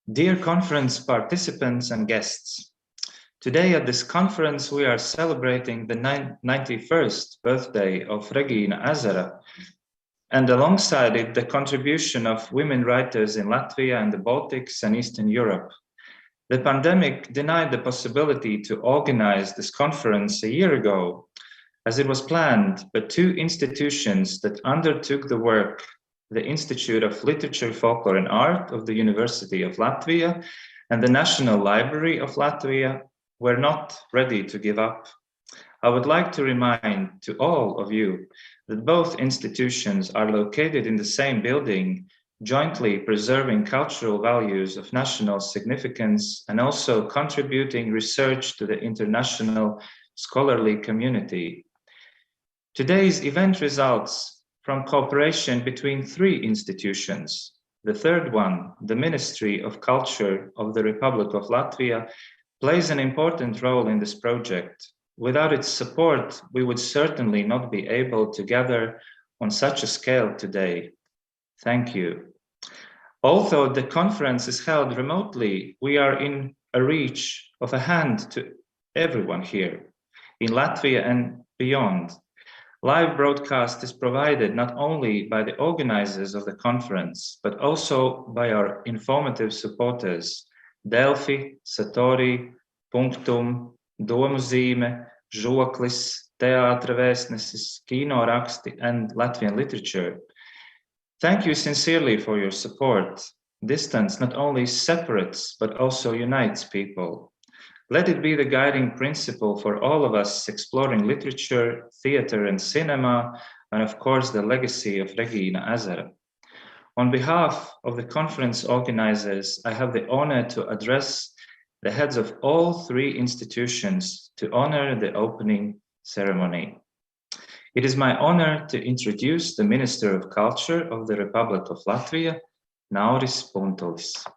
Dear conference participants and guests, today at this conference we are celebrating the 91st birthday of Regīna Ezera, and alongside it the contribution of women writers in Latvia and the Baltics and Eastern Europe. The pandemic denied the possibility to organize this conference a year ago, as it was planned, but two institutions that undertook the work, the Institute of Literature, Folklore and Art of the University of Latvia and the National Library of Latvia, were not ready to give up. I would like to remind to all of you that both institutions are located in the same building, jointly preserving cultural values of national significance and also contributing research to the international scholarly community. Today's event results from cooperation between three institutions. The third one, the Ministry of Culture of the Republic of Latvia, plays an important role in this project. Without its support, we would certainly not be able to gather on such a scale today. Thank you. Although the conference is held remotely, we are in a reach of a hand to everyone here in Latvia and beyond. Live broadcast is provided not only by the organizers of the conference, but also by our informative supporters, Delfi, Satori, Punktum, Domu zīme, Žoklis, Teātra vēstnesis, Kino raksti, and Latvian literature. Thank you sincerely for your support. Distance not only separates, but also unites people. Let it be the guiding principle for all of us exploring literature, theater, and cinema, and of course the legacy of Regīna Ezera. On behalf of the conference organizers, I have the honor to address the heads of all three institutions to honor the opening ceremony. It is my honor to introduce the Minister of Culture of the Republic of Latvia, Nauris Puntulis.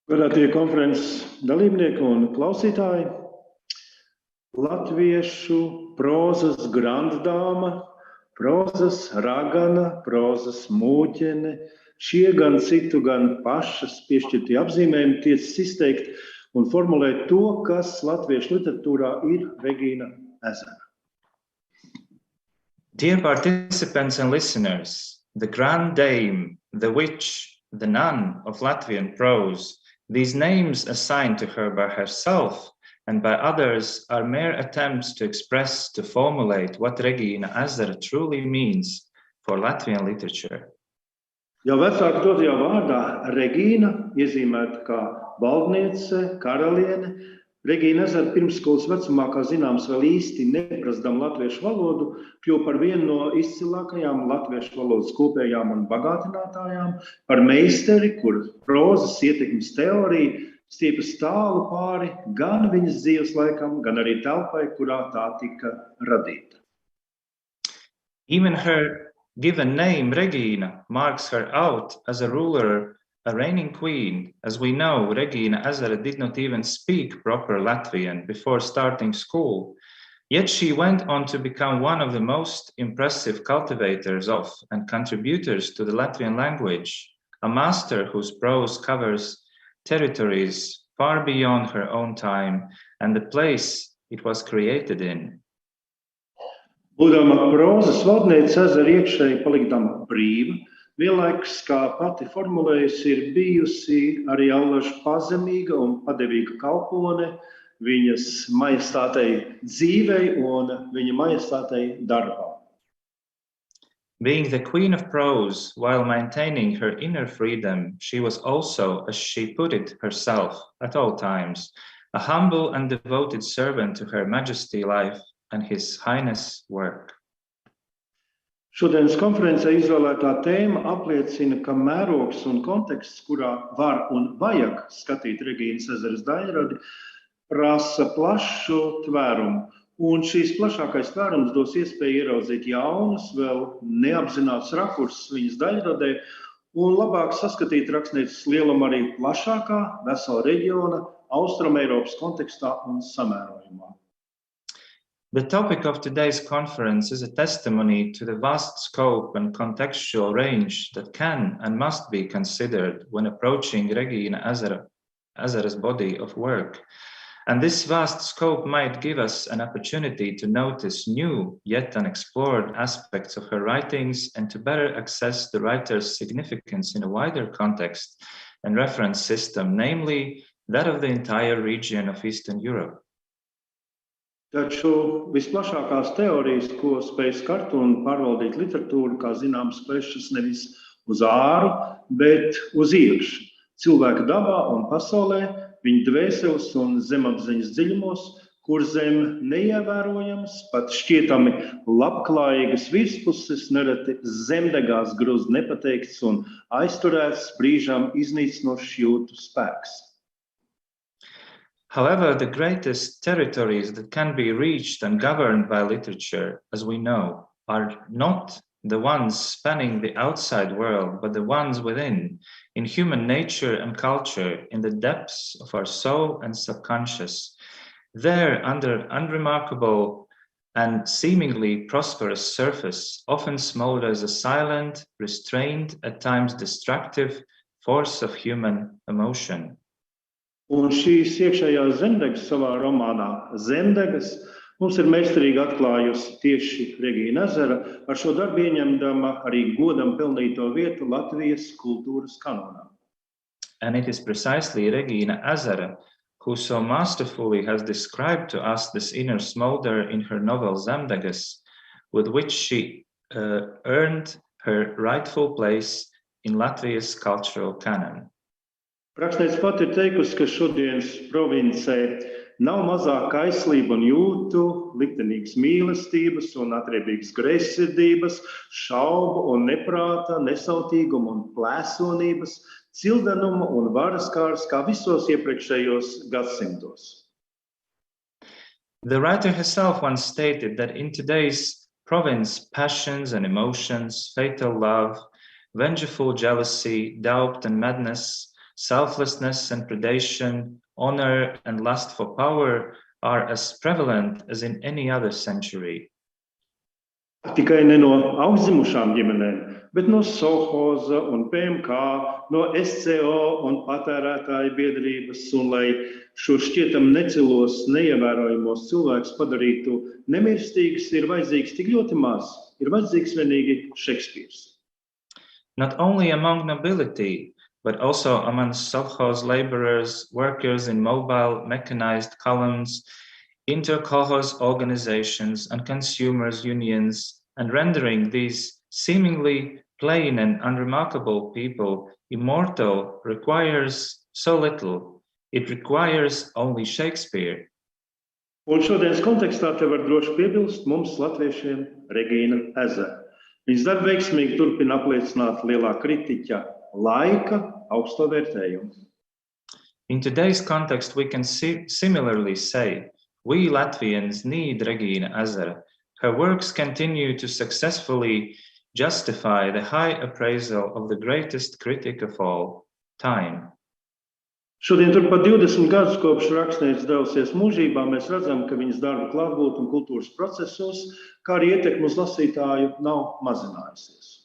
Godātie konferences dalībnieki un klausītāji, latviešu prozas granddāma, prozas ragana, prozas mūķene, šie gan citu, gan pašas piešķirtie apzīmējumi tiecas izteikt un formulēt to, kas latviešu literatūrā ir Regīna Ezera. Dear participants and listeners, the grand dame, the witch, the nun of Latvian prose, these names assigned to her by herself and by others are mere attempts to express, to formulate what Regīna Ezera truly means for Latvian literature. Jau vecāku dotajā vārdā Regīna, iezīmēta kā valdniece, karaliene, Regīna Ezera pirmsskolas vecumā, kā zināms, vēl īsti neprazdam latviešu valodu, kļuva par vienu no izcilākajām latviešu valodas kopējām un bagātinātājām, par meisteri, kur prozas ietekmes teorija stiepas tālu pāri gan viņas dzīves laikam, gan arī telpai, kurā tā tika radīta. Even her given name, Regīna, marks her out as a ruler, a reigning queen. As we know, Regīna Ezera did not even speak proper Latvian before starting school. Yet she went on to become one of the most impressive cultivators of and contributors to the Latvian language, a master whose prose covers territories far beyond her own time and the place it was created in. Būdama prozas valdniece, Ezera iekšēji palikdama brīva, vienlaikus, kā pati formulējusi, ir bijusi arī allaž pazemīga un padevīga kalpone viņas majestātei dzīvei un viņa majestātei darbā. Being the queen of prose while maintaining her inner freedom, she was also, as she put it herself at all times, a humble and devoted servant to Her Majesty life and His Highness work. Šodienas konferencē izvēlētā tēma apliecina, ka mērogs un konteksts, kurā var un vajag skatīt Regīnas Ezeras daļradi, prasa plašu tvērumu, un šīs plašākais tvērums dos iespēju ieraudzīt jaunus, vēl neapzinātus rakursus viņas daļradē un labāk saskatīt rakstnieces lielumu arī plašākā vesela reģiona Austrumeiropas kontekstā un samērojumā. The topic of today's conference is a testimony to the vast scope and contextual range that can and must be considered when approaching Regīna Ezera's body of work. And this vast scope might give us an opportunity to notice new yet unexplored aspects of her writings and to better access the writer's significance in a wider context and reference system, namely that of the entire region of Eastern Europe. Taču visplašākās teorijas, ko spēj skart un pārvaldīt literatūru, kā zināms, plešas nevis uz āru, bet uz iekšu, cilvēka dabā un pasaulē, viņa dvēseles un zemapziņas dziļumos, kur zem neievērojamas, pat šķietami labklājīgas virspuses nereti zemdegās grūst nepateikts un aizturēts brīžām iznīcinošs jūtu spēks. However, the greatest territories that can be reached and governed by literature, as we know, are not the ones spanning the outside world, but the ones within, in human nature and culture, in the depths of our soul and subconscious. There, under unremarkable and seemingly prosperous surface, often smolders a silent, restrained, at times destructive force of human emotion. Un šīs iekšējās zemdegas savā romānā Zemdegas mums ir meistarīgi atklājusi tieši Regīna Ezera, ar šo darbu ieņemdama arī godam pelnīto vietu Latvijas kultūras kanonā. And it is precisely Regīna Ezera who so masterfully has described to us this inner smolder in her novel Zemdegas, with which she earned her rightful place in Latvia's cultural canon. Rakstniece pat ir teikusi, ka šodienas provincē nav mazāk kaislība un jūtu, liktenīgas mīlestības un atriebīgas greizsirdības, šaubu un neprāta, nesautīguma un plēsonības, cildenuma un varas kāras kā visos iepriekšējos gadsimtos. The writer herself once stated that in today's province, passions and emotions, fatal love, vengeful jealousy, doubt and madness, selflessness and predation, honor and lust for power are as prevalent as in any other century. Tikai ne no augstzimušām ģimenēm, bet no Sovhoza un PMK, no SCO un patērētāju biedrības, un lai šo šķietam necilos, neievērojamos cilvēkus padarītu nemirstīgus, ir vajadzīgs tik ļoti maz, ir vajadzīgs vienīgi Šekspīrs. Not only among nobility, but also among sovkhoz laborers, workers in mobile mechanized columns, inter-kolkhoz organizations and consumers' unions, and rendering these seemingly plain and unremarkable people immortal requires so little. It requires only Shakespeare. Un šodienas kontekstā te var droši piebilst mums latviešiem Regīna Ezera. Viņas darba veiksmīgi turpina apliecināt lielā kritiķa laika augsto vērtējumu. In today's context, we can similarly say, we Latvians need Regīna Ezera. Her works continue to successfully justify the high appraisal of the greatest critic of all time. Šodien turpat 20 gadus kopš rakstniece devusies mūžībā, mēs redzam, ka viņas darba klātbūtne un kultūras procesos, kā arī ietekme uz lasītāju, nav mazinājusies.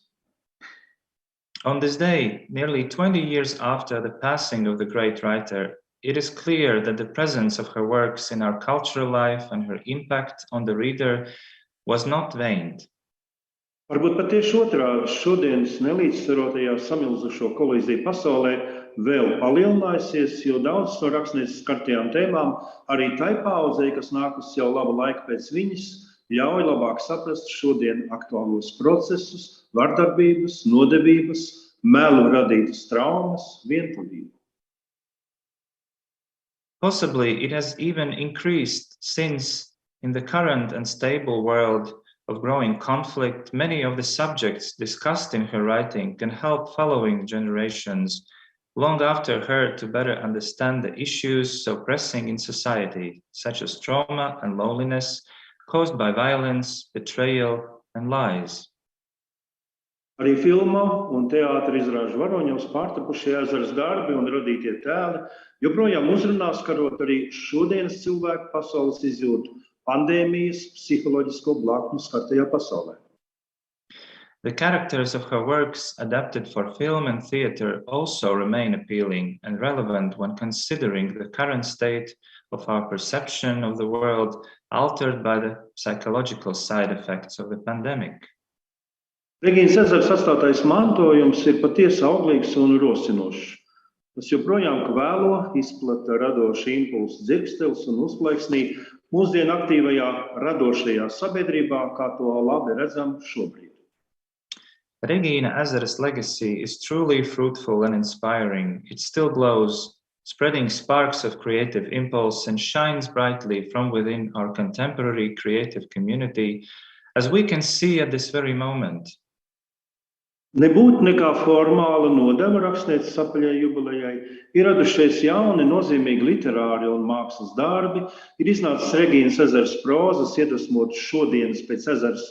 On this day, nearly 20 years after the passing of the great writer, it is clear that the presence of her works in our cultural life and her impact on the reader was not waned. Varbūt pat tieši otrādi šodienas nelīdzsvarotajā samilzušo kolīziju pasaulē vēl palielinājusies, jo daudz no rakstnieces skartajām tēmām arī tai paudzei, kas nākus jau labu laiku pēc viņas, ļauj labāk saprast šodien aktuālos procesus, vardarbības, nodevības, melu radītas traumas, vientulību. Possibly it has even increased since in the current and stable world of growing conflict, many of the subjects discussed in her writing can help following generations long after her to better understand the issues so pressing in society, such as trauma and loneliness caused by violence, betrayal, and lies. Arī filma un teātra izrāžu varoņos pārtapušie Ezeras darbi un radītie tēli joprojām uzrunā, skarot arī šodienas cilvēku pasaules izjūtu pandēmijas psiholoģisko blakņu skartajā pasaulē. The characters of her works adapted for film and theatre also remain appealing and relevant when considering the current state of our perception of the world altered by the psychological side effects of the pandemic. Regīnas Ezeras atstātais mantojums ir patiesi auglīgs un rosinošs. Tas joprojām vēlo izplata radošu impulsu dzirkstelis un uzplaiksnī mūsdienu aktīvajā radošajā sabiedrībā, kā to labi redzam šobrīd. Regīna Ezera's legacy is truly fruitful and inspiring. It still glows, spreading sparks of creative impulse and shines brightly from within our contemporary creative community, as we can see at this very moment. Nebūtu nekā formāla nodeva rakstnieces apaļai jubilejai, ir radušies jauni, nozīmīgi literāri un mākslas darbi, ir iznācis Regīnas Ezeras prozas, iedvesmots šodienas pēc Ezeras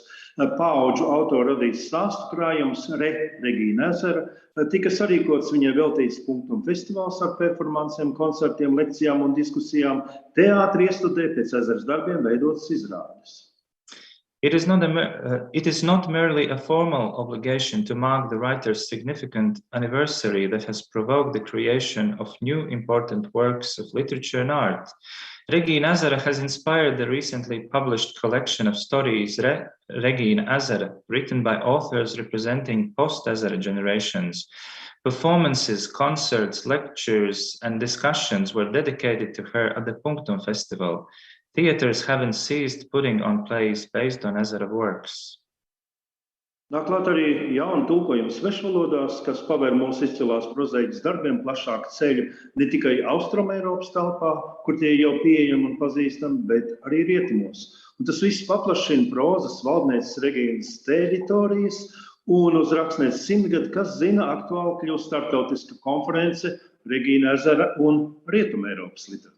paudžu autoru radīts stāstu krājums Regīna Ezera, tika sarīkots viņai veltīts punktum festivāls ar performansiem, koncertiem, lekcijām un diskusijām, teātri iestudē pēc Ezeras darbiem veidotas izrādes. It is not merely a formal obligation to mark the writer's significant anniversary that has provoked the creation of new important works of literature and art. Regīna Ezera has inspired the recently published collection of stories Regīna Ezera, written by authors representing post-Ezera generations. Performances, concerts, lectures, and discussions were dedicated to her at the Punktum Festival. Theatres haven't ceased putting on plays based on Ezera works. Nāk klāt arī jauni tulkojumi svešvalodās, kas paver mūsu izcilās prozaikas darbiem plašāku ceļu ne tikai Austrumeiropas telpā, kur tie jau pieejami un pazīstami, bet arī rietumos. Un tas viss paplašina prozas valdnieces Regīnas teritorijas un uz rakstnieces simtgadu, kas zina, aktuāli kļūst starptautiska konference Regīna Ezera un Rietumeiropas literatūra.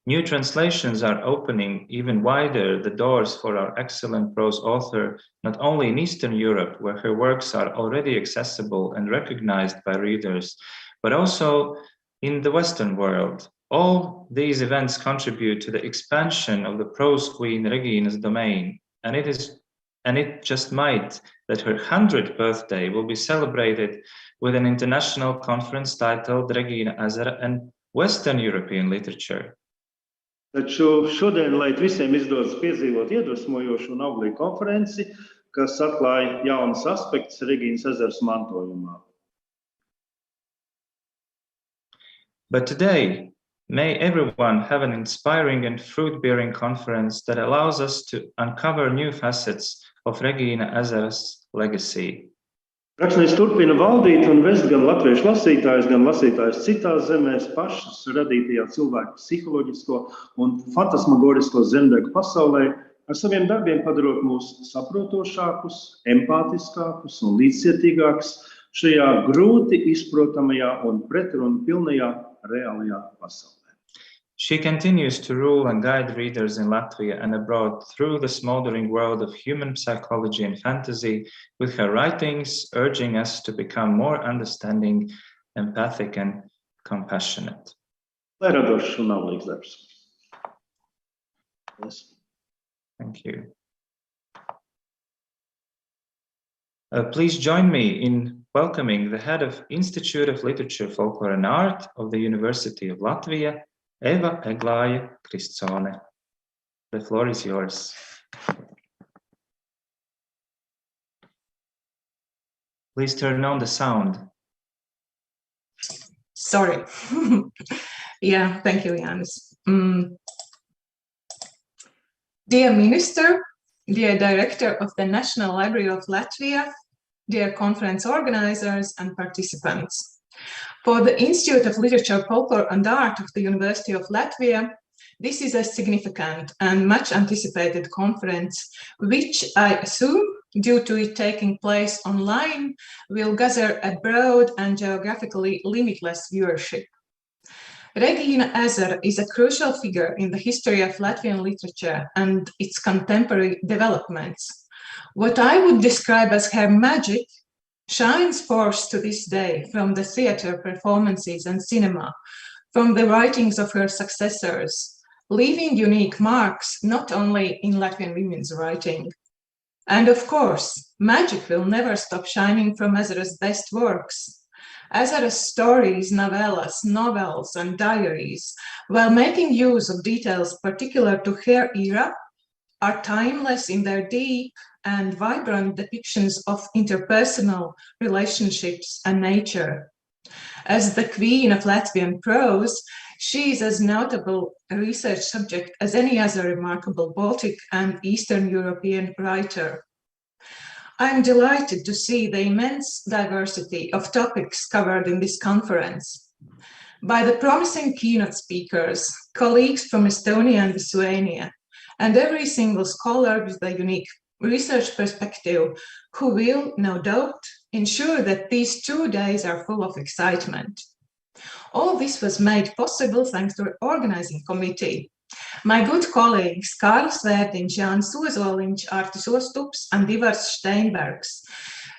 New translations are opening even wider the doors for our excellent prose author, not only in Eastern Europe, where her works are already accessible and recognized by readers, but also in the Western world. All these events contribute to the expansion of the prose queen Regīna's domain, and it just might that her 100th birthday will be celebrated with an international conference titled Regīna Ezera and Western European Literature. Taču šodien, lai visiem izdodas piedzīvot iedvesmojošu un auglīgu konferenci, kas atklāja jaunas aspektus Regīnas Ezeras mantojumā. But today, may everyone have an inspiring and fruit-bearing conference that allows us to uncover new facets of Regīna Ezera's legacy. Rakstnieks turpina valdīt un vest gan latviešu lasītājus, gan lasītājus citās zemēs pašas radītajā cilvēku psiholoģisko un fantasmagorisko zemdegu pasaulē, ar saviem darbiem padarot mūs saprotošākus, empātiskākus un līdzcietīgākus šajā grūti izprotamajā un pretrunu pilnajā reālajā pasaulē. She continues to rule and guide readers in Latvia and abroad through the smoldering world of human psychology and fantasy with her writings, urging us to become more understanding, empathic, and compassionate. Lai radošs un auglīgs darbs. Yes. Thank you. Please join me in welcoming the head of Institute of Literature, Folklore and Art of the University of Latvia, Eva Eglāja Kristsone. The floor is yours. Please turn on the sound. Sorry. Yeah, thank you, Jānis. Dear Minister, dear Director of the National Library of Latvia, dear conference organizers and participants. For the Institute of Literature, Folklore and Art of the University of Latvia, this is a significant and much anticipated conference, which I assume, due to it taking place online, will gather a broad and geographically limitless viewership. Regīna Ezera is a crucial figure in the history of Latvian literature and its contemporary developments. What I would describe as her magic shines forth to this day from the theatre, performances, and cinema, from the writings of her successors, leaving unique marks not only in Latvian women's writing. And of course, magic will never stop shining from Ezera's best works. Ezera's stories, novellas, novels, and diaries, while making use of details particular to her era, are timeless in their deep and vibrant depictions of interpersonal relationships and nature. As the queen of Latvian prose, she is as notable a research subject as any other remarkable Baltic and Eastern European writer. I am delighted to see the immense diversity of topics covered in this conference. By the promising keynote speakers, colleagues from Estonia and Lithuania, and every single scholar with a unique research perspective who will, no doubt, ensure that these 2 days are full of excitement. All this was made possible thanks to the organizing committee. My good colleagues Kārlis Vērtiņš, Jānis Ozoliņš, Artis Ostups, and Ivars Steinbergs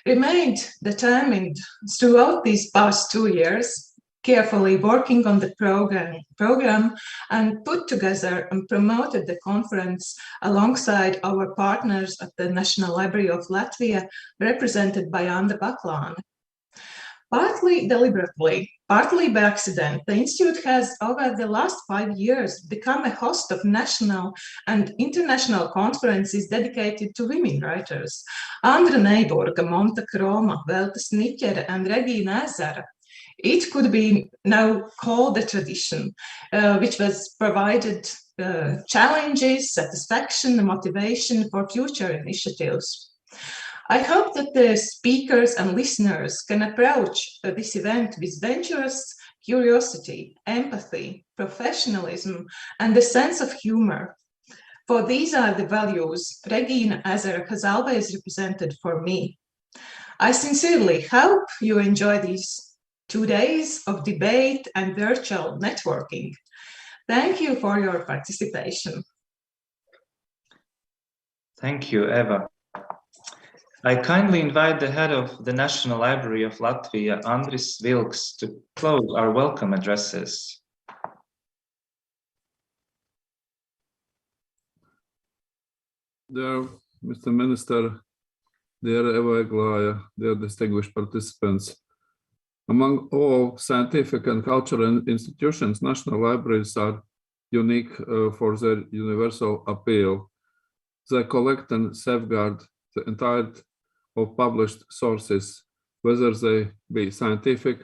remained determined throughout these past 2 years, carefully working on the program and put together and promoted the conference alongside our partners at the National Library of Latvia, represented by Anna Baklāne. Partly deliberately, partly by accident, the Institute has, over the last 5 years, become a host of national and international conferences dedicated to women writers. Andra Neiburga, Monta Kroma, Veltas Niķere, and Regīna Ezera. It could be now called a tradition, which was provided challenges, satisfaction, and motivation for future initiatives. I hope that the speakers and listeners can approach this event with venturous curiosity, empathy, professionalism, and a sense of humor. For these are the values Regīna Ezera has always represented for me. I sincerely hope you enjoy these 2 days of debate and virtual networking. Thank you for your participation. Thank you, Eva. I kindly invite the head of the National Library of Latvia, Andris Vilks, to close our welcome addresses. Dear Mr. Minister, dear Eva Eglāja, dear distinguished participants, among all scientific and cultural institutions, national libraries are unique for their universal appeal. They collect and safeguard the entirety of published sources, whether they be scientific,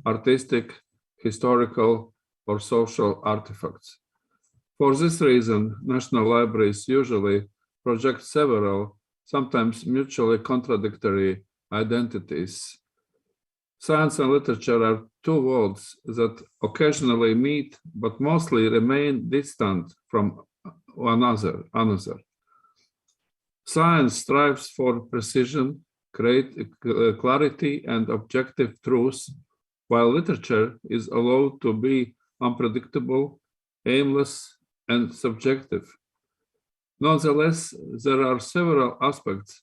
artistic, historical, or social artifacts. For this reason, national libraries usually project several, sometimes mutually contradictory identities. Science and literature are 2 worlds that occasionally meet, but mostly remain distant from one another. Science strives for precision, clarity, and objective truth, while literature is allowed to be unpredictable, aimless, and subjective. Nonetheless, there are several aspects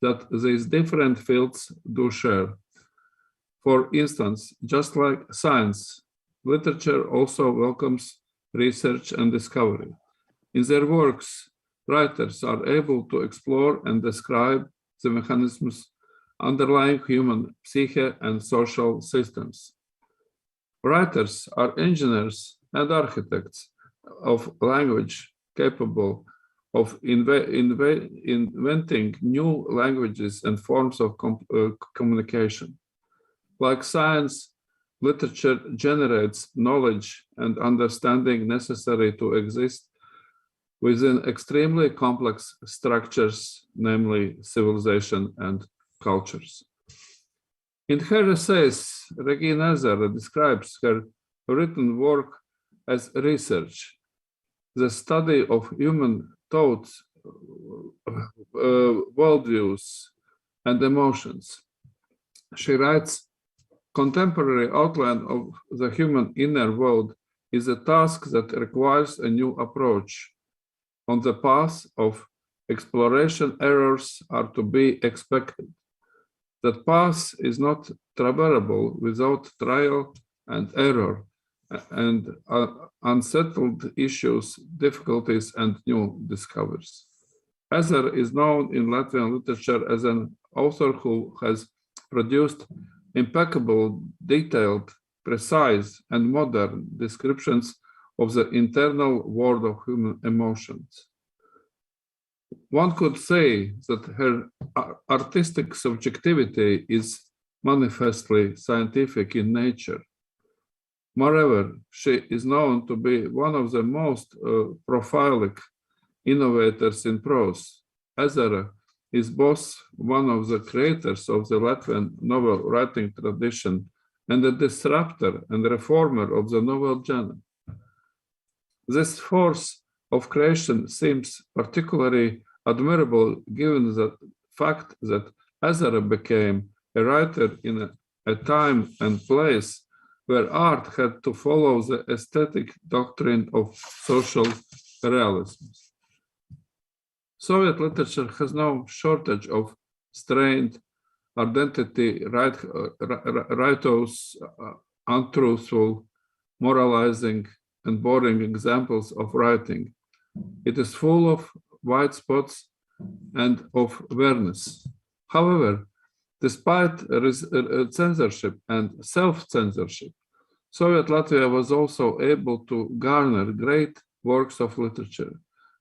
that these different fields do share. For instance, just like science, literature also welcomes research and discovery. In their works, writers are able to explore and describe the mechanisms underlying human psyche and social systems. Writers are engineers and architects of language capable of inventing new languages and forms of communication. Like science, literature generates knowledge and understanding necessary to exist within extremely complex structures, namely civilization and cultures. In her essays, Regīna Ezera describes her written work as research, the study of human thoughts, worldviews, and emotions. She writes, contemporary outline of the human inner world is a task that requires a new approach. On the path of exploration, errors are to be expected. That path is not traversable without trial and error, and unsettled issues, difficulties, and new discoveries. Ezera is known in Latvian literature as an author who has produced impeccable, detailed, precise, and modern descriptions of the internal world of human emotions. One could say that her artistic subjectivity is manifestly scientific in nature. Moreover, she is known to be one of the most prolific innovators in prose. Ezera is both one of the creators of the Latvian novel writing tradition and a disruptor and reformer of the novel genre. This force of creation seems particularly admirable given the fact that Ezera became a writer in a time and place where art had to follow the aesthetic doctrine of social realism. Soviet literature has no shortage of strained identity, righteous, untruthful, moralizing, and boring examples of writing. It is full of white spots and of awareness. However, despite censorship and self-censorship, Soviet Latvia was also able to garner great works of literature.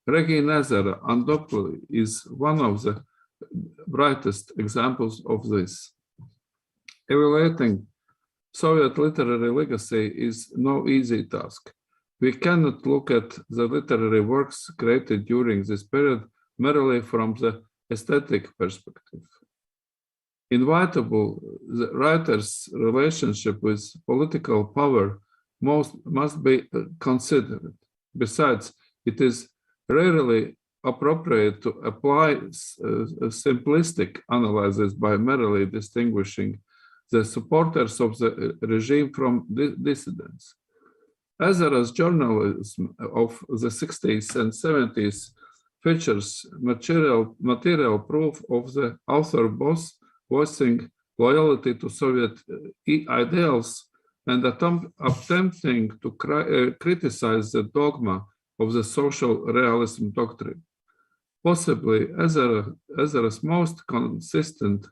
Regīna Ezera undoubtedly is one of the brightest examples of this. Evaluating Soviet literary legacy is no easy task. We cannot look at the literary works created during this period merely from the aesthetic perspective. Inevitable, the writer's relationship with political power must be considered. Besides, it is rarely appropriate to apply simplistic analysis by merely distinguishing the supporters of the regime from dissidents. Ezera's journalism of the 60s and 70s features material proof of the author both voicing loyalty to Soviet ideals and attempting to criticize the dogma of the social realism doctrine. Possibly, Ezera's most consistent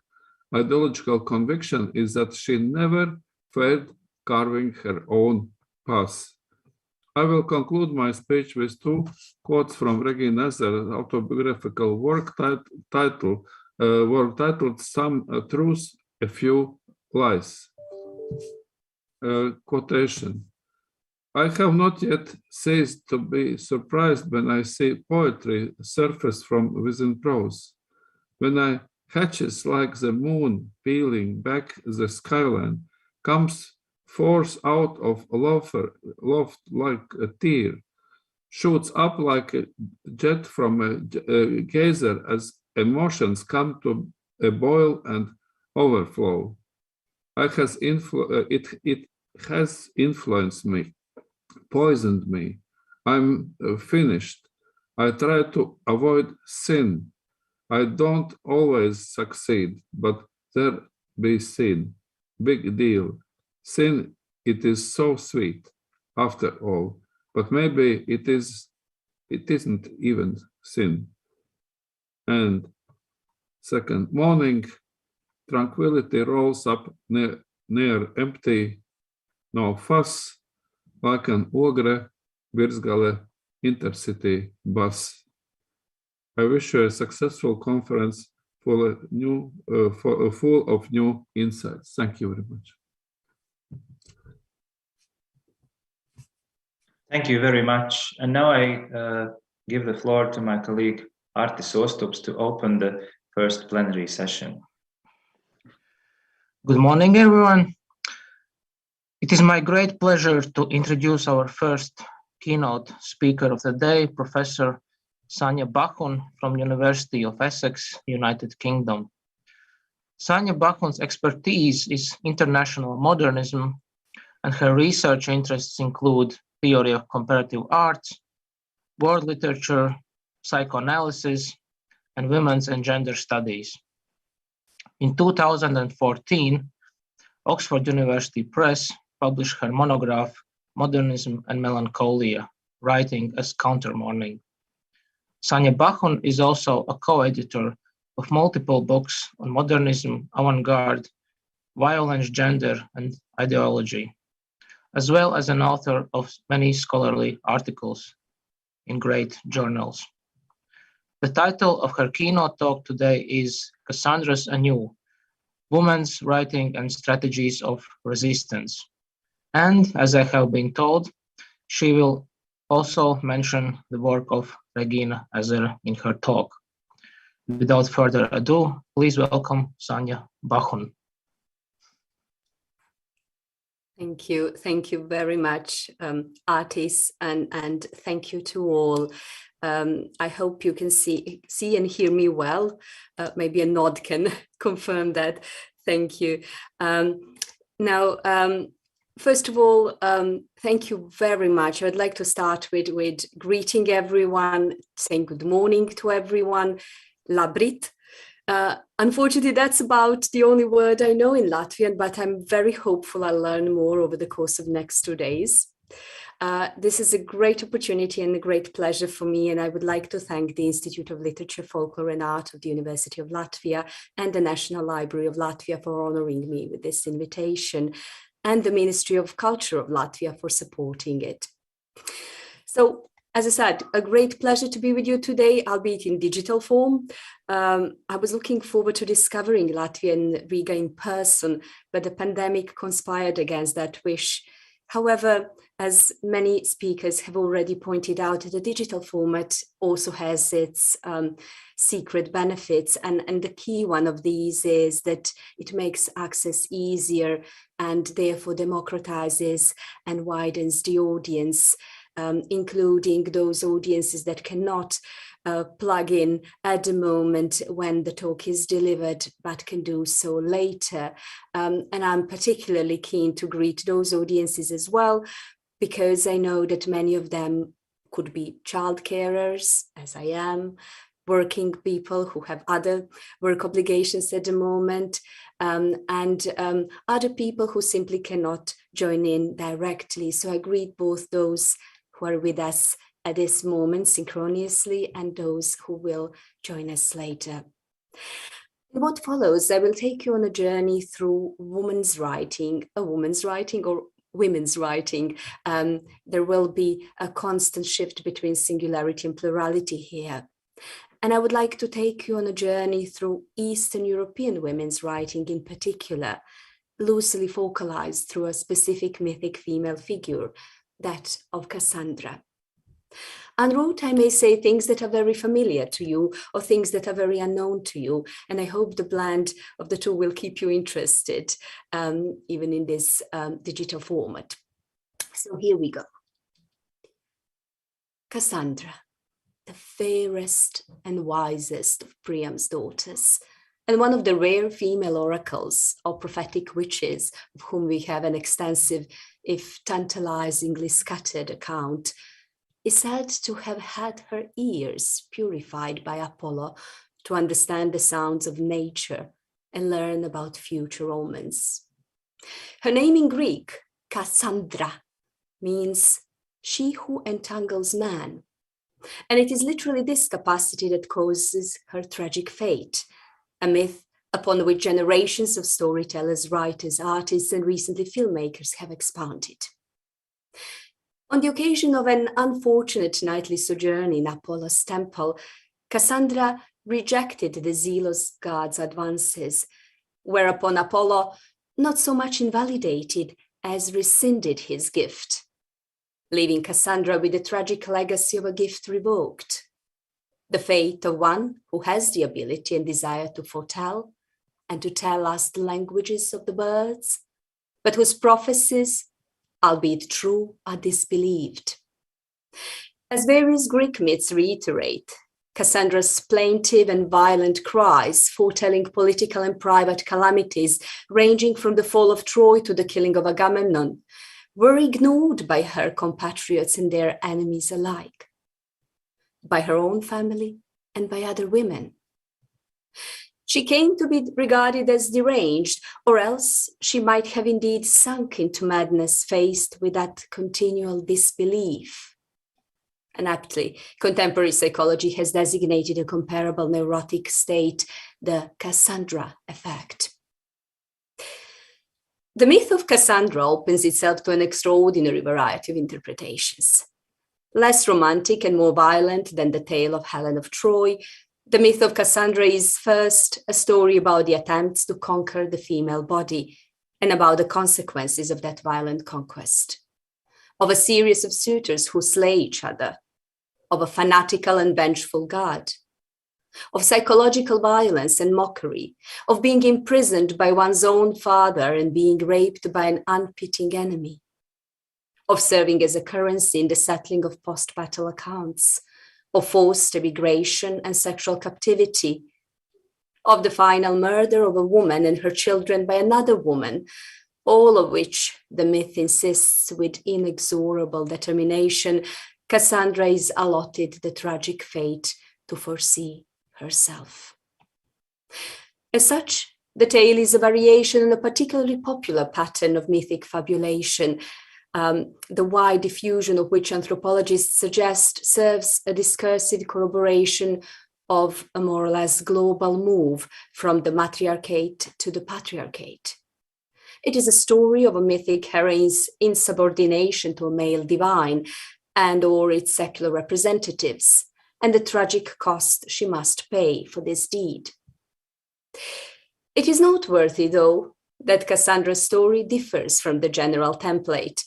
ideological conviction is that she never feared carving her own path. I will conclude my speech with two quotes from Regīna Ezera's autobiographical work titled Some Truths, a Few Lies. Quotation. I have not yet ceased to be surprised when I see poetry surface from within prose. When I hatches like the moon peeling back the skyline, comes forth out of loft like a tear, shoots up like a jet from a geyser as emotions come to a boil and overflow. It has influenced me, poisoned me. I'm finished. I try to avoid sin. I don't always succeed, but there be sin. Big deal. Sin, it is so sweet, after all, but maybe it isn't even sin. And second, morning tranquility rolls up near empty, no fuss, like an ogre virsgale intercity bus. I wish you a successful conference full of new insights. Thank you very much. Thank you very much. And now I give the floor to my colleague Artis Ostups to open the first plenary session. Good morning, everyone. It is my great pleasure to introduce our first keynote speaker of the day, Professor Sanja Bahun from University of Essex, United Kingdom. Sanja Bahun's expertise is international modernism, and her research interests include theory of comparative arts, world literature, psychoanalysis, and women's and gender studies. In 2014, Oxford University Press published her monograph, modernism and melancholia, writing as counter-mourning. Sanja Bachun is also a co-editor of multiple books on modernism, avant-garde, violence, gender, and ideology, as well as an author of many scholarly articles in great journals. The title of her keynote talk today is Cassandra's Anew, Women's Writing and Strategies of Resistance. And as I have been told, she will also mention the work of Regīna Ezera in her talk. Without further ado, please welcome Sanja Bachun. Thank you very much, Artis, and thank you to all. I hope you can see and hear me well. Maybe a nod can confirm that. Thank you. First of all, thank you very much. I'd like to start with greeting everyone, saying good morning to everyone. Labrit. Unfortunately, that's about the only word I know in Latvian, but I'm very hopeful I'll learn more over the course of the next 2 days. This is a great opportunity and a great pleasure for me, and I would like to thank the Institute of Literature, Folklore and Art of the University of Latvia and the National Library of Latvia for honoring me with this invitation, and the Ministry of Culture of Latvia for supporting it. So, as I said, a great pleasure to be with you today, albeit in digital form. I was looking forward to discovering Latvia and Riga in person, but the pandemic conspired against that wish. However, as many speakers have already pointed out, the digital format also has its secret benefits. And the key one of these is that it makes access easier and therefore democratizes and widens the audience, including those audiences that cannot plug in at the moment when the talk is delivered, but can do so later. And I'm particularly keen to greet those audiences as well, because I know that many of them could be child carers, as I am, working people who have other work obligations at the moment, and other people who simply cannot join in directly. So I greet both those who are with us at this moment synchronously and those who will join us later. In what follows, I will take you on a journey through women's writing, or women's writing. There will be a constant shift between singularity and plurality here. And I would like to take you on a journey through Eastern European women's writing in particular, loosely focalized through a specific mythic female figure, that of Cassandra. En route, I may say things that are very familiar to you or things that are very unknown to you, and I hope the blend of the two will keep you interested, even in this digital format. So here we go. Cassandra, the fairest and wisest of Priam's daughters, and one of the rare female oracles or prophetic witches of whom we have an extensive, if tantalizingly scattered account, is said to have had her ears purified by Apollo to understand the sounds of nature and learn about future omens. Her name in Greek, Cassandra, means she who entangles man. And it is literally this capacity that causes her tragic fate, a myth upon which generations of storytellers, writers, artists, and recently filmmakers have expounded. On the occasion of an unfortunate nightly sojourn in Apollo's temple, Cassandra rejected the zealous god's advances, whereupon Apollo not so much invalidated as rescinded his gift, leaving Cassandra with the tragic legacy of a gift revoked, the fate of one who has the ability and desire to foretell and to tell us the languages of the birds, but whose prophecies, albeit true, are disbelieved. As various Greek myths reiterate, Cassandra's plaintive and violent cries, foretelling political and private calamities, ranging from the fall of Troy to the killing of Agamemnon, were ignored by her compatriots and their enemies alike, by her own family and by other women. She came to be regarded as deranged, or else she might have indeed sunk into madness faced with that continual disbelief. And aptly, contemporary psychology has designated a comparable neurotic state, the Cassandra effect. The myth of Cassandra opens itself to an extraordinary variety of interpretations. Less romantic and more violent than the tale of Helen of Troy, the myth of Cassandra is first a story about the attempts to conquer the female body and about the consequences of that violent conquest, of a series of suitors who slay each other, of a fanatical and vengeful god, of psychological violence and mockery, of being imprisoned by one's own father and being raped by an unpitying enemy, of serving as a currency in the settling of post-battle accounts, of forced emigration and sexual captivity, of the final murder of a woman and her children by another woman, all of which the myth insists with inexorable determination Cassandra is allotted the tragic fate to foresee herself. As such, the tale is a variation on a particularly popular pattern of mythic fabulation, the wide diffusion of which anthropologists suggest serves a discursive corroboration of a more or less global move from the matriarchate to the patriarchate. It is a story of a mythic heroine's insubordination to a male divine and or its secular representatives, and the tragic cost she must pay for this deed. It is noteworthy, though, that Cassandra's story differs from the general template,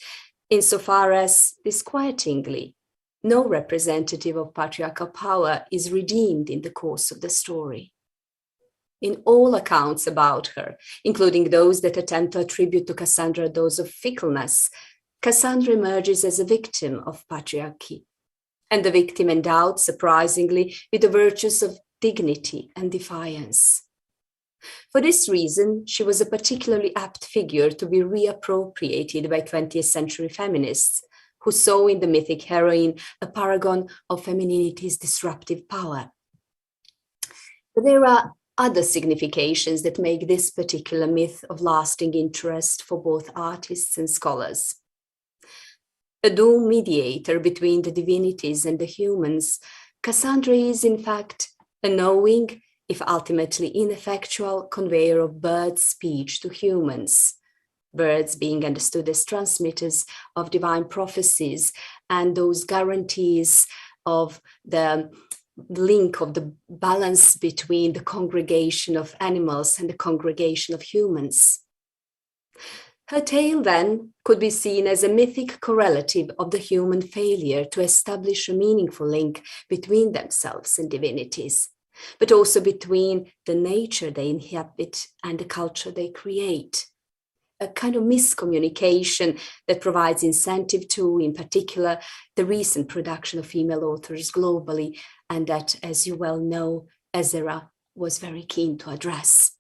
insofar as, disquietingly, no representative of patriarchal power is redeemed in the course of the story. In all accounts about her, including those that attempt to attribute to Cassandra those of fickleness, Cassandra emerges as a victim of patriarchy, and the victim endowed, surprisingly, with the virtues of dignity and defiance. For this reason, she was a particularly apt figure to be reappropriated by 20th century feminists, who saw in the mythic heroine a paragon of femininity's disruptive power. But there are other significations that make this particular myth of lasting interest for both artists and scholars. A dual mediator between the divinities and the humans, Cassandra is, in fact, a knowing, if ultimately ineffectual, conveyor of birds' speech to humans, birds being understood as transmitters of divine prophecies and those guarantees of the link of the balance between the congregation of animals and the congregation of humans. Her tale, then, could be seen as a mythic correlative of the human failure to establish a meaningful link between themselves and divinities, but also between the nature they inhabit and the culture they create. A kind of miscommunication that provides incentive to, in particular, the recent production of female authors globally, and that, as you well know, Ezera was very keen to address.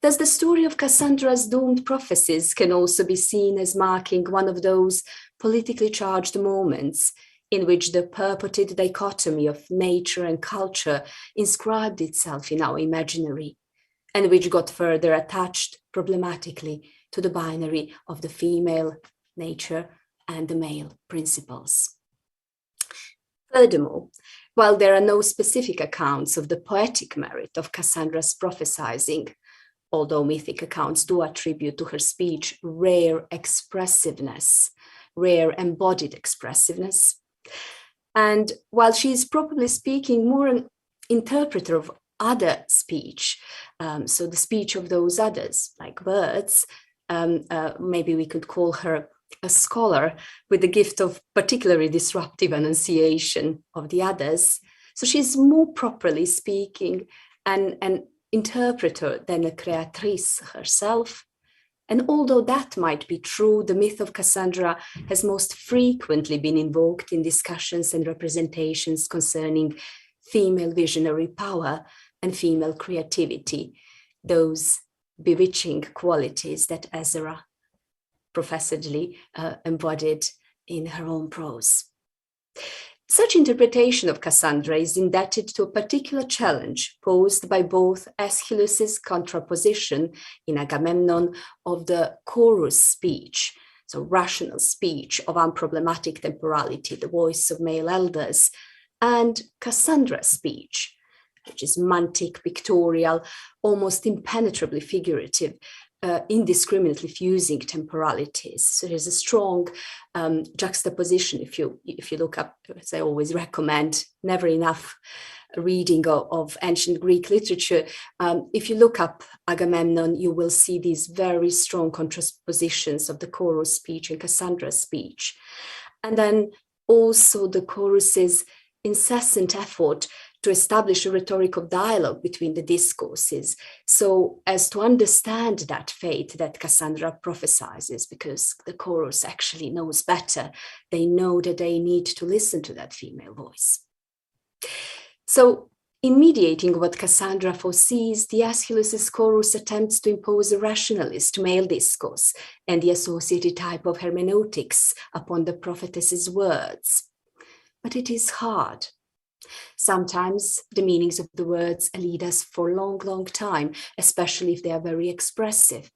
Thus, the story of Cassandra's doomed prophecies can also be seen as marking one of those politically charged moments in which the purported dichotomy of nature and culture inscribed itself in our imaginary, and which got further attached problematically to the binary of the female nature and the male principles. Furthermore, while there are no specific accounts of the poetic merit of Cassandra's prophesizing, although mythic accounts do attribute to her speech rare expressiveness, rare embodied expressiveness, and while she is probably speaking more an interpreter of other speech, so the speech of those others, like birds, maybe we could call her a scholar with the gift of particularly disruptive enunciation of the others. So she's more properly speaking an interpreter than a creatrice herself. And although that might be true, the myth of Cassandra has most frequently been invoked in discussions and representations concerning female visionary power and female creativity, those bewitching qualities that Ezera professedly embodied in her own prose. Such interpretation of Cassandra is indebted to a particular challenge posed by both Aeschylus's contraposition in Agamemnon of the chorus speech, so rational speech of unproblematic temporality, the voice of male elders, and Cassandra's speech, which is mantic, pictorial, almost impenetrably figurative, indiscriminately fusing temporalities. So there's a strong juxtaposition. If you look up, as I always recommend, never enough reading of ancient Greek literature. If you look up Agamemnon, you will see these very strong contrapositions of the chorus speech and Cassandra's speech. And then also the chorus's incessant effort to establish a rhetorical dialogue between the discourses, so as to understand that fate that Cassandra prophesizes, because the chorus actually knows better. They know that they need to listen to that female voice. So in mediating what Cassandra foresees, the Aeschylus's chorus attempts to impose a rationalist male discourse and the associated type of hermeneutics upon the prophetess's words. But it is hard. Sometimes the meanings of the words lead us for a long, long time, especially if they are very expressive.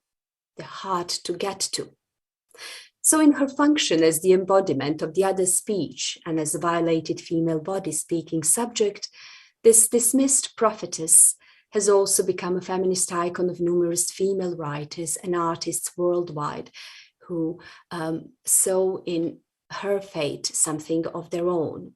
They're hard to get to. So in her function as the embodiment of the other speech and as a violated female body speaking subject, this dismissed prophetess has also become a feminist icon of numerous female writers and artists worldwide who saw in her fate something of their own.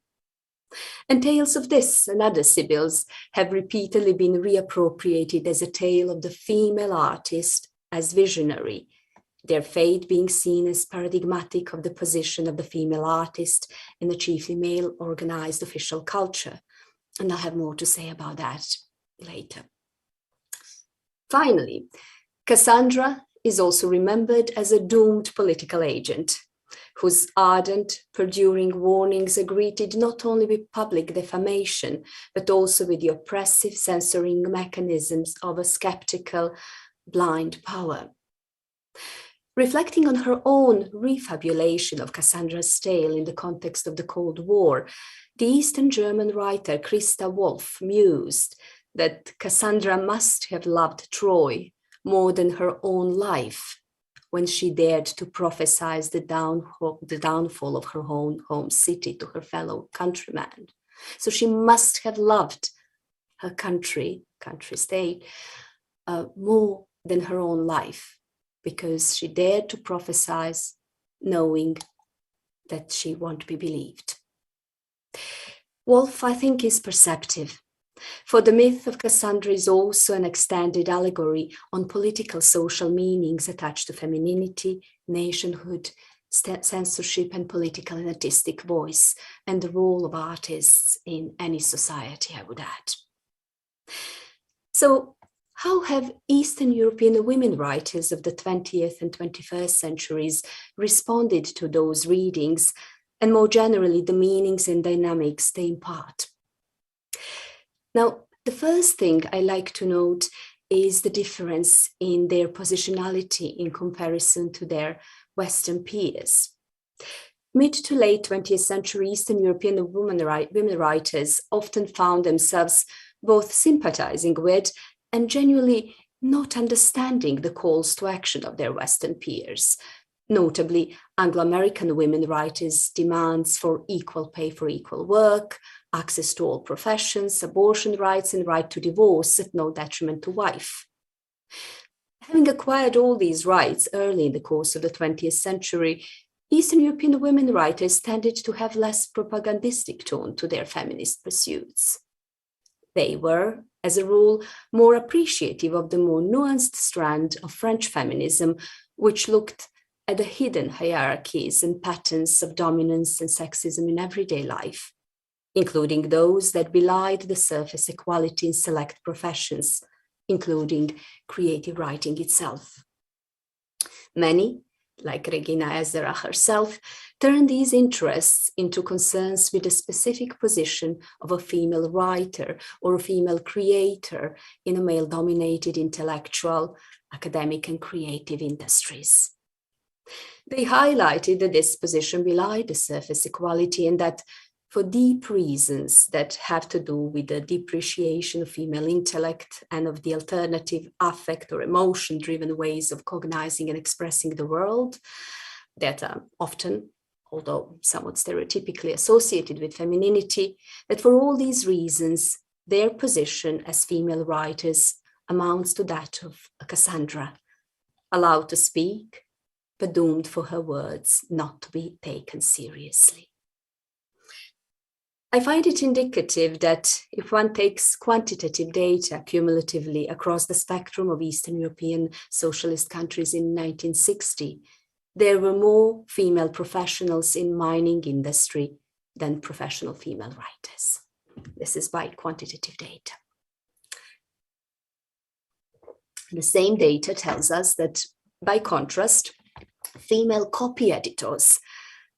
And tales of this and other Sibyls have repeatedly been reappropriated as a tale of the female artist as visionary, their fate being seen as paradigmatic of the position of the female artist in the chiefly male-organized official culture. And I'll have more to say about that later. Finally, Cassandra is also remembered as a doomed political agent, whose ardent, perduring warnings are greeted not only with public defamation, but also with the oppressive censoring mechanisms of a skeptical, blind power. Reflecting on her own refabulation of Cassandra's tale in the context of the Cold War, the Eastern German writer Christa Wolf mused that Cassandra must have loved Troy more than her own life when she dared to prophesize the downfall of her own home city to her fellow countrymen. So she must have loved her country state, more than her own life, because she dared to prophesize knowing that she won't be believed. Wolf, I think, is perceptive, for the myth of Cassandra is also an extended allegory on political social meanings attached to femininity, nationhood, censorship, and political and artistic voice, and the role of artists in any society, I would add. So, how have Eastern European women writers of the 20th and 21st centuries responded to those readings, and more generally, the meanings and dynamics they impart? Now, the first thing I like to note is the difference in their positionality in comparison to their Western peers. Mid to late 20th century Eastern European women writers often found themselves both sympathizing with and genuinely not understanding the calls to action of their Western peers. Notably, Anglo-American women writers' demands for equal pay for equal work, access to all professions, abortion rights, and right to divorce at no detriment to wife. Having acquired all these rights early in the course of the 20th century, Eastern European women writers tended to have less propagandistic tone to their feminist pursuits. They were, as a rule, more appreciative of the more nuanced strand of French feminism, which looked at the hidden hierarchies and patterns of dominance and sexism in everyday life, including those that belied the surface equality in select professions, including creative writing itself. Many, like Regīna Ezera herself, turned these interests into concerns with the specific position of a female writer or a female creator in a male-dominated intellectual, academic, and creative industries. They highlighted that this position belied the surface equality and that for deep reasons that have to do with the depreciation of female intellect and of the alternative affect or emotion-driven ways of cognizing and expressing the world that are often, although somewhat stereotypically associated with femininity, that for all these reasons, their position as female writers amounts to that of a Cassandra, allowed to speak, but doomed for her words not to be taken seriously. I find it indicative that if one takes quantitative data cumulatively across the spectrum of Eastern European socialist countries in 1960, there were more female professionals in mining industry than professional female writers. This is by quantitative data. The same data tells us that, by contrast, female copy editors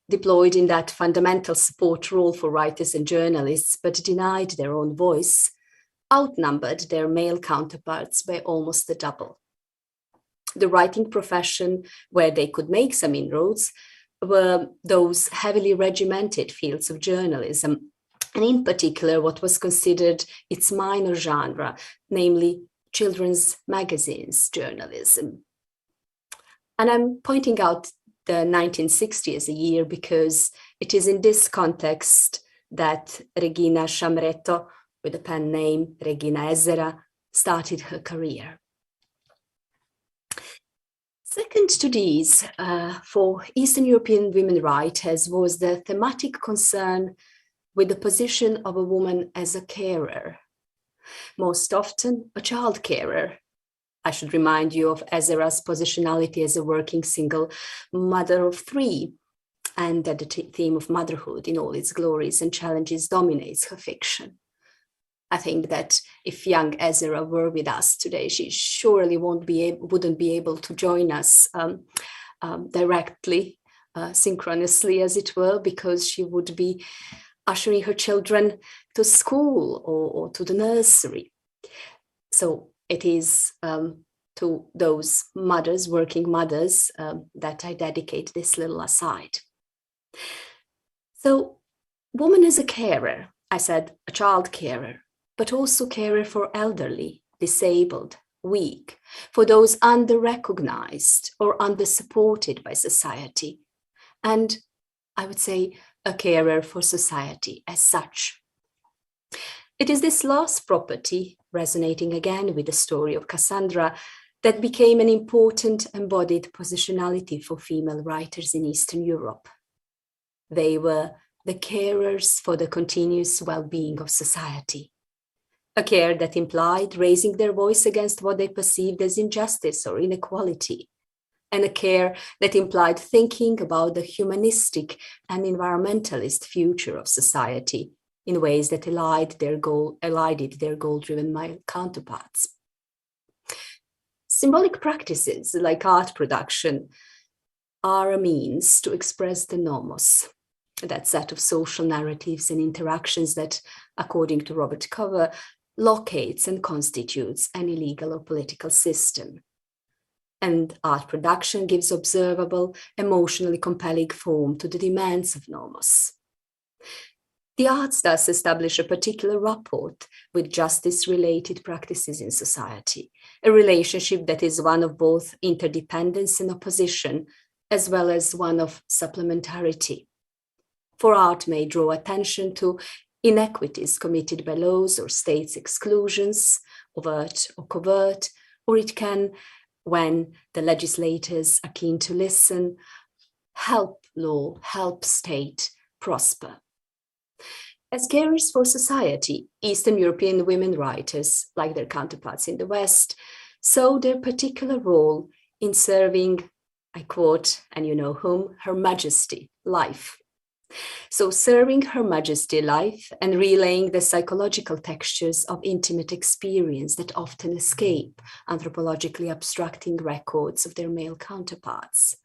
deployed in that fundamental support role for writers and journalists, but denied their own voice, outnumbered their male counterparts by almost the double. The writing profession where they could make some inroads were those heavily regimented fields of journalism, and in particular what was considered its minor genre, namely children's magazines journalism. And I'm pointing out the 1960 as a year because it is in this context that Regīna Šamreto, with the pen name Regīna Ezera, started her career. Second to these, for Eastern European women writers was the thematic concern with the position of a woman as a carer, most often a child carer. I should remind you of Ezera's positionality as a working single mother of three, and that the theme of motherhood in all its glories and challenges dominates her fiction. I think that if young Ezera were with us today, she surely wouldn't be able to join us directly, synchronously as it were, because she would be ushering her children to school or to the nursery. So it is to those mothers, working mothers, that I dedicate this little aside. So, woman is a carer, I said a child carer, but also carer for elderly, disabled, weak, for those under-recognized or under-supported by society. And I would say a carer for society as such. It is this last property, resonating again with the story of Cassandra, that became an important embodied positionality for female writers in Eastern Europe. They were the carers for the continuous well-being of society. A care that implied raising their voice against what they perceived as injustice or inequality, and a care that implied thinking about the humanistic and environmentalist future of society in ways that elided their goal-driven male counterparts. Symbolic practices like art production are a means to express the nomos, that set of social narratives and interactions that, according to Robert Cover, locates and constitutes any legal or political system. And art production gives observable, emotionally compelling form to the demands of nomos. The arts thus establish a particular rapport with justice-related practices in society, a relationship that is one of both interdependence and opposition, as well as one of supplementarity. For art may draw attention to inequities committed by laws or states' exclusions, overt or covert, or it can, when the legislators are keen to listen, help law, help state prosper. As carers for society, Eastern European women writers, like their counterparts in the West, saw their particular role in serving, I quote, and you know whom, Her Majesty, life. So serving Her Majesty life and relaying the psychological textures of intimate experience that often escape anthropologically abstracting records of their male counterparts.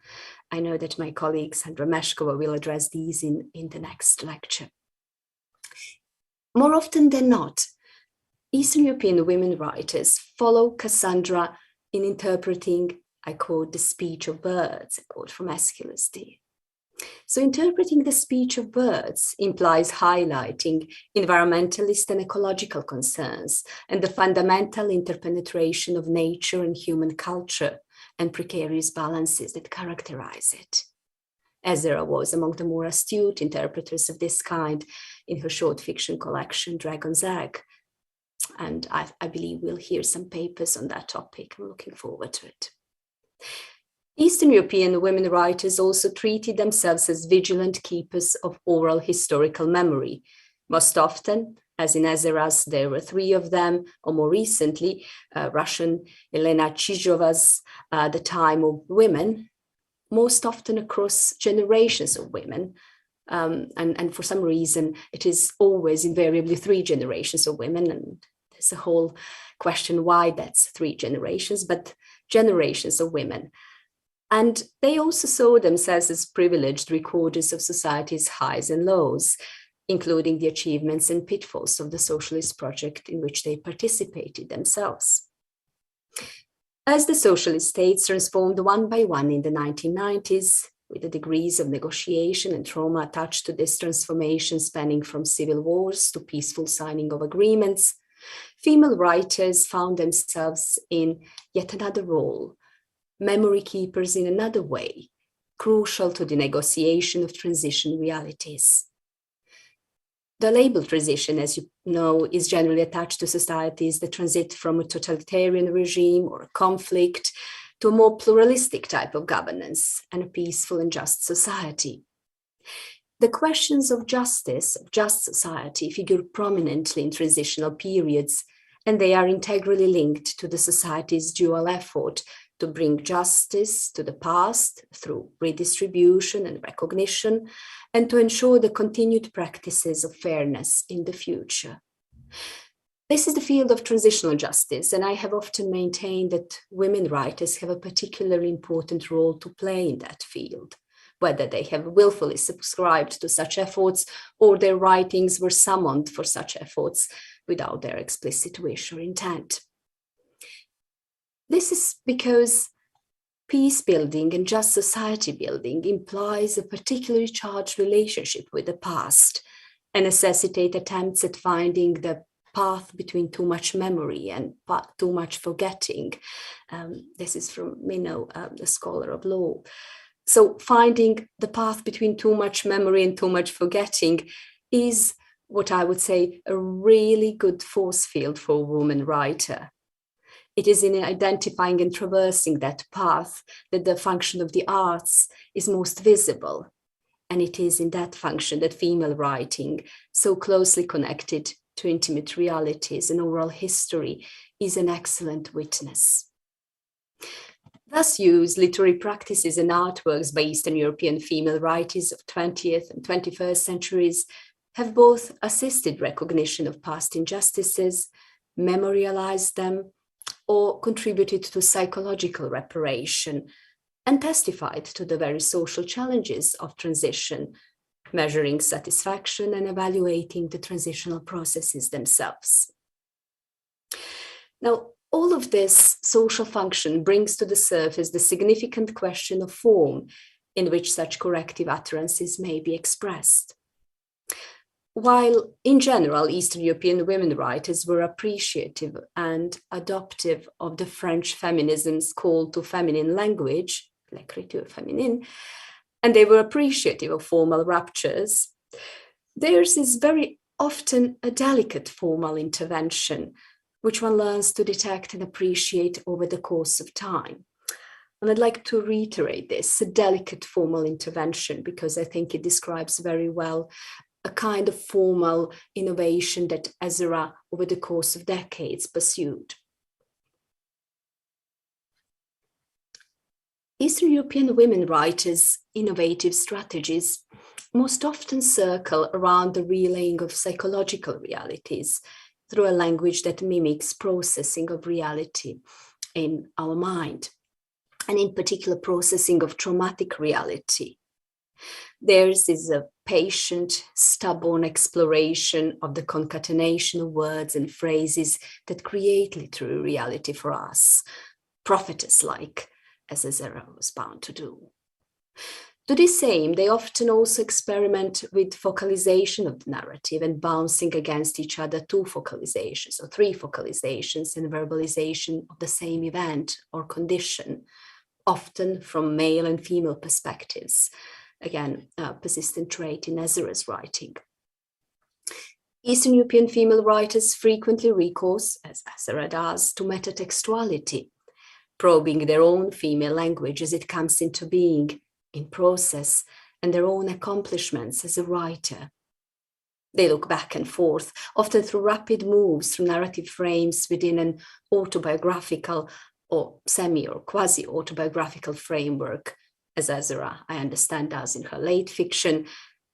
I know that my colleague Sandra Meshkova will address these in the next lecture. More often than not, Eastern European women writers follow Cassandra in interpreting, I quote, the speech of birds, I quote from Aeschylus. So interpreting the speech of birds implies highlighting environmentalist and ecological concerns and the fundamental interpenetration of nature and human culture and precarious balances that characterize it. Ezera was among the more astute interpreters of this kind in her short fiction collection, Dragon's Egg. And I believe we'll hear some papers on that topic. I'm looking forward to it. Eastern European women writers also treated themselves as vigilant keepers of oral historical memory. Most often, as in Ezera's, there were 3 of them, or more recently, Russian Elena Chizova's The Time of Women, most often across generations of women. And for some reason, it is always invariably 3 generations of women. And there's a whole question why that's 3 generations, but generations of women. And they also saw themselves as privileged recorders of society's highs and lows, including the achievements and pitfalls of the socialist project in which they participated themselves. As the socialist states transformed one by one in the 1990s, with the degrees of negotiation and trauma attached to this transformation spanning from civil wars to peaceful signing of agreements, female writers found themselves in yet another role, memory keepers in another way, crucial to the negotiation of transition realities. The label transition, as you know, is generally attached to societies that transit from a totalitarian regime or a conflict to a more pluralistic type of governance and a peaceful and just society. The questions of justice, of just society, figure prominently in transitional periods, and they are integrally linked to the society's dual effort to bring justice to the past through redistribution and recognition, and to ensure the continued practices of fairness in the future. This is the field of transitional justice, and I have often maintained that women writers have a particularly important role to play in that field, whether they have willfully subscribed to such efforts or their writings were summoned for such efforts without their explicit wish or intent. This is because peace building and just society building implies a particularly charged relationship with the past and necessitate attempts at finding the path between too much memory and too much forgetting. This is from Minow, the scholar of law. So finding the path between too much memory and too much forgetting is what I would say a really good force field for a woman writer. It is in identifying and traversing that path that the function of the arts is most visible. And it is in that function that female writing, so closely connected to intimate realities and oral history, is an excellent witness. Thus used literary practices and artworks by Eastern European female writers of 20th and 21st centuries have both assisted recognition of past injustices, memorialized them, or contributed to psychological reparation, and testified to the very social challenges of transition, measuring satisfaction and evaluating the transitional processes themselves. Now, all of this social function brings to the surface the significant question of form in which such corrective utterances may be expressed. While, in general, Eastern European women writers were appreciative and adoptive of the French feminism's call to feminine language, l'écriture féminine, and they were appreciative of formal ruptures, theirs is very often a delicate formal intervention, which one learns to detect and appreciate over the course of time. And I'd like to reiterate this, a delicate formal intervention, because I think it describes very well a kind of formal innovation that Ezera, over the course of decades, pursued. Eastern European women writers' innovative strategies most often circle around the relaying of psychological realities through a language that mimics processing of reality in our mind, and in particular processing of traumatic reality. Theirs is a patient, stubborn exploration of the concatenation of words and phrases that create literary reality for us, prophetess-like, as Ezera was bound to do. To this aim, they often also experiment with focalization of the narrative and bouncing against each other 2 focalizations or 3 focalizations and verbalization of the same event or condition, often from male and female perspectives. Again, a persistent trait in Ezera's writing. Eastern European female writers frequently recourse, as Ezera does, to metatextuality, probing their own female language as it comes into being, in process, and their own accomplishments as a writer. They look back and forth, often through rapid moves through narrative frames within an autobiographical or semi or quasi-autobiographical framework, as Ezera, I understand, does in her late fiction,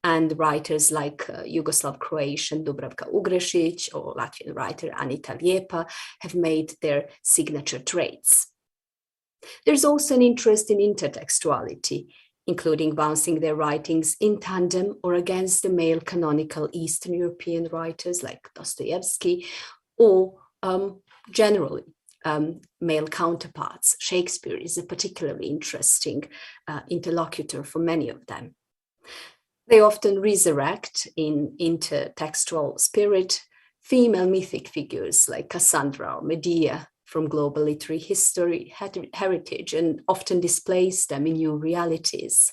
and writers like Yugoslav-Croatian Dubravka Ugrešić or Latvian writer Anita Liepa have made their signature traits. There's also an interest in intertextuality, including bouncing their writings in tandem or against the male canonical Eastern European writers like Dostoevsky, or generally male counterparts. Shakespeare is a particularly interesting interlocutor for many of them. They often resurrect in intertextual spirit female mythic figures like Cassandra or Medea from global literary history, heritage, and often displace them in new realities,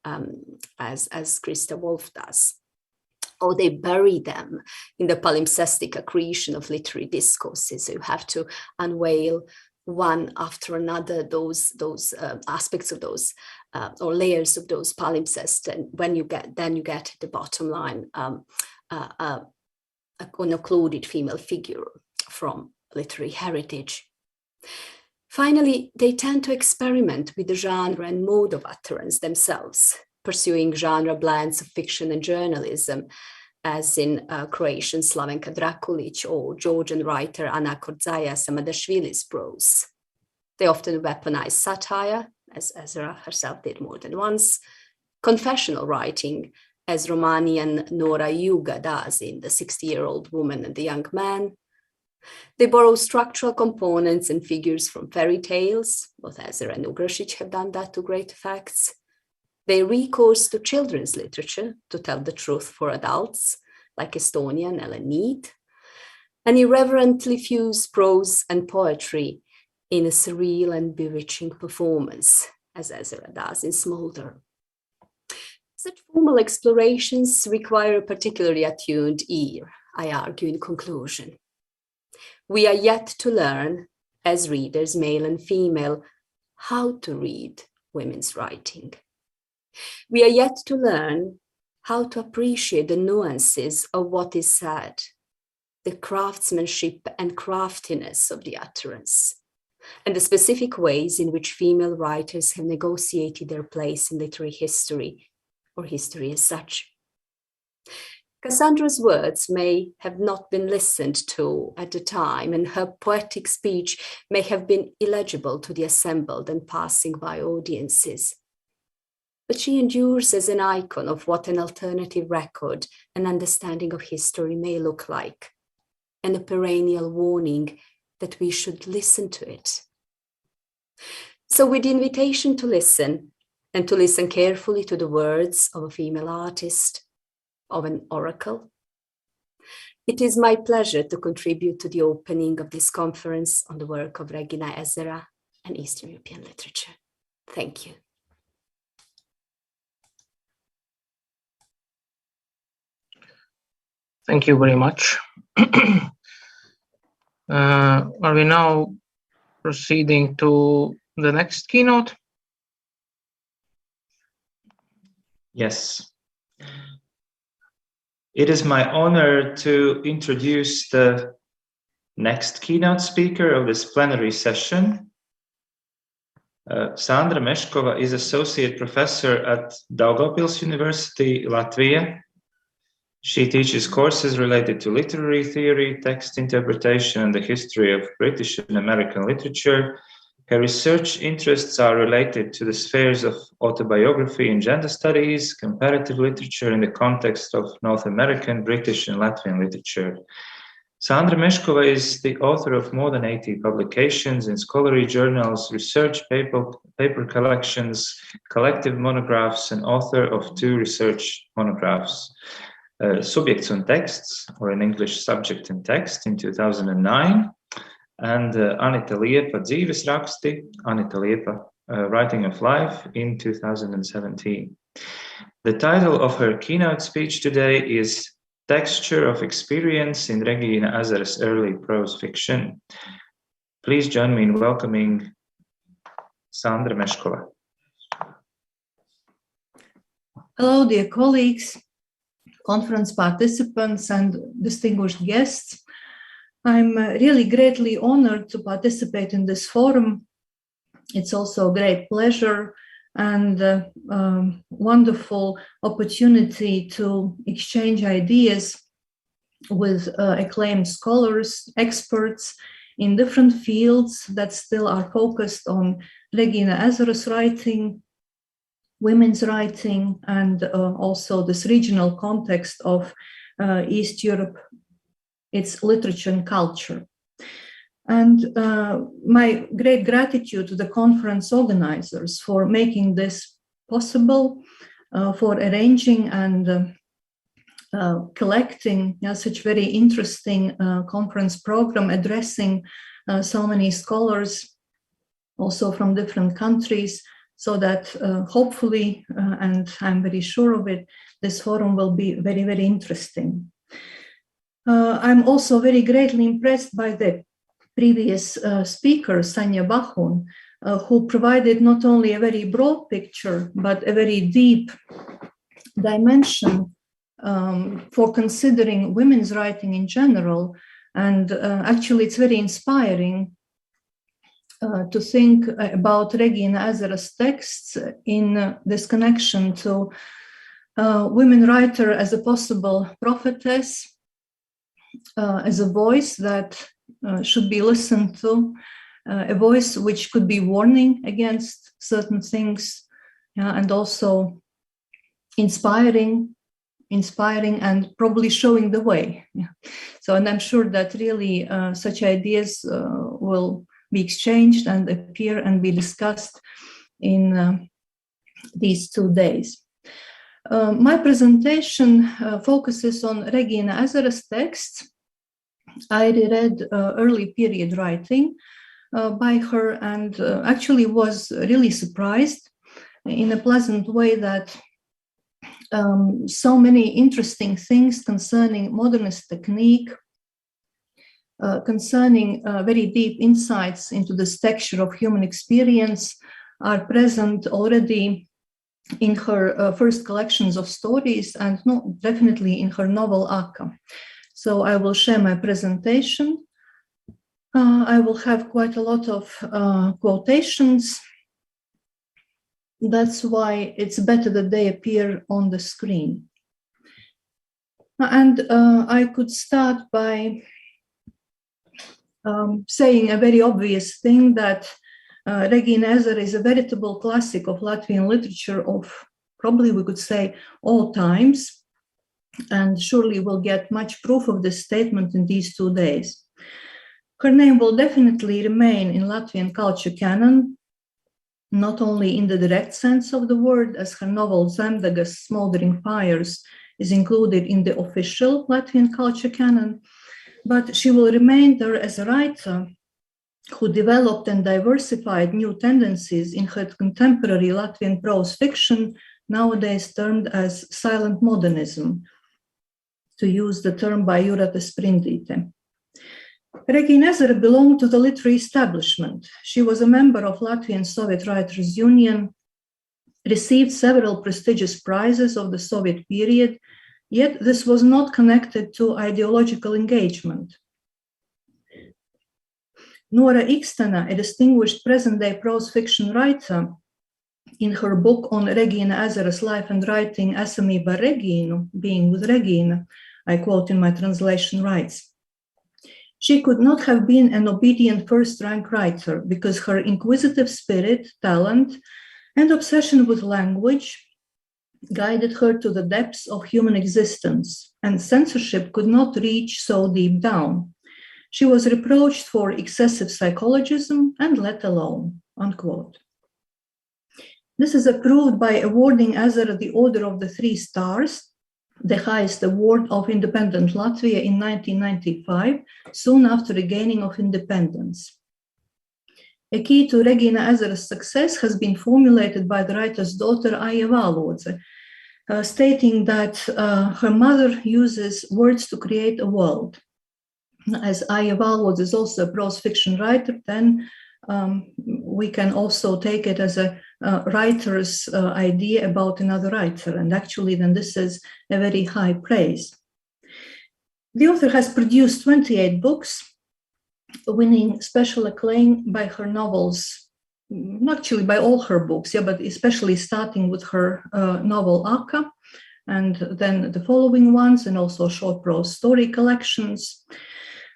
as Christa Wolf does. Or they bury them in the palimpsestic accretion of literary discourses. So you have to unveil one after another those aspects of those or layers of those palimpsests, and when you get the bottom line, an occluded female figure from literary heritage. Finally, they tend to experiment with the genre and mode of utterance themselves, pursuing genre blends of fiction and journalism, as in Croatian Slavenka Drakulić or Georgian writer Anna Korzaja Samadashvili's prose. They often weaponize satire, as Ezera herself did more than once, confessional writing, as Romanian Nora Juga does in The 60-Year-Old Woman and the Young Man. They borrow structural components and figures from fairy tales. Both Ezera and Ugrešić have done that to great effect. They recourse to children's literature to tell the truth for adults, like Estonian Ellen Mead, and irreverently fuse prose and poetry in a surreal and bewitching performance, as Ezera does in Smolder. Such formal explorations require a particularly attuned ear, I argue in conclusion. We are yet to learn, as readers, male and female, how to read women's writing. We are yet to learn how to appreciate the nuances of what is said, the craftsmanship and craftiness of the utterance, and the specific ways in which female writers have negotiated their place in literary history, or history as such. Cassandra's words may have not been listened to at the time, and her poetic speech may have been illegible to the assembled and passing by audiences. But she endures as an icon of what an alternative record and understanding of history may look like, and a perennial warning that we should listen to it. So with the invitation to listen, and to listen carefully to the words of a female artist, of an oracle, it is my pleasure to contribute to the opening of this conference on the work of Regīna Ezera and Eastern European literature. Thank you. Thank you very much. Are we now proceeding to the next keynote? Yes. It is my honor to introduce the next keynote speaker of this plenary session. Sandra Meškova is Associate Professor at Daugavpils University, Latvia. She teaches courses related to literary theory, text interpretation, and the history of British and American literature. Her research interests are related to the spheres of autobiography and gender studies, comparative literature in the context of North American, British, and Latvian literature. Sandra Meškova is the author of more than 80 publications in scholarly journals, research paper collections, collective monographs, and author of 2 research monographs, Subjekts un Teksts, or in English, Subject and Text, in 2009, and Anita Liepa dzīves raksti, Anita Liepa Writing of Life, in 2017. The title of her keynote speech today is Texture of Experience in Regīna Ezera's Early Prose Fiction. Please join me in welcoming Sandra Meškova. Hello, dear colleagues, conference participants, and distinguished guests. I'm really greatly honored to participate in this forum. It's also a great pleasure and wonderful opportunity to exchange ideas with acclaimed scholars, experts in different fields that still are focused on Regīna Ezera's writing, women's writing, and also this regional context of East Europe, its literature and culture. And my great gratitude to the conference organizers for making this possible, for arranging and collecting such very interesting conference program, addressing so many scholars also from different countries, so that hopefully, and I'm very sure of it, this forum will be very, very interesting. I'm also very greatly impressed by the previous speaker, Sanja Bahun, who provided not only a very broad picture, but a very deep dimension for considering women's writing in general. And actually, it's very inspiring to think about Regīna Ezera's texts in this connection to women writer as a possible prophetess, as a voice that should be listened to, a voice which could be warning against certain things, and also inspiring and probably showing the way. So, and I'm sure that really such ideas will be exchanged and appear and be discussed in these 2 days. My presentation focuses on Regīna Ezera's texts. I reread early period writing by her and actually was really surprised in a pleasant way that so many interesting things concerning modernist technique, concerning very deep insights into this texture of human experience are present already in her first collections of stories and definitely in her novel Aka. So I will share my presentation. I will have quite a lot of quotations. That's why it's better that they appear on the screen. And I could start by saying a very obvious thing that Regīna Ezera is a veritable classic of Latvian literature of probably we could say all times, and surely we'll get much proof of this statement in these 2 days. Her name will definitely remain in Latvian culture canon, not only in the direct sense of the word, as her novel Zemdegas Smoldering Fires is included in the official Latvian culture canon, but she will remain there as a writer who developed and diversified new tendencies in her contemporary Latvian prose fiction, nowadays termed as silent modernism, to use the term by Jūrate Sprindīte. Regīna Ezera belonged to the literary establishment. She was a member of Latvian Soviet Writers' Union, received several prestigious prizes of the Soviet period, yet this was not connected to ideological engagement. Nora Ikstena, a distinguished present-day prose fiction writer, in her book on Regīna Ezera's life and writing Esamība ar Regīnu, being with Regīna, I quote in my translation, writes, "She could not have been an obedient first-rank writer because her inquisitive spirit, talent, and obsession with language guided her to the depths of human existence, and censorship could not reach so deep down. She was reproached for excessive psychologism and let alone, unquote. This is approved by awarding Ezera the Order of the Three Stars, the highest award of independent Latvia in 1995, soon after the gaining of independence. A key to Regīna Ezera's success has been formulated by the writer's daughter Aija Valodze, stating that her mother uses words to create a world. As Aija Valodze is also a prose fiction writer, then we can also take it as a writer's idea about another writer, and actually then this is a very high praise. The author has produced 28 books, winning special acclaim by her novels, actually by all her books, but especially starting with her novel Aka, and then the following ones, and also short prose story collections.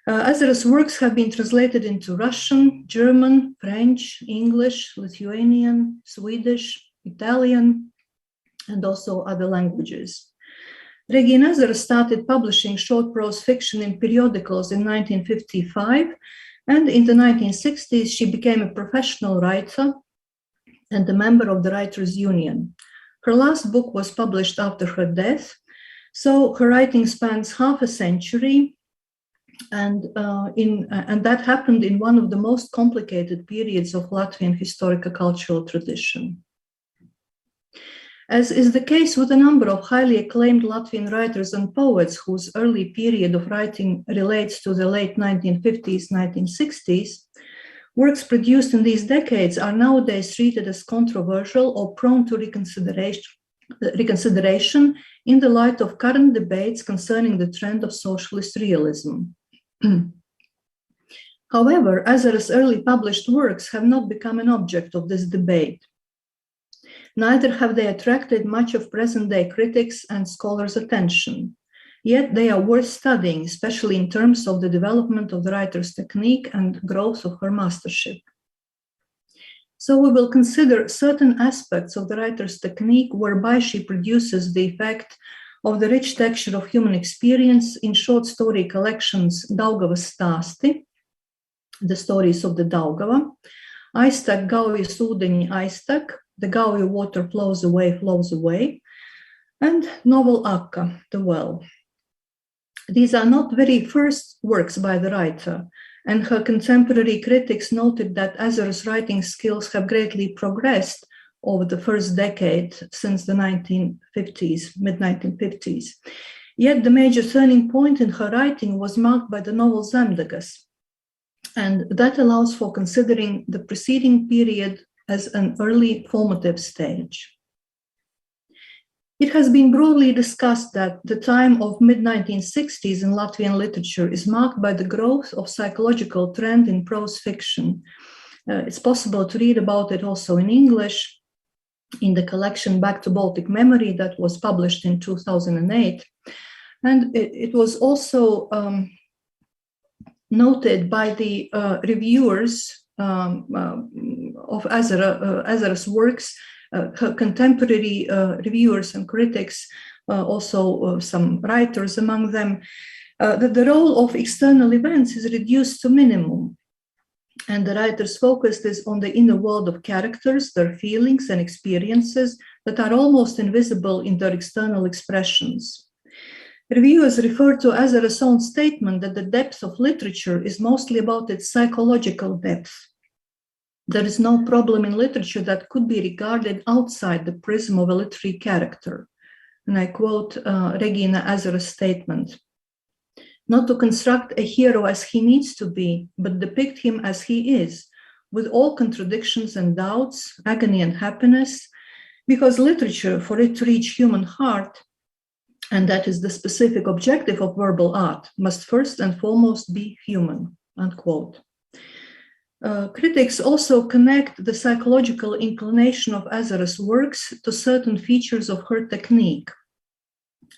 Ezera's works have been translated into Russian, German, French, English, Lithuanian, Swedish, Italian, and also other languages. Regīna Ezera started publishing short prose fiction in periodicals in 1955, and in the 1960s she became a professional writer and a member of the Writers' Union. Her last book was published after her death, so her writing spans half a century, and that happened in one of the most complicated periods of Latvian historical cultural tradition. As is the case with a number of highly acclaimed Latvian writers and poets whose early period of writing relates to the late 1950s, 1960s, works produced in these decades are nowadays treated as controversial or prone to reconsideration in the light of current debates concerning the trend of socialist realism. However, Ezera's early published works have not become an object of this debate. Neither have they attracted much of present-day critics and scholars' attention. Yet they are worth studying, especially in terms of the development of the writer's technique and growth of her mastership. So we will consider certain aspects of the writer's technique whereby she produces the effect of the rich texture of human experience in short story collections Daugavas stāsti, the stories of the Daugava, Aiztek Gaujas ūdeņi aiztek, the Gauja water flows away, and novel Aka, the well. These are not very first works by the writer, and her contemporary critics noted that Ezera's writing skills have greatly progressed over the first decade since the 1950s, mid-1950s. Yet the major turning point in her writing was marked by the novel Zemdegas, and that allows for considering the preceding period as an early formative stage. It has been broadly discussed that the time of mid-1960s in Latvian literature is marked by the growth of psychological trend in prose fiction. It's possible to read about it also in English in the collection Back to Baltic Memory that was published in 2008. And it was also noted by the reviewers of Ezera's works, her contemporary reviewers and critics, also some writers among them, that the role of external events is reduced to minimum. And the writer's focus is on the inner world of characters, their feelings and experiences that are almost invisible in their external expressions. Reviewers refer to Ezera's own statement that the depth of literature is mostly about its psychological depth. There is no problem in literature that could be regarded outside the prism of a literary character. And I quote Regīna Ezera's statement: "Not to construct a hero as he needs to be, but depict him as he is, with all contradictions and doubts, agony and happiness, because literature, for it to reach human heart, and that is the specific objective of verbal art, must first and foremost be human," unquote. Critics also connect the psychological inclination of Ezera's works to certain features of her technique,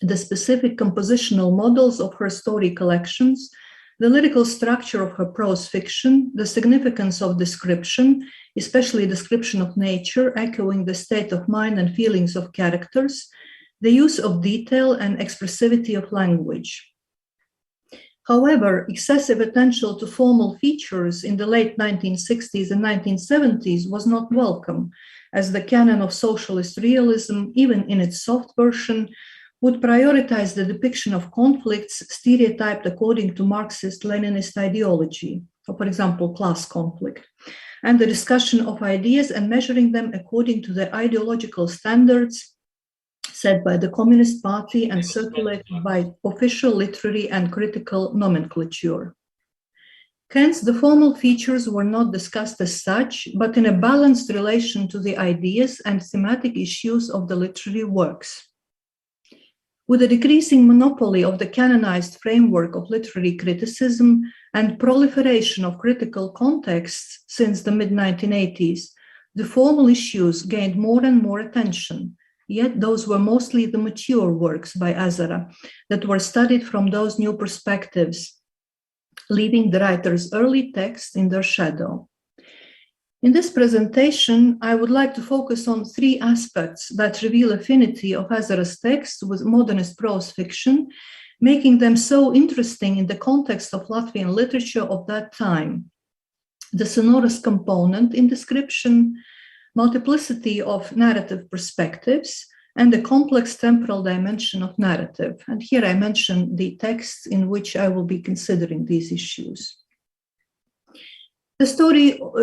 the specific compositional models of her story collections, the lyrical structure of her prose fiction, the significance of description, especially description of nature, echoing the state of mind and feelings of characters, the use of detail and expressivity of language. However, excessive attention to formal features in the late 1960s and 1970s was not welcome, as the canon of socialist realism, even in its soft version, would prioritize the depiction of conflicts stereotyped according to Marxist-Leninist ideology, for example, class conflict, and the discussion of ideas and measuring them according to the ideological standards set by the Communist Party and circulated by official literary and critical nomenclature. Hence, the formal features were not discussed as such, but in a balanced relation to the ideas and thematic issues of the literary works. With the decreasing monopoly of the canonized framework of literary criticism and proliferation of critical contexts since the mid-1980s, the formal issues gained more and more attention, yet those were mostly the mature works by Ezera that were studied from those new perspectives, leaving the writer's early texts in their shadow. In this presentation, I would like to focus on three aspects that reveal affinity of Ezera's texts with modernist prose fiction, making them so interesting in the context of Latvian literature of that time. The sonorous component in description, multiplicity of narrative perspectives, and the complex temporal dimension of narrative. And here I mention the texts in which I will be considering these issues. The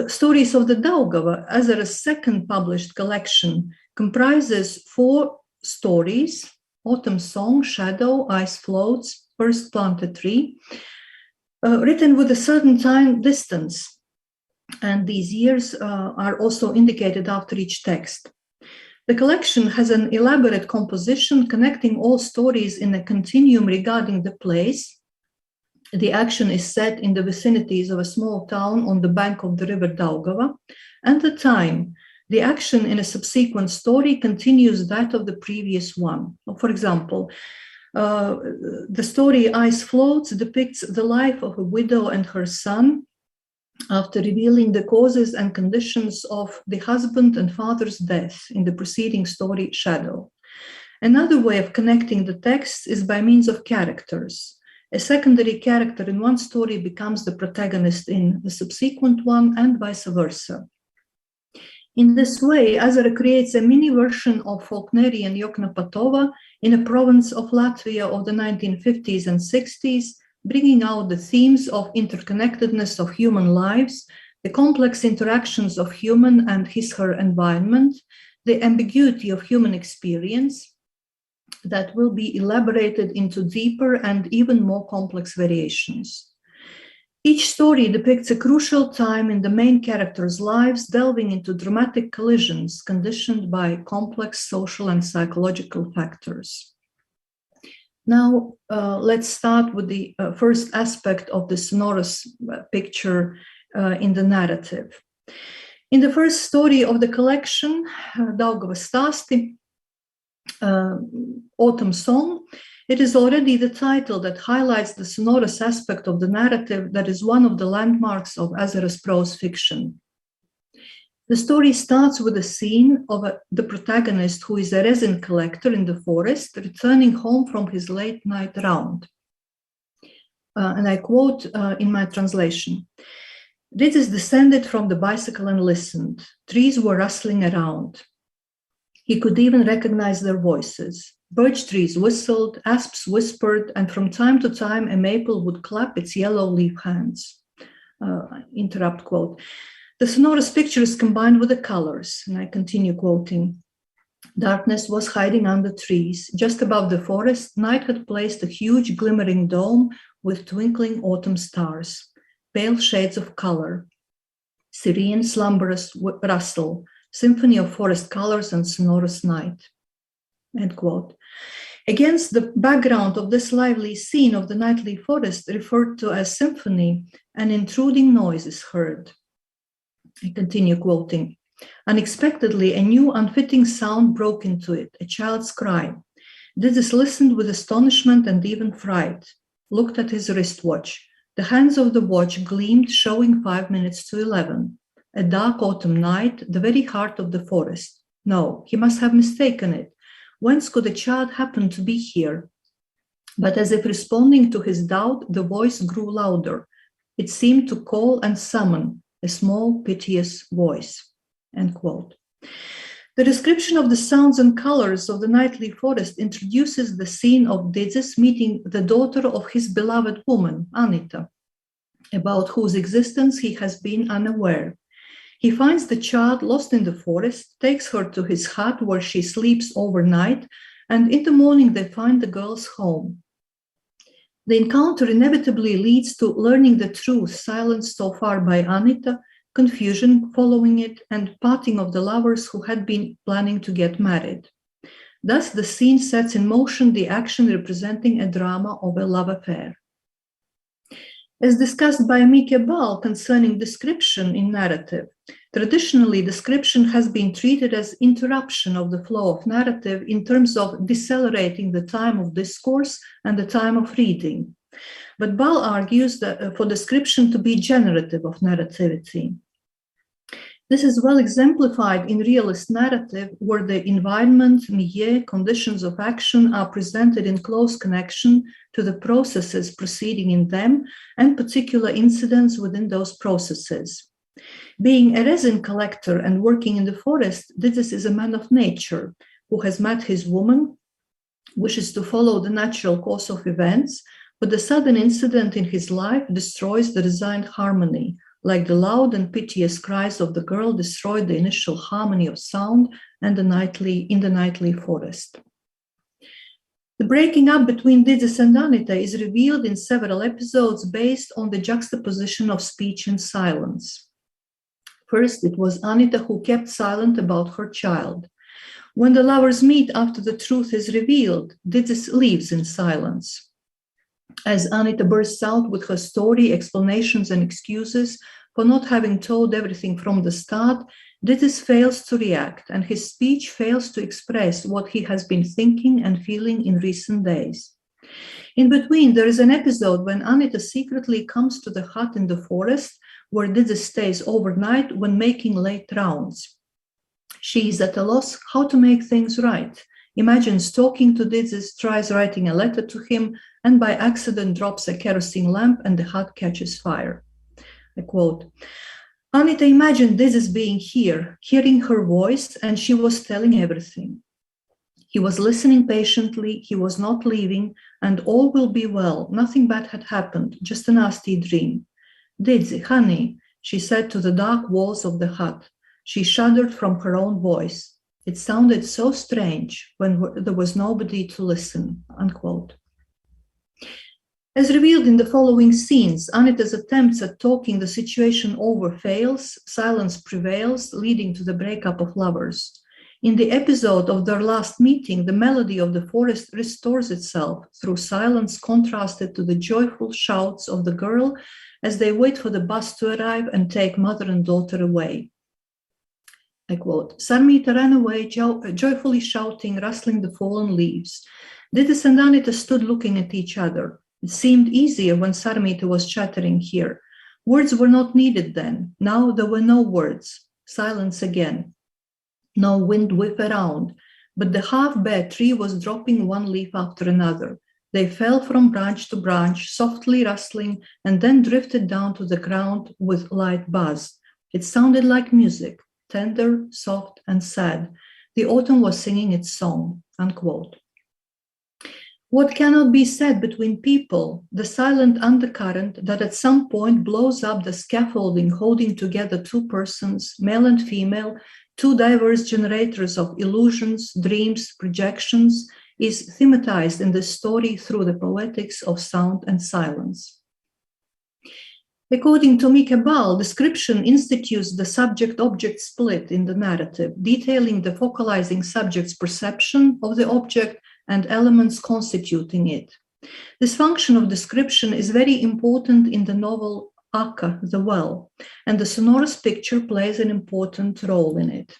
Stories of the Daugava, Ezera's second published collection, comprises 4 stories: Autumn Song, Shadow, Ice Floats, First Planted Tree, written with a certain time distance. And these years are also indicated after each text. The collection has an elaborate composition connecting all stories in a continuum regarding the place. The action is set in the vicinities of a small town on the bank of the river Daugava, and the time. The action in a subsequent story continues that of the previous one. For example, the story Ice Floats depicts the life of a widow and her son after revealing the causes and conditions of the husband and father's death in the preceding story Shadow. Another way of connecting the texts is by means of characters. A secondary character in one story becomes the protagonist in the subsequent one, and vice versa. In this way, Ezera creates a mini version of Faulknerian Joknapatova in a province of Latvia of the 1950s and 60s, bringing out the themes of interconnectedness of human lives, the complex interactions of human and his/her environment, the ambiguity of human experience, that will be elaborated into deeper and even more complex variations. Each story depicts a crucial time in the main characters' lives, delving into dramatic collisions conditioned by complex social and psychological factors. Now, let's start with the first aspect of the sonorous picture in the narrative. In the first story of the collection, Daugava stāsti, Autumn Song, it is already the title that highlights the sonorous aspect of the narrative that is one of the landmarks of Ezera's prose fiction. The story starts with a scene of the protagonist, who is a resin collector in the forest, returning home from his late night round. And I quote in my translation: "Ridzis descended from the bicycle and listened. Trees were rustling around. He could even recognize their voices. Birch trees whistled, asps whispered, and from time to time a maple would clap its yellow leaf hands." Interrupt quote. The sonorous picture is combined with the colors, and I continue quoting. "Darkness was hiding under trees. Just above the forest, night had placed a huge glimmering dome with twinkling autumn stars, pale shades of color, serene, slumberous rustle, symphony of forest colors and sonorous night." End quote. Against the background of this lively scene of the nightly forest, referred to as symphony, an intruding noise is heard. I continue quoting. "Unexpectedly, a new unfitting sound broke into it, a child's cry. Didis listened with astonishment and even fright, looked at his wristwatch. The hands of the watch gleamed, showing 5 minutes to 11. A dark autumn night, the very heart of the forest. No, he must have mistaken it. Whence could a child happen to be here? But as if responding to his doubt, the voice grew louder. It seemed to call and summon, a small, piteous voice. End quote. The description of the sounds and colors of the nightly forest introduces the scene of Didzis meeting the daughter of his beloved woman, Anita, about whose existence he has been unaware. He finds the child lost in the forest, takes her to his hut where she sleeps overnight, and in the morning they find the girl's home. The encounter inevitably leads to learning the truth silenced so far by Anita, confusion following it, and parting of the lovers who had been planning to get married. Thus, the scene sets in motion the action representing a drama of a love affair. As discussed by Mika Bal concerning description in narrative, traditionally description has been treated as interruption of the flow of narrative in terms of decelerating the time of discourse and the time of reading. But Bal argues that for description to be generative of narrativity. This is well exemplified in realist narrative, where the environment, milieu, conditions of action are presented in close connection to the processes proceeding in them and particular incidents within those processes. Being a resin collector and working in the forest, Didzis is a man of nature who has met his woman, wishes to follow the natural course of events, but the sudden incident in his life destroys the designed harmony, like the loud and piteous cries of the girl destroyed the initial harmony of sound and in the nightly forest. The breaking up between Didzis and Anita is revealed in several episodes based on the juxtaposition of speech and silence. First, it was Anita who kept silent about her child. When the lovers meet after the truth is revealed, Didzis leaves in silence. As Anita bursts out with her story, explanations, and excuses for not having told everything from the start, Didzis fails to react, and his speech fails to express what he has been thinking and feeling in recent days. In between, there is an episode when Anita secretly comes to the hut in the forest, where Didzis stays overnight when making late rounds. She is at a loss how to make things right. Imagines talking to Didzis, tries writing a letter to him, and by accident drops a kerosene lamp and the hut catches fire. I quote, Anita imagined Didzis being here, hearing her voice, and she was telling everything. He was listening patiently, he was not leaving, and all will be well. Nothing bad had happened, just a nasty dream. Didzi, honey, she said to the dark walls of the hut. She shuddered from her own voice. It sounded so strange when there was nobody to listen, unquote. As revealed in the following scenes, Anita's attempts at talking the situation over fails, silence prevails, leading to the breakup of lovers. In the episode of their last meeting, the melody of the forest restores itself through silence contrasted to the joyful shouts of the girl as they wait for the bus to arrive and take mother and daughter away. I quote, Sarmita ran away, joyfully shouting, rustling the fallen leaves. Didzis and Anita stood looking at each other. It seemed easier when Sarmita was chattering here. Words were not needed then. Now there were no words. Silence again. No wind whip around, but the half-bare tree was dropping one leaf after another. They fell from branch to branch, softly rustling, and then drifted down to the ground with light buzz. It sounded like music, tender, soft, and sad. The autumn was singing its song, unquote. What cannot be said between people, the silent undercurrent that at some point blows up the scaffolding holding together two persons, male and female, two diverse generators of illusions, dreams, projections, is thematized in the story through the poetics of sound and silence. According to Mika Bal, description institutes the subject-object split in the narrative, detailing the focalizing subject's perception of the object and elements constituting it. This function of description is very important in the novel Aka, the Well, and the sonorous picture plays an important role in it.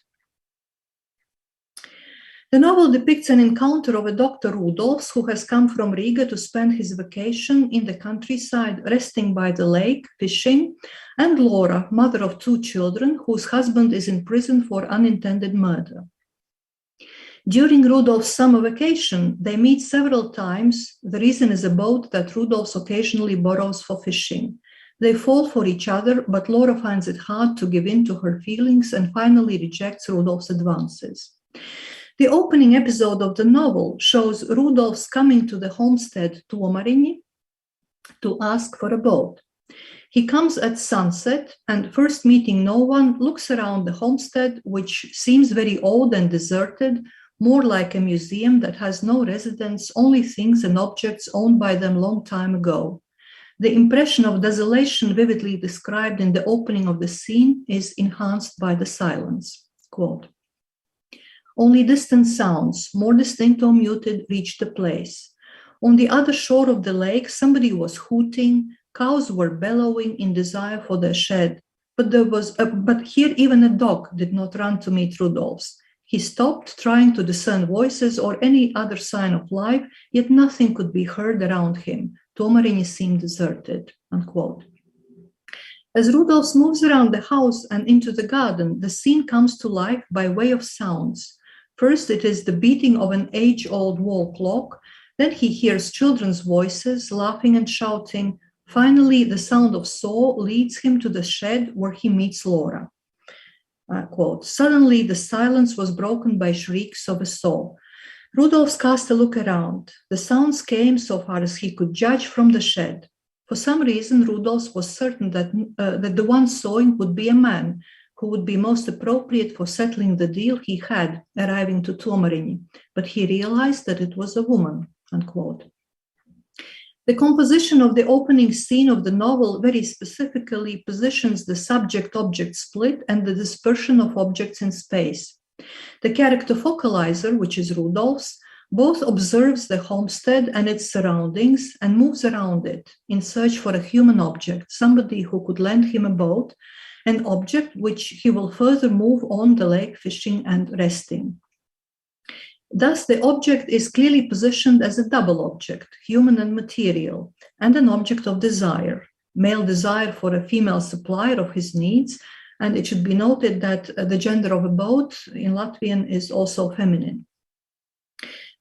The novel depicts an encounter of a Dr. Rudolfs who has come from Riga to spend his vacation in the countryside, resting by the lake, fishing, and Laura, mother of 2 children, whose husband is in prison for unintended murder. During Rudolf's summer vacation, they meet several times. The reason is a boat that Rudolfs occasionally borrows for fishing. They fall for each other, but Laura finds it hard to give in to her feelings and finally rejects Rudolf's advances. The opening episode of the novel shows Rudolfs coming to the homestead Tomēr to ask for a boat. He comes at sunset and, first meeting no one, looks around the homestead, which seems very old and deserted, more like a museum that has no residents, only things and objects owned by them long time ago. The impression of desolation vividly described in the opening of the scene is enhanced by the silence. Quote, "Only distant sounds, more distinct or muted, reached the place. On the other shore of the lake, somebody was hooting, cows were bellowing in desire for their shed, but here even a dog did not run to meet Rudolfs. He stopped, trying to discern voices or any other sign of life, yet nothing could be heard around him. Tomēr seemed deserted." Unquote. As Rudolfs moves around the house and into the garden, the scene comes to life by way of sounds. First, it is the beating of an age-old wall clock. Then he hears children's voices, laughing and shouting. Finally, the sound of saw leads him to the shed where he meets Laura. Quote, "Suddenly, the silence was broken by shrieks of a saw. Rudolfs cast a look around. The sounds came, so far as he could judge, from the shed. For some reason, Rudolfs was certain that the one sawing would be a man, who would be most appropriate for settling the deal he had arriving to Tomēr, but he realized that it was a woman." Unquote. The composition of the opening scene of the novel very specifically positions the subject-object split and the dispersion of objects in space. The character focalizer, which is Rudolfs, both observes the homestead and its surroundings and moves around it in search for a human object, somebody who could lend him a boat, an object which he will further move on the lake fishing and resting. Thus, the object is clearly positioned as a double object, human and material, and an object of desire, male desire for a female supplier of his needs, and it should be noted that the gender of a boat in Latvian is also feminine.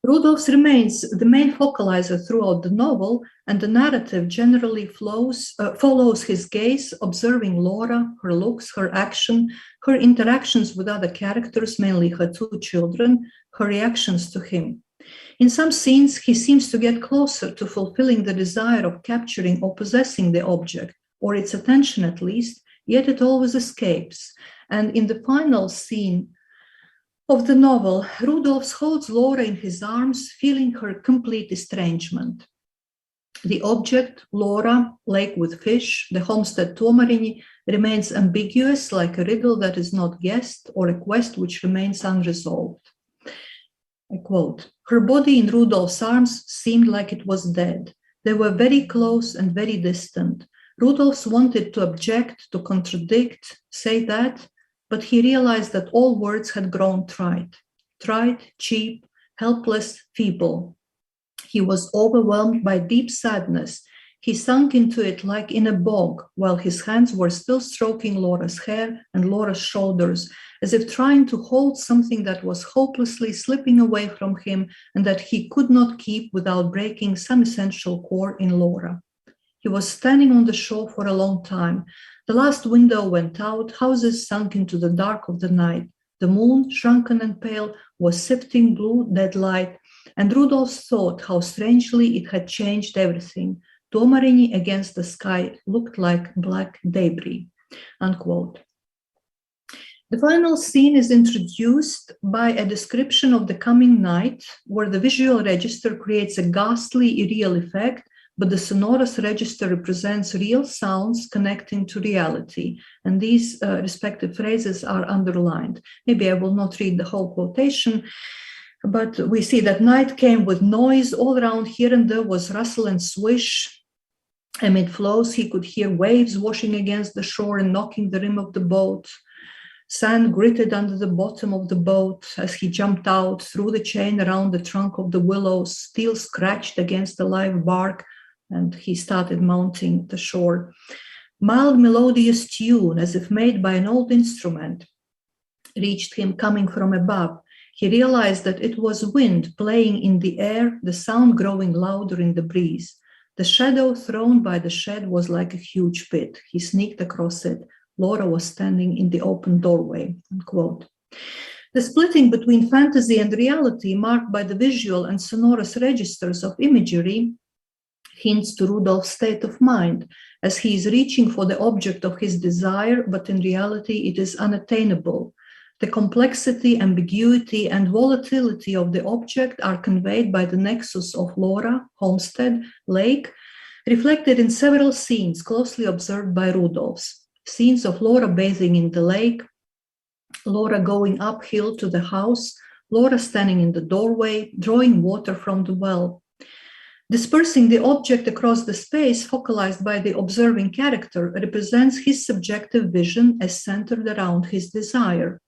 Rudolfs remains the main focalizer throughout the novel, and the narrative generally follows his gaze, observing Laura, her looks, her action, her interactions with other characters, mainly her 2 children, her reactions to him. In some scenes, he seems to get closer to fulfilling the desire of capturing or possessing the object, or its attention at least, yet it always escapes. And in the final scene of the novel, Rudolfs holds Laura in his arms, feeling her complete estrangement. The object, Laura, lake with fish, the homestead Tomēr, remains ambiguous, like a riddle that is not guessed, or a quest which remains unresolved. I quote, "Her body in Rudolf's arms seemed like it was dead. They were very close and very distant. Rudolfs wanted to object, to contradict, say that, but he realized that all words had grown trite, cheap, helpless, feeble. He was overwhelmed by deep sadness. He sunk into it like in a bog, while his hands were still stroking Laura's hair and Laura's shoulders, as if trying to hold something that was hopelessly slipping away from him and that he could not keep without breaking some essential core in Laura. He was standing on the shore for a long time. The last window went out, houses sunk into the dark of the night. The moon, shrunken and pale, was sifting blue dead light, and Rudolfs thought how strangely it had changed everything. Tomēr against the sky looked like black debris." Unquote. The final scene is introduced by a description of the coming night, where the visual register creates a ghastly, irreal effect, but the sonorous register represents real sounds connecting to reality. And these respective phrases are underlined. Maybe I will not read the whole quotation, but we see that night came with noise all around. Here and there was rustle and swish. Amid flows, he could hear waves washing against the shore and knocking the rim of the boat. Sand gritted under the bottom of the boat as he jumped out, threw the chain around the trunk of the willows, steel scratched against the live bark, and he started mounting the shore. Mild melodious tune, as if made by an old instrument, reached him coming from above. He realized that it was wind playing in the air, the sound growing louder in the breeze. The shadow thrown by the shed was like a huge pit. He sneaked across it. Laura was standing in the open doorway, unquote. The splitting between fantasy and reality, marked by the visual and sonorous registers of imagery, hints to Rudolph's state of mind, as he is reaching for the object of his desire, but in reality it is unattainable. The complexity, ambiguity, and volatility of the object are conveyed by the nexus of Laura, homestead, lake, reflected in several scenes closely observed by Rudolphs. Scenes of Laura bathing in the lake, Laura going uphill to the house, Laura standing in the doorway, drawing water from the well. Dispersing the object across the space focalized by the observing character represents his subjective vision as centered around his desire.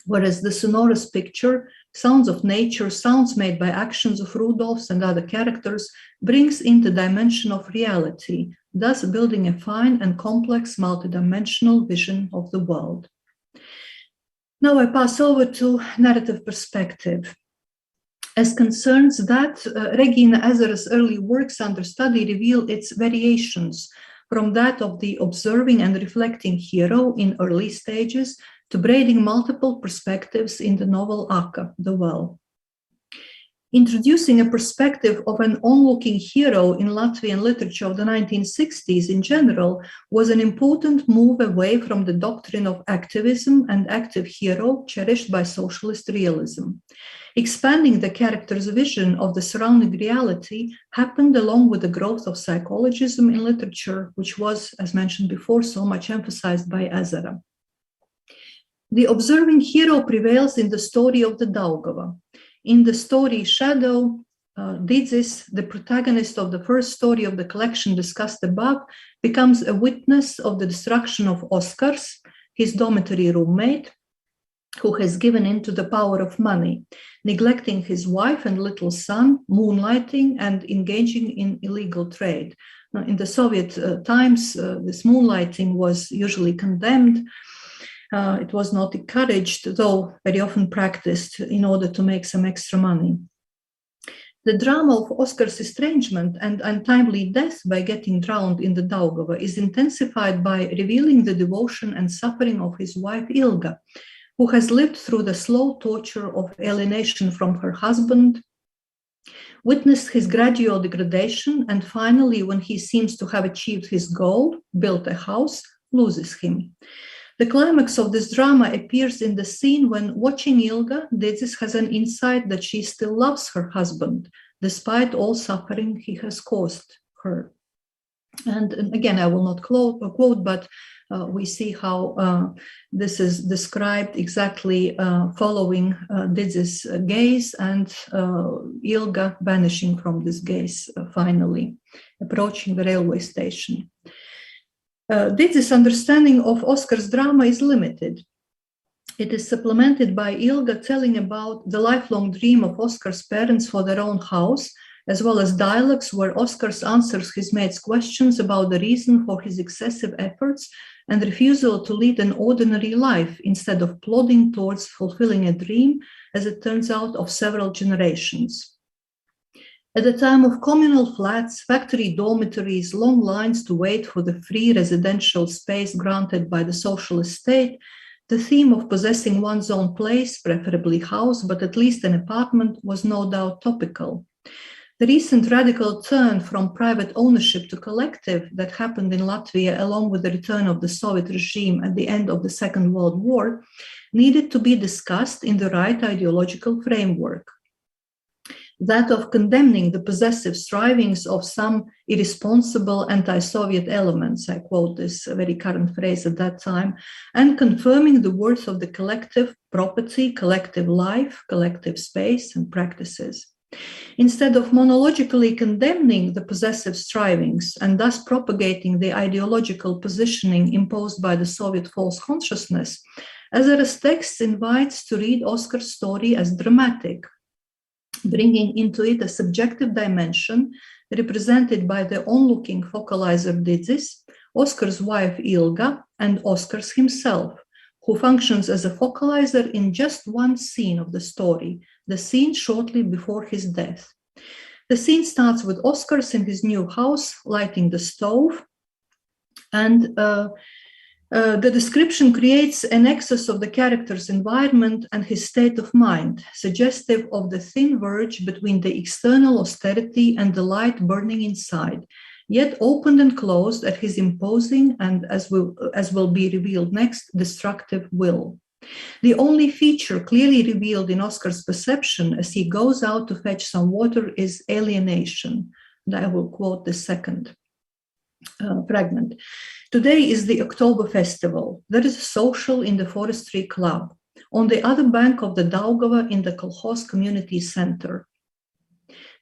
Whereas the sonorous picture, sounds of nature, sounds made by actions of Rudolphs and other characters, brings in the dimension of reality, thus building a fine and complex multidimensional vision of the world. Now I pass over to narrative perspective. As concerns that, Regīna Ezera's early works under study reveal its variations from that of the observing and reflecting hero in early stages to braiding multiple perspectives in the novel Aka, the well. Introducing a perspective of an onlooking hero in Latvian literature of the 1960s in general was an important move away from the doctrine of activism and active hero cherished by socialist realism. Expanding the character's vision of the surrounding reality happened along with the growth of psychologism in literature, which was, as mentioned before, so much emphasized by Ezera. The observing hero prevails in the story of the Daugava. In the story Shadow, Licis, the protagonist of the first story of the collection discussed above, becomes a witness of the destruction of Oskars, his dormitory roommate, who has given in to the power of money, neglecting his wife and little son, moonlighting and engaging in illegal trade. Now, in the Soviet times, this moonlighting was usually condemned. It was not encouraged, though very often practiced in order to make some extra money. The drama of Oskar's estrangement and untimely death by getting drowned in the Daugava is intensified by revealing the devotion and suffering of his wife Ilga, who has lived through the slow torture of alienation from her husband, witnessed his gradual degradation, and finally, when he seems to have achieved his goal, built a house, loses him. The climax of this drama appears in the scene when, watching Ilga, Licis has an insight that she still loves her husband, despite all suffering he has caused her. And again, I will not quote, but we see how this is described exactly following Licis' gaze and Ilga vanishing from this gaze, finally, approaching the railway station. Licis' understanding of Oskar's drama is limited. It is supplemented by Ilga telling about the lifelong dream of Oskar's parents for their own house, as well as dialogues where Oskar answers his mate's questions about the reason for his excessive efforts and refusal to lead an ordinary life instead of plodding towards fulfilling a dream, as it turns out, of several generations. At the time of communal flats, factory dormitories, long lines to wait for the free residential space granted by the socialist state, the theme of possessing one's own place, preferably house, but at least an apartment, was no doubt topical. The recent radical turn from private ownership to collective that happened in Latvia along with the return of the Soviet regime at the end of the Second World War needed to be discussed in the right ideological framework. That of condemning the possessive strivings of some irresponsible anti-Soviet elements, I quote this very current phrase at that time, and confirming the worth of the collective property, collective life, collective space and practices. Instead of monologically condemning the possessive strivings and thus propagating the ideological positioning imposed by the Soviet false consciousness, Ezera's text invites to read Oscar's story as dramatic, bringing into it a subjective dimension represented by the onlooking focalizer Didzis, Oscar's wife Ilga, and Oscars himself, who functions as a focalizer in just one scene of the story, the scene shortly before his death. The scene starts with Oscars in his new house, lighting the stove, and the description creates a nexus of the character's environment and his state of mind, suggestive of the thin verge between the external austerity and the light burning inside, yet opened and closed at his imposing and, as will be revealed next, destructive will. The only feature clearly revealed in Oscar's perception as he goes out to fetch some water is alienation. And I will quote the second fragment. Today is the October festival. There is a social in the Forestry Club, on the other bank of the Daugava in the Kolkhoz Community Center.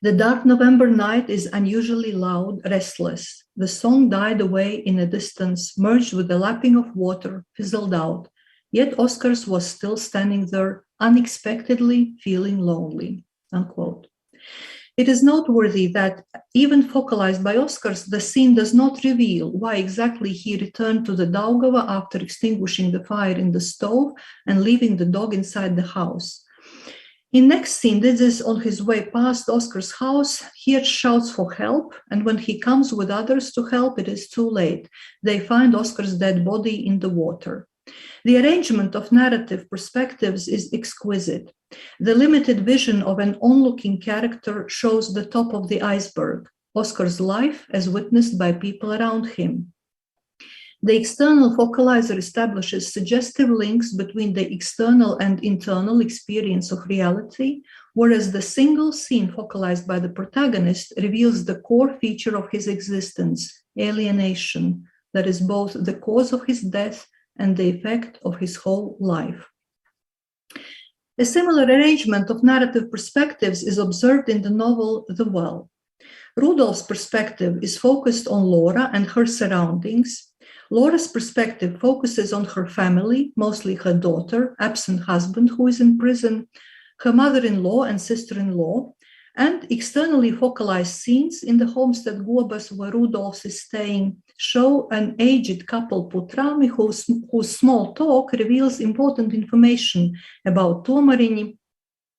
The dark November night is unusually loud, restless. The song died away in a distance, merged with the lapping of water, fizzled out. Yet Oscars was still standing there, unexpectedly feeling lonely, unquote. It is noteworthy that, even focalized by Oscars, the scene does not reveal why exactly he returned to the Daugava after extinguishing the fire in the stove and leaving the dog inside the house. In next scene, Didzis, on his way past Oscar's house, here shouts for help, and when he comes with others to help, it is too late. They find Oscar's dead body in the water. The arrangement of narrative perspectives is exquisite. The limited vision of an onlooking character shows the top of the iceberg, Oscar's life as witnessed by people around him. The external focalizer establishes suggestive links between the external and internal experience of reality, whereas the single scene focalized by the protagonist reveals the core feature of his existence, alienation, that is both the cause of his death and the effect of his whole life. A similar arrangement of narrative perspectives is observed in the novel The Well. Rudolph's perspective is focused on Laura and her surroundings. Laura's perspective focuses on her family, mostly her daughter, absent husband who is in prison, her mother-in-law and sister-in-law, and externally focalized scenes in the homestead Gobas where Rudolphs is staying show an aged couple Putrami whose small talk reveals important information about Tomēr,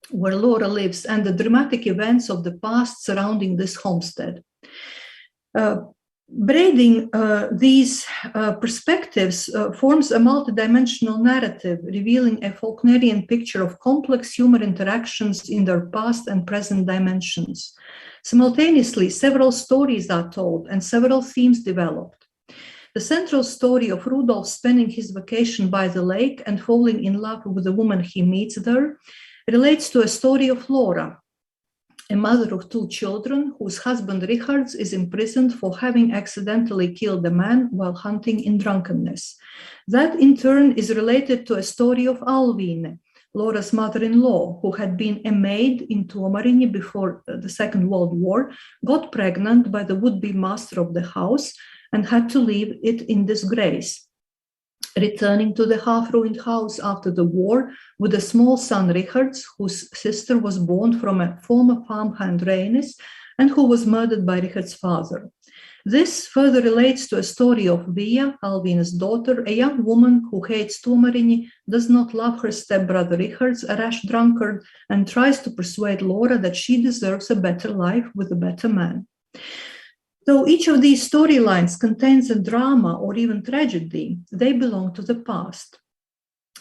where Laura lives, and the dramatic events of the past surrounding this homestead. Braiding these perspectives forms a multidimensional narrative, revealing a Faulknerian picture of complex human interactions in their past and present dimensions. Simultaneously, several stories are told and several themes developed. The central story of Rudolph spending his vacation by the lake and falling in love with the woman he meets there relates to a story of Laura, a mother of 2 children whose husband Richards is imprisoned for having accidentally killed a man while hunting in drunkenness. That in turn is related to a story of Alvīne, Laura's mother-in-law, who had been a maid in Tomēr before the Second World War, got pregnant by the would-be master of the house and had to leave it in disgrace, returning to the half-ruined house after the war with a small son Richards, whose sister was born from a former farmhand Reinis and who was murdered by Richards' father. This further relates to a story of Vija, Alvīne's daughter, a young woman who hates Tomēr, does not love her stepbrother Richards, a rash drunkard, and tries to persuade Laura that she deserves a better life with a better man. Though each of these storylines contains a drama or even tragedy, they belong to the past.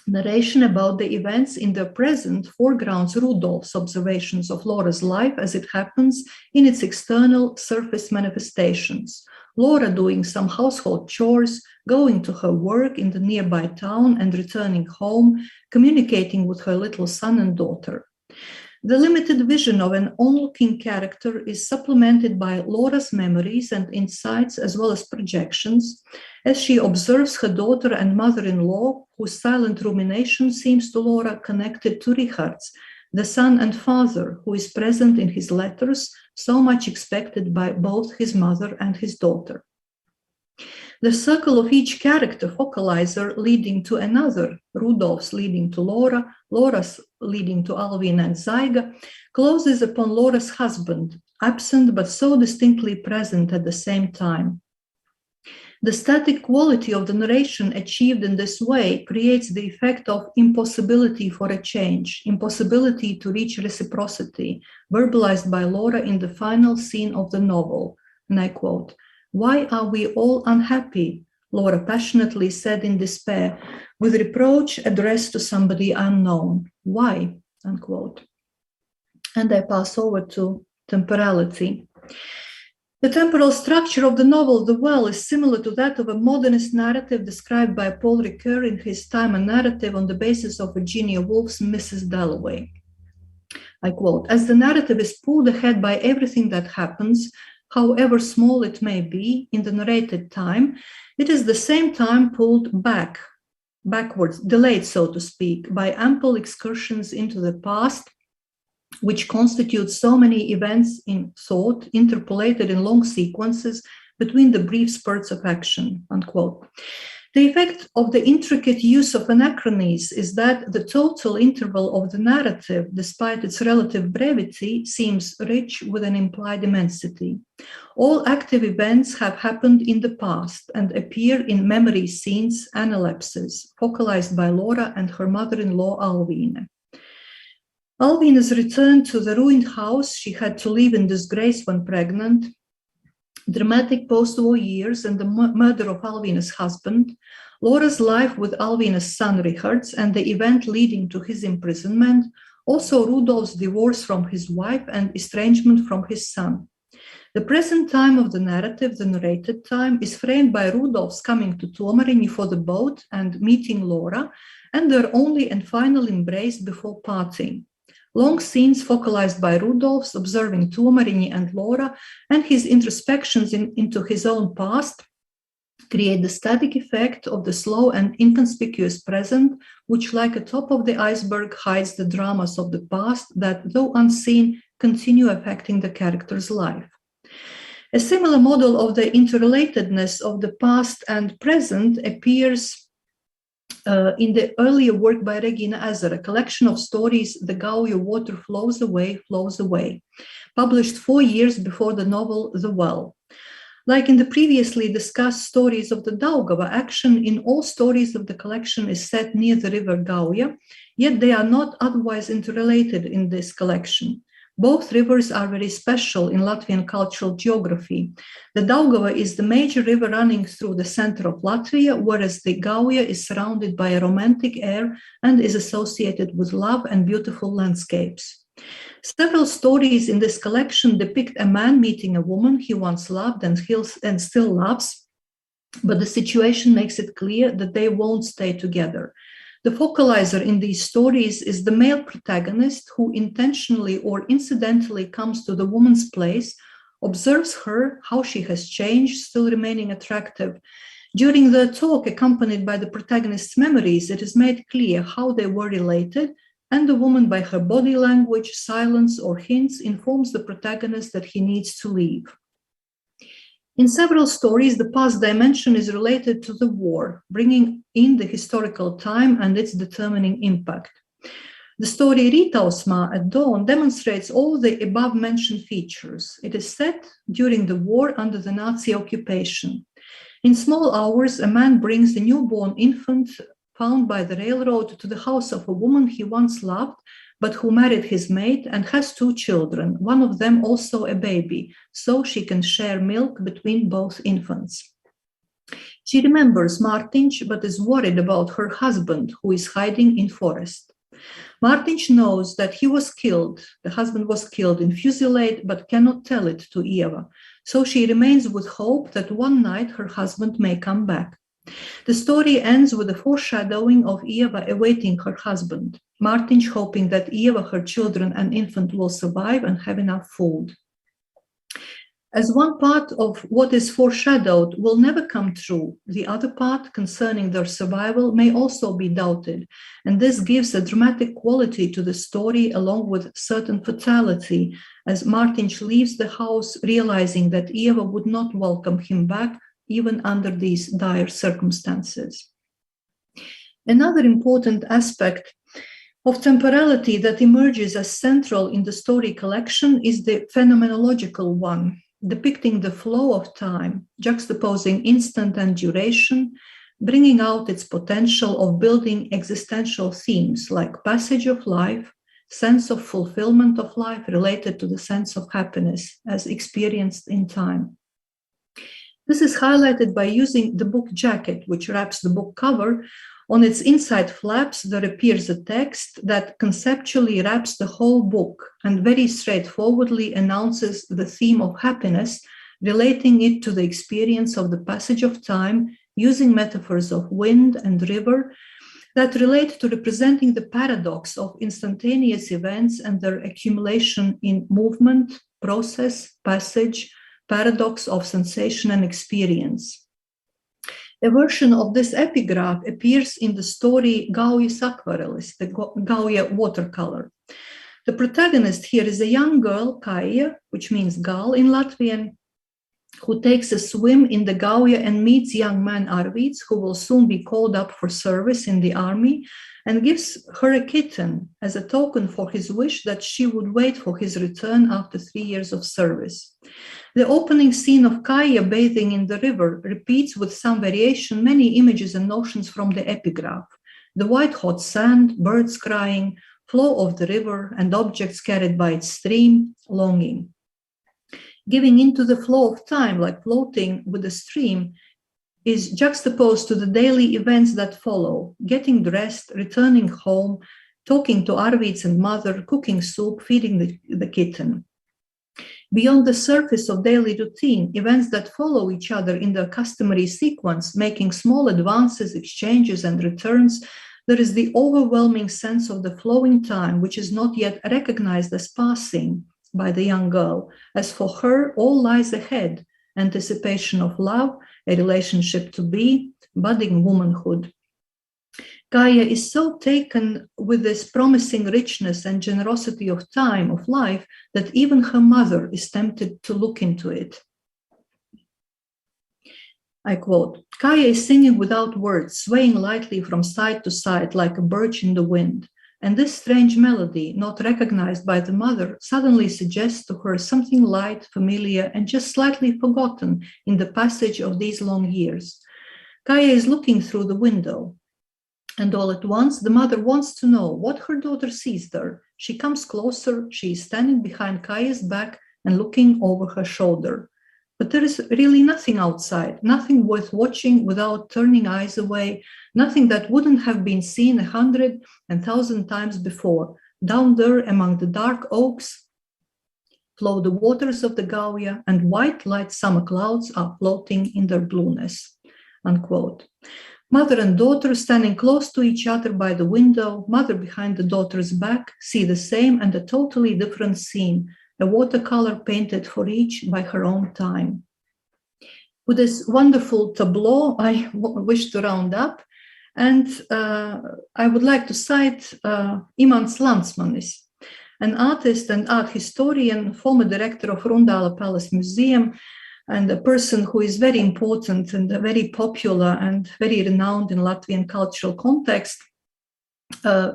Narration about the events in the present foregrounds Rudolph's observations of Laura's life as it happens in its external surface manifestations. Laura doing some household chores, going to her work in the nearby town and returning home, communicating with her little son and daughter. The limited vision of an onlooking character is supplemented by Laura's memories and insights as well as projections, as she observes her daughter and mother-in-law, whose silent rumination seems to Laura connected to Richards, the son and father who is present in his letters, so much expected by both his mother and his daughter. The circle of each character focalizer leading to another, Rudolf's leading to Laura, Laura's leading to Alvina and Zaiga, closes upon Laura's husband, absent but so distinctly present at the same time. The static quality of the narration achieved in this way creates the effect of impossibility for a change, impossibility to reach reciprocity, verbalized by Laura in the final scene of the novel. And I quote, "Why are we all unhappy?" Laura passionately said in despair, with reproach addressed to somebody unknown. "Why?" Unquote. And I pass over to temporality. The temporal structure of the novel The Well is similar to that of a modernist narrative described by Paul Ricoeur in his Time and Narrative on the basis of Virginia Woolf's Mrs. Dalloway. I quote, "As the narrative is pulled ahead by everything that happens, however small it may be, in the narrated time, it is the same time pulled backwards, delayed, so to speak, by ample excursions into the past, which constitute so many events in thought, interpolated in long sequences between the brief spurts of action," unquote. The effect of the intricate use of anachronies is that the total interval of the narrative, despite its relative brevity, seems rich with an implied immensity. All active events have happened in the past and appear in memory scenes, analepses, focalized by Laura and her mother-in-law Alvina. Alvina's return to the ruined house she had to live in disgrace when pregnant, dramatic post-war years and the murder of Alvina's husband, Laura's life with Alvina's son Richards and the event leading to his imprisonment, also Rudolf's divorce from his wife and estrangement from his son. The present time of the narrative, the narrated time, is framed by Rudolf's coming to Tomēr for the boat and meeting Laura, and their only and final embrace before parting. Long scenes focalized by Rudolf's observing Tomēr and Laura and his introspections into his own past create the static effect of the slow and inconspicuous present, which like a top of the iceberg hides the dramas of the past that, though unseen, continue affecting the character's life. A similar model of the interrelatedness of the past and present appears in the earlier work by Regīna Ezera, a collection of stories, The Gauja Water Flows Away, published 4 years before the novel The Well. Like in the previously discussed stories of the Daugava, action in all stories of the collection is set near the river Gauja, yet they are not otherwise interrelated in this collection. Both rivers are very special in Latvian cultural geography. The Daugava is the major river running through the center of Latvia, whereas the Gauja is surrounded by a romantic air and is associated with love and beautiful landscapes. Several stories in this collection depict a man meeting a woman he once loved and still loves, but the situation makes it clear that they won't stay together. The focalizer in these stories is the male protagonist who intentionally or incidentally comes to the woman's place, observes her, how she has changed, still remaining attractive. During the talk, accompanied by the protagonist's memories, it is made clear how they were related, and the woman, by her body language, silence, or hints, informs the protagonist that he needs to leave. In several stories, the past dimension is related to the war, bringing in the historical time and its determining impact. The story Rītausmā at Dawn demonstrates all the above-mentioned features. It is set during the war under the Nazi occupation. In small hours, a man brings the newborn infant found by the railroad to the house of a woman he once loved, but who married his mate and has 2 children, one of them also a baby, so she can share milk between both infants. She remembers Mārtiņš, but is worried about her husband, who is hiding in forest. Mārtiņš knows that he was killed, the husband was killed in fusillade, but cannot tell it to Ieva, so she remains with hope that one night her husband may come back. The story ends with a foreshadowing of Ieva awaiting her husband, Mārtiņš hoping that Ieva, her children, and infant will survive and have enough food. As one part of what is foreshadowed will never come true, the other part concerning their survival may also be doubted, and this gives a dramatic quality to the story along with certain fatality, as Mārtiņš leaves the house realizing that Ieva would not welcome him back even under these dire circumstances. Another important aspect of temporality that emerges as central in the story collection is the phenomenological one, depicting the flow of time, juxtaposing instant and duration, bringing out its potential of building existential themes like passage of life, sense of fulfillment of life related to the sense of happiness as experienced in time. This is highlighted by using the book jacket, which wraps the book cover. On its inside flaps, there appears a text that conceptually wraps the whole book and very straightforwardly announces the theme of happiness, relating it to the experience of the passage of time, using metaphors of wind and river that relate to representing the paradox of instantaneous events and their accumulation in movement, process, passage, paradox of sensation and experience. A version of this epigraph appears in the story Gaujas Aquarelis, the Gauja watercolor. The protagonist here is a young girl, Kaija, which means gull in Latvian, who takes a swim in the Gauja and meets young man Arvīds, who will soon be called up for service in the army, and gives her a kitten as a token for his wish that she would wait for his return after 3 years of service. The opening scene of Kaija bathing in the river repeats with some variation many images and notions from the epigraph: the white hot sand, birds crying, flow of the river, and objects carried by its stream, longing. Giving into the flow of time, like floating with the stream, is juxtaposed to the daily events that follow: getting dressed, returning home, talking to Arvīds and mother, cooking soup, feeding the kitten. Beyond the surface of daily routine, events that follow each other in their customary sequence, making small advances, exchanges, and returns, there is the overwhelming sense of the flowing time, which is not yet recognized as passing by the young girl, as for her all lies ahead: anticipation of love, a relationship to be, budding womanhood. Kaija is so taken with this promising richness and generosity of time, of life, that even her mother is tempted to look into it. I quote, "Kaija is singing without words, swaying lightly from side to side like a birch in the wind. And this strange melody, not recognized by the mother, suddenly suggests to her something light, familiar, and just slightly forgotten in the passage of these long years. Kaija is looking through the window, and all at once the mother wants to know what her daughter sees there. She comes closer, she is standing behind Kaija's back and looking over her shoulder. But there is really nothing outside, nothing worth watching without turning eyes away, nothing that wouldn't have been seen 100 and 1,000 times before. Down there among the dark oaks flow the waters of the Gauja, and white light summer clouds are floating in their blueness." Unquote. Mother and daughter standing close to each other by the window, mother behind the daughter's back, see the same and a totally different scene, a watercolor painted for each by her own time. With this wonderful tableau, I wish to round up, and I would like to cite Imants Landsmanis, an artist and art historian, former director of Rundāla Palace Museum, and a person who is very important and very popular and very renowned in Latvian cultural context,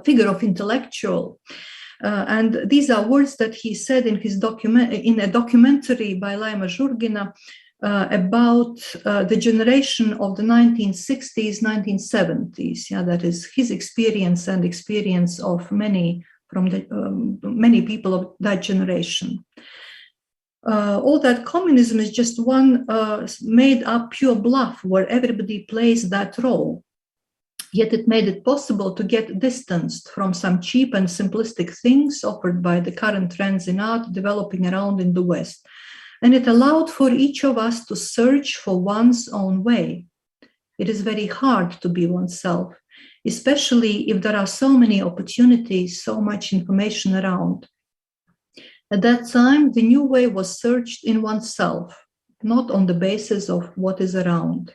figure of intellectual. And these are words that he said in a documentary by Laima Žurgina about the generation of the 1960s, 1970s. Yeah, that is his experience and experience of many people of that generation. All that communism is just one made up pure bluff where everybody plays that role. Yet it made it possible to get distanced from some cheap and simplistic things offered by the current trends in art developing around in the West. And it allowed for each of us to search for one's own way. It is very hard to be oneself, especially if there are so many opportunities, so much information around. At that time, the new way was searched in oneself, not on the basis of what is around.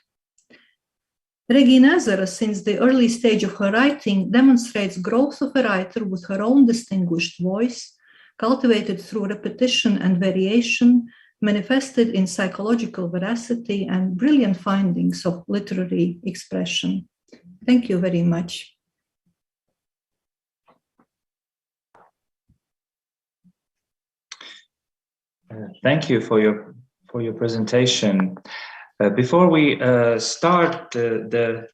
Regīna Ezera, since the early stage of her writing, demonstrates growth of a writer with her own distinguished voice, cultivated through repetition and variation, manifested in psychological veracity and brilliant findings of literary expression. Thank you very much. Thank you for your presentation. Before we start the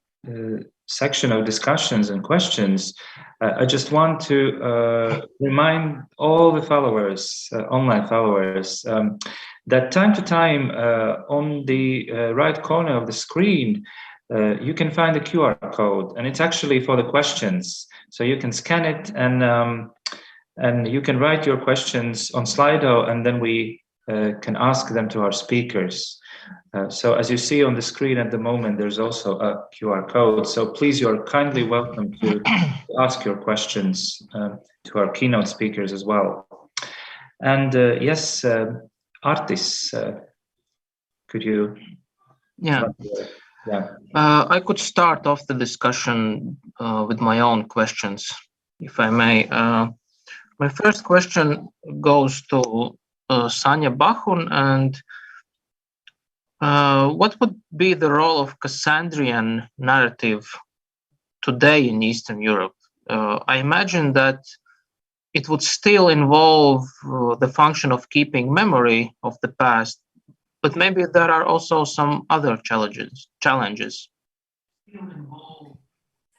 section of discussions and questions, I just want to remind all the followers, online followers, that time to time on the right corner of the screen, you can find a QR code, and it's actually for the questions. So you can scan it and you can write your questions on Slido, and then we can ask them to our speakers. So as you see on the screen at the moment, there's also a QR code. So please, you're kindly welcome to ask your questions to our keynote speakers as well. And yes, Artis, could you? Yeah. I could start off the discussion with my own questions, if I may. My first question goes to Sanja Bahun, and what would be the role of Cassandrian narrative today in Eastern Europe? I imagine that it would still involve the function of keeping memory of the past, but maybe there are also some other challenges.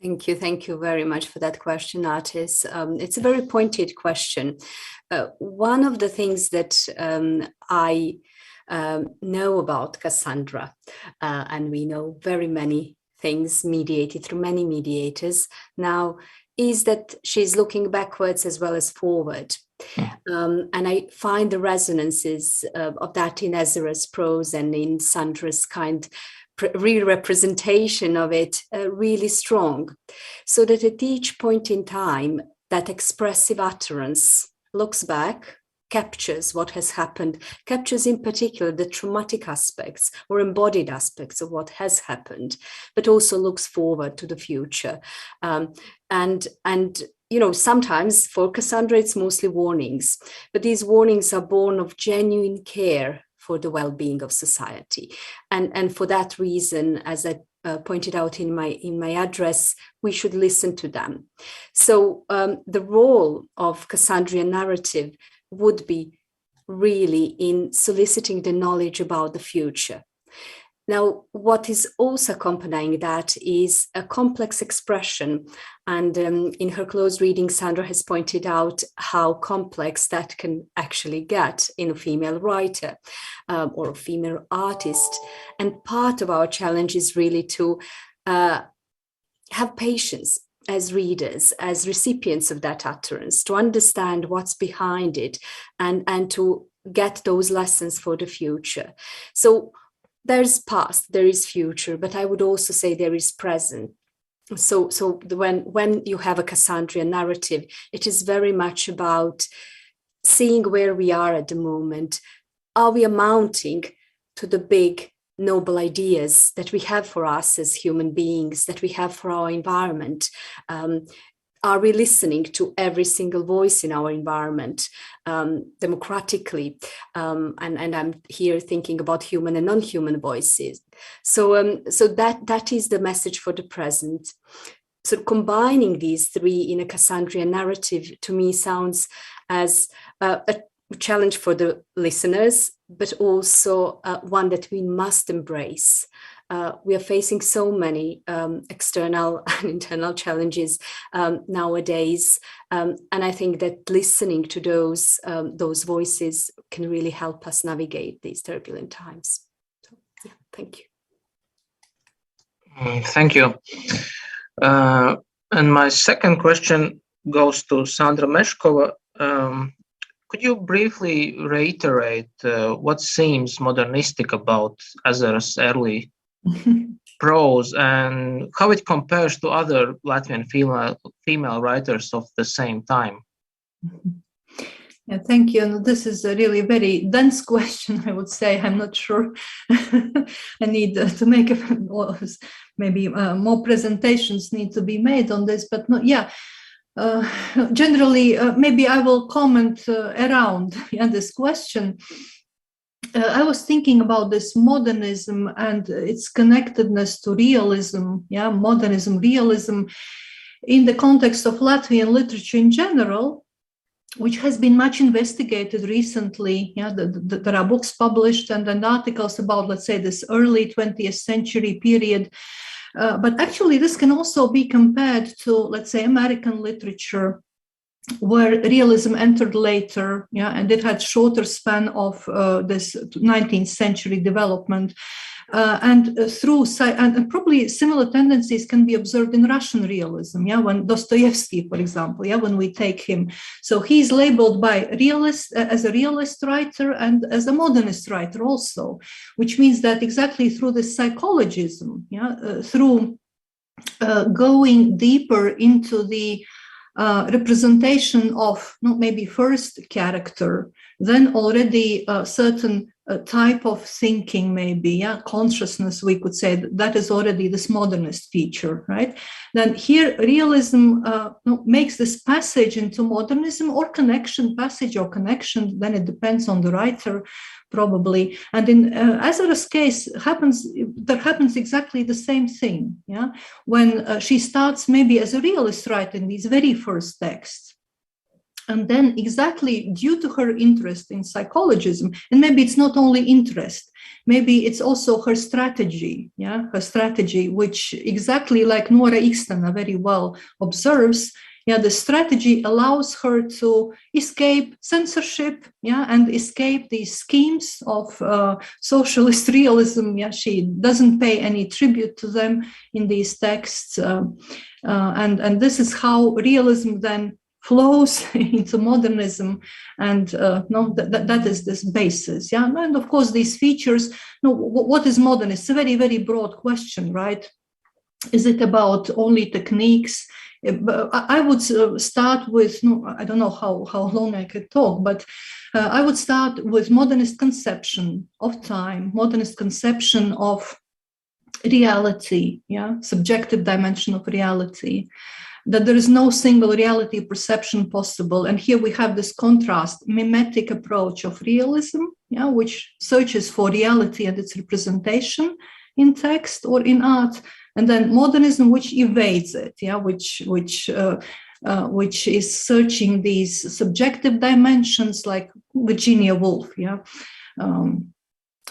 Thank you very much for that question, Artis. It's a very pointed question. One of the things that I know about Cassandra, and we know very many things mediated through many mediators now, is that she's looking backwards as well as forward. And I find the resonances of that in Ezera's prose and in Sandra's kind re-representation of it really strong, so that at each point in time, that expressive utterance looks back, captures what has happened, captures in particular the traumatic aspects or embodied aspects of what has happened, but also looks forward to the future. And you know, sometimes for Cassandra, it's mostly warnings, but these warnings are born of genuine care for the well-being of society. And for that reason, as I pointed out in my address, we should listen to them. So the role of Cassandrian narrative would be really in soliciting the knowledge about the future. Now, what is also accompanying that is a complex expression. And in her close reading, Sandra has pointed out how complex that can actually get in a female writer or a female artist. And part of our challenge is really to have patience as readers, as recipients of that utterance, to understand what's behind it and to get those lessons for the future. So there's past, there is future, but I would also say there is present. So when you have a Cassandrian narrative, it is very much about seeing where we are at the moment. Are we amounting to the big, noble ideas that we have for us as human beings, that we have for our environment? Are we listening to every single voice in our environment democratically? And I'm here thinking about human and non-human voices. So that is the message for the present. So combining these three in a Cassandrian narrative, to me, sounds as a challenge for the listeners, but also one that we must embrace. We are facing so many external and internal challenges nowadays, and I think that listening to those voices can really help us navigate these turbulent times. So, yeah, thank you. Thank you. And my second question goes to Sandra Meshkova. Could you briefly reiterate what seems modernistic about Ezera's early prose and how it compares to other Latvian female writers of the same time? Yeah, thank you. And this is a really very dense question, I would say. I'm not sure. I need to make maybe more presentations need to be made on this, but no, yeah. Generally, maybe I will comment around this question. I was thinking about this modernism and its connectedness to realism, modernism, realism, in the context of Latvian literature in general, which has been much investigated recently. There are books published and articles about, let's say, this early 20th century period. But actually, this can also be compared to, let's say, American literature, where realism entered later, and it had shorter span of this 19th century development. And probably similar tendencies can be observed in Russian realism, when Dostoevsky, for example, when we take him. So he's labeled as a realist writer and as a modernist writer also, which means that exactly through this psychologism, through going deeper into the representation of maybe first character, then already a certain type of thinking, maybe, consciousness, we could say, that is already this modernist feature, right? Then here realism makes this passage into modernism, or passage or connection, then it depends on the writer, probably. And in Ezera's case, there happens exactly the same thing, when she starts maybe as a realist writer in these very first texts. And then exactly due to her interest in psychologism, and maybe it's not only interest, maybe it's also her strategy, her strategy, which exactly like Nora Ikstena very well observes, the strategy allows her to escape censorship, and escape these schemes of socialist realism. She doesn't pay any tribute to them in these texts. And this is how realism then flows into modernism, and that is this basis. And of course, these features, what is modern? It's a very, very broad question, right? Is it about only techniques? I would start with, I don't know how long I could talk, but I would start with modernist conception of time, modernist conception of reality, subjective dimension of reality, that there is no single reality perception possible. And here we have this contrast, mimetic approach of realism, which searches for reality and its representation in text or in art, and then modernism, which evades it, which is searching these subjective dimensions, like Virginia Woolf,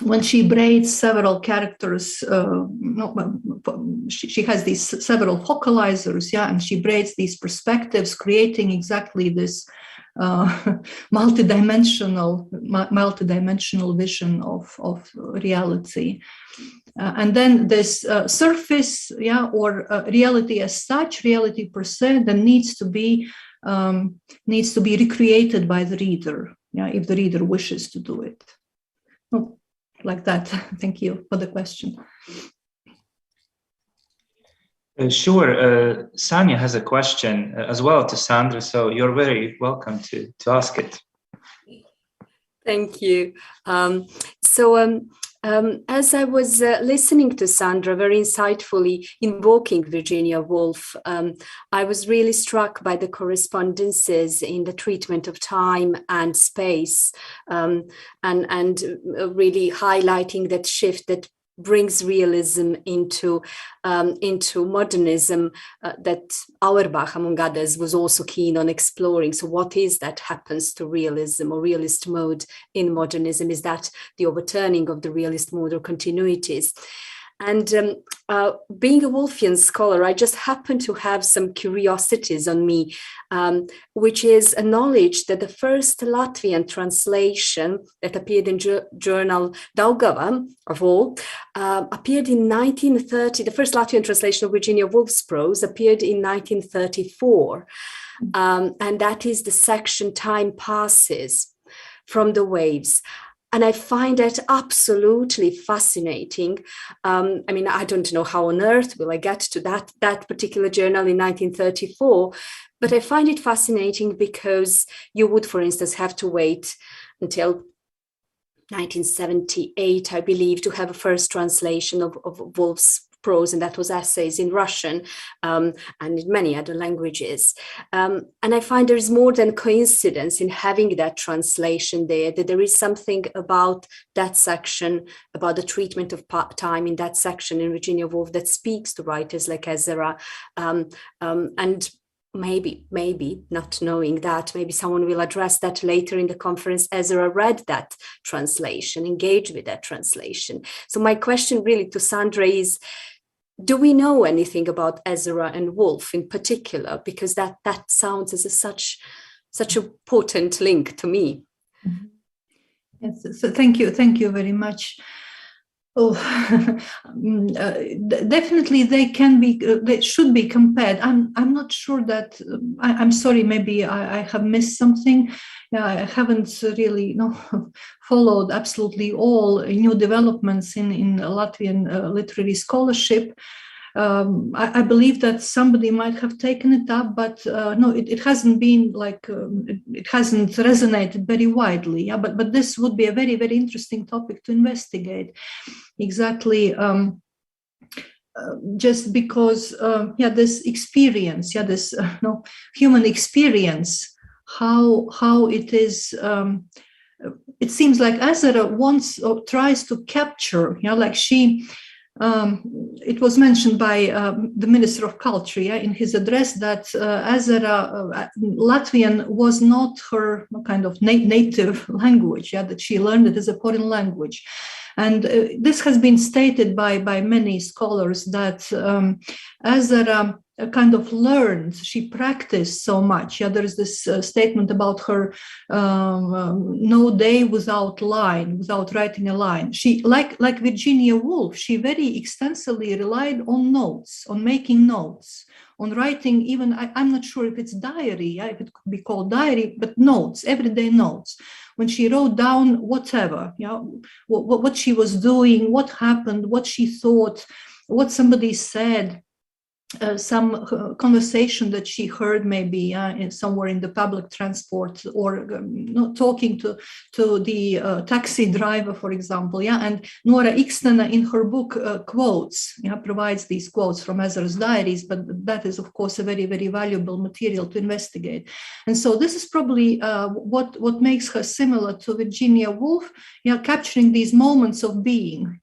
when she braids several characters, she has these several focalizers, and she braids these perspectives, creating exactly this multidimensional vision of reality. And then this surface, or reality as such, reality per se, then needs to be recreated by the reader, if the reader wishes to do it. Like that. Thank you for the question. Sure. Sanya has a question as well to Sandra, so you're very welcome to ask it. Thank you. As I was listening to Sandra very insightfully invoking Virginia Woolf, I was really struck by the correspondences in the treatment of time and space, and really highlighting that shift that brings realism into modernism, that Auerbach, among others, was also keen on exploring. So what is that happens to realism or realist mode in modernism? Is that the overturning of the realist mode or continuities? And being a Woolfian scholar, I just happen to have some curiosities on me, which is a knowledge that the first Latvian translation that appeared in journal Daugava, of all, appeared in 1930. The first Latvian translation of Virginia Woolf's prose appeared in 1934. And that is the section "Time Passes" from the Waves. And I find that absolutely fascinating. I mean, I don't know how on earth will I get to that particular journal in 1934, but I find it fascinating because you would, for instance, have to wait until 1978, I believe, to have a first translation of Woolf's prose, and that was essays in Russian and in many other languages. And I find there is more than coincidence in having that translation there, that there is something about that section, about the treatment of time in that section in Virginia Woolf that speaks to writers like Ezera. And maybe not knowing that, maybe someone will address that later in the conference. Ezera read that translation, engaged with that translation. So my question really to Sandra is, do we know anything about Ezera and Woolf in particular? Because that sounds as such a potent link to me. Yes, so thank you very much. Oh, definitely they should be compared. I'm not sure that, I'm sorry, maybe I have missed something. Yeah, I haven't really followed absolutely all new developments in Latvian literary scholarship. I believe that somebody might have taken it up, but no, it hasn't been like, it hasn't resonated very widely. Yeah, but this would be a very, very interesting topic to investigate. Exactly, just because, this experience, this human experience, how it is. It seems like Ezera wants or tries to capture, like she. It was mentioned by the Minister of Culture in his address that Ezera, Latvian was not her kind of native language, that she learned it as a foreign language. And this has been stated by many scholars that Ezera kind of learned, she practiced so much. There is this statement about her no day without writing a line. She, like Virginia Woolf, she very extensively relied on notes, on making notes, on writing even, I'm not sure if it's diary, if it could be called diary, but notes, everyday notes. When she wrote down whatever, what she was doing, what happened, what she thought, what somebody said, some conversation that she heard maybe somewhere in the public transport, or talking to the taxi driver, for example. And Nora Ikstena in her book quotes, provides these quotes from Ezera's diaries, but that is of course a very, very valuable material to investigate. And so this is probably what makes her similar to Virginia Woolf, capturing these moments of being,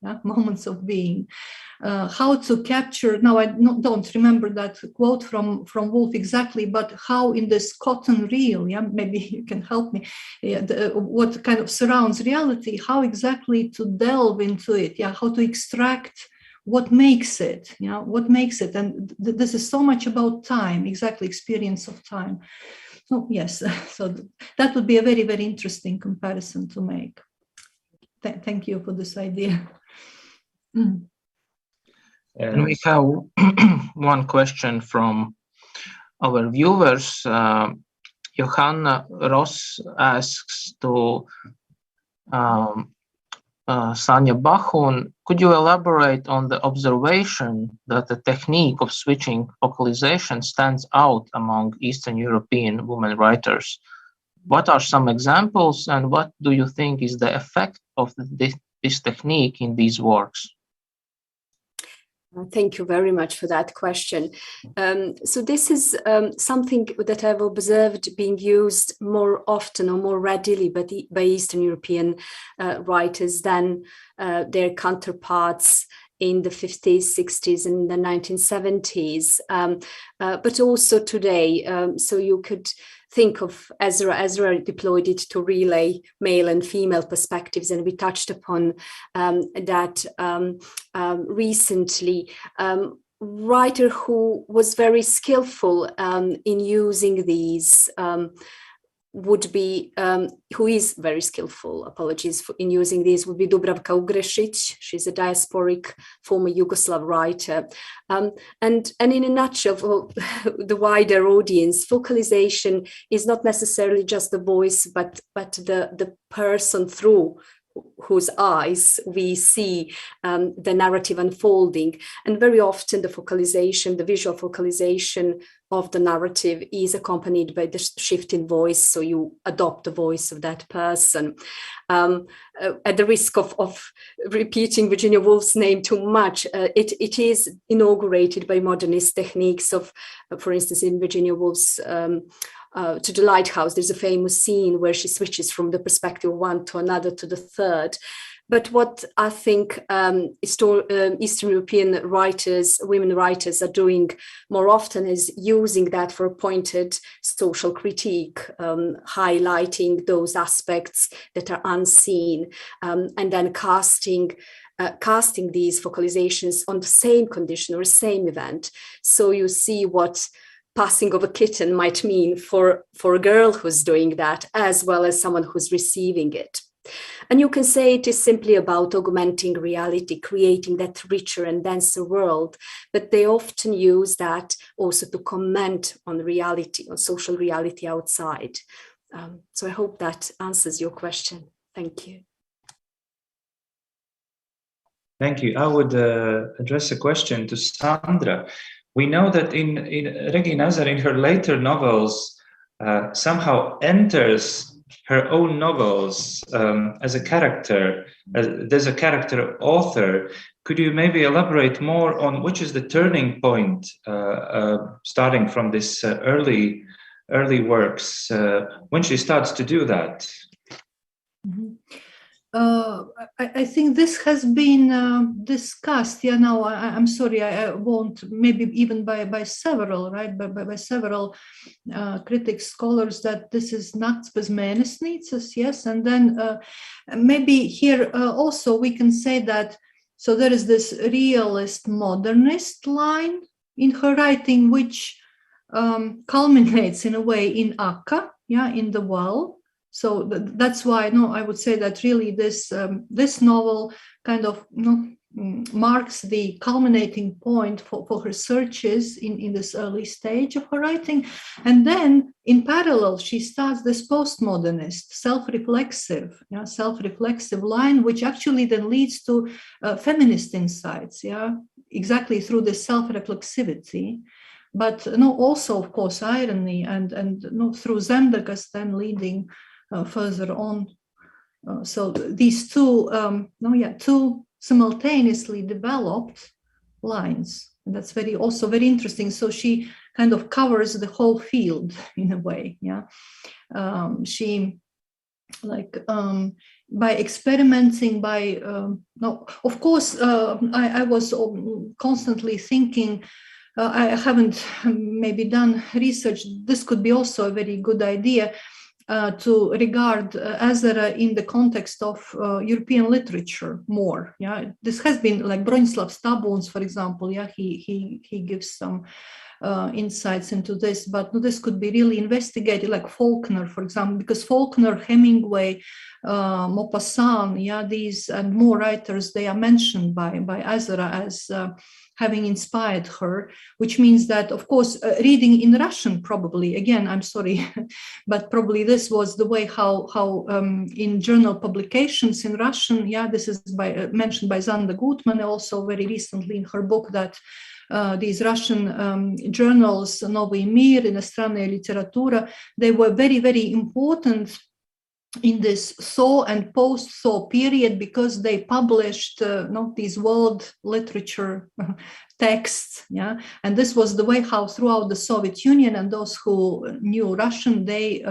how to capture, now I don't remember that quote from Woolf exactly, but how in this cotton reel, maybe you can help me, what kind of surrounds reality, how exactly to delve into it, how to extract what makes it, and this is so much about time, exactly, experience of time. So yes, so that would be a very, very interesting comparison to make. Thank you for this idea. And we have one question from our viewers. Johanna Ross asks to Sanja Bahun, could you elaborate on the observation that the technique of switching focalization stands out among Eastern European women writers? What are some examples, and what do you think is the effect of this technique in these works? Thank you very much for that question. So this is something that I've observed being used more often or more readily by Eastern European writers than their counterparts in the 50s, 60s, and the 1970s, but also today. So you could think of Ezera. Ezera deployed it to relay male and female perspectives, and we touched upon that recently. Writer who was very skillful in using these would be, who is very skillful, in using these, would be Dubravka Ugrešić. She's a diasporic former Yugoslav writer. And in a nutshell, for the wider audience, focalization is not necessarily just the voice, but the person through whose eyes we see the narrative unfolding. And very often the focalization, the visual focalization, of the narrative is accompanied by the shift in voice, so you adopt the voice of that person. At the risk of repeating Virginia Woolf's name too much, it is inaugurated by modernist techniques of, for instance, in Virginia Woolf's To the Lighthouse, there's a famous scene where she switches from the perspective of one to another to the third. But what I think Eastern European writers, women writers, are doing more often is using that for a pointed social critique, highlighting those aspects that are unseen, and then casting these focalizations on the same condition or the same event. So you see what passing of a kitten might mean for a girl who's doing that, as well as someone who's receiving it. And you can say it is simply about augmenting reality, creating that richer and denser world, but they often use that also to comment on reality, on social reality outside. So I hope that answers your question. Thank you. Thank you. I would address a question to Sandra. We know that in Regīna Ezera, in her later novels, somehow enters her own novels as a character. There's a character author. Could you maybe elaborate more on which is the turning point, starting from this early works, when she starts to do that? Mm-hmm. I think this has been discussed. Yeah, now I'm sorry, I won't, maybe even by several, right? By several critics, scholars, that this is naktsbez mēnesnīcas, yes. And then maybe here also we can say that, so there is this realist modernist line in her writing, which culminates in a way in Aka, yeah, in the well. So that's why, I would say that really this novel kind of marks the culminating point for her searches in this early stage of her writing. And then in parallel, she starts this postmodernist, self-reflexive line, which actually then leads to feminist insights, exactly through this self-reflexivity. But also, of course, irony and through Zemdegas then leading further on. So these two simultaneously developed lines. And that's also very interesting. So she kind of covers the whole field in a way. She by experimenting, of course, I was constantly thinking, I haven't maybe done research. This could be also a very good idea to regard Ezera in the context of European literature more. This has been like Broņislavs Tabuns, for example. He gives some insights into this, but this could be really investigated, like Faulkner, for example, because Faulkner, Hemingway, Maupassant, these and more writers, they are mentioned by Ezera as having inspired her, which means that, of course, reading in Russian, probably, again, I'm sorry, but probably this was the way how in journal publications in Russian, this is mentioned by Zanda Gutman also very recently in her book, that these Russian journals, Nový Mir, Iностранная литература, they were very, very important in this thaw and post-thaw period, because they published these world literature texts, and this was the way how throughout the Soviet Union and those who knew Russian, they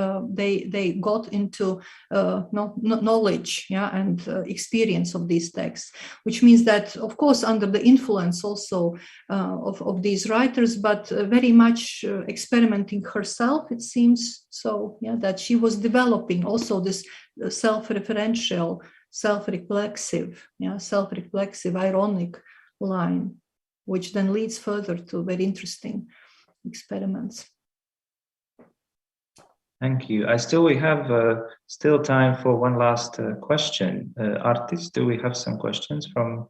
got into knowledge, and experience of these texts, which means that, of course, under the influence also of these writers, but very much experimenting herself, it seems, so that she was developing also this self-referential, self-reflexive, ironic line, which then leads further to very interesting experiments. Thank you. We have still time for one last question. Artis, do we have some questions from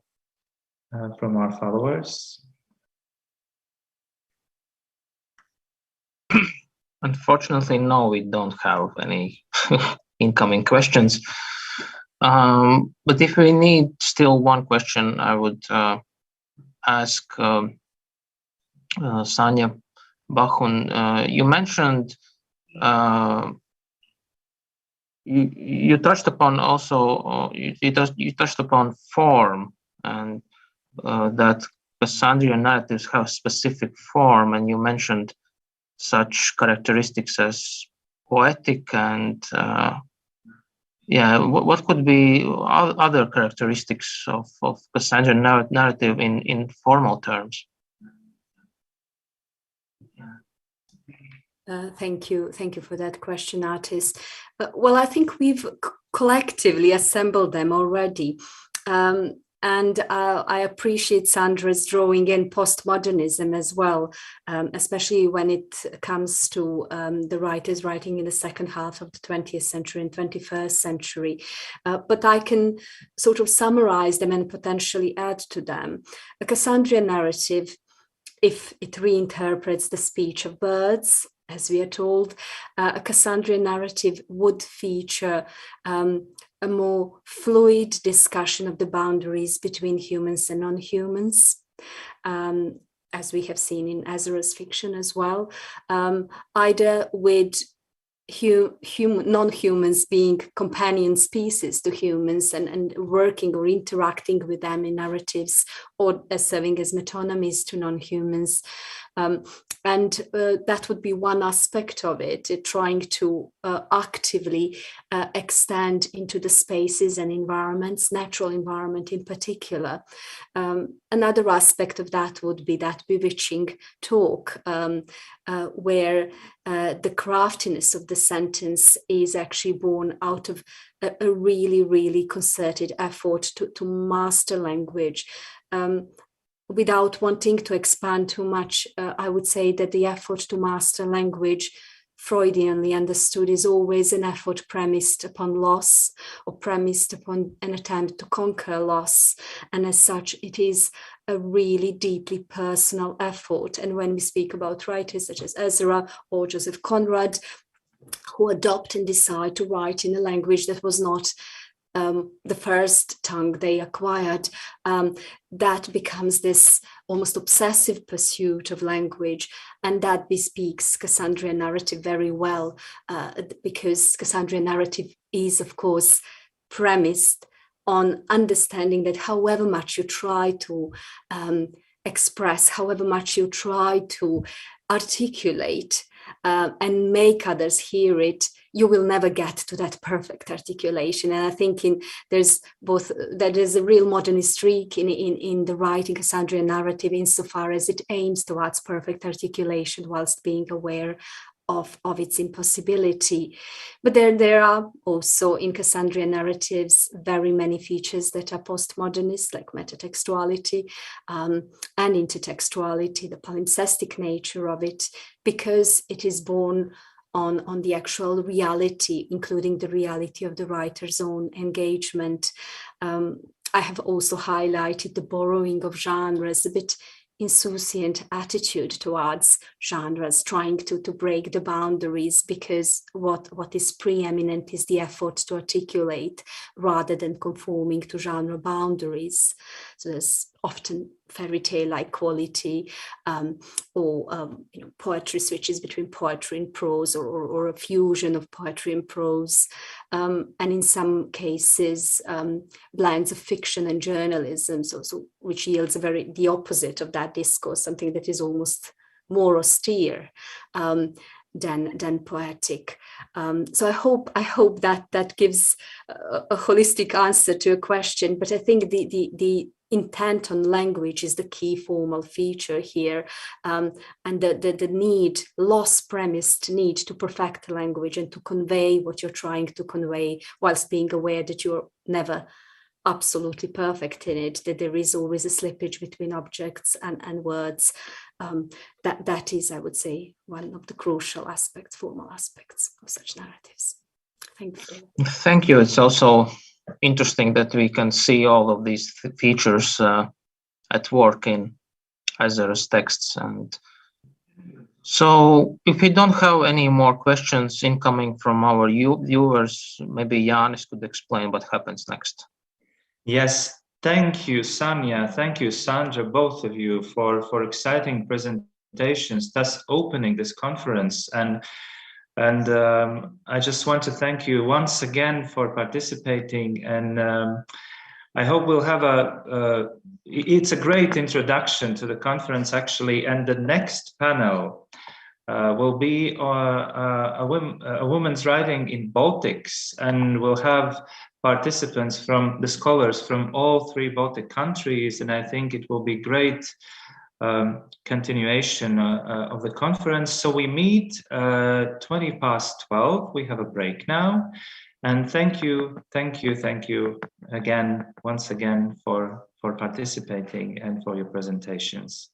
our followers? Unfortunately, no, we don't have any incoming questions. But if we need still one question, I would ask Sanya, Bahun, you mentioned you touched upon also you touched upon form, and that Cassandrian narratives have specific form, and you mentioned such characteristics as poetic and what could be other characteristics of Cassandrian narrative in formal terms? Thank you for that question, Artis. Well, I think we've collectively assembled them already. And I appreciate Sandra's drawing in postmodernism as well, especially when it comes to the writers writing in the second half of the 20th century and 21st century. But I can sort of summarize them and potentially add to them. A Cassandrian narrative, if it reinterprets the speech of birds, as we are told, a Cassandrian narrative would feature a more fluid discussion of the boundaries between humans and non-humans, as we have seen in Ezera's fiction as well, either with non-humans being companion species to humans and working or interacting with them in narratives, or as serving as metonymies to non-humans. And that would be one aspect of it, trying to actively extend into the spaces and environments, natural environment in particular. Another aspect of that would be that bewitching talk, where the craftiness of the sentence is actually born out of a really, really concerted effort to master language. Without wanting to expand too much, I would say that the effort to master language, Freudianly understood, is always an effort premised upon loss or premised upon an attempt to conquer loss. And as such, it is a really deeply personal effort. And when we speak about writers such as Ezera or Joseph Conrad, who adopt and decide to write in a language that was not the first tongue they acquired, that becomes this almost obsessive pursuit of language. And that bespeaks Cassandrian narrative very well, because Cassandrian narrative is, of course, premised on understanding that however much you try to express, however much you try to articulate and make others hear it, you will never get to that perfect articulation. And I think there's a real modernist streak in the writing Cassandrian narrative, insofar as it aims towards perfect articulation whilst being aware of its impossibility. But there are also in Cassandrian narratives very many features that are postmodernist, like metatextuality and intertextuality, the palimpsestic nature of it, because it is born on the actual reality, including the reality of the writer's own engagement. I have also highlighted the borrowing of genres, a bit insouciant attitude towards genres, trying to break the boundaries, because what is preeminent is the effort to articulate rather than conforming to genre boundaries. So there's often fairy tale-like quality, or poetry switches between poetry and prose, or a fusion of poetry and prose, and in some cases blends of fiction and journalism, so which yields the opposite of that discourse, something that is almost more austere than poetic. So I hope that gives a holistic answer to a question. But I think the intent on language is the key formal feature here, and the need, loss-premised need to perfect the language and to convey what you're trying to convey, whilst being aware that you're never absolutely perfect in it, that there is always a slippage between objects and words. That is, I would say, one of the crucial aspects, formal aspects of such narratives. Thank you. Thank you. It's also interesting that we can see all of these features at work in Ezera's texts. And so if we don't have any more questions incoming from our viewers, maybe Jānis could explain what happens next. Yes, thank you, Sanja. Thank you, Sandra, both of you, for exciting presentations presentations, thus opening this conference. And I just want to thank you once again for participating. And I hope we'll have it's a great introduction to the conference, actually. And the next panel will be a woman's writing in Baltics, and we'll have participants from the scholars from all 3 Baltic countries. And I think it will be great continuation of the conference. So we meet 12:20. We have a break now. And thank you again, once again, for participating and for your presentations.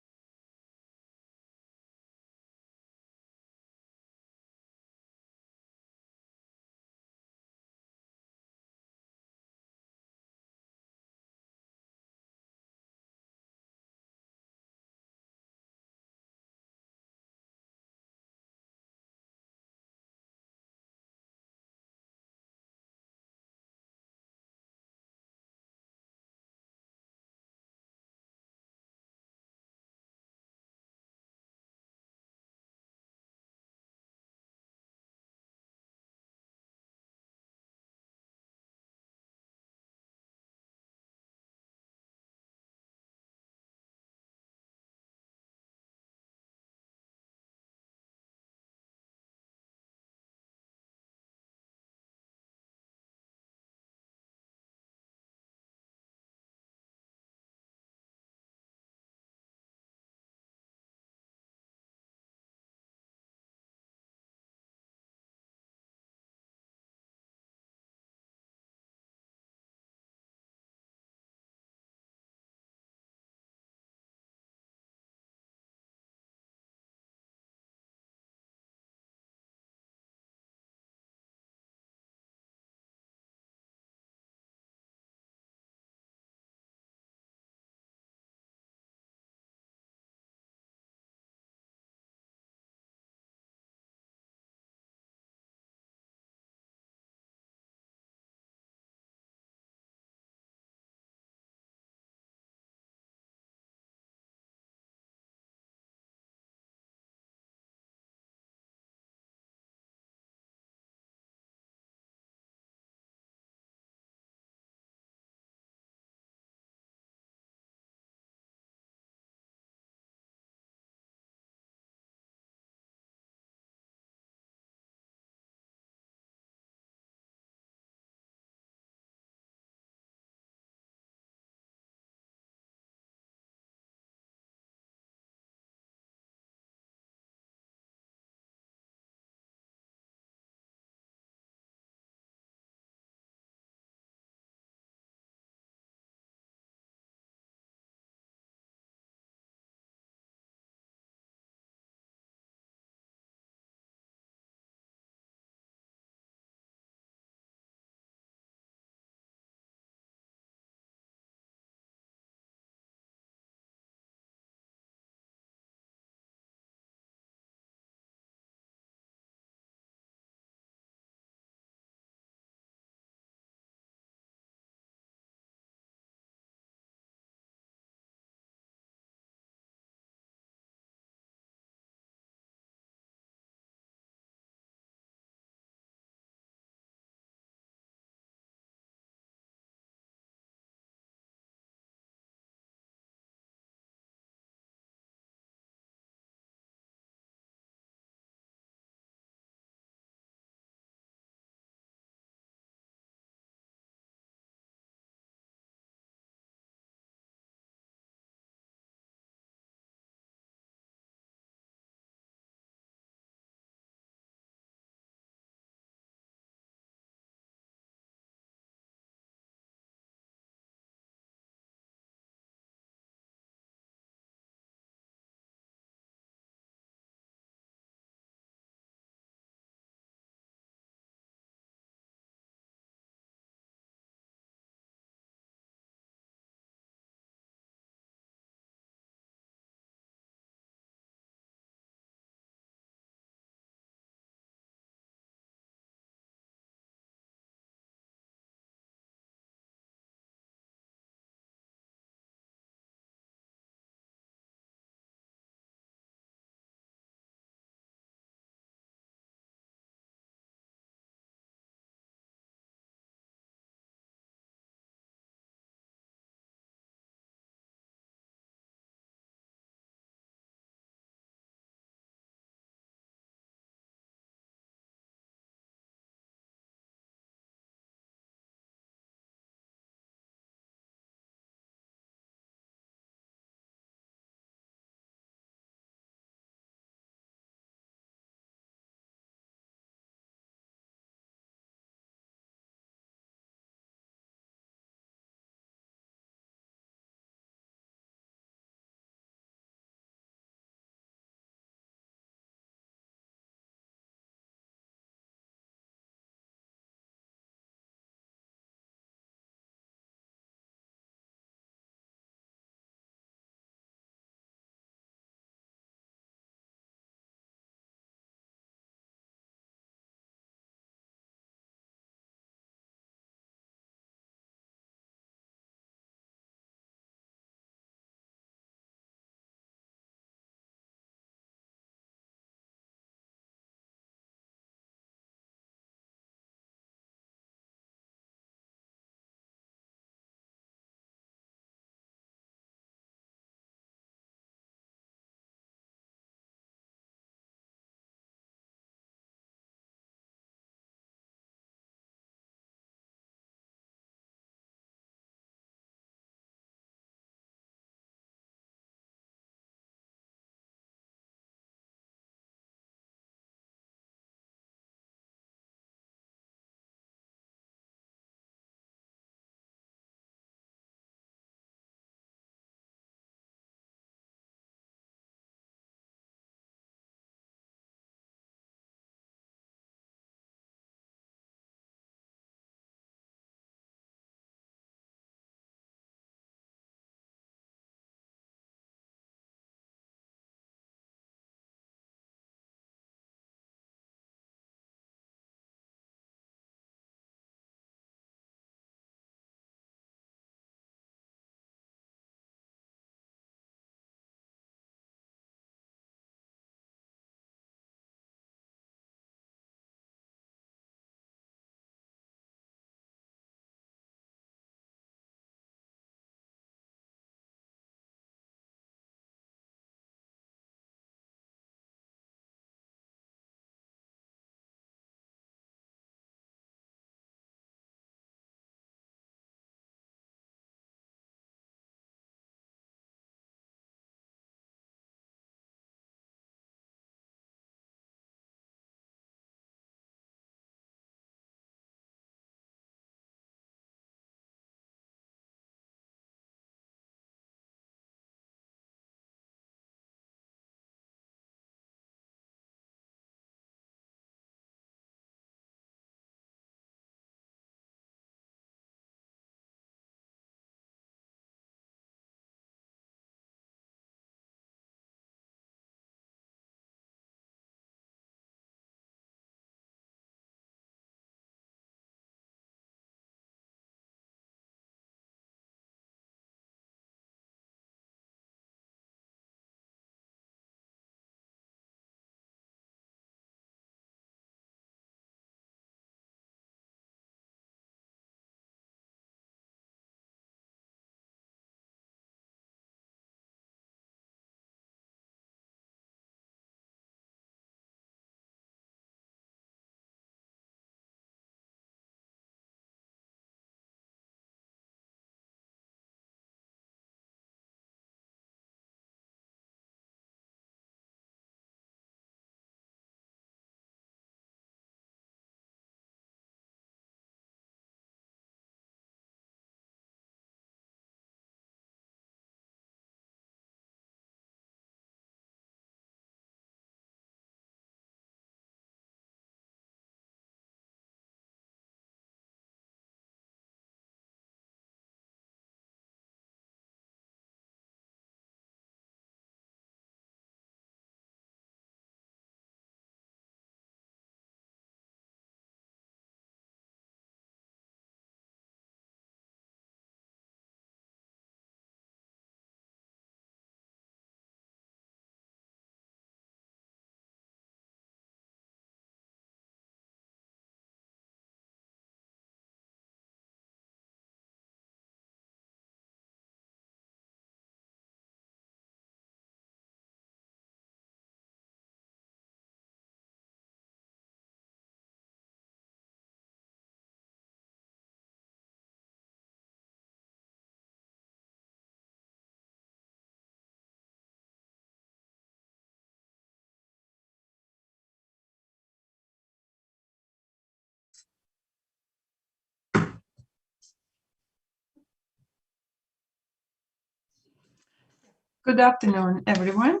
Good afternoon, everyone.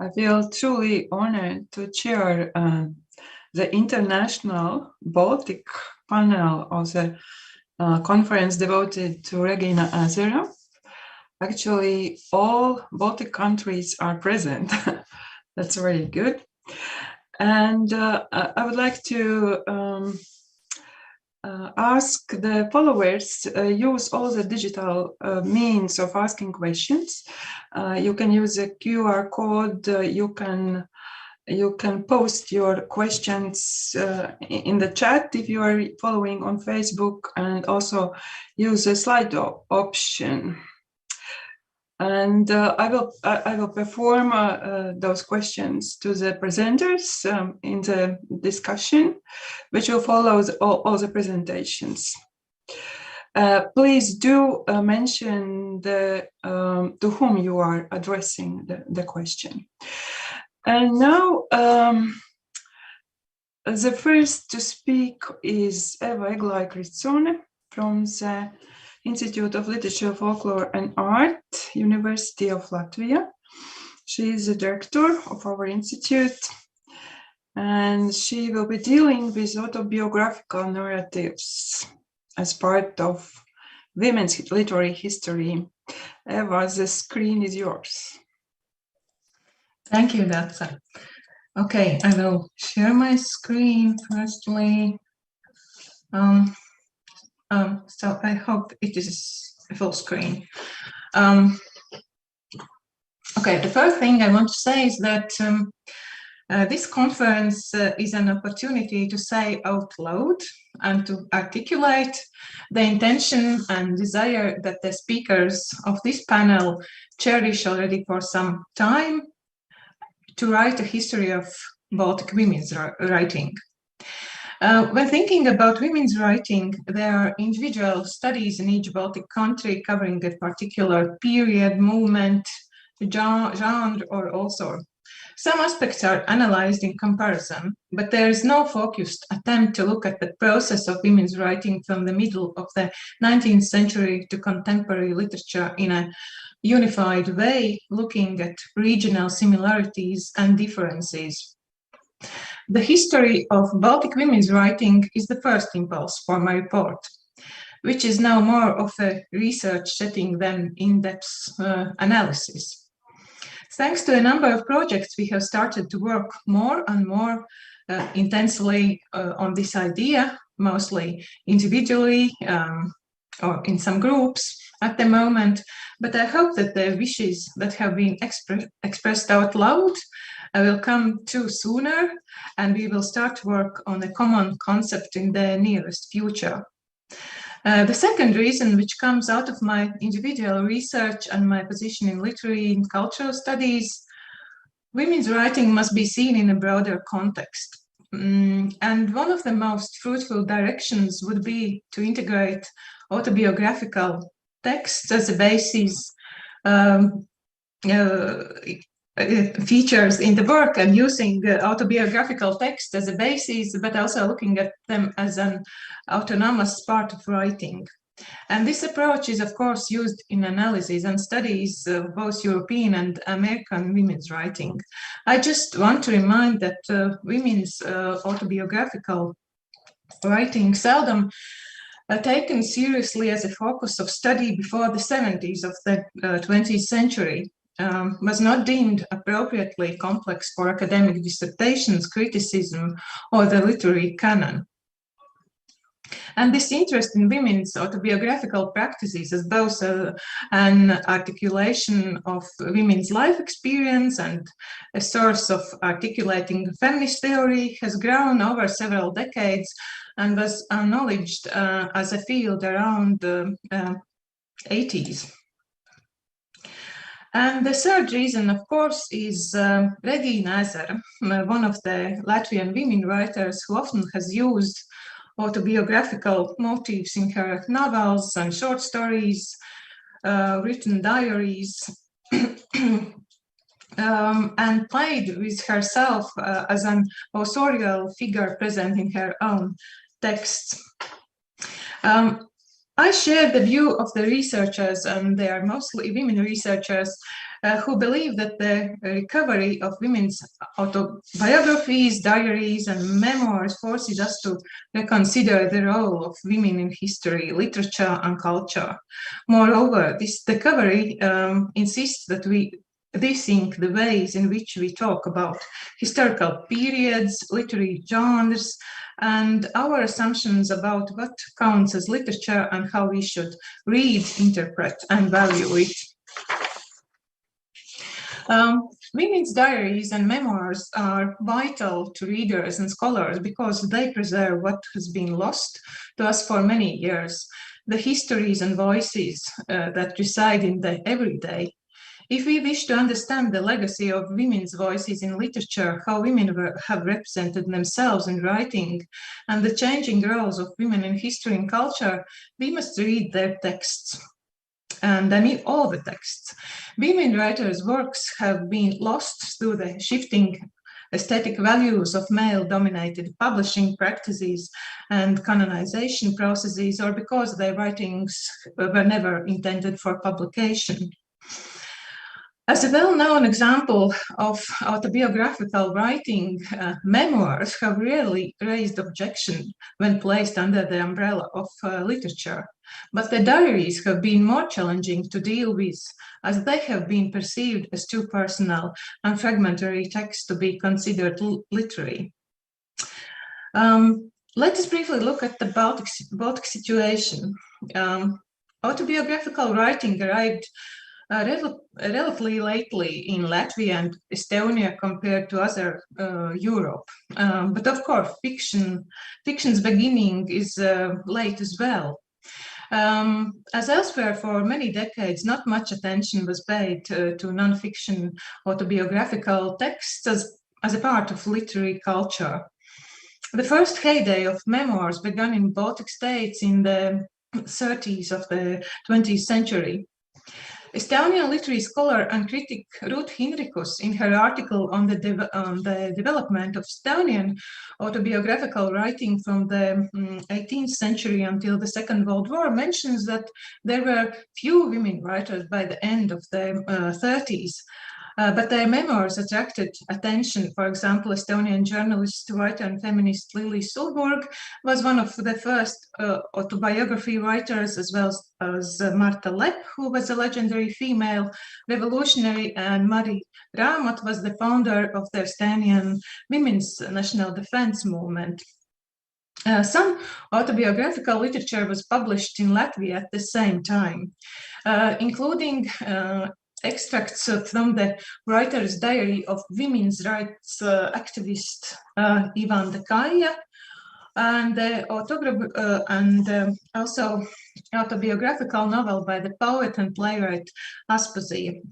I feel truly honored to chair the International Baltic panel of the conference devoted to Regīna Ezera. Actually, all Baltic countries are present. That's very good. And I would like to ask the followers use all the digital means of asking questions. You can use a QR code. You can post your questions in the chat if you are following on Facebook, and also use the slide option. And I will perform those questions to the presenters in the discussion, which will follow all the presentations. Please do mention to whom you are addressing the question. And now, the first to speak is Eva Eglaika from the Institute of Literature, Folklore and Art, University of Latvia. She is the director of our institute, and she will be dealing with autobiographical narratives as part of women's literary history. Eva, the screen is yours. Thank you, Dace. Okay, I will share my screen firstly. So I hope it is a full screen. Okay, the first thing I want to say is that this conference is an opportunity to say out loud and to articulate the intention and desire that the speakers of this panel cherish already for some time, to write a history of Baltic women's writing. When thinking about women's writing, there are individual studies in each Baltic country covering a particular period, movement, genre, or author. Some aspects are analyzed in comparison, but there is no focused attempt to look at the process of women's writing from the middle of the 19th century to contemporary literature in a unified way, looking at regional similarities and differences. The history of Baltic women's writing is the first impulse for my report, which is now more of a research setting than in-depth analysis. Thanks to a number of projects, we have started to work more and more intensely on this idea, mostly individually or in some groups at the moment, but I hope that the wishes that have been expressed out loud will come true sooner, and we will start work on a common concept in the nearest future. The second reason, which comes out of my individual research and my position in literary and cultural studies, women's writing must be seen in a broader context. And one of the most fruitful directions would be to integrate autobiographical texts as a basis features in the work, and using autobiographical text as a basis, but also looking at them as an autonomous part of writing. And this approach is, of course, used in analysis and studies of both European and American women's writing. I just want to remind that women's autobiographical writing seldom taken seriously as a focus of study before the 70s of the 20th century. Was not deemed appropriately complex for academic dissertations, criticism, or the literary canon. And this interest in women's autobiographical practices as both an articulation of women's life experience and a source of articulating feminist theory has grown over several decades and was acknowledged as a field around the 80s. And the third reason, of course, is Regīna Ezera, one of the Latvian women writers who often has used autobiographical motifs in her novels and short stories, written diaries, and played with herself as an authorial figure present in her own texts. I share the view of the researchers, and they are mostly women researchers, who believe that the recovery of women's autobiographies, diaries, and memoirs forces us to reconsider the role of women in history, literature, and culture. Moreover, this recovery insists that we rethink the ways in which we talk about historical periods, literary genres, and our assumptions about what counts as literature and how we should read, interpret, and value it. Women's diaries and memoirs are vital to readers and scholars because they preserve what has been lost to us for many years, the histories and voices that reside in the everyday. If we wish to understand the legacy of women's voices in literature, how women have represented themselves in writing, and the changing roles of women in history and culture, we must read their texts. And I mean all the texts. Women writers' works have been lost through the shifting aesthetic values of male-dominated publishing practices and canonization processes, or because their writings were never intended for publication. As a well-known example of autobiographical writing, memoirs have rarely raised objection when placed under the umbrella of literature. But the diaries have been more challenging to deal with, as they have been perceived as too personal and fragmentary texts to be considered literary. Let us briefly look at the Baltic situation. Autobiographical writing arrived relatively lately in Latvia and Estonia compared to other Europe. But of course, fiction's beginning is late as well. As elsewhere for many decades, not much attention was paid to non-fiction autobiographical texts as a part of literary culture. The first heyday of memoirs began in Baltic states in the 30s of the 20th century. Estonian literary scholar and critic Ruth Hinrikus, in her article on the development of Estonian autobiographical writing from the 18th century until the Second World War, mentions that there were few women writers by the end of the 30s. But their memoirs attracted attention. For example, Estonian journalist, writer, and feminist Lili Sulborg was one of the first autobiography writers, as well as Marta Lepp, who was a legendary female revolutionary, and Mari Rāmat was the founder of the Estonian Women's National Defense Movement. Some autobiographical literature was published in Latvia at the same time, including extracts from the writer's diary of women's rights activist Ivan Dekaja, and also autobiographical novel by the poet and playwright Aspazija.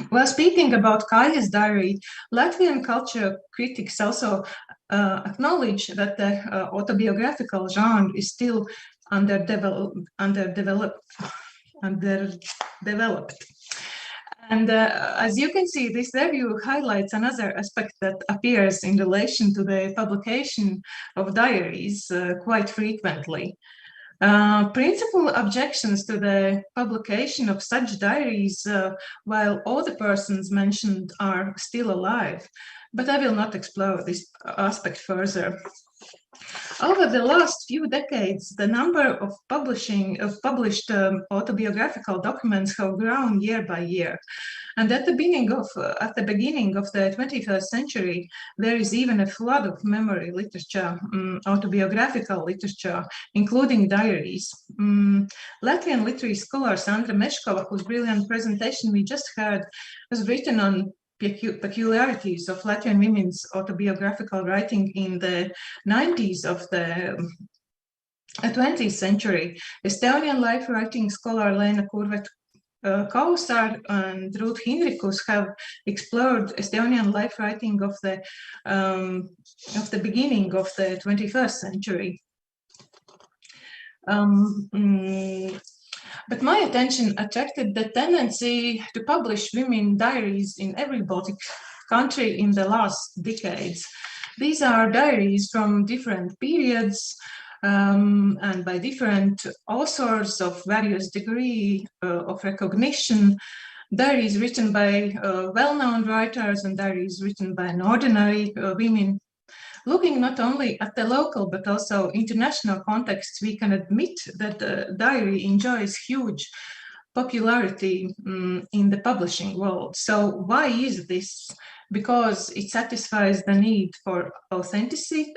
While speaking about Kaja's diary, Latvian culture critics also acknowledge that the autobiographical genre is still underdeveloped. And as you can see, this review highlights another aspect that appears in relation to the publication of diaries quite frequently. Principal objections to the publication of such diaries, while all the persons mentioned are still alive, but I will not explore this aspect further. Over the last few decades, the number of published autobiographical documents have grown year by year. And at the beginning of the 21st century, there is even a flood of memory literature, autobiographical literature, including diaries. Latvian literary scholar Sandra Meškova, whose brilliant presentation we just heard, has written on peculiarities of Latvian women's autobiographical writing in the 90s of the 20th century. Estonian life writing scholar Lena Kurvet-Kausar and Ruth Hinrikus have explored Estonian life writing of the beginning of the 21st century. But my attention attracted the tendency to publish women diaries in every Baltic country in the last decades. These are diaries from different periods and by different authors of various degree of recognition. diaries written by well-known writers and diaries written by an ordinary women. Looking not only at the local but also international context, we can admit that the diary enjoys huge popularity in the publishing world. So why is this? Because it satisfies the need for authenticity,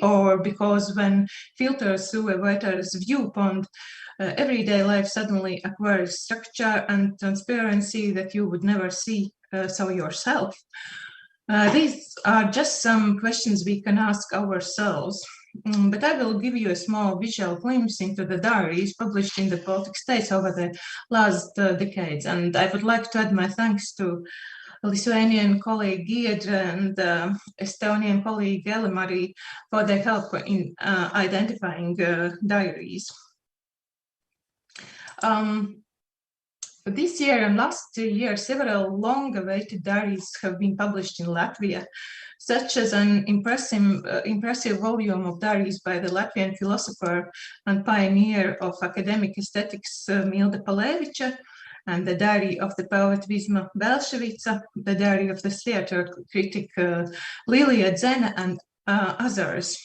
or because when filtered through a writer's viewpoint, everyday life suddenly acquires structure and transparency that you would never see so yourself. These are just some questions we can ask ourselves, but I will give you a small visual glimpse into the diaries published in the Baltic states over the last decades. And I would like to add my thanks to Lithuanian colleague Giedre and Estonian colleague Elimari for their help in identifying diaries. This year and last year, several long-awaited diaries have been published in Latvia, such as an impressive volume of diaries by the Latvian philosopher and pioneer of academic aesthetics, Milda Paleviča, and the diary of the poet Visma Belševica, the diary of the theater critic Lilia Dzena, and others.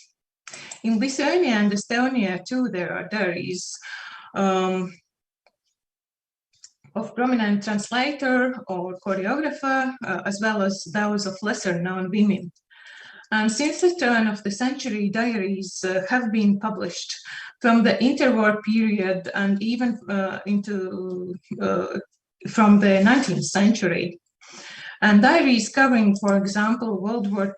In Lithuania and Estonia, too, there are diaries of prominent translator or choreographer, as well as those of lesser-known women. And since the turn of the century, diaries have been published from the interwar period and even from the 19th century. And diaries covering, for example, World War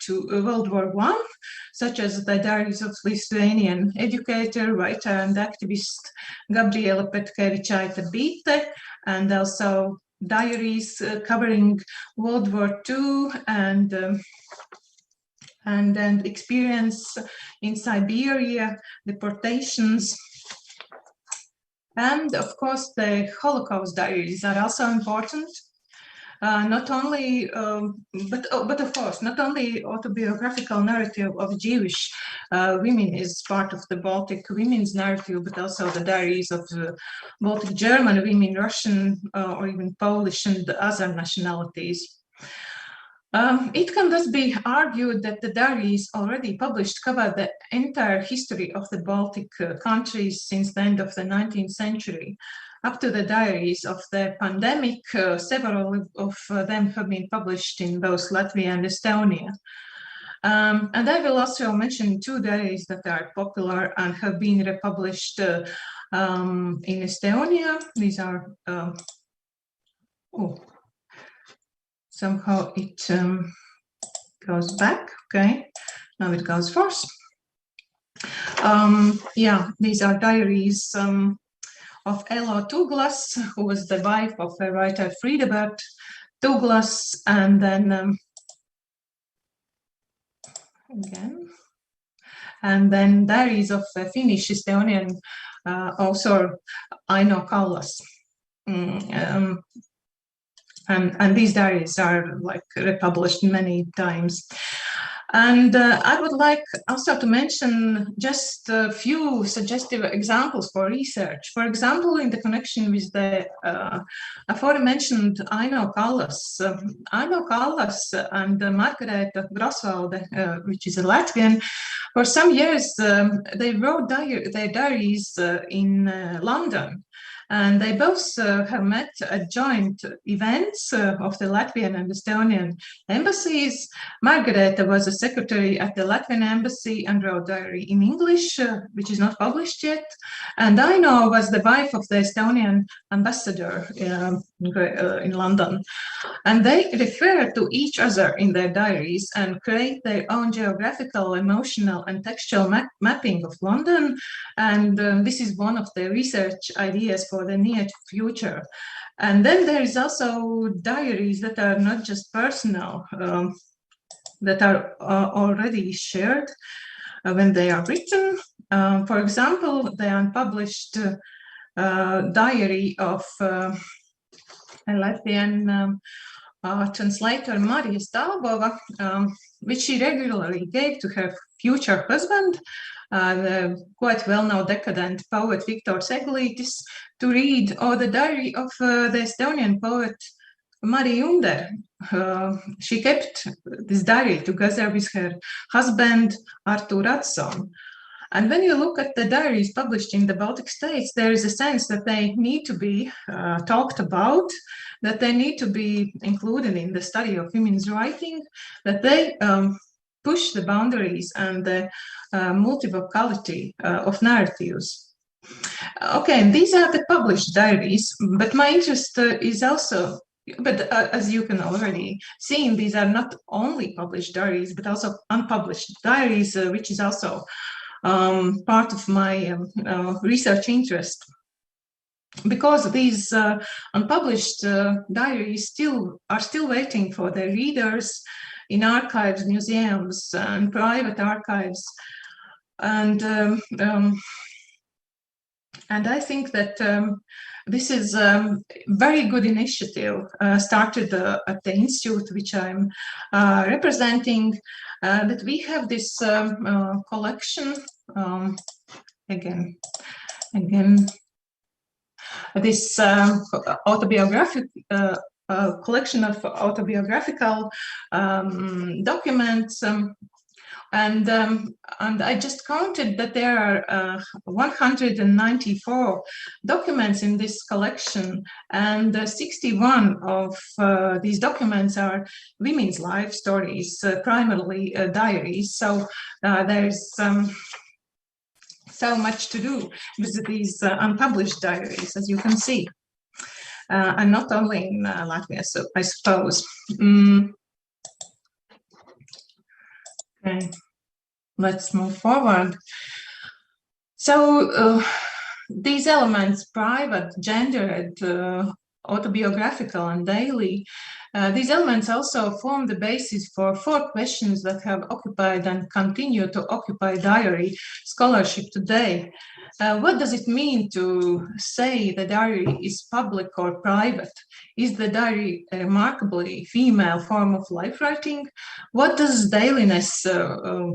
I, such as the diaries of Lithuanian educator, writer, and activist Gabriela Petkevičaitė-Bīte, and also diaries covering World War II and experience in Siberia, deportations. And of course, the Holocaust diaries are also important. Not only, but of course, not only autobiographical narrative of Jewish women is part of the Baltic women's narrative, but also the diaries of Baltic German women, Russian, or even Polish and other nationalities. It can thus be argued that the diaries already published cover the entire history of the Baltic countries since the end of the 19th century. Up to the diaries of the pandemic, several of them have been published in both Latvia and Estonia. And I will also mention two diaries that are popular and have been republished in Estonia. These are, somehow it goes back, okay, now it goes first. Yeah, these are diaries of Elo Tuglas, who was the wife of a writer Friedebert Tuglas, and then diaries of a Finnish Estonian author Aino Kallas. And these diaries are like republished many times. And I would like also to mention just a few suggestive examples for research. For example, in the connection with the aforementioned Aino Kallas. Aino Kallas and Margareta Grosvalde, which is a Latvian, for some years they wrote their diaries in London. And they both have met at joint events of the Latvian and Estonian embassies. Margareta was a secretary at the Latvian embassy and wrote diary in English, which is not published yet. And Aino was the wife of the Estonian ambassador in London. And they refer to each other in their diaries and create their own geographical, emotional, and textual mapping of London. And this is one of the research ideas for the near future. And then there is also diaries that are not just personal, that are already shared when they are written. For example, the unpublished diary of a Latvian translator Marija Stalbova, which she regularly gave to her future husband, the quite well-known decadent poet Viktors Eglītis, to read, or the diary of the Estonian poet Marija Under. She kept this diary together with her husband Artur Adson. And when you look at the diaries published in the Baltic states, there is a sense that they need to be talked about, that they need to be included in the study of women's writing, that they push the boundaries and the multivocality of narratives. Okay, and these are the published diaries, but my interest is also, as you can already see, these are not only published diaries, but also unpublished diaries, which is also part of my research interest. Because these unpublished diaries are still waiting for their readers in archives, museums, and private archives. And I think that this is a very good initiative started at the institute which I'm representing, that we have this collection, again, this autobiographic collection of autobiographical documents, and I just counted that there are 194 documents in this collection, and 61 of these documents are women's life stories, primarily diaries. So there's so much to do with these unpublished diaries, as you can see, and not only in Latvia, so I suppose. Okay, let's move forward. So these elements, private, gendered, autobiographical, and daily, these elements also form the basis for 4 questions that have occupied and continue to occupy diary scholarship today. What does it mean to say the diary is public or private? Is the diary a remarkably female form of life writing? What does dailiness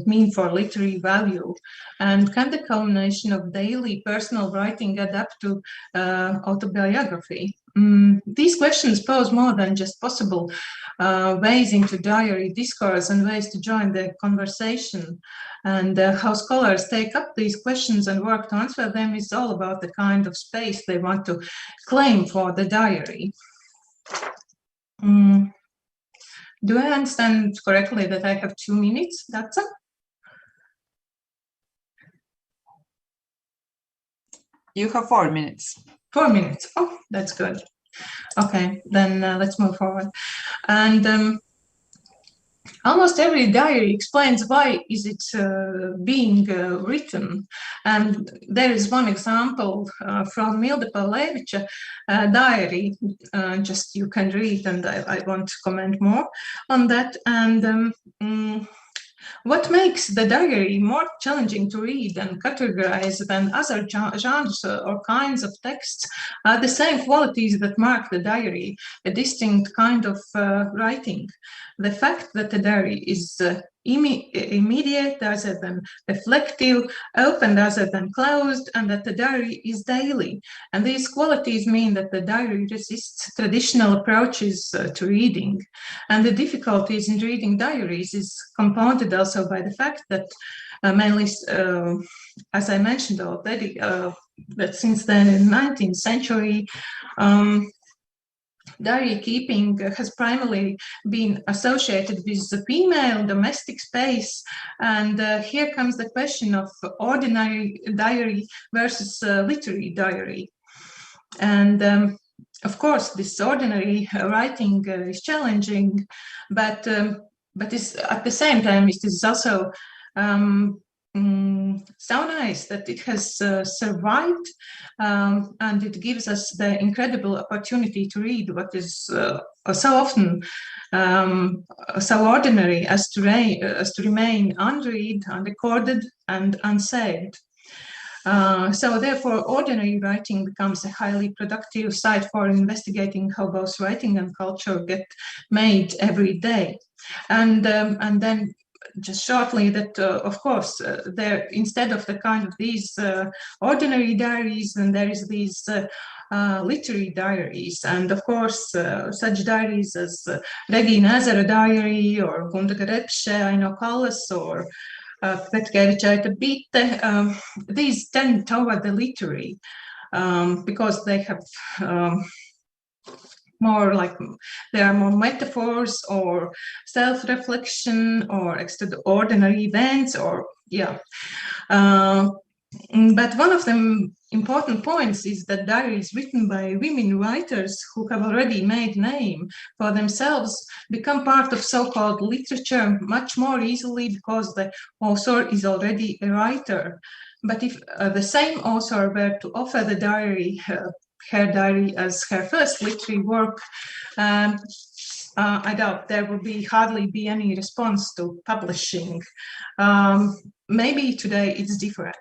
mean for literary value? And can the combination of daily personal writing adapt to autobiography? These questions pose more than just possible ways into diary discourse and ways to join the conversation. And how scholars take up these questions and work to answer them is all about the kind of space they want to claim for the diary. Do I understand correctly that I have 2 minutes? That's it? You have 4 minutes. 4 minutes. Oh, that's good. Okay, then let's move forward. And almost every diary explains why is it being written. And there is one example from Milda Pavlevića diary, just you can read, and I won't comment more on that. And what makes the diary more challenging to read and categorize than other genres or kinds of texts are the same qualities that mark the diary, a distinct kind of writing. The fact that the diary is immediate rather than reflective, open rather than closed, and that the diary is daily. And these qualities mean that the diary resists traditional approaches to reading. And the difficulties in reading diaries is compounded also by the fact that mainly, as I mentioned already, that since the 19th century, diary keeping has primarily been associated with the female domestic space. And here comes the question of ordinary diary versus literary diary. And of course, this ordinary writing is challenging, but it's, at the same time, it is also so nice that it has survived, and it gives us the incredible opportunity to read what is so often so ordinary as to remain unread, unrecorded, and unsaved. So therefore, ordinary writing becomes a highly productive site for investigating how both writing and culture get made every day. And then just shortly that, of course, there, instead of the kind of these ordinary diaries, then there is these literary diaries, and of course such diaries as Regīna Ezera diary, or Gundaga Repše, Aino Kallas, or Petkevičaita Bite, these tend toward the literary because they have more like, there are more metaphors or self-reflection or extraordinary events, or but one of the important points is that diaries written by women writers who have already made name for themselves become part of so-called literature much more easily because the author is already a writer. But if the same author were to offer the diary, her diary as her first literary work, I doubt there would hardly be any response to publishing. Maybe today it's different.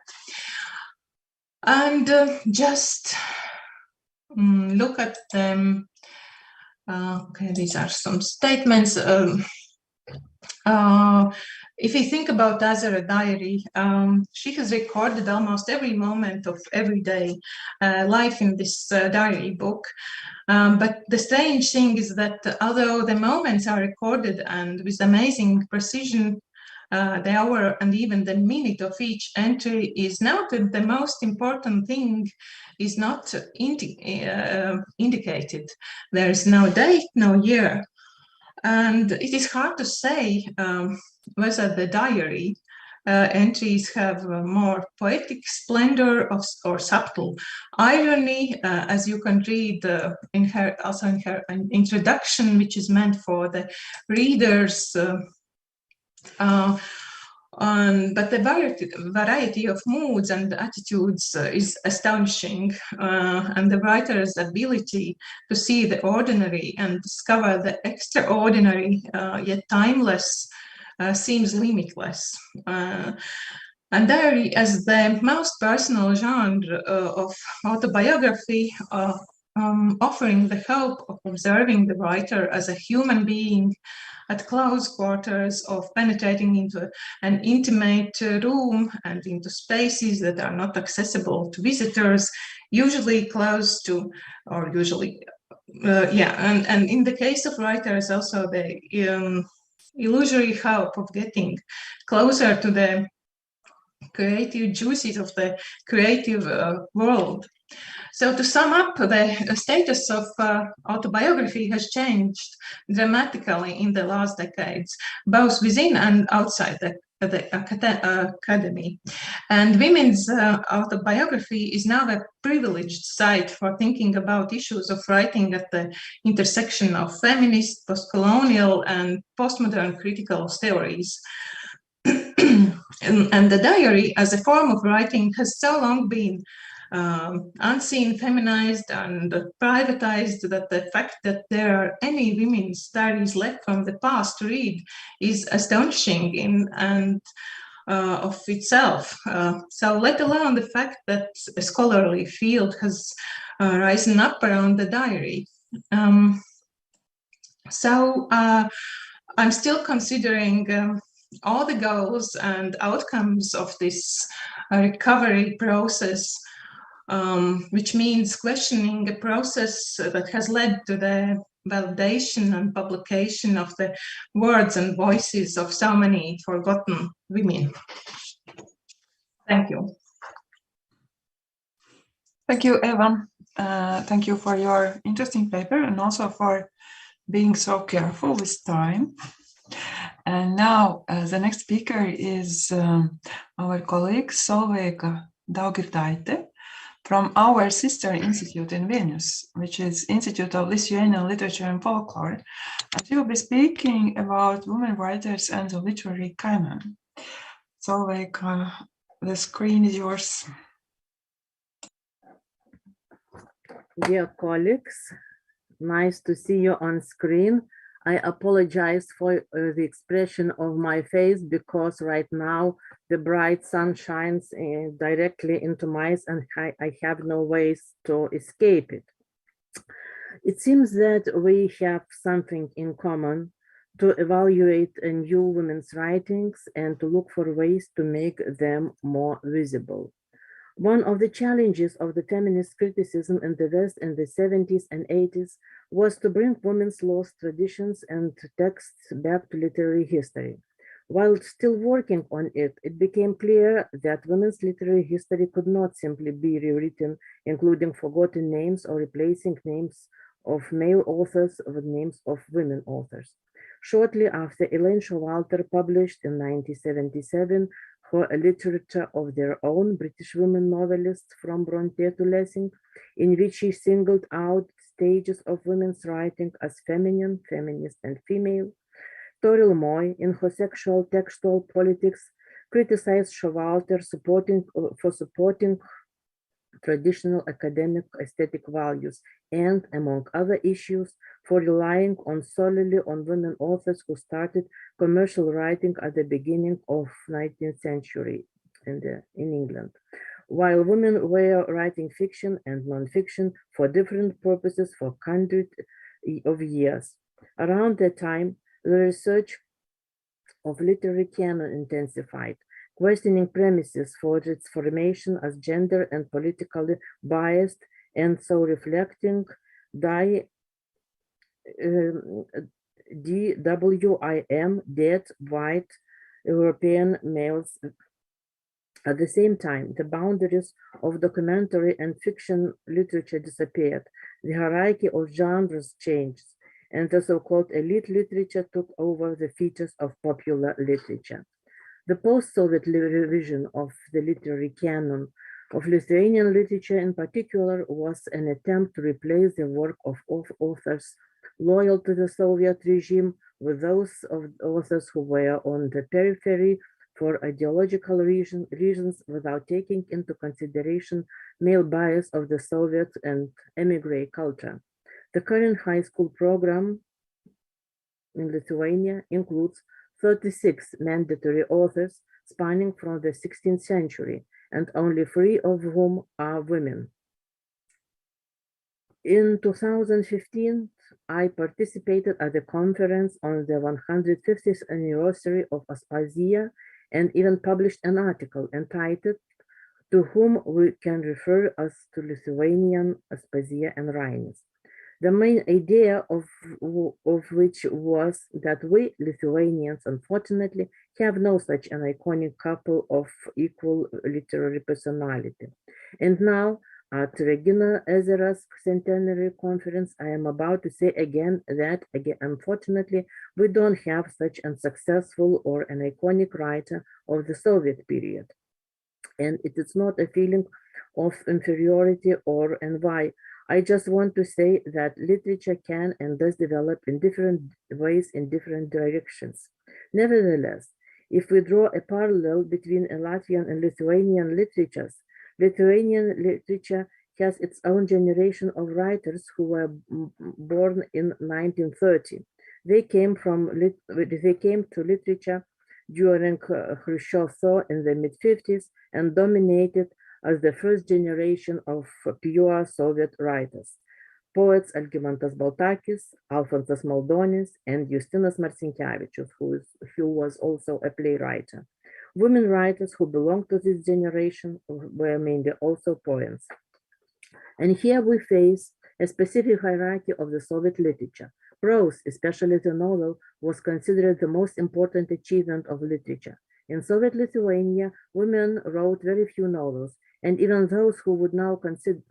And just look at them. Okay, these are some statements. If you think about Ezera diary, she has recorded almost every moment of everyday life in this diary book. But the strange thing is that although the moments are recorded and with amazing precision, the hour and even the minute of each entry is noted, the most important thing is not indicated. There is no date, no year. And it is hard to say whether the diary entries have more poetic splendor or subtle irony, as you can read in her introduction, which is meant for the readers. But the variety of moods and attitudes is astonishing, and the writer's ability to see the ordinary and discover the extraordinary, yet timeless, seems limitless. And diary, as the most personal genre of autobiography, offering the hope of observing the writer as a human being at close quarters, of penetrating into an intimate room and into spaces that are not accessible to visitors, usually close to, or usually, and in the case of writers also the illusory hope of getting closer to the creative juices of the creative world. So to sum up, the status of autobiography has changed dramatically in the last decades, both within and outside the academy. And women's autobiography is now a privileged site for thinking about issues of writing at the intersection of feminist, postcolonial, and postmodern critical theories. And the diary as a form of writing has so long been unseen, feminized, and privatized that the fact that there are any women's diaries left from the past to read is astonishing in and of itself. So let alone the fact that a scholarly field has risen up around the diary. I'm still considering all the goals and outcomes of this recovery process, which means questioning a process that has led to the validation and publication of the words and voices of so many forgotten women. Thank you. Thank you, Eva. Thank you for your interesting paper and also for being so careful with time. And now the next speaker is our colleague Solveiga Daugirdaite from our sister institute in Vilnius, which is Institute of Lithuanian Literature and Folklore. And she will be speaking about women writers and the literary canon. Solveiga, the screen is yours. Dear colleagues, nice to see you on screen. I apologize for the expression of my face because right now the bright sun shines directly into my eyes and I have no ways to escape it. It seems that we have something in common to evaluate new women's writings and to look for ways to make them more visible. One of the challenges of the feminist criticism in the West in the 70s and 80s was to bring women's lost traditions and texts back to literary history. While still working on it, it became clear that women's literary history could not simply be rewritten, including forgotten names or replacing names of male authors with names of women authors. Shortly after, Elaine Showalter published in 1977 her A Literature of Their Own, British women novelists from Bronte to Lessing, in which she singled out stages of women's writing as feminine, feminist, and female. Toril Moy, in her Sexual Textual Politics, criticized Showalter for supporting traditional academic aesthetic values and, among other issues, for relying solely on women authors who started commercial writing at the beginning of 19th century in England, while women were writing fiction and non-fiction for different purposes for hundreds of years. Around that time, the research of literary canon intensified, questioning premises for its formation as gender and politically biased, and so reflecting DWIM, dead white European males. At the same time, the boundaries of documentary and fiction literature disappeared, the hierarchy of genres changed, and the so-called elite literature took over the features of popular literature. The post-Soviet revision of the literary canon of Lithuanian literature in particular was an attempt to replace the work of authors loyal to the Soviet regime with those of authors who were on the periphery for ideological reasons without taking into consideration male bias of the Soviet and emigre culture. The current high school program in Lithuania includes 36 mandatory authors spanning from the 16th century, and only 3 of whom are women. In 2015, I participated at the conference on the 150th anniversary of Aspasia and even published an article entitled "To Whom We Can Refer As to Lithuanian Aspasia and Rainis." The main idea of which was that we Lithuanians, unfortunately, have no such an iconic couple of equal literary personality. And now, at Regīna Ezera's centenary conference, I am about to say again that, unfortunately, we don't have such a successful or an iconic writer of the Soviet period. And it is not a feeling of inferiority or envy. I just want to say that literature can and does develop in different ways in different directions. Nevertheless, if we draw a parallel between Latvian and Lithuanian literatures, Lithuanian literature has its own generation of writers who were born in 1930. They came to literature during Khrushchev thaw in the mid-50s and dominated as the first generation of pure Soviet writers. Poets Algimantas Baltakis, Alfonsas Maldonis, and Justinas Marcinkevičius, who was also a playwright. Women writers who belonged to this generation were mainly also poets. And here we face a specific hierarchy of the Soviet literature. Prose, especially the novel, was considered the most important achievement of literature. In Soviet Lithuania, women wrote very few novels, and even those who would now consider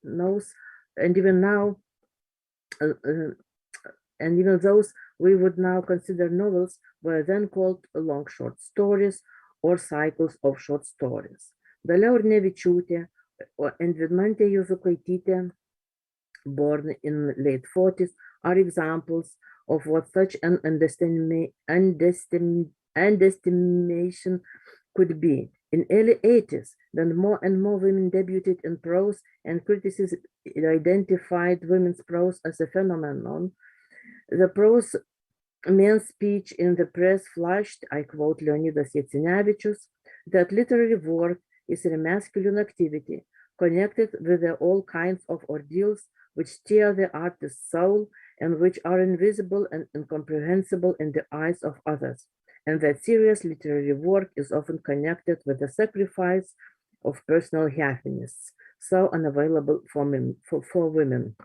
those we would now consider novels were then called long short stories or cycles of short stories. Dalia Urnevičiūtė and Vidmantė Juozukaitytė, born in late 40s, are examples of what such an underestimation could be. In early 80s, when more and more women debuted in prose and critics identified women's prose as a phenomenon, the prose men's speech in the press flashed, I quote Leonidas Jacinevičius, that literary work is a masculine activity connected with all kinds of ordeals which tear the artist's soul and which are invisible and incomprehensible in the eyes of others, and that serious literary work is often connected with the sacrifice of personal happiness, so unavailable for women.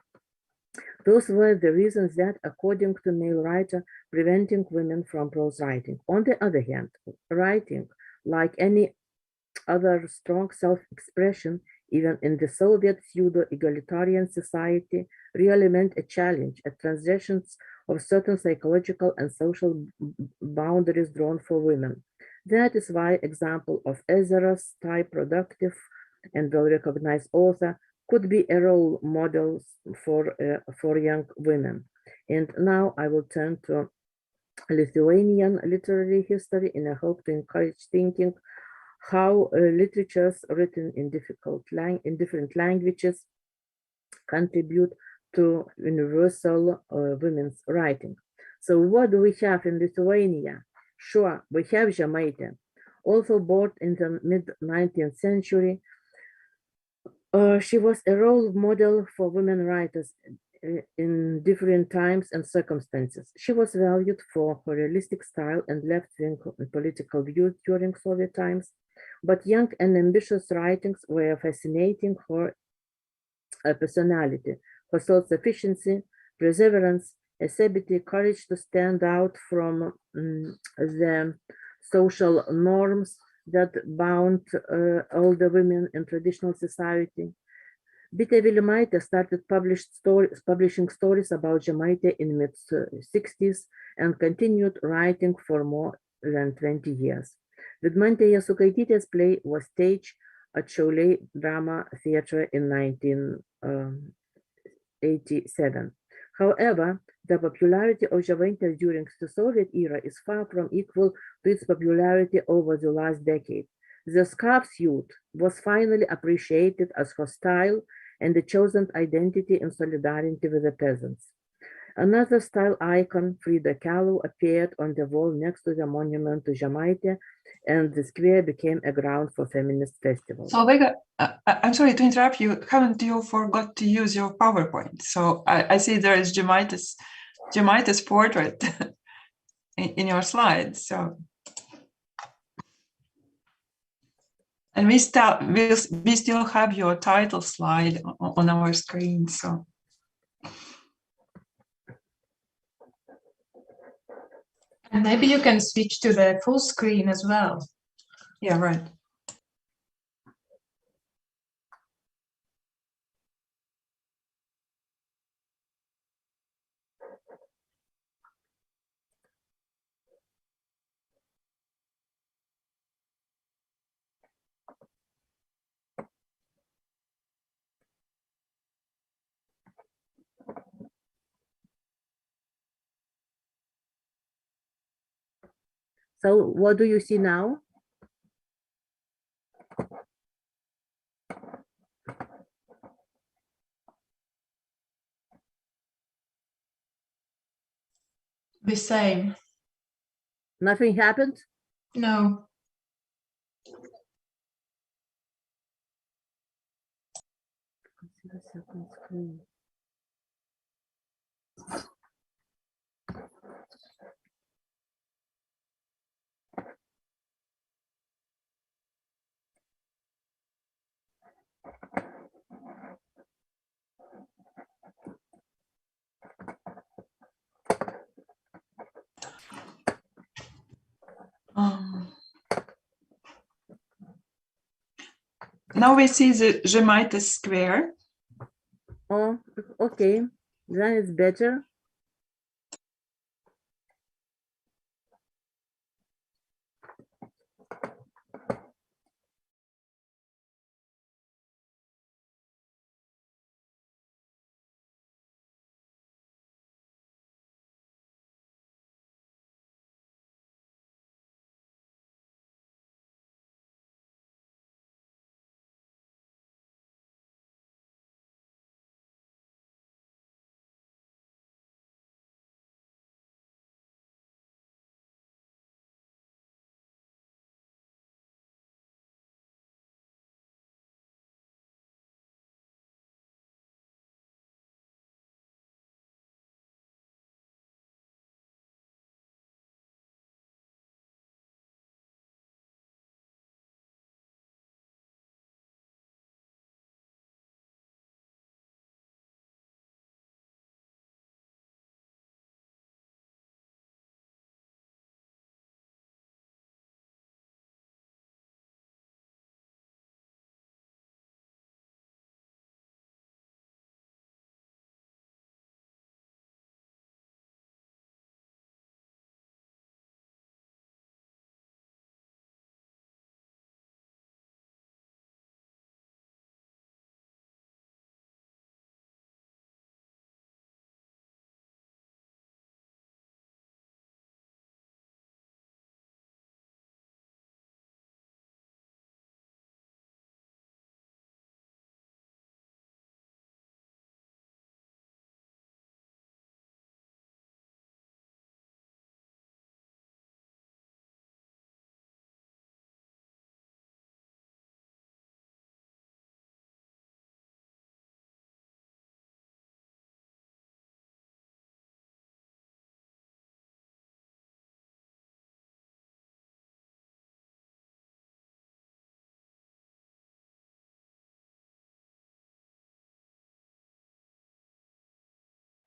Those were the reasons that, according to male writer, preventing women from prose writing. On the other hand, writing, like any other strong self-expression, even in the Soviet pseudo-egalitarian society, really meant a challenge, a transgression of certain psychological and social boundaries drawn for women. That is why example of Ezera's type productive and well-recognized author could be a role model for young women. And now I will turn to Lithuanian literary history in a hope to encourage thinking how literatures written in different languages contribute to universal women's writing. So what do we have in Lithuania? Sure, we have Žemaitė, also born in the mid-19th century. She was a role model for women writers in different times and circumstances. She was valued for her realistic style and left-wing political views during Soviet times, but young and ambitious writings were fascinating her personality, her self-sufficiency, perseverance, ability, courage to stand out from the social norms that bound older women in traditional society. Bitė Vilimaitė started publishing stories about Žemaitė in mid-60s and continued writing for more than 20 years. Vidmantė Jasukaitytės play was staged at Šiauliai Drama Theatre in 1987. However, the popularity of Žemaitė during the Soviet era is far from equal to its popularity over the last decade. The scarf suit was finally appreciated as her style and the chosen identity in solidarity with the peasants. Another style icon, Frida Kahlo, appeared on the wall next to the monument to Žemaitė, and the square became a ground for feminist festivals. So, Vega, I'm sorry to interrupt you. Haven't you forgot to use your PowerPoint? So I see there is Žemaitė's portrait in your slides. So, and we still have your title slide on our screen. So. And maybe you can switch to the full screen as well. Yeah, right. So what do you see now? The same. Nothing happened? No. Second screen. Now we see the Žemaitė square. Oh, okay. Then it's better.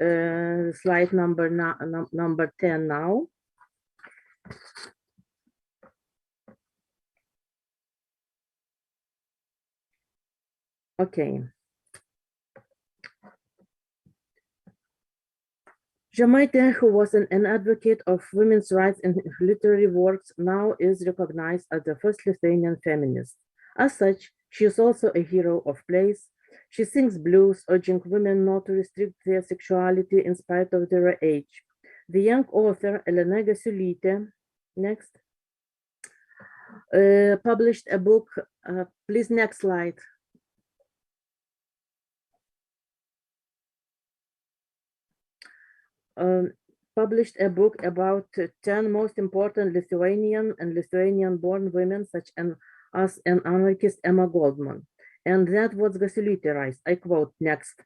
slide number 10 now. Okay. Žemaitė, who was an advocate of women's rights in literary works, now is recognized as the first Lithuanian feminist. As such, she is also a hero of plays. She sings blues, urging women not to restrict their sexuality in spite of their age. The young author, Elena Gasiulytė, next, published a book, please next slide. Published a book about 10 most important Lithuanian and Lithuanian-born women, such as an anarchist Emma Goldman. And that was Gasiulytė writes, I quote, next.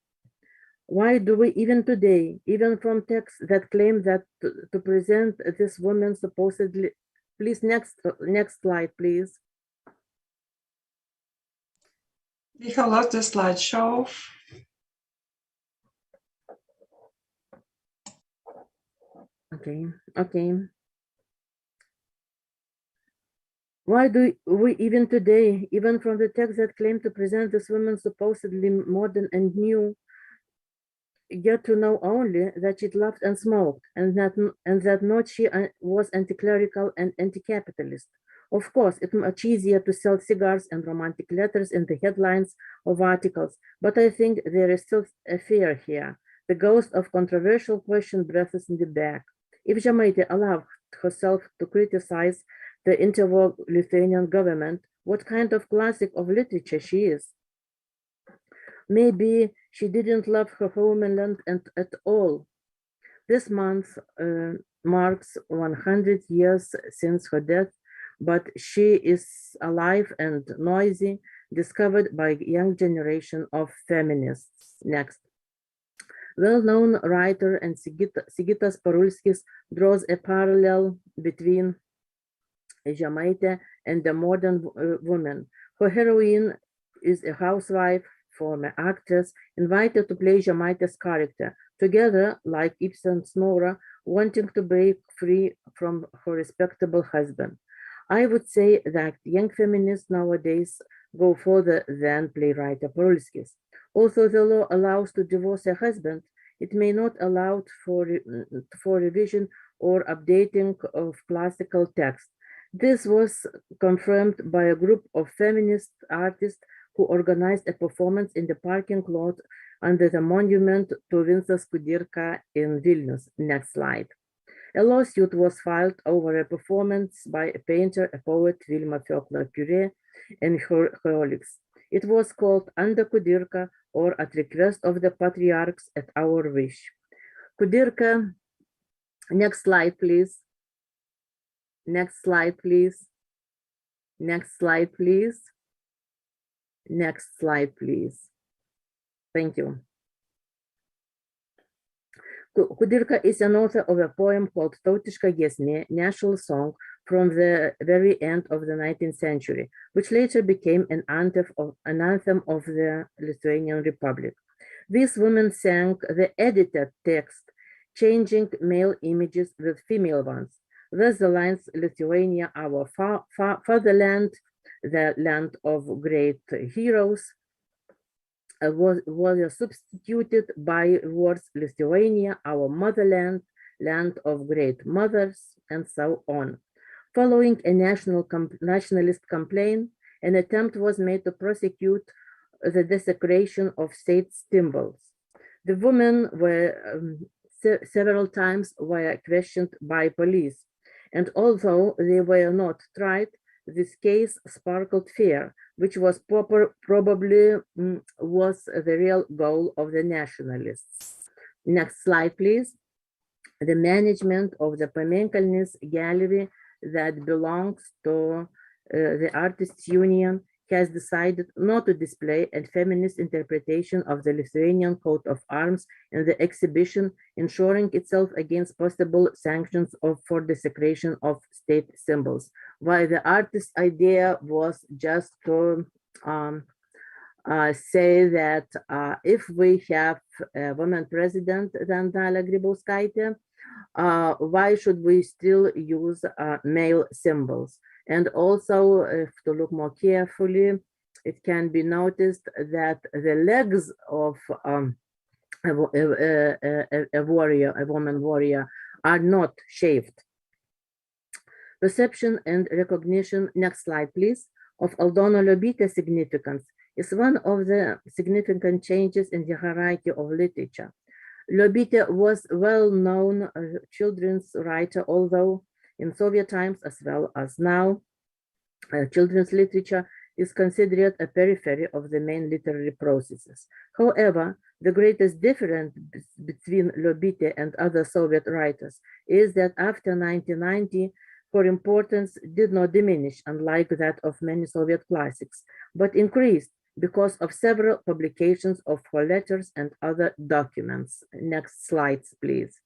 Why do we even today, even from texts that claim that to present this woman supposedly, please next slide, please. We have lost the slideshow. Okay. Why do we even today, even from the texts that claim to present this woman supposedly modern and new, get to know only that she loved and smoked, and that not she was anti-clerical and anti-capitalist? Of course, it's much easier to sell cigars and romantic letters in the headlines of articles, but I think there is still a fear here. The ghost of controversial question breathes in the back. If Žemaitė allowed herself to criticize the interwar Lithuanian government, what kind of classic of literature she is? Maybe she didn't love her homeland at all. This month marks 100 years since her death, but she is alive and noisy, discovered by a young generation of feminists. Next. Well-known writer and Sigitas Parulskis draws a parallel between Žemaitė and the modern woman. Her heroine is a housewife, former actress, invited to play Žemaitė's character, together, like Ibsen's Nora, wanting to break free from her respectable husband. I would say that young feminists nowadays go further than playwright Parulskis. Although the law allows to divorce a husband, it may not allow for revision or updating of classical text. This was confirmed by a group of feminist artists who organized a performance in the parking lot under the monument to Vincas Kudirka in Vilnius. Next slide. A lawsuit was filed over a performance by a painter, a poet, Vilma Fiokla-Curie, and her colleagues. It was called Under Kudirka, or At Request of the Patriarchs at Our Wish. Kudirka, next slide, please. Next slide, please. Next slide, please. Next slide, please. Thank you. Kudirka is an author of a poem called Tautiška giesmė, national song from the very end of the 19th century, which later became an anthem of the Lithuanian Republic. These women sang the edited text, changing male images with female ones. Thus the lines Lithuania, our fatherland, the land of great heroes, was substituted by words Lithuania, our motherland, land of great mothers, and so on. Following a nationalist complaint, an attempt was made to prosecute the desecration of state symbols. The women were several times questioned by police, and although they were not tried, this case sparkled fear, which was probably was the real goal of the nationalists. Next slide, please. The management of the Paminkalinis gallery that belongs to the Artists Union has decided not to display a feminist interpretation of the Lithuanian coat of arms in the exhibition, ensuring itself against possible sanctions for desecration of state symbols. While the artist's idea was just to say that if we have a woman president than Dalia Grybauskaitė, why should we still use male symbols? And also, if to look more carefully, it can be noticed that the legs of a woman warrior, are not shaved. Perception and recognition, next slide please, of Aldona Liobytės significance is one of the significant changes in the hierarchy of literature. Liobytė was well-known children's writer, although in Soviet times as well as now, children's literature is considered a periphery of the main literary processes. However, the greatest difference between Liobytė and other Soviet writers is that after 1990, her importance did not diminish, unlike that of many Soviet classics, but increased because of several publications of her letters and other documents. Next slides, please.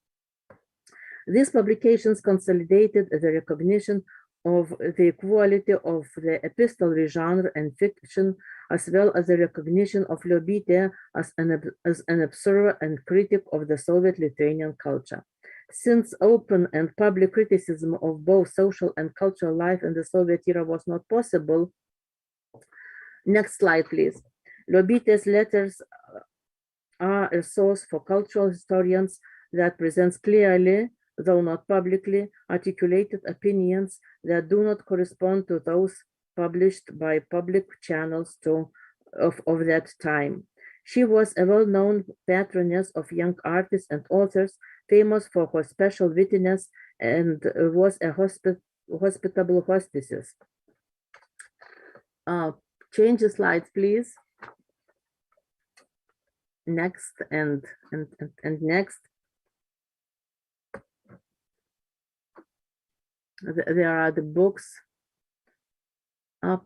These publications consolidated the recognition of the equality of the epistolary genre and fiction, as well as the recognition of Liobytė as an observer and critic of the Soviet Lithuanian culture. Since open and public criticism of both social and cultural life in the Soviet era was not possible, next slide, please. Liobytės letters are a source for cultural historians that presents clearly, though not publicly, articulated opinions that do not correspond to those published by public channels of that time. She was a well-known patroness of young artists and authors, famous for her special wittiness, and was a hospitable hostess. Change the slides, please. Next and next. There are the books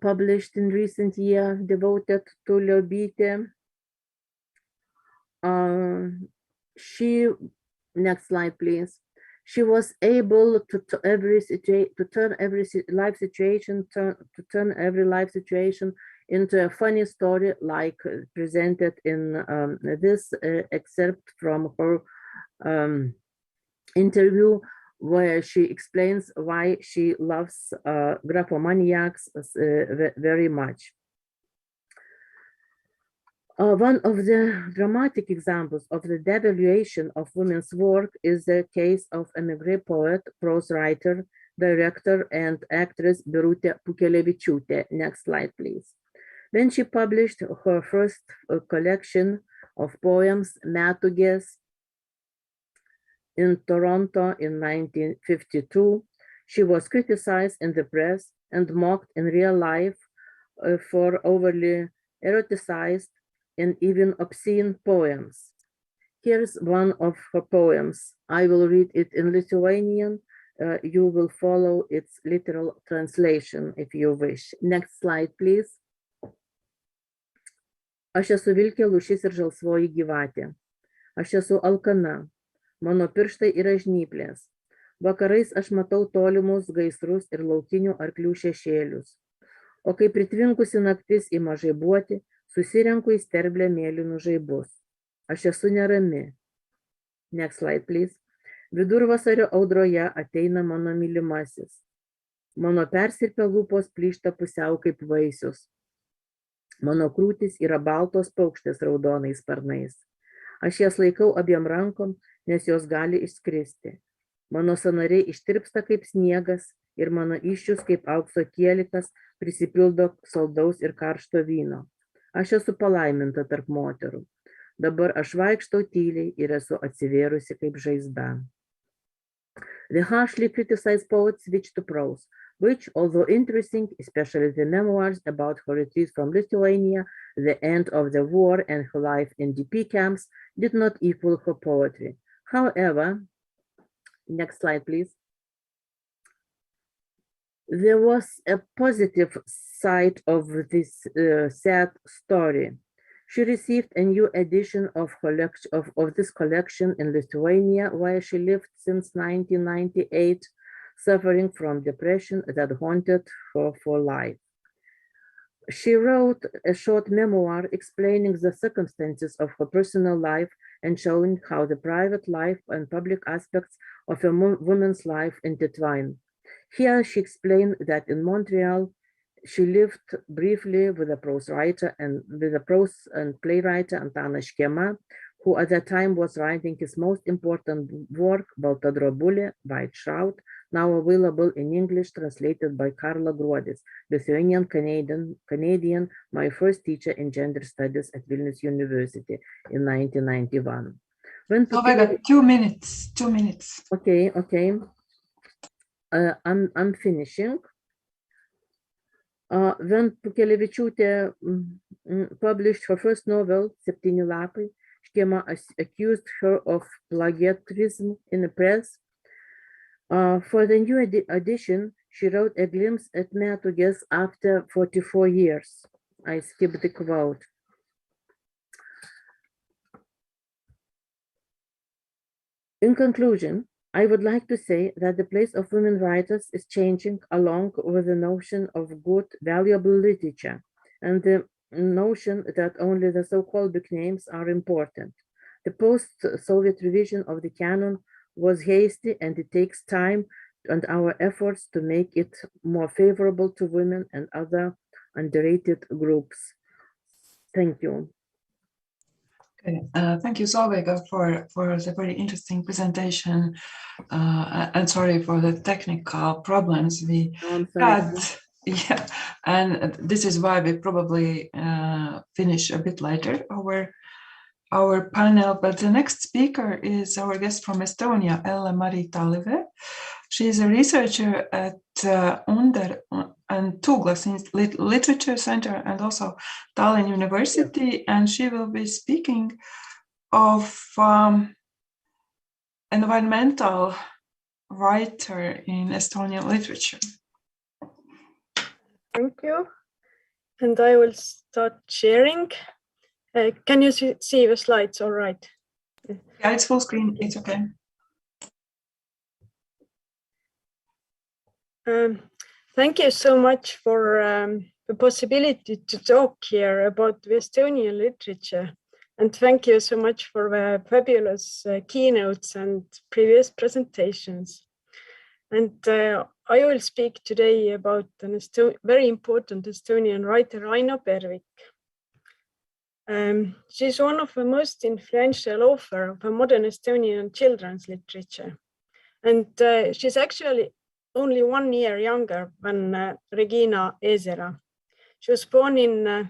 published in recent years devoted to Liobytė. Next slide, please. She was able to turn every life situation into a funny story, like presented in this excerpt from her interview, where she explains why she loves graphomaniacs very much. One of the dramatic examples of the devaluation of women's work is the case of emigre poet, prose writer, director, and actress Birutė Pūkelevičiūtė. Next slide, please. When she published her first collection of poems, Metūgės, in Toronto in 1952, she was criticized in the press and mocked in real life for overly eroticized and even obscene poems. Here's one of her poems. I will read it in Lithuanian. You will follow its literal translation if you wish. Next slide, please. Aš esu vilkė lūšis ir žalsvoji gyvatė. Aš esu alkana. Mano pirštai yra žnyplės. Vakarais aš matau tolimus gaisrus ir laukinių arklių šešėlius. O kai pritvinkusi naktis ima žaibuoti, susirenku į sterblę mėlynų žaibus. Aš esu nerami. Next slide, please. Vidurvasario audroje ateina mano mylimasis. Mano persirpę lūpos plyšta pusiau kaip vaisius. Mano krūtis yra baltos paukštės raudonais sparnais. Aš jas laikau abiem rankom, nes jos gali išskristi. Mano sąnariai ištirpsta kaip sniegas ir mano įsčius kaip aukso kielikas prisipildo saldaus ir karšto vyno. Aš esu palaiminta tarp moterų. Dabar aš vaikštau tyliai ir esu atsivėrusi kaip žaizda. The harshly criticized poet switched to prose, which, although interesting, especially the memoirs about her retreat from Lithuania, the end of the war, and her life in DP camps, did not equal her poetry. However, next slide, please. There was a positive side of this sad story. She received a new edition of this collection in Lithuania, where she lived since 1998, suffering from depression that haunted her for life. She wrote a short memoir explaining the circumstances of her personal life and showing how the private life and public aspects of a woman's life intertwine. Here she explained that in Montreal, she lived briefly with a prose and playwright Antanas Škėma, who at that time was writing his most important work, Balta drobulė, White Shroud, now available in English, translated by Carla Gruodis, Lithuanian Canadian, my first teacher in gender studies at Vilnius University in 1991. I got 2 minutes. Okay. I'm finishing. When Pukelevičiūtė published her first novel, Septyni lapai, Škėma accused her of plagiarism in the press. For the new edition, she wrote a glimpse at Metūgės after 44 years. I skipped the quote. In conclusion, I would like to say that the place of women writers is changing along with the notion of good, valuable literature and the notion that only the so-called big names are important. The post-Soviet revision of the canon was hasty, and it takes time and our efforts to make it more favorable to women and other underrated groups. Thank you. Okay. Thank you, Solveiga, for the very interesting presentation. And sorry for the technical problems we had. Yeah, and this is why we probably finish a bit later our panel. But the next speaker is our guest from Estonia, Ella-Mari Tallive. She is a researcher at Under and Tūglas Literature Center and also Tallinn University, and she will be speaking of environmental writer in Estonian literature. Thank you. And I will start sharing. Can you see the slides all right? Yeah, it's full screen. It's okay. Thank you so much for the possibility to talk here about the Estonian literature. And thank you so much for the fabulous keynotes and previous presentations. And I will speak today about an very important Estonian writer, Aino Pervik. She's one of the most influential authors of modern Estonian children's literature. And she's actually only 1 year younger than Regīna Ezera. She was born in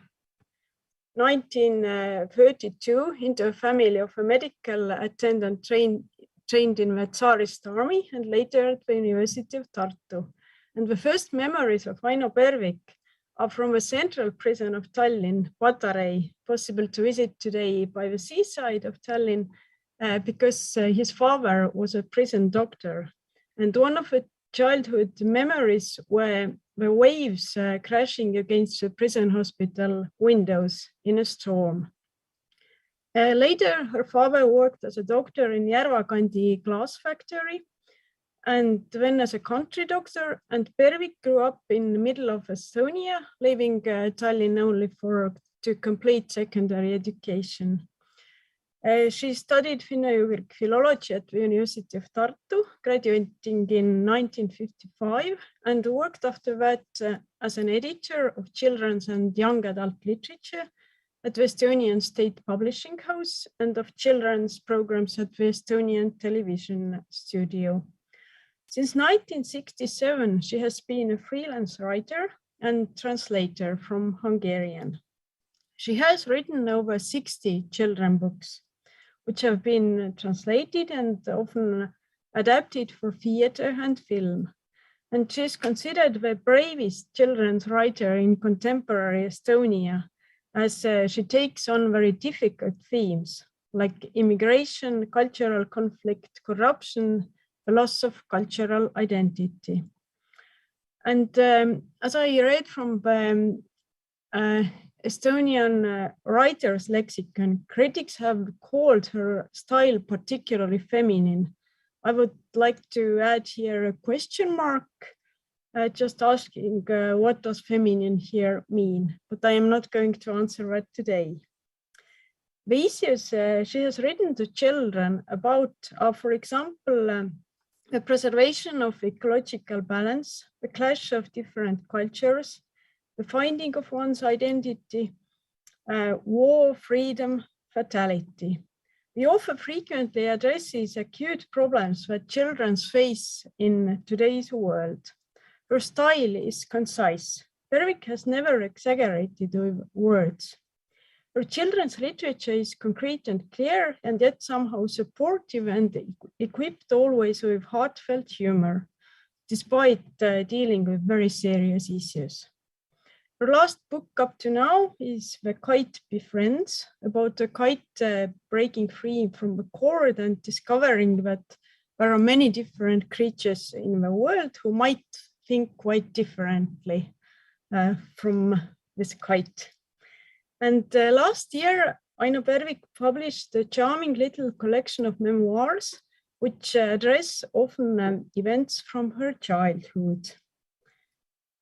1932 into a family of a medical attendant trained in the Tsarist army and later at the University of Tartu. And the first memories of Aino Pervik are from the central prison of Tallinn, Patarei, possible to visit today by the seaside of Tallinn because his father was a prison doctor. And one of the childhood memories were the waves crashing against the prison hospital windows in a storm. Later, her father worked as a doctor in Järvakandi glass factory and then as a country doctor, and Pervik grew up in the middle of Estonia, leaving Tallinn only to complete secondary education. She studied Finno-Ugric philology at the University of Tartu, graduating in 1955, and worked after that as an editor of children's and young adult literature at the Estonian State Publishing House and of children's programs at the Estonian Television Studio. Since 1967, she has been a freelance writer and translator from Hungarian. She has written over 60 children's books, which have been translated and often adapted for theater and film. And she is considered the bravest children's writer in contemporary Estonia, as she takes on very difficult themes like immigration, cultural conflict, corruption, the loss of cultural identity. And as I read from the Estonian writer's lexicon, critics have called her style particularly feminine. I would like to add here a question mark just asking what does feminine here mean, but I am not going to answer that today. The issues she has written to children about are, for example, the preservation of ecological balance, the clash of different cultures, the finding of one's identity, war, freedom, fatality. The author frequently addresses acute problems that children face in today's world. Her style is concise. Berwick has never exaggerated with words. Her children's literature is concrete and clear, and yet somehow supportive and equipped always with heartfelt humor, despite dealing with very serious issues. Her last book up to now is The Kite Befriends, about a kite breaking free from the cord and discovering that there are many different creatures in the world who might think quite differently from this kite. And last year, Aino Bervik published a charming little collection of memoirs, which address often events from her childhood.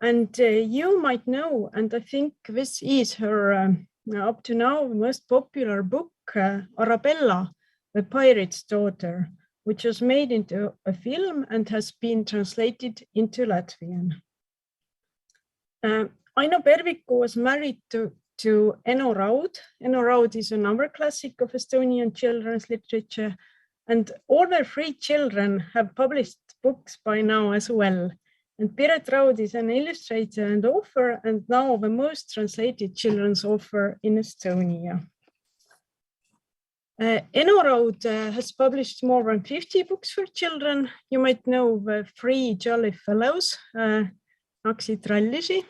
And you might know, and I think this is her up to now most popular book, Arabella, the Pirate's Daughter, which was made into a film and has been translated into Latvian. Aino Bervik was married to Eno Raud. Eno Raud is another classic of Estonian children's literature, and all their 3 children have published books by now as well. And Piret Raud is an illustrator and author, and now the most translated children's author in Estonia. Eno Raud has published more than 50 books for children. You might know the 3 Jolly Fellows, Naksi Trallisi,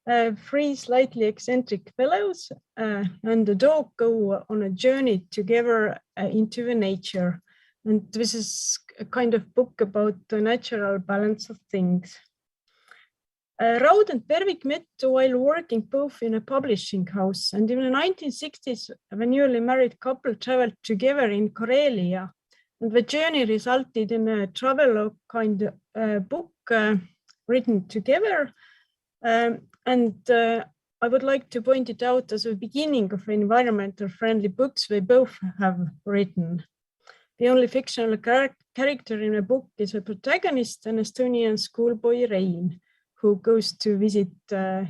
3 slightly eccentric fellows, and the dog go on a journey together into the nature. And this is a kind of book about the natural balance of things. Raud and Bervik met while working both in a publishing house, and in the 1960s, the newly married couple traveled together in Karelia, and the journey resulted in a travelogue kind of book written together. I would like to point it out as a beginning of environmental friendly books they both have written. The only fictional character in a book is a protagonist, an Estonian schoolboy Rein, who goes to visit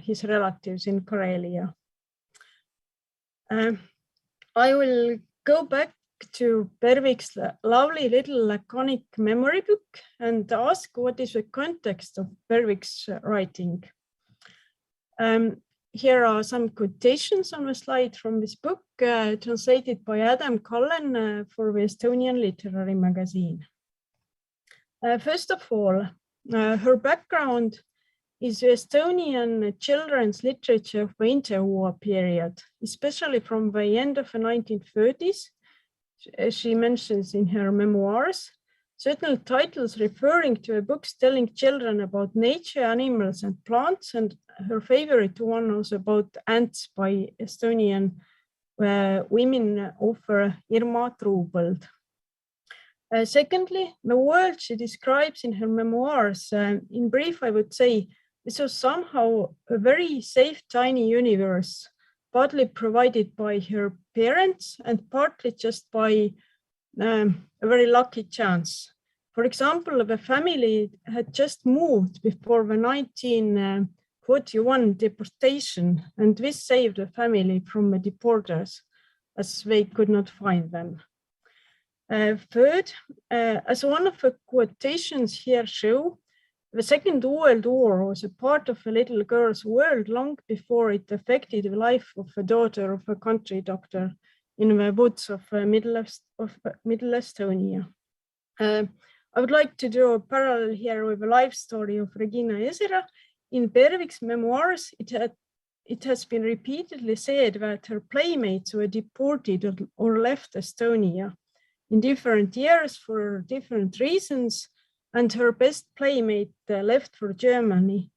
his relatives in Karelia. I will go back to Bervik's lovely little laconic memory book and ask what is the context of Bervik's writing. Here are some quotations on the slide from this book, translated by Adam Cullen for the Estonian Literary Magazine. First of all, her background is the Estonian children's literature of the interwar period, especially from the end of the 1930s. She mentions in her memoirs certain titles referring to books telling children about nature, animals, and plants, and her favorite one was about ants by Estonian women author Irma Truubald. Secondly, the world she describes in her memoirs, in brief, I would say, this was somehow a very safe, tiny universe, partly provided by her parents and partly just by a very lucky chance. For example, the family had just moved before the 1941 deportation, and this saved the family from the deporters, as they could not find them. Third, as one of the quotations here show, the Second World War was a part of a little girl's world long before it affected the life of a daughter of a country doctor in the woods of middle Estonia. I would like to draw a parallel here with the life story of Regīna Ezera. In Bervik's memoirs, it has been repeatedly said that her playmates were deported or left Estonia in different years for different reasons, and her best playmate left for Germany.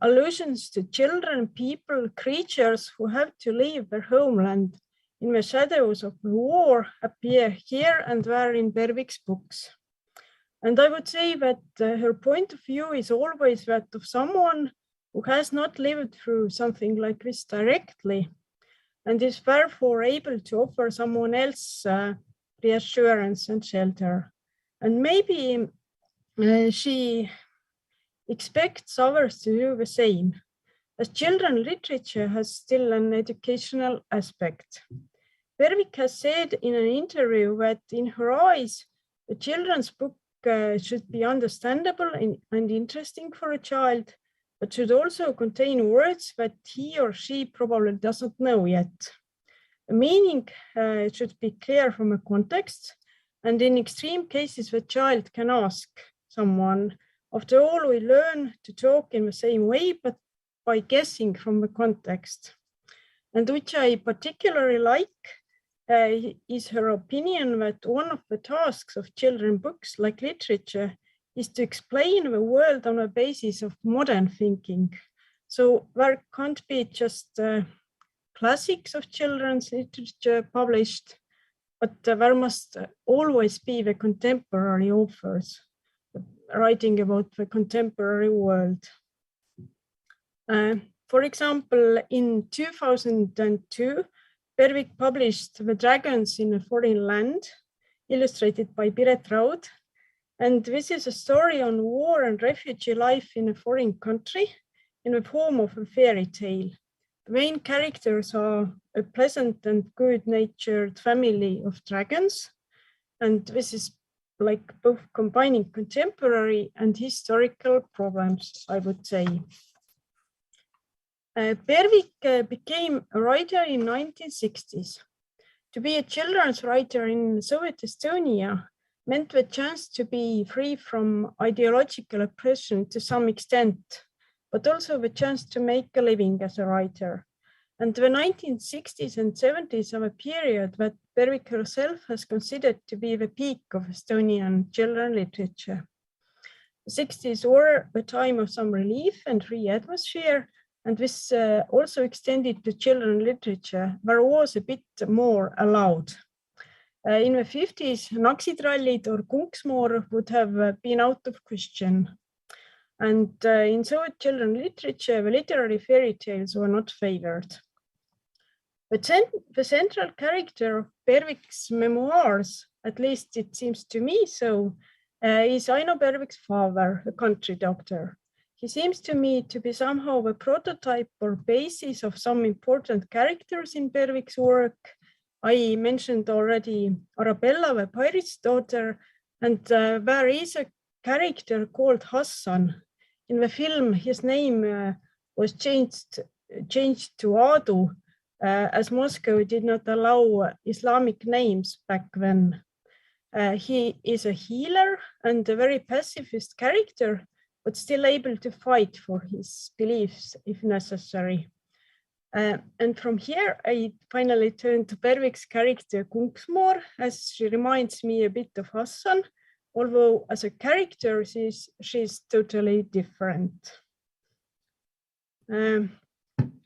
Allusions to children, people, creatures who have to leave their homeland in the shadows of the war appear here and there in Bervik's books. And I would say that her point of view is always that of someone who has not lived through something like this directly, and is therefore able to offer someone else reassurance and shelter. And maybe she expects others to do the same, as children's literature has still an educational aspect. Berwick has said in an interview that in her eyes, a children's book should be understandable and interesting for a child, but should also contain words that he or she probably doesn't know yet. The meaning should be clear from a context, and in extreme cases, the child can ask someone, after all, we learn to talk in the same way, but by guessing from the context. And which I particularly like is her opinion that one of the tasks of children's books like literature is to explain the world on a basis of modern thinking. So there can't be just classics of children's literature published, but there must always be the contemporary authors writing about the contemporary world. For example, in 2002, Berwick published The Dragons in a Foreign Land, illustrated by Piret Raud. And this is a story on war and refugee life in a foreign country in the form of a fairy tale. The main characters are a pleasant and good-natured family of dragons. And this is like both combining contemporary and historical problems, I would say. Berwick became a writer in the 1960s. To be a children's writer in Soviet Estonia meant the chance to be free from ideological oppression to some extent, but also the chance to make a living as a writer. And the 1960s and 70s are a period that Berwick herself has considered to be the peak of Estonian children's literature. The 60s were a time of some relief and free atmosphere, and this also extended to children's literature, where was a bit more allowed. In the 50s, Naksitrallid or Kunksmoor would have been out of question. And in Soviet children's literature, the literary fairy tales were not favored. But the central character of Berwick's memoirs, at least it seems to me so, is Aino Berwick's father, a country doctor. He seems to me to be somehow a prototype or basis of some important characters in Berwick's work. I mentioned already Arabella, the pirate's daughter, and there is a character called Hassan. In the film, his name was changed to Adu, as Moscow did not allow Islamic names back then. He is a healer and a very pacifist character, but still able to fight for his beliefs if necessary. And from here, I finally turn to Berwick's character Kunksmoor, as she reminds me a bit of Hassan, although as a character, she's totally different. In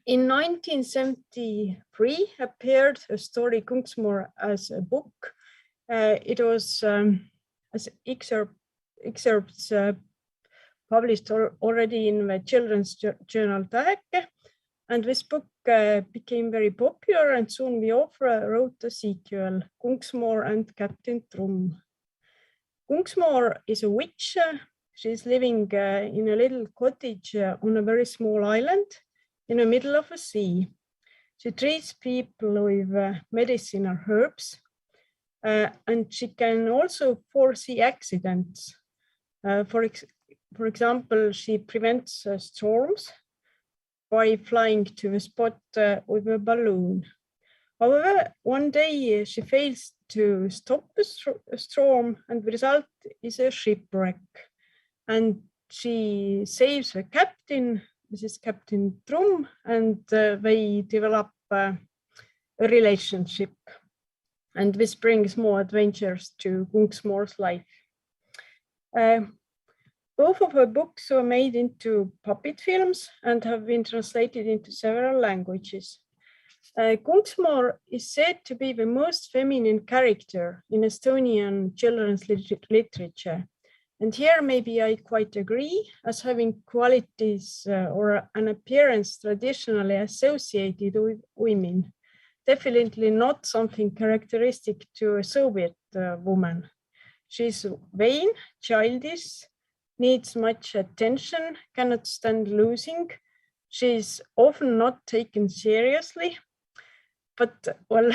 1973, appeared a story Kunksmoor as a book. It was as excerpts published already in the children's journal TIEŠSAISTÄ, and this book became very popular, and soon the author wrote a sequel, Kunksmoor and Captain Trum. Kunksmoor is a witch. She's living in a little cottage on a very small island in the middle of a sea. She treats people with medicinal herbs, and she can also foresee accidents. For example, she prevents storms by flying to a spot with a balloon. However, one day she fails to stop a storm, and the result is a shipwreck. And she saves the captain, this is Captain Trum, and they develop a relationship. And this brings more adventures to Kunksmoor's life. Both of her books were made into puppet films and have been translated into several languages. Kunksmoor is said to be the most feminine character in Estonian children's literature. And here maybe I quite agree, as having qualities or an appearance traditionally associated with women. Definitely not something characteristic to a Soviet woman. She's vain, childish, needs much attention, cannot stand losing. She's often not taken seriously, but well,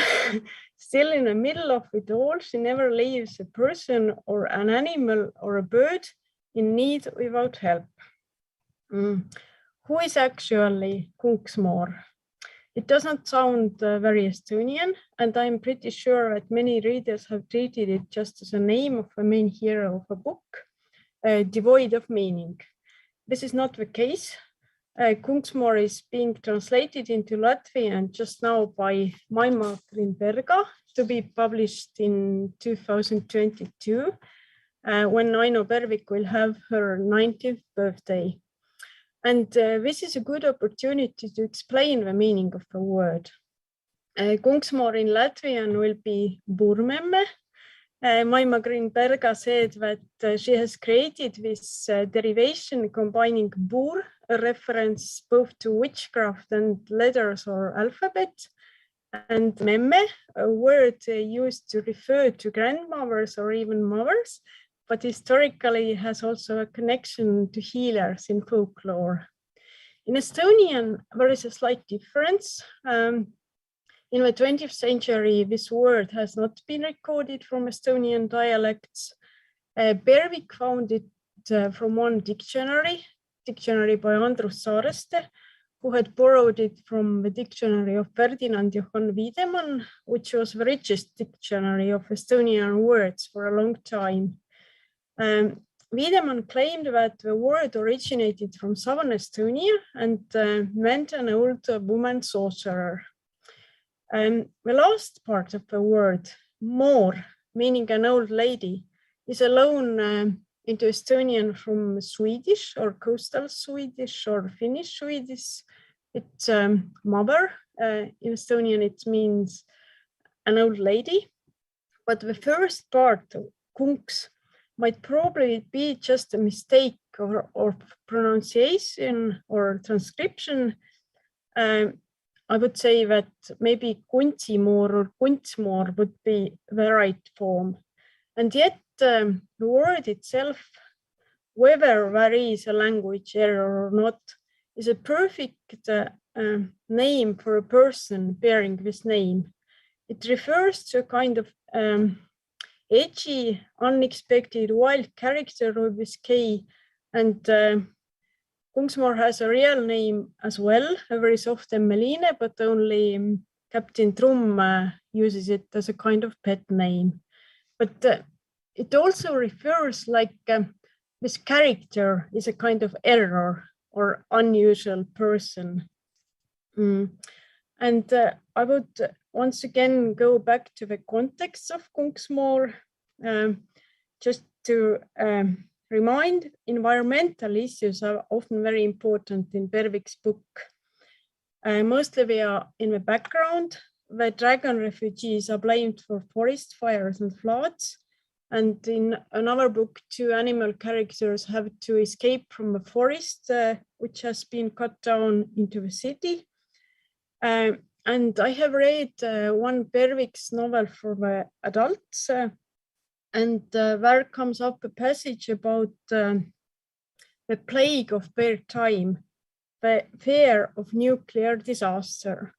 still in the middle of it all, she never leaves a person or an animal or a bird in need without help. Who is actually Kunksmoor? It doesn't sound very Estonian, and I'm pretty sure that many readers have treated it just as a name of a main hero of a book, devoid of meaning. This is not the case. Kunksmoor is being translated into Latvian just now by Maima Grinberga to be published in 2022, when Aino Pervik will have her 90th birthday. And this is a good opportunity to explain the meaning of the word. Kunksmoor in Latvian will be burmemme. Maima Grinberga said that she has created this derivation combining bur, a reference both to witchcraft and letters or alphabet, and memme, a word used to refer to grandmothers or even mothers, but historically has also a connection to healers in folklore. In Estonian, there is a slight difference. In the 20th century, this word has not been recorded from Estonian dialects. Pervik found it from one dictionary by Andrus Saareste, who had borrowed it from the dictionary of Ferdinand Johann Wiedemann, which was the richest dictionary of Estonian words for a long time. Wiedemann claimed that the word originated from southern Estonia and meant an old woman sorcerer. The last part of the word, moor, meaning an old lady, is a loan into Estonian from Swedish or coastal Swedish or Finnish Swedish. It's mother. In Estonian, it means an old lady. But the first part, kunks, might probably be just a mistake or pronunciation or transcription. I would say that maybe Kuntimoor or Kuntsmoor would be the right form. And yet the word itself, whether there is a language error or not, is a perfect name for a person bearing this name. It refers to a kind of edgy, unexpected, wild character with this K, and Kunksmoor has a real name as well, very often Meline, but only Captain Trum uses it as a kind of pet name. But it also refers like this character is a kind of error or unusual person. And I would once again go back to the context of Kunksmoor, just to remind environmental issues are often very important in Pervik's book. Mostly they are in the background. The dragon refugees are blamed for forest fires and floods. And in another book, two animal characters have to escape from a forest, which has been cut down into the city. And I have read one Pervik's novel for the adults, and there comes up a passage about the plague of their time, the fear of nuclear disaster.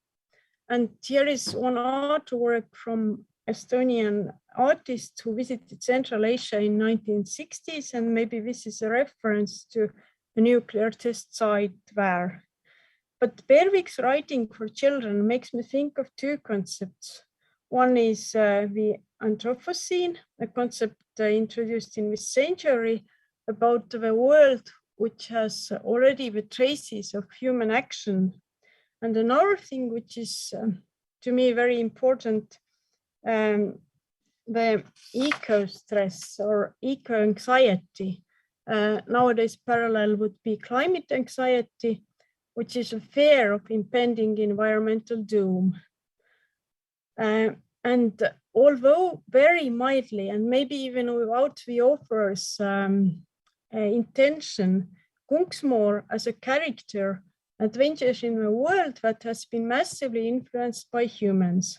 And here is one artwork from Estonian artist who visited Central Asia in 1960s, and maybe this is a reference to the nuclear test site there. But Pervik's writing for children makes me think of two concepts. One is the Anthropocene, a concept introduced in this century about the world which has already the traces of human action. And another thing which is to me very important, the eco-stress or eco-anxiety. Nowadays parallel would be climate anxiety, which is a fear of impending environmental doom. And although very mildly, and maybe even without the author's intention, Kunksmoor as a character adventures in a world that has been massively influenced by humans.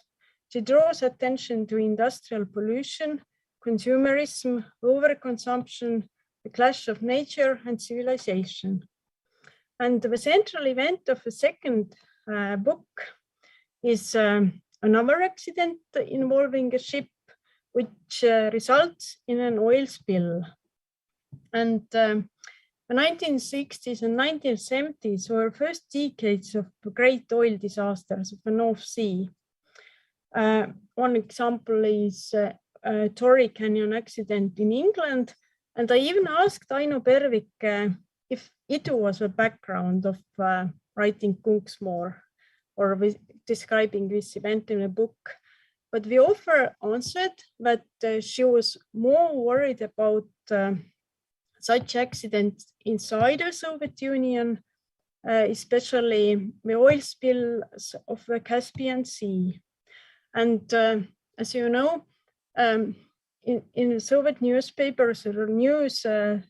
She draws attention to industrial pollution, consumerism, overconsumption, the clash of nature and civilization. And the central event of the second book is another accident involving a ship, which results in an oil spill. And the 1960s and 1970s were first decades of great oil disasters of the North Sea. One example is Torrey Canyon accident in England. And I even asked Aino Pervik if it was the background of writing Kunksmoor or describing this event in a book. But the author answered that she was more worried about such accidents inside the Soviet Union, especially the oil spills of the Caspian Sea. And as you know, in the Soviet newspapers or news,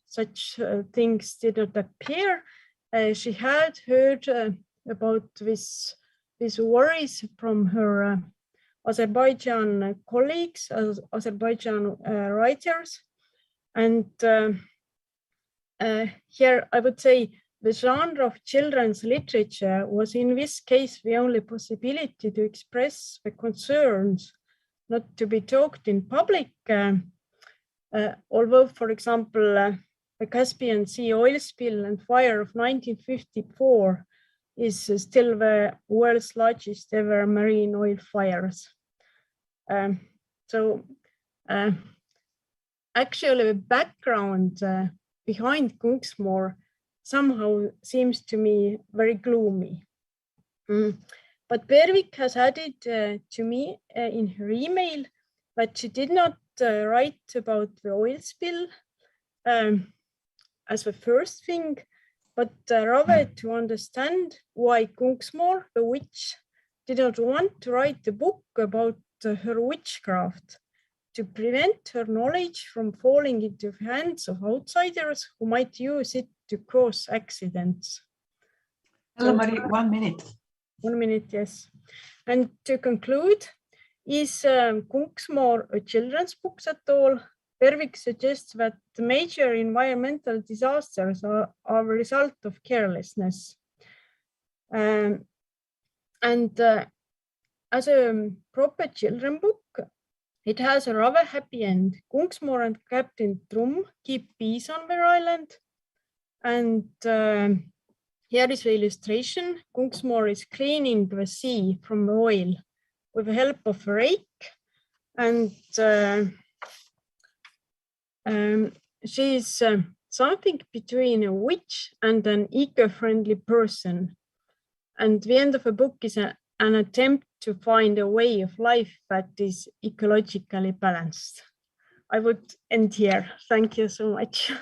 such things did not appear. She had heard about these worries from her Azerbaijan colleagues, Azerbaijan writers. And here I would say the genre of children's literature was in this case the only possibility to express the concerns not to be talked in public, although, for example, the Caspian Sea oil spill and fire of 1954 is still the world's largest ever marine oil fires. Actually, the background behind Kunksmoor somehow seems to me very gloomy. But Pervik has added to me in her email that she did not write about the oil spill as the first thing, but rather to understand why Kunksmoor, the witch, did not want to write a book about her witchcraft, to prevent her knowledge from falling into the hands of outsiders who might use it to cause accidents. Ella-Mari, 1 minute. 1 minute, yes. And to conclude, is Kunksmoor a children's book at all? Pervik suggests that the major environmental disasters are a result of carelessness. And as a proper children book, it has a rather happy end. Kunksmoor and Captain Trum keep peace on their island. And here is the illustration. Kunksmoor is cleaning the sea from the oil with the help of a rake. And she is something between a witch and an eco-friendly person. And the end of the book is an attempt to find a way of life that is ecologically balanced. I would end here. Thank you so much.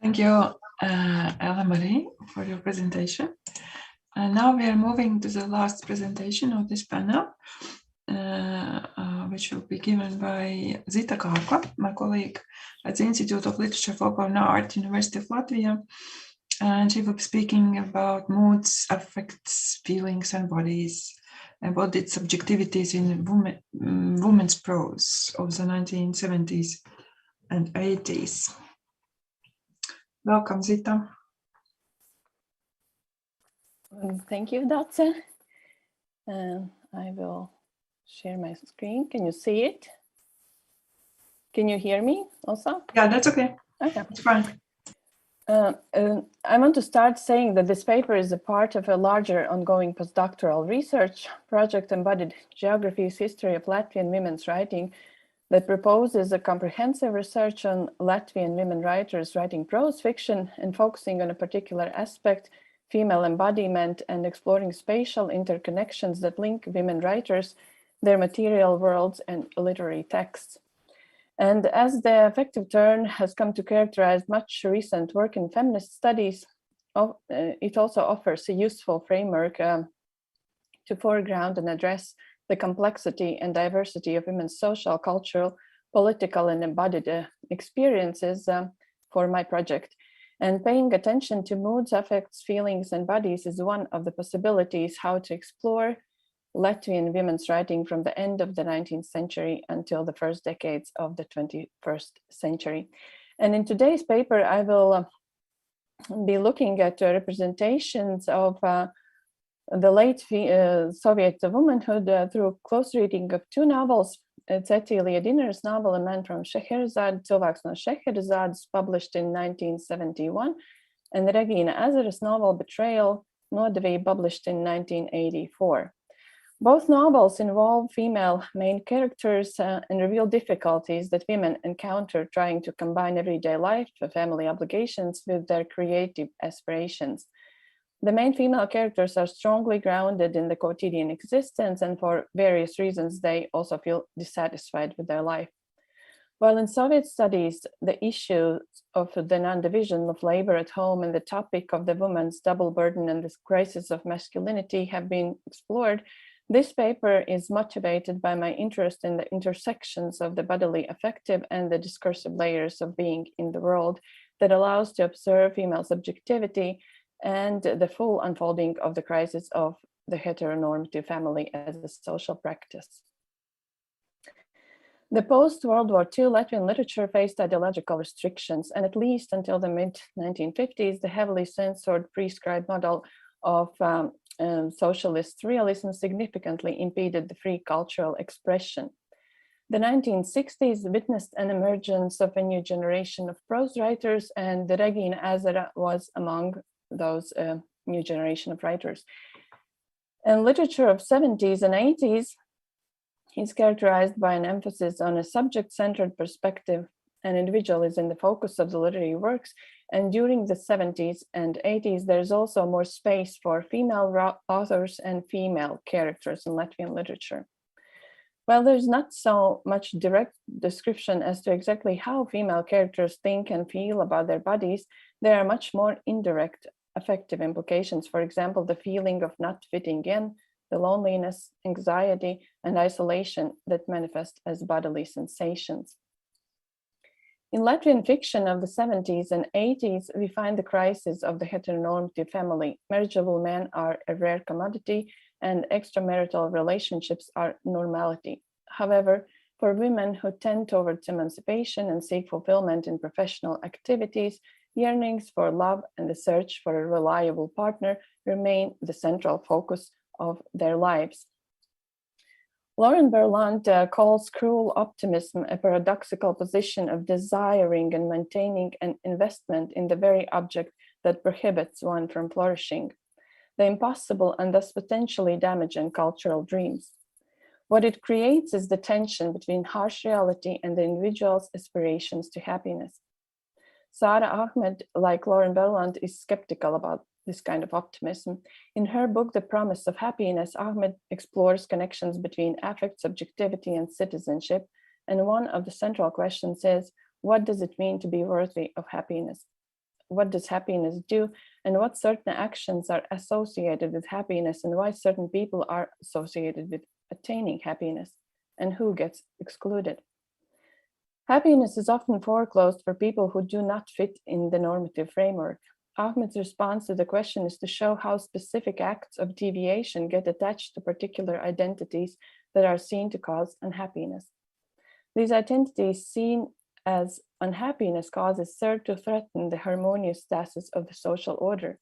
Thank you, Ella-Mari, for your presentation. And now we are moving to the last presentation of this panel, which will be given by Zita Kārkla, my colleague at the Institute of Literature, Folklore and Art, University of Latvia. And she will be speaking about moods, affects, feelings, and bodies, embodied subjectivities in women's prose of the 1970s and 80s. Welcome, Zita. Thank you, Dace. I will share my screen. Can you see it? Can you hear me also? Yeah, that's okay. Okay. It's fine. I want to start saying that this paper is a part of a larger ongoing postdoctoral research project, Embodied Geographies, History of Latvian Women's Writing, that proposes a comprehensive research on Latvian women writers writing prose fiction and focusing on a particular aspect, female embodiment, and exploring spatial interconnections that link women writers, their material worlds, and literary texts. And as the effective turn has come to characterize much recent work in feminist studies, it also offers a useful framework to foreground and address the complexity and diversity of women's social, cultural, political, and embodied experiences for my project. And paying attention to moods, affects, feelings, and bodies is one of the possibilities how to explore Latvian women's writing from the end of the 19th century until the first decades of the 21st century. And in today's paper, I will be looking at representations of the late Soviet womanhood through close reading of two novels. Cecīlija Dineras novel, A Man from Scheherazade, Cilvēks no Scheherazades, published in 1971, and Regīna Ezera's novel, Betrayal, Nodevība, published in 1984. Both novels involve female main characters and reveal difficulties that women encounter trying to combine everyday life, family obligations with their creative aspirations. The main female characters are strongly grounded in the quotidian existence, and for various reasons, they also feel dissatisfied with their life. While in Soviet studies, the issue of the non-division of labor at home and the topic of the woman's double burden and the crisis of masculinity have been explored, this paper is motivated by my interest in the intersections of the bodily affective and the discursive layers of being in the world that allows to observe female subjectivity and the full unfolding of the crisis of the heteronormative family as a social practice. The post-World War II Latvian literature faced ideological restrictions, and at least until the mid-1950s, the heavily censored prescribed model of socialist realism significantly impeded the free cultural expression. The 1960s witnessed an emergence of a new generation of prose writers, and Regīna Ezera was among those new generation of writers. And literature of 70s and 80s is characterized by an emphasis on a subject-centered perspective, and individual is in the focus of the literary works. And during the 70s and 80s, there's also more space for female authors and female characters in Latvian literature. While there's not so much direct description as to exactly how female characters think and feel about their bodies, there are much more indirect affective implications. For example, the feeling of not fitting in, the loneliness, anxiety, and isolation that manifest as bodily sensations. In Latvian fiction of the 70s and 80s, we find the crisis of the heteronormative family. Marriageable men are a rare commodity, and extramarital relationships are normality. However, for women who tend towards emancipation and seek fulfillment in professional activities, yearnings for love and the search for a reliable partner remain the central focus of their lives. Lauren Berlant calls cruel optimism a paradoxical position of desiring and maintaining an investment in the very object that prohibits one from flourishing, the impossible and thus potentially damaging cultural dreams. What it creates is the tension between harsh reality and the individual's aspirations to happiness. Sara Ahmed, like Lauren Berlant, is skeptical about this kind of optimism. In her book, The Promise of Happiness, Ahmed explores connections between affect, subjectivity, and citizenship. And one of the central questions is, what does it mean to be worthy of happiness? What does happiness do? And what certain actions are associated with happiness, and why certain people are associated with attaining happiness, and who gets excluded? Happiness is often foreclosed for people who do not fit in the normative framework. Ahmed's response to the question is to show how specific acts of deviation get attached to particular identities that are seen to cause unhappiness. These identities, seen as unhappiness causes, serve to threaten the harmonious status of the social order.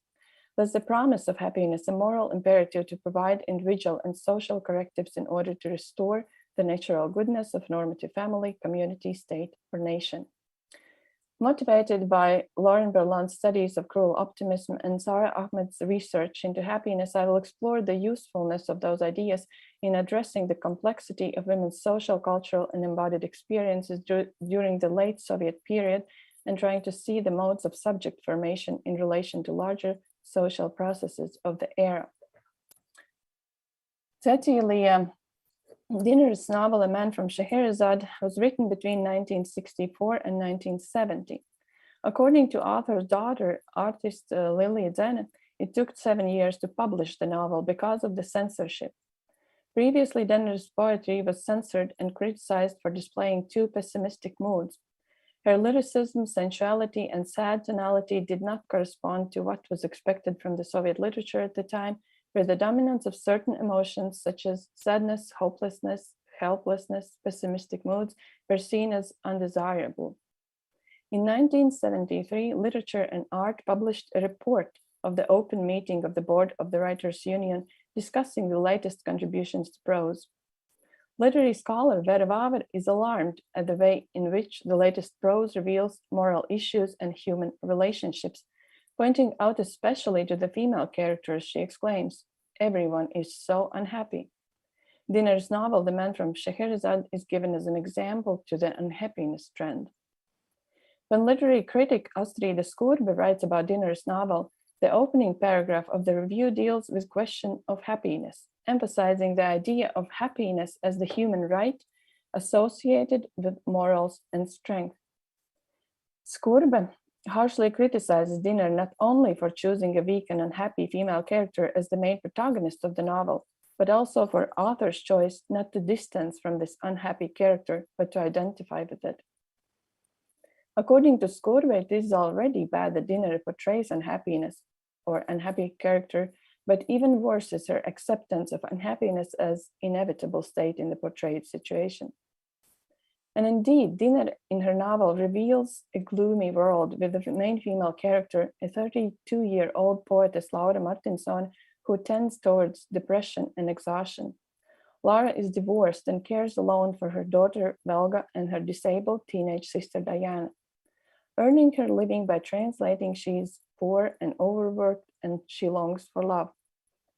Thus, the promise of happiness, a moral imperative to provide individual and social correctives in order to restore the natural goodness of normative family, community, state, or nation. Motivated by Lauren Berlant's studies of cruel optimism and Sara Ahmed's research into happiness, I will explore the usefulness of those ideas in addressing the complexity of women's social, cultural, and embodied experiences during the late Soviet period, and trying to see the modes of subject formation in relation to larger social processes of the era. Cecīlija Dineras' novel, A Man from Scheherazade, was written between 1964 and 1970. According to author's daughter, artist Lilija Dzene, it took 7 years to publish the novel because of the censorship. Previously, Dinner's poetry was censored and criticized for displaying too pessimistic moods. Her lyricism, sensuality, and sad tonality did not correspond to what was expected from the Soviet literature at the time, where the dominance of certain emotions such as sadness, hopelessness, helplessness, pessimistic moods were seen as undesirable. In 1973, Literature and Art published a report of the open meeting of the Board of the Writers' Union discussing the latest contributions to prose. Literary scholar Vera Vāver is alarmed at the way in which the latest prose reveals moral issues and human relationships. Pointing out especially to the female characters, she exclaims, "Everyone is so unhappy." Dinner's novel, The Man from Scheherazade, is given as an example to the unhappiness trend. When literary critic Astrid Skurbe writes about Dinner's novel, the opening paragraph of the review deals with the question of happiness, emphasizing the idea of happiness as the human right associated with morals and strength. Skurbe harshly criticizes Dinner not only for choosing a weak and unhappy female character as the main protagonist of the novel, but also for author's choice not to distance from this unhappy character, but to identify with it. According to Skurbe, it is already bad that Dinner portrays unhappiness or unhappy character, but even worse is her acceptance of unhappiness as inevitable state in the portrayed situation. And indeed, Dinner in her novel reveals a gloomy world with the main female character, a 32-year-old poetess Laura Martinsson, who tends towards depression and exhaustion. Laura is divorced and cares alone for her daughter Velga and her disabled teenage sister Diana. Earning her living by translating, she is poor and overworked, and she longs for love.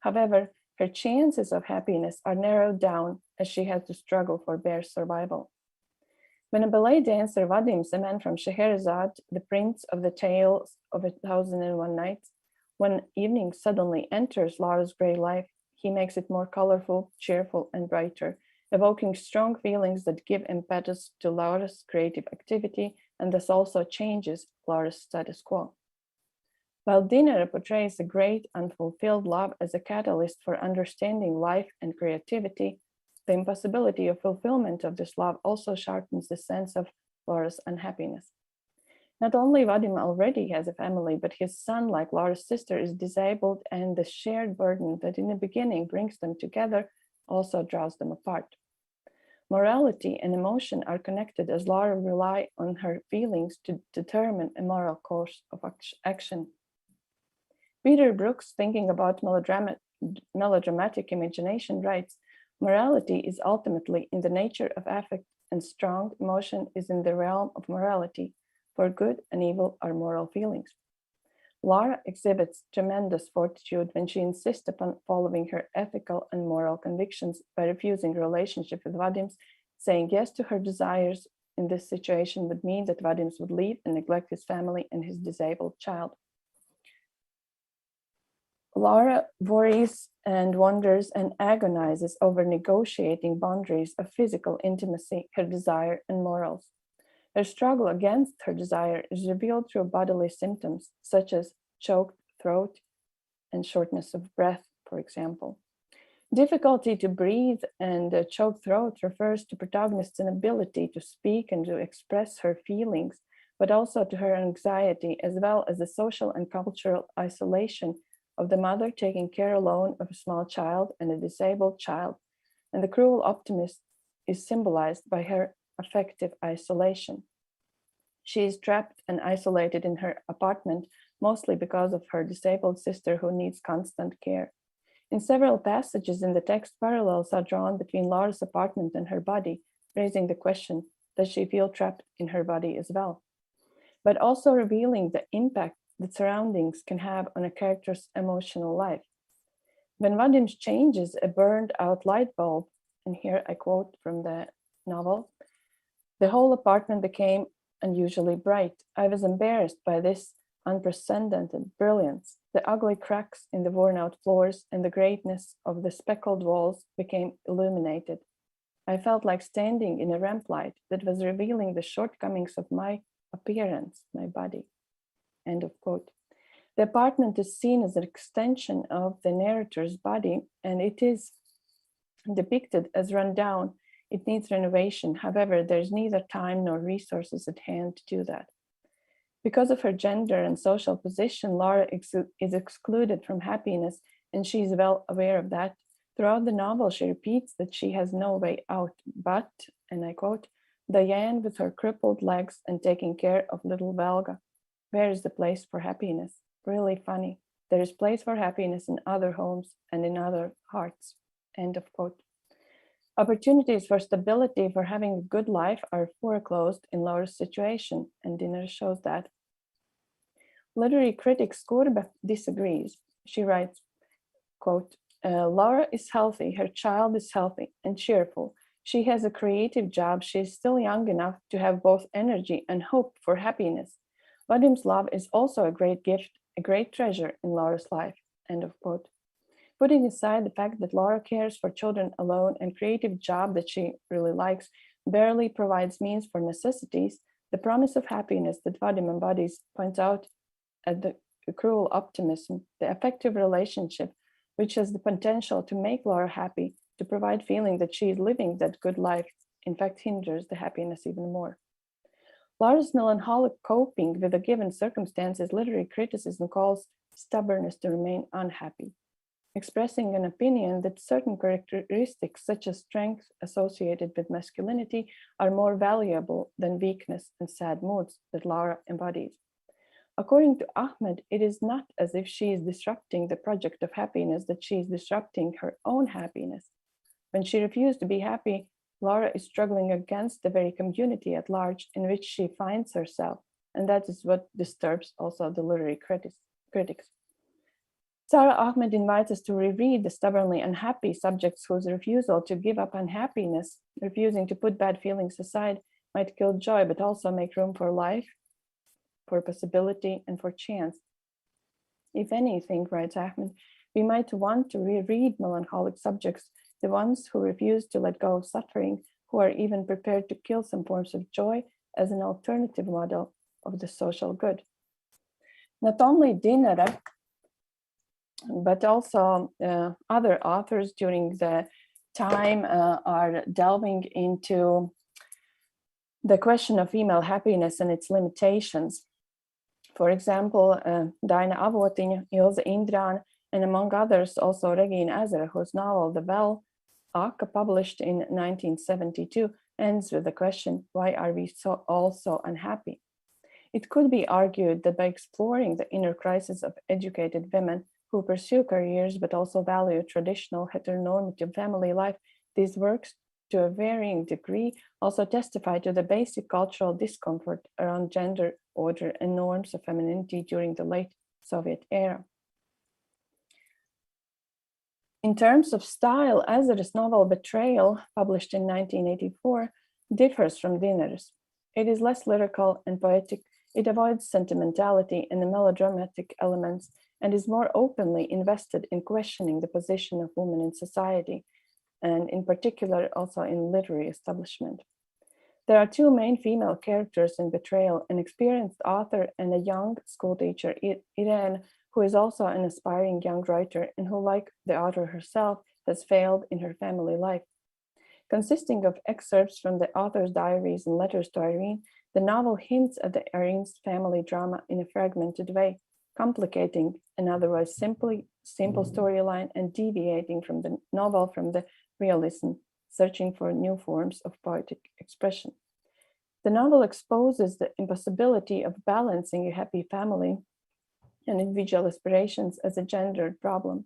However, her chances of happiness are narrowed down as she has to struggle for bare survival. When a ballet dancer, Vadims, a man from Scheherazade, the prince of the tales of 1001 Nights, one evening suddenly enters Laura's gray life, he makes it more colorful, cheerful, and brighter, evoking strong feelings that give impetus to Laura's creative activity and thus also changes Laura's status quo. While Dinner portrays a great unfulfilled love as a catalyst for understanding life and creativity, the impossibility of fulfillment of this love also sharpens the sense of Laura's unhappiness. Not only Vadim already has a family, but his son, like Laura's sister, is disabled, and the shared burden that in the beginning brings them together also draws them apart. Morality and emotion are connected as Laura relies on her feelings to determine a moral course of action. Peter Brooks, thinking about melodramatic imagination, writes, "Morality is ultimately in the nature of affect, and strong emotion is in the realm of morality, for good and evil are moral feelings." Laura exhibits tremendous fortitude when she insists upon following her ethical and moral convictions by refusing a relationship with Vadims. Saying yes to her desires in this situation would mean that Vadims would leave and neglect his family and his disabled child. Laura worries and wonders and agonizes over negotiating boundaries of physical intimacy, her desire, and morals. Her struggle against her desire is revealed through bodily symptoms, such as choked throat and shortness of breath, for example. Difficulty to breathe and choked throat refers to protagonist's inability to speak and to express her feelings, but also to her anxiety, as well as the social and cultural isolation of the mother taking care alone of a small child and a disabled child, and the cruel optimist is symbolized by her affective isolation. She is trapped and isolated in her apartment, mostly because of her disabled sister who needs constant care. In several passages in the text, parallels are drawn between Laura's apartment and her body, raising the question, does she feel trapped in her body as well? But also revealing the impact that surroundings can have on a character's emotional life. When Vadims changes a burned out light bulb, and here I quote from the novel, "The whole apartment became unusually bright. I was embarrassed by this unprecedented brilliance. The ugly cracks in the worn out floors and the greyness of the speckled walls became illuminated. I felt like standing in a lamplight that was revealing the shortcomings of my appearance, my body." End of quote. The apartment is seen as an extension of the narrator's body, and it is depicted as run down. It needs renovation. However, there's neither time nor resources at hand to do that. Because of her gender and social position, Laura is excluded from happiness, and she is well aware of that. Throughout the novel, she repeats that she has no way out but, and I quote, Diane with her crippled legs and taking care of little Valga. Where is the place for happiness? Really funny. There is place for happiness in other homes and in other hearts. End of quote. Opportunities for stability, for having a good life, are foreclosed in Laura's situation, and dinner shows that. Literary critic Skurbe disagrees. She writes, quote, Laura is healthy, her child is healthy and cheerful. She has a creative job. She is still young enough to have both energy and hope for happiness. Vadim's love is also a great gift, a great treasure in Laura's life. End of quote. Putting aside the fact that Laura cares for children alone and creative job that she really likes barely provides means for necessities, the promise of happiness that Vadim embodies points out at the cruel optimism, the affective relationship, which has the potential to make Laura happy, to provide feeling that she is living that good life, in fact hinders the happiness even more. Laura's melancholic coping with the given circumstances, literary criticism calls stubbornness to remain unhappy, expressing an opinion that certain characteristics such as strength associated with masculinity are more valuable than weakness and sad moods that Laura embodies. According to Ahmed, it is not as if she is disrupting the project of happiness, that she is disrupting her own happiness. When she refused to be happy, Laura is struggling against the very community at large in which she finds herself, and that is what disturbs also the literary critics. Sarah Ahmed invites us to reread the stubbornly unhappy subjects whose refusal to give up unhappiness, refusing to put bad feelings aside, might kill joy, but also make room for life, for possibility, and for chance. If anything, writes Ahmed, we might want to reread melancholic subjects, the ones who refuse to let go of suffering, who are even prepared to kill some forms of joy as an alternative model of the social good. Not only Dinara, but also other authors during the time are delving into the question of female happiness and its limitations. For example, Daina Avotiņa, Ilze Indrāne, and among others, also Regīna Ezera, whose novel The Well, Aka, published in 1972, ends with the question, why are we all so unhappy? It could be argued that by exploring the inner crisis of educated women who pursue careers but also value traditional heteronormative family life, these works, to a varying degree, also testify to the basic cultural discomfort around gender order and norms of femininity during the late Soviet era. In terms of style, Ezera's novel Betrayal, published in 1984, differs from Dinara's. It is less lyrical and poetic. It avoids sentimentality and the melodramatic elements and is more openly invested in questioning the position of women in society, and in particular also in literary establishment. There are two main female characters in Betrayal, an experienced author and a young schoolteacher, Irene, who is also an aspiring young writer and who, like the author herself, has failed in her family life. Consisting of excerpts from the author's diaries and letters to Irene, the novel hints at the Irene's family drama in a fragmented way, complicating an otherwise simple storyline and deviating from the novel from the realism, searching for new forms of poetic expression. The novel exposes the impossibility of balancing a happy family and individual aspirations as a gendered problem.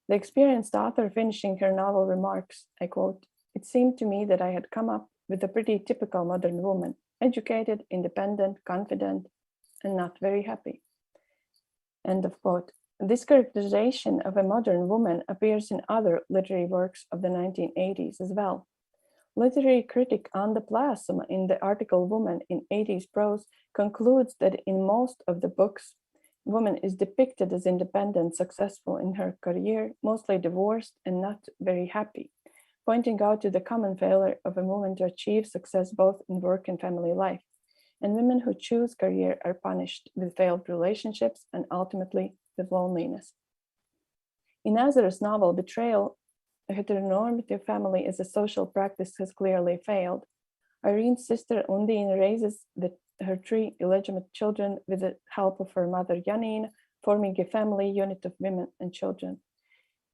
The experienced author finishing her novel remarks, I quote, "It seemed to me that I had come up with a pretty typical modern woman, educated, independent, confident, and not very happy." End of quote. This characterization of a modern woman appears in other literary works of the 1980s as well. Literary critic Anna Plāsuma, in the article Woman in 80s Prose, concludes that in most of the books, woman is depicted as independent, successful in her career, mostly divorced and not very happy, pointing out to the common failure of a woman to achieve success both in work and family life. And women who choose career are punished with failed relationships and ultimately with loneliness. In Ezera's novel Betrayal, a heteronormative family as a social practice has clearly failed. Irene's sister Undine raises her 3 illegitimate children with the help of her mother Janina, forming a family unit of women and children.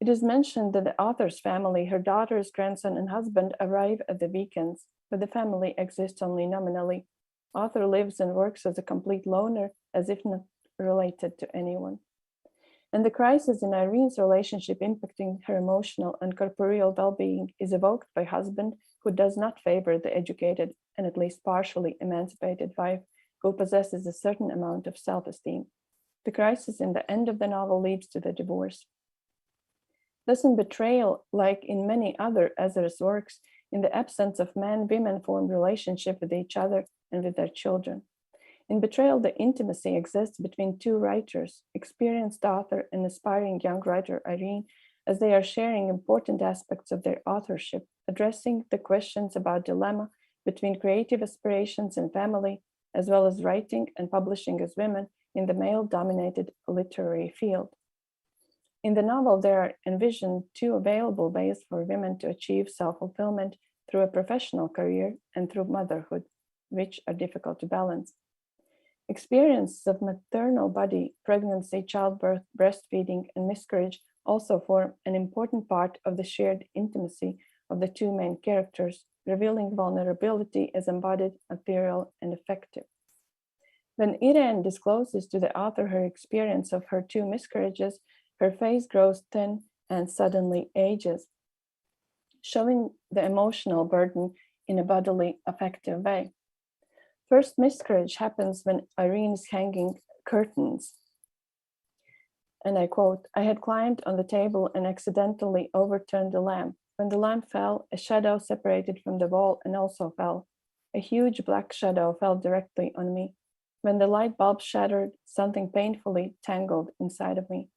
It is mentioned that the author's family, her daughters, grandson, and husband arrive at the weekends, but the family exists only nominally. Author lives and works as a complete loner, as if not related to anyone. And the crisis in Irene's relationship impacting her emotional and corporeal well-being is evoked by husband who does not favor the educated and at least partially emancipated wife who possesses a certain amount of self-esteem. The crisis in the end of the novel leads to the divorce. Thus in Betrayal, like in many other Ezera's works, in the absence of man-women form relationship with each other and with their children. In Betrayal, the intimacy exists between 2 writers, experienced author and aspiring young writer Irene, as they are sharing important aspects of their authorship, addressing the questions about dilemma between creative aspirations and family, as well as writing and publishing as women in the male-dominated literary field. In the novel, there are envisioned 2 available ways for women to achieve self-fulfillment through a professional career and through motherhood, which are difficult to balance. Experiences of maternal body, pregnancy, childbirth, breastfeeding, and miscarriage also form an important part of the shared intimacy of the 2 main characters, revealing vulnerability as embodied, ethereal, and effective. When Irene discloses to the author her experience of her 2 miscarriages, her face grows thin and suddenly ages, showing the emotional burden in a bodily, affective way. First miscarriage happens when Irene is hanging curtains. And I quote, "I had climbed on the table and accidentally overturned the lamp. When the lamp fell, a shadow separated from the wall and also fell. A huge black shadow fell directly on me. When the light bulb shattered, something painfully tangled inside of me.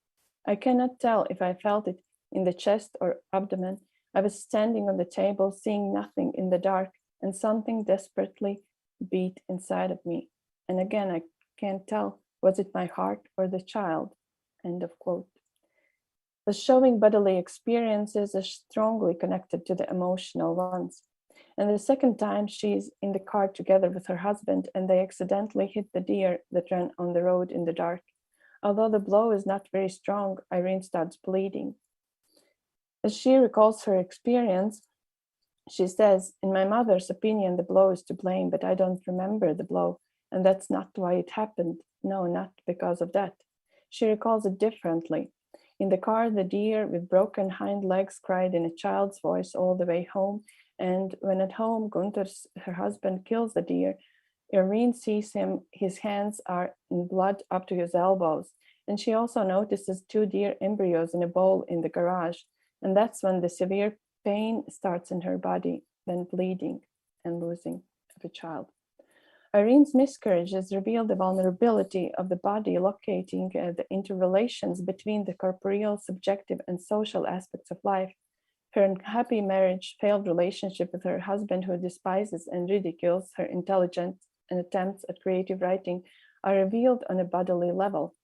I cannot tell if I felt it in the chest or abdomen. I was standing on the table, seeing nothing in the dark, and something desperately beat inside of me. And again, I can't tell, was it my heart or the child?" End of quote. The showing bodily experiences are strongly connected to the emotional ones. And the second time, she's in the car together with her husband, and they accidentally hit the deer that ran on the road in the dark. Although the blow is not very strong, Irene starts bleeding. As she recalls her experience, she says, "In my mother's opinion, the blow is to blame, but I don't remember the blow, and that's not why it happened. No, not because of that." She recalls it differently. In the car, the deer with broken hind legs cried in a child's voice all the way home, and when at home, Gunther, her husband, kills the deer, Irene sees him, his hands are in blood up to his elbows, and she also notices 2 deer embryos in a bowl in the garage, and that's when the severe pain starts in her body, then bleeding and losing of a child. Irene's miscarriages reveal the vulnerability of the body locating the interrelations between the corporeal, subjective, and social aspects of life. Her unhappy marriage, failed relationship with her husband who despises and ridicules her intelligence, and attempts at creative writing are revealed on a bodily level.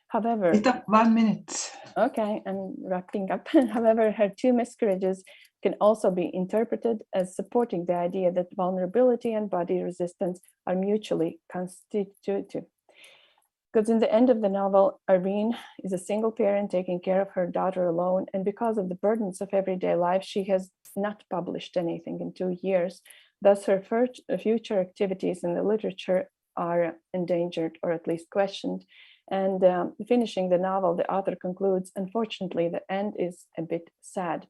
However, 1 minute. Okay, I'm wrapping up. However, her 2 miscarriages can also be interpreted as supporting the idea that vulnerability and body resistance are mutually constitutive. Because in the end of the novel, Irene is a single parent taking care of her daughter alone, and because of the burdens of everyday life, she has not published anything in 2 years. Thus, her future activities in the literature are endangered or at least questioned. And finishing the novel, the author concludes, "Unfortunately, the end is a bit sad."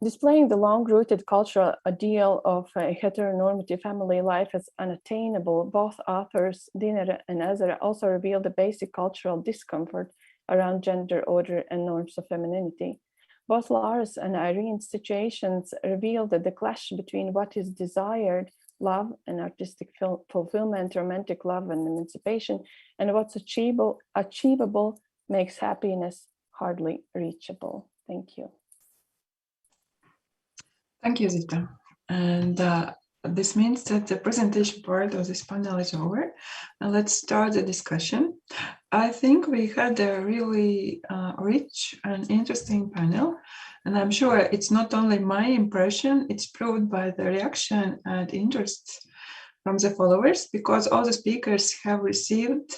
Displaying the long-rooted cultural ideal of a heteronormative family life as unattainable, both authors, Diena and Ezera, also reveal the basic cultural discomfort around gender order and norms of femininity. Both Lara's and Irene's situations reveal that the clash between what is desired, love and artistic fulfillment, romantic love and emancipation, and what's achievable makes happiness hardly reachable. Thank you. Thank you, Zita. And this means that the presentation part of this panel is over. And let's start the discussion. I think we had a really rich and interesting panel. And I'm sure it's not only my impression, it's proved by the reaction and interest from the followers, because all the speakers have received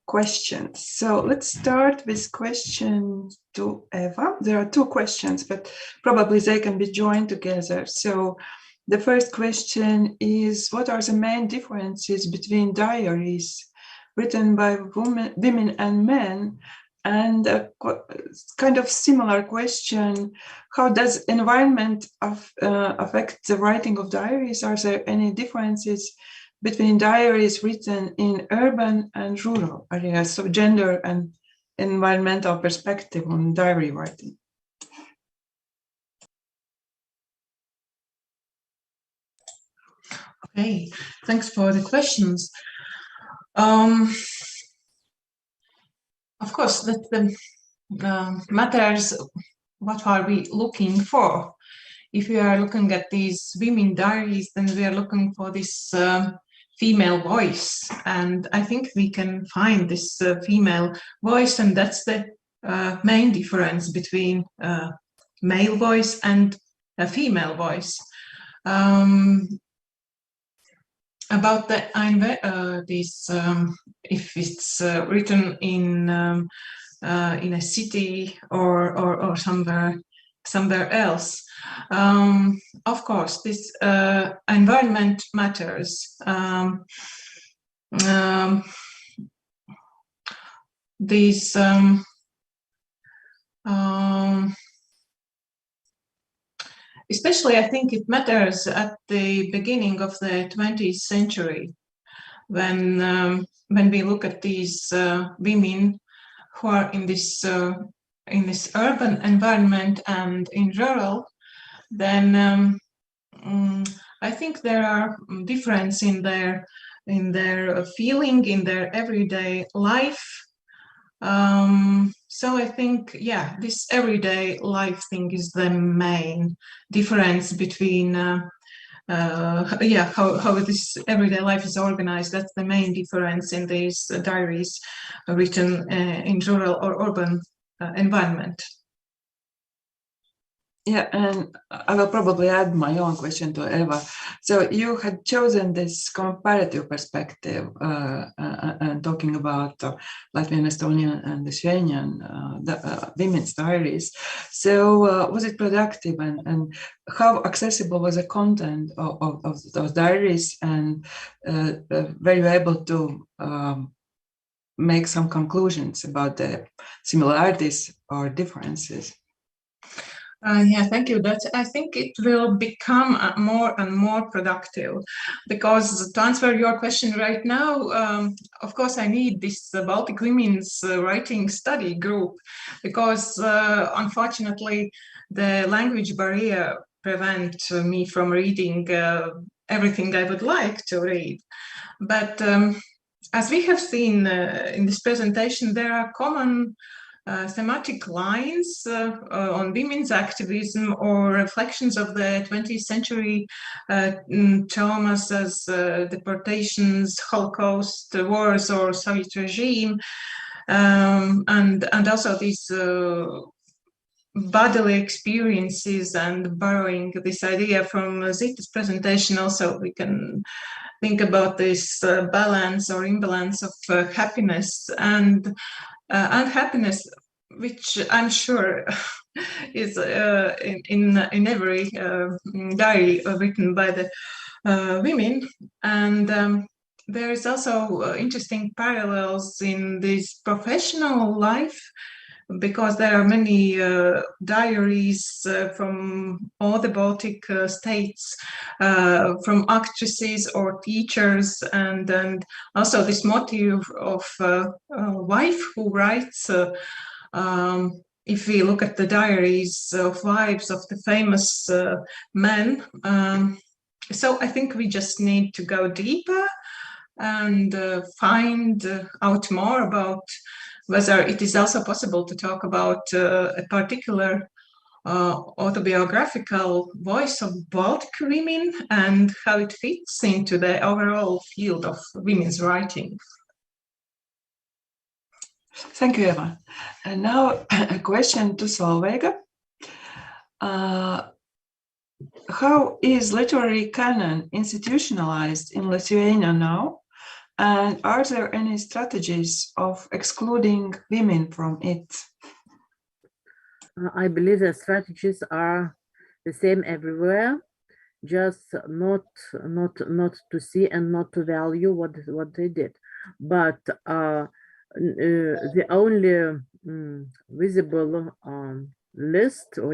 questions. So let's start with question to Eva. There are two questions, but probably they can be joined together. So the first question is, what are the main differences between diaries written by women and men? And a kind of similar question, how does environment affect the writing of diaries? Are there any differences between diaries written in urban and rural areas? So gender and environmental perspective on diary writing. Okay, thanks for the questions. Of course, that matters what are we looking for. If we are looking at these women diaries, then we are looking for this female voice. And I think we can find this female voice, and that's the main difference between male voice and a female voice. About the if it's written in a city or somewhere else, of course this environment matters. Especially, I think it matters at the beginning of the 20th century, when we look at these women who are in this urban environment and in rural. Then I think there are difference in their feeling, in their everyday life. So I think, yeah, this everyday life thing is the main difference between, how this everyday life is organized. That's the main difference in these diaries written in rural or urban environment. Yeah, and I will probably add my own question to Eva. So you had chosen this comparative perspective and talking about Latvian, Estonian, and Lithuanian women's diaries. So was it productive, and how accessible was the content of those diaries, and were you able to make some conclusions about the similarities or differences? Yeah, thank you. I think it will become more and more productive, because to answer your question right now, of course, I need this Baltic Women's Writing Study group, because unfortunately, the language barrier prevents me from reading everything I would like to read. But as we have seen in this presentation, there are common thematic lines on women's activism or reflections of the 20th century traumas as deportations, Holocaust, wars, or Soviet regime, and also these bodily experiences, and borrowing this idea from Zita's presentation. Also, we can think about this balance or imbalance of happiness and happiness, which I'm sure is in every diary written by the women. And there is also interesting parallels in this professional life, because there are many diaries from all the Baltic states, from actresses or teachers, and also this motive of a wife who writes. If we look at the diaries of wives of the famous men, so I think we just need to go deeper and find out more about whether it is also possible to talk about a particular autobiographical voice of Baltic women and how it fits into the overall field of women's writing. Thank you, Eva. And now a question to Solveiga. how is literary canon institutionalized in Lithuania now? And are there any strategies of excluding women from it? I believe the strategies are the same everywhere, just not to see and not to value what they did. But the only visible list of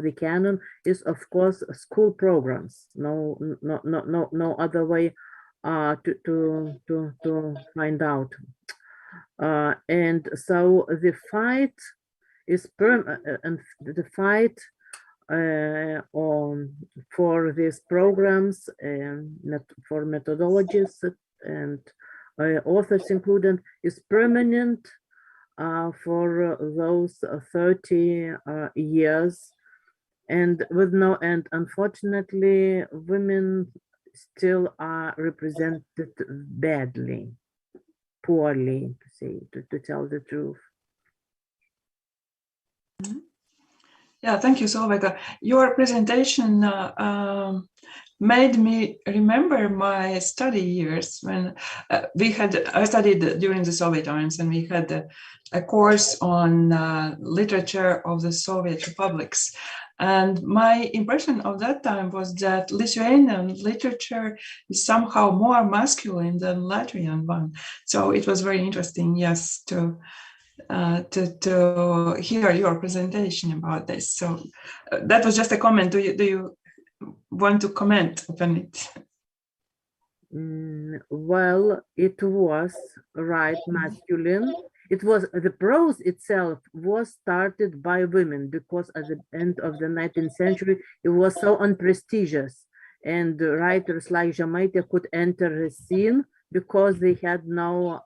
the canon is, of course, school programs. No other way to find out. And so the fight is for these programs and for methodologies and authors included is permanent for those 30 years, and with no end. Unfortunately, women still are represented badly, poorly, to tell the truth. Yeah, thank you, Solveiga. Your presentation made me remember my study years when I studied during the Soviet times, and we had a course on literature of the Soviet republics. And my impression of that time was that Lithuanian literature is somehow more masculine than Latvian one. So it was very interesting, yes, to hear your presentation about this. So that was just a comment. Do you want to comment upon it? Well, it was masculine. It was the prose itself was started by women because at the end of the 19th century it was so unprestigious, and writers like Žemaitė could enter the scene because they had no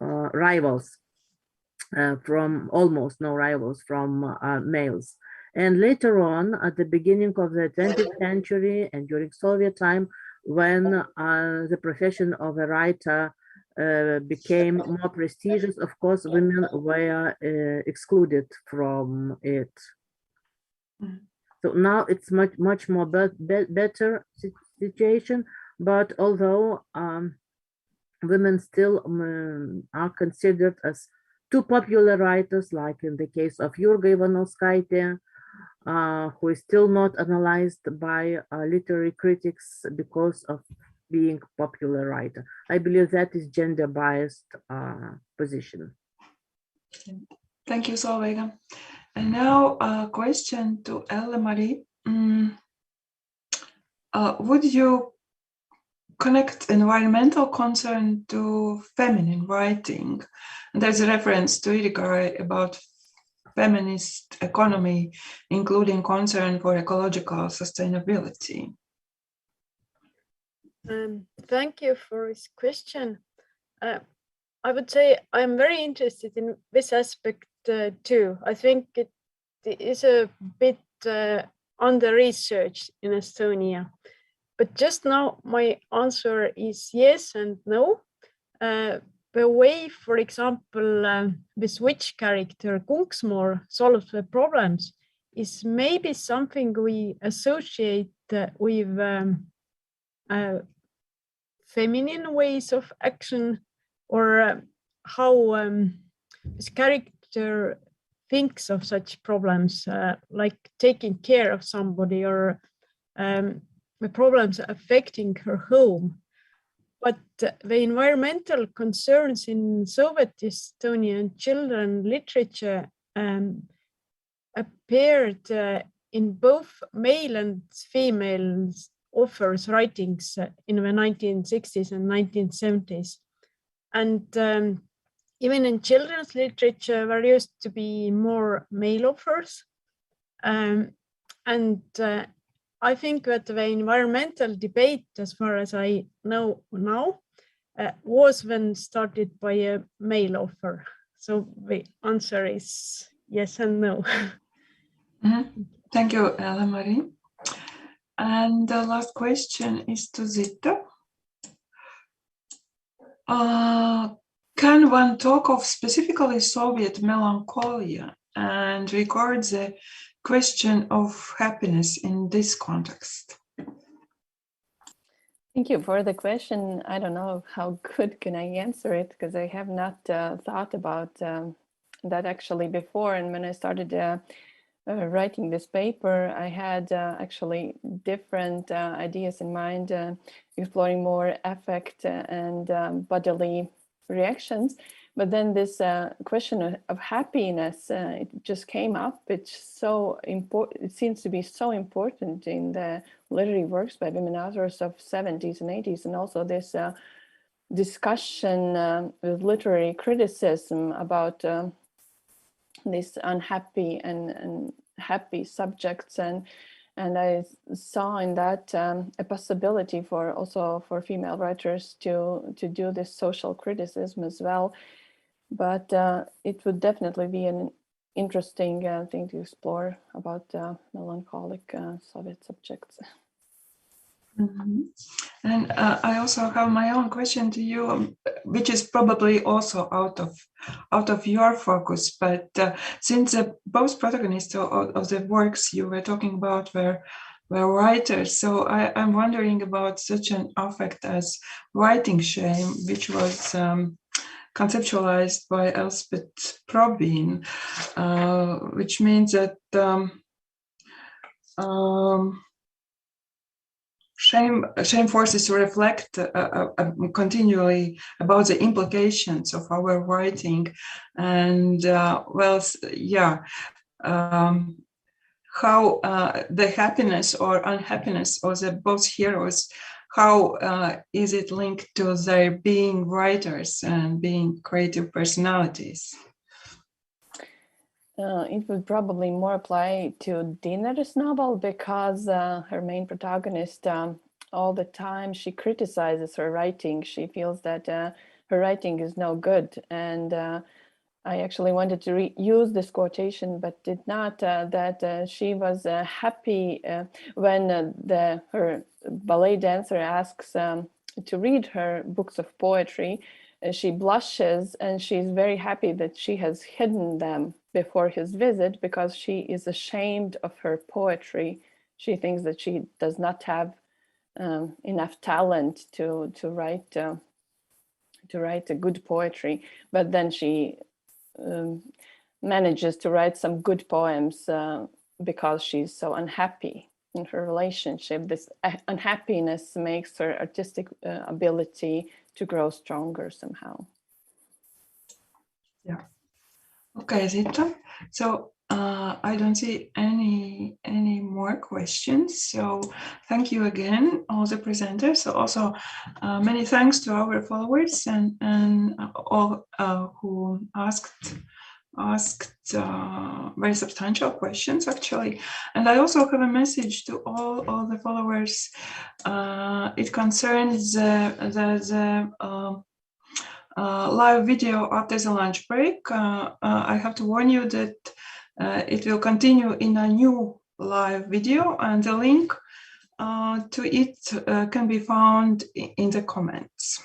rivals, almost no rivals from males. And later on, at the beginning of the 20th century and during Soviet time, when the profession of a writer became more prestigious, of course, women were excluded from it. So now it's much more better situation, but although women still are considered as too popular writers, like in the case of Jurga Ivanauskaitė, who is still not analyzed by literary critics because of being popular writer. I believe that is gender-biased position. Thank you, Solveiga. And now a question to Elle-Marie. Would you connect environmental concern to feminine writing? And there's a reference to Irigaray about feminist economy, including concern for ecological sustainability. Thank you for this question. I would say I'm very interested in this aspect too. I think it is a bit under-researched in Estonia. But just now, my answer is yes and no. The way, for example, the switch character Kunksmoor solves the problems is maybe something we associate with feminine ways of action, or how this character thinks of such problems, like taking care of somebody or the problems affecting her home. But the environmental concerns in Soviet Estonian children literature appeared in both male and female authors' writings in the 1960s and 1970s. And even in children's literature, there used to be more male authors. And I think that the environmental debate, as far as I know now, was then started by a male author. So the answer is yes and no. Mm-hmm. Thank you, Elle-Marie. And the last question is to Zita. Can one talk of specifically Soviet melancholia and record the question of happiness in this context? Thank you for the question. I don't know how good can I answer it, because I have not thought about that actually before. And when I started writing this paper, I had actually different ideas in mind, exploring more affect and bodily reactions. But then this question of happiness, it just came up. It's so important. It seems to be so important in the literary works by women authors of 70s and 80s, and also this discussion with literary criticism about these unhappy and happy subjects, and I saw in that a possibility for also for female writers to do this social criticism as well. But it would definitely be an interesting thing to explore about melancholic Soviet subjects. Mm-hmm. And I also have my own question to you, which is probably also out of your focus. But since both protagonists of the works you were talking about were writers, so I'm wondering about such an affect as writing shame, which was conceptualized by Elspeth Probyn, which means that shame forces to reflect continually about the implications of our writing, and how the happiness or unhappiness of the both heroes, how is it linked to their being writers and being creative personalities? It would probably more apply to Dinner's novel, because her main protagonist, all the time she criticizes her writing. She feels that her writing is no good. And I actually wanted to use this quotation, but did not, that she was happy when her ballet dancer asks to read her books of poetry. She blushes, and she's very happy that she has hidden them before his visit, because she is ashamed of her poetry. She thinks that she does not have enough talent to write a good poetry. But then she manages to write some good poems because she's so unhappy in her relationship. This unhappiness makes her artistic ability to grow stronger somehow. Yeah. Okay, Zita. So I don't see any more questions. So thank you again, all the presenters. So also many thanks to our followers and all who asked very substantial questions, actually. And I also have a message to all the followers. It concerns the live video after the lunch break. I have to warn you that it will continue in a new live video, and the link to it can be found in the comments.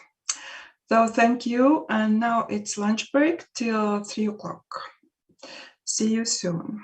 So thank you, and now it's lunch break till 3 o'clock. See you soon.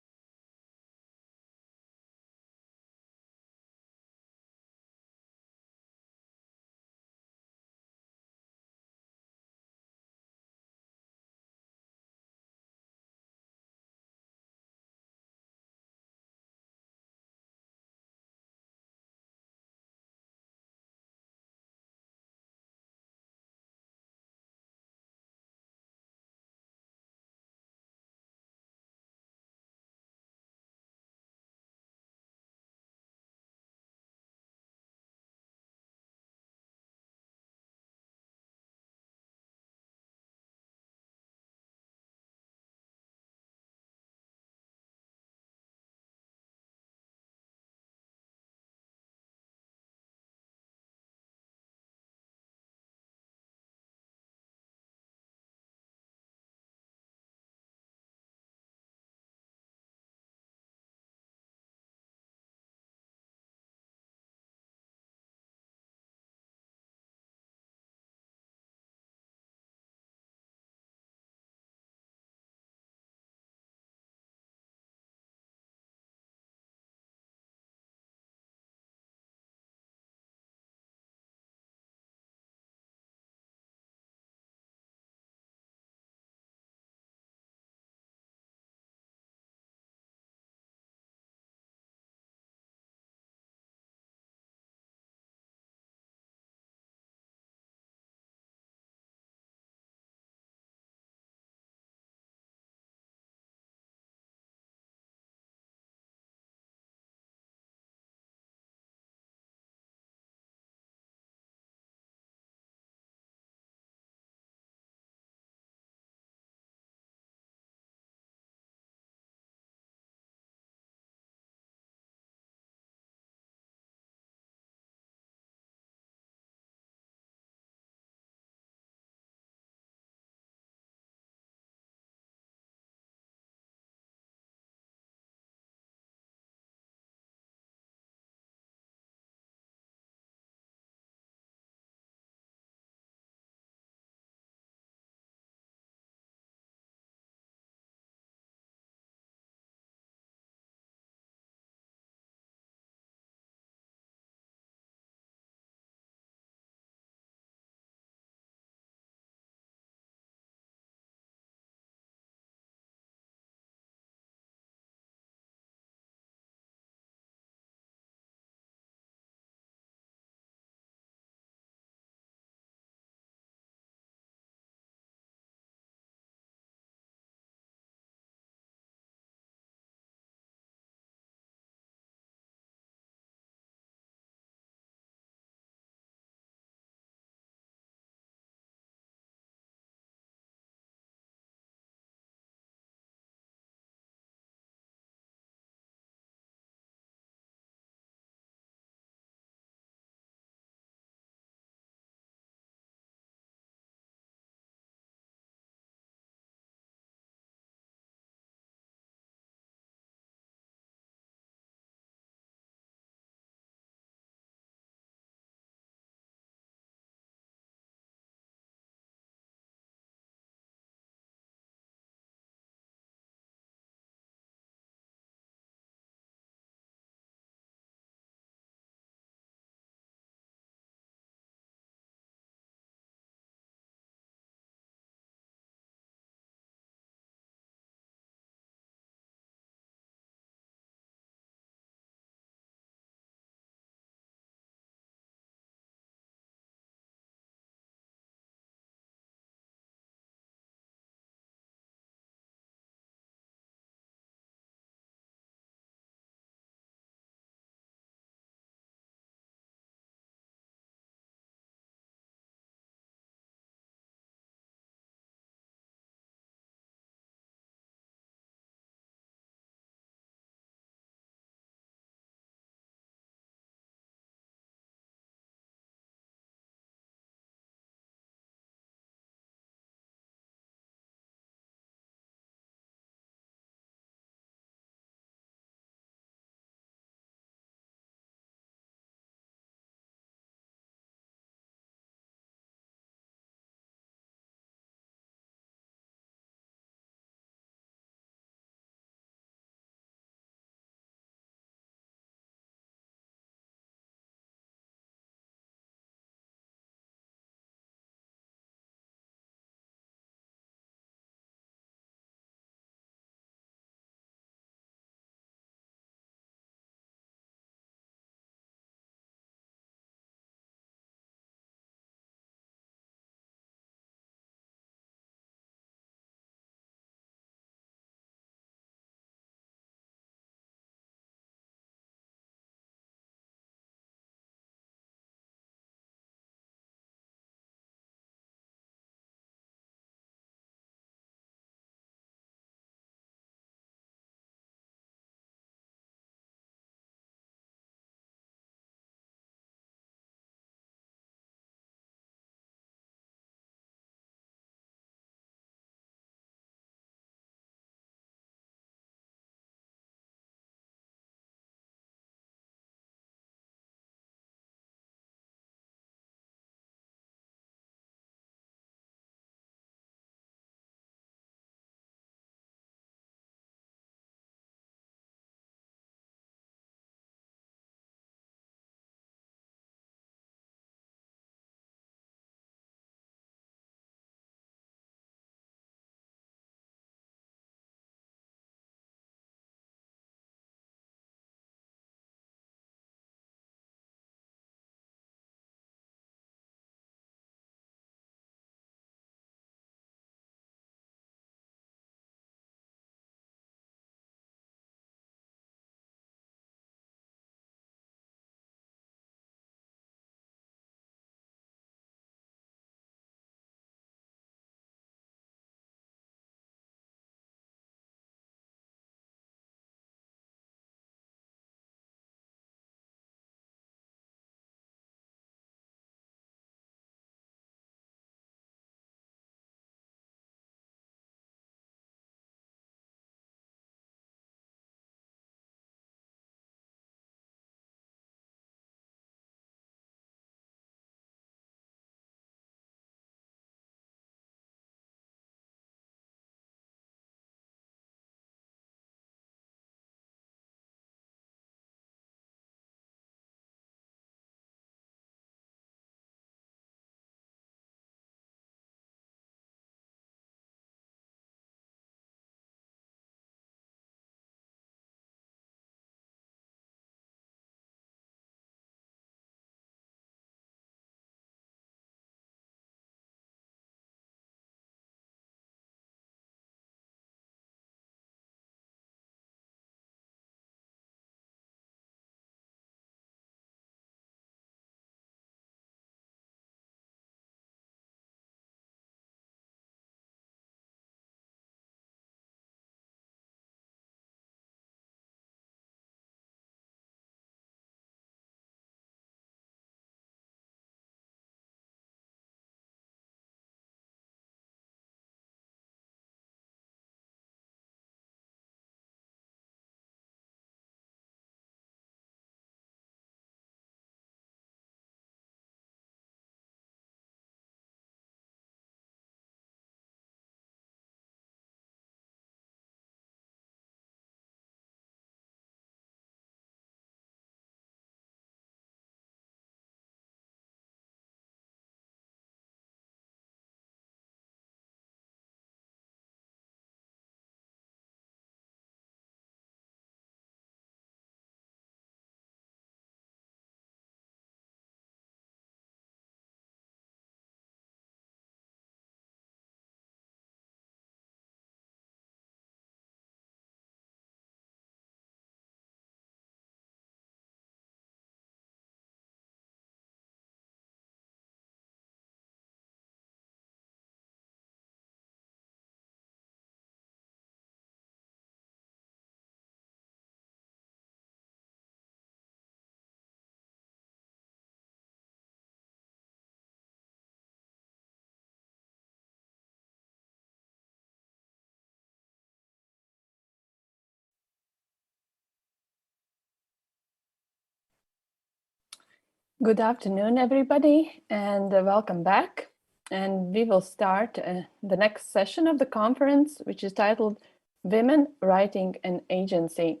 Good afternoon, everybody, and welcome back. And we will start the next session of the conference, which is titled Women, Writing and Agency.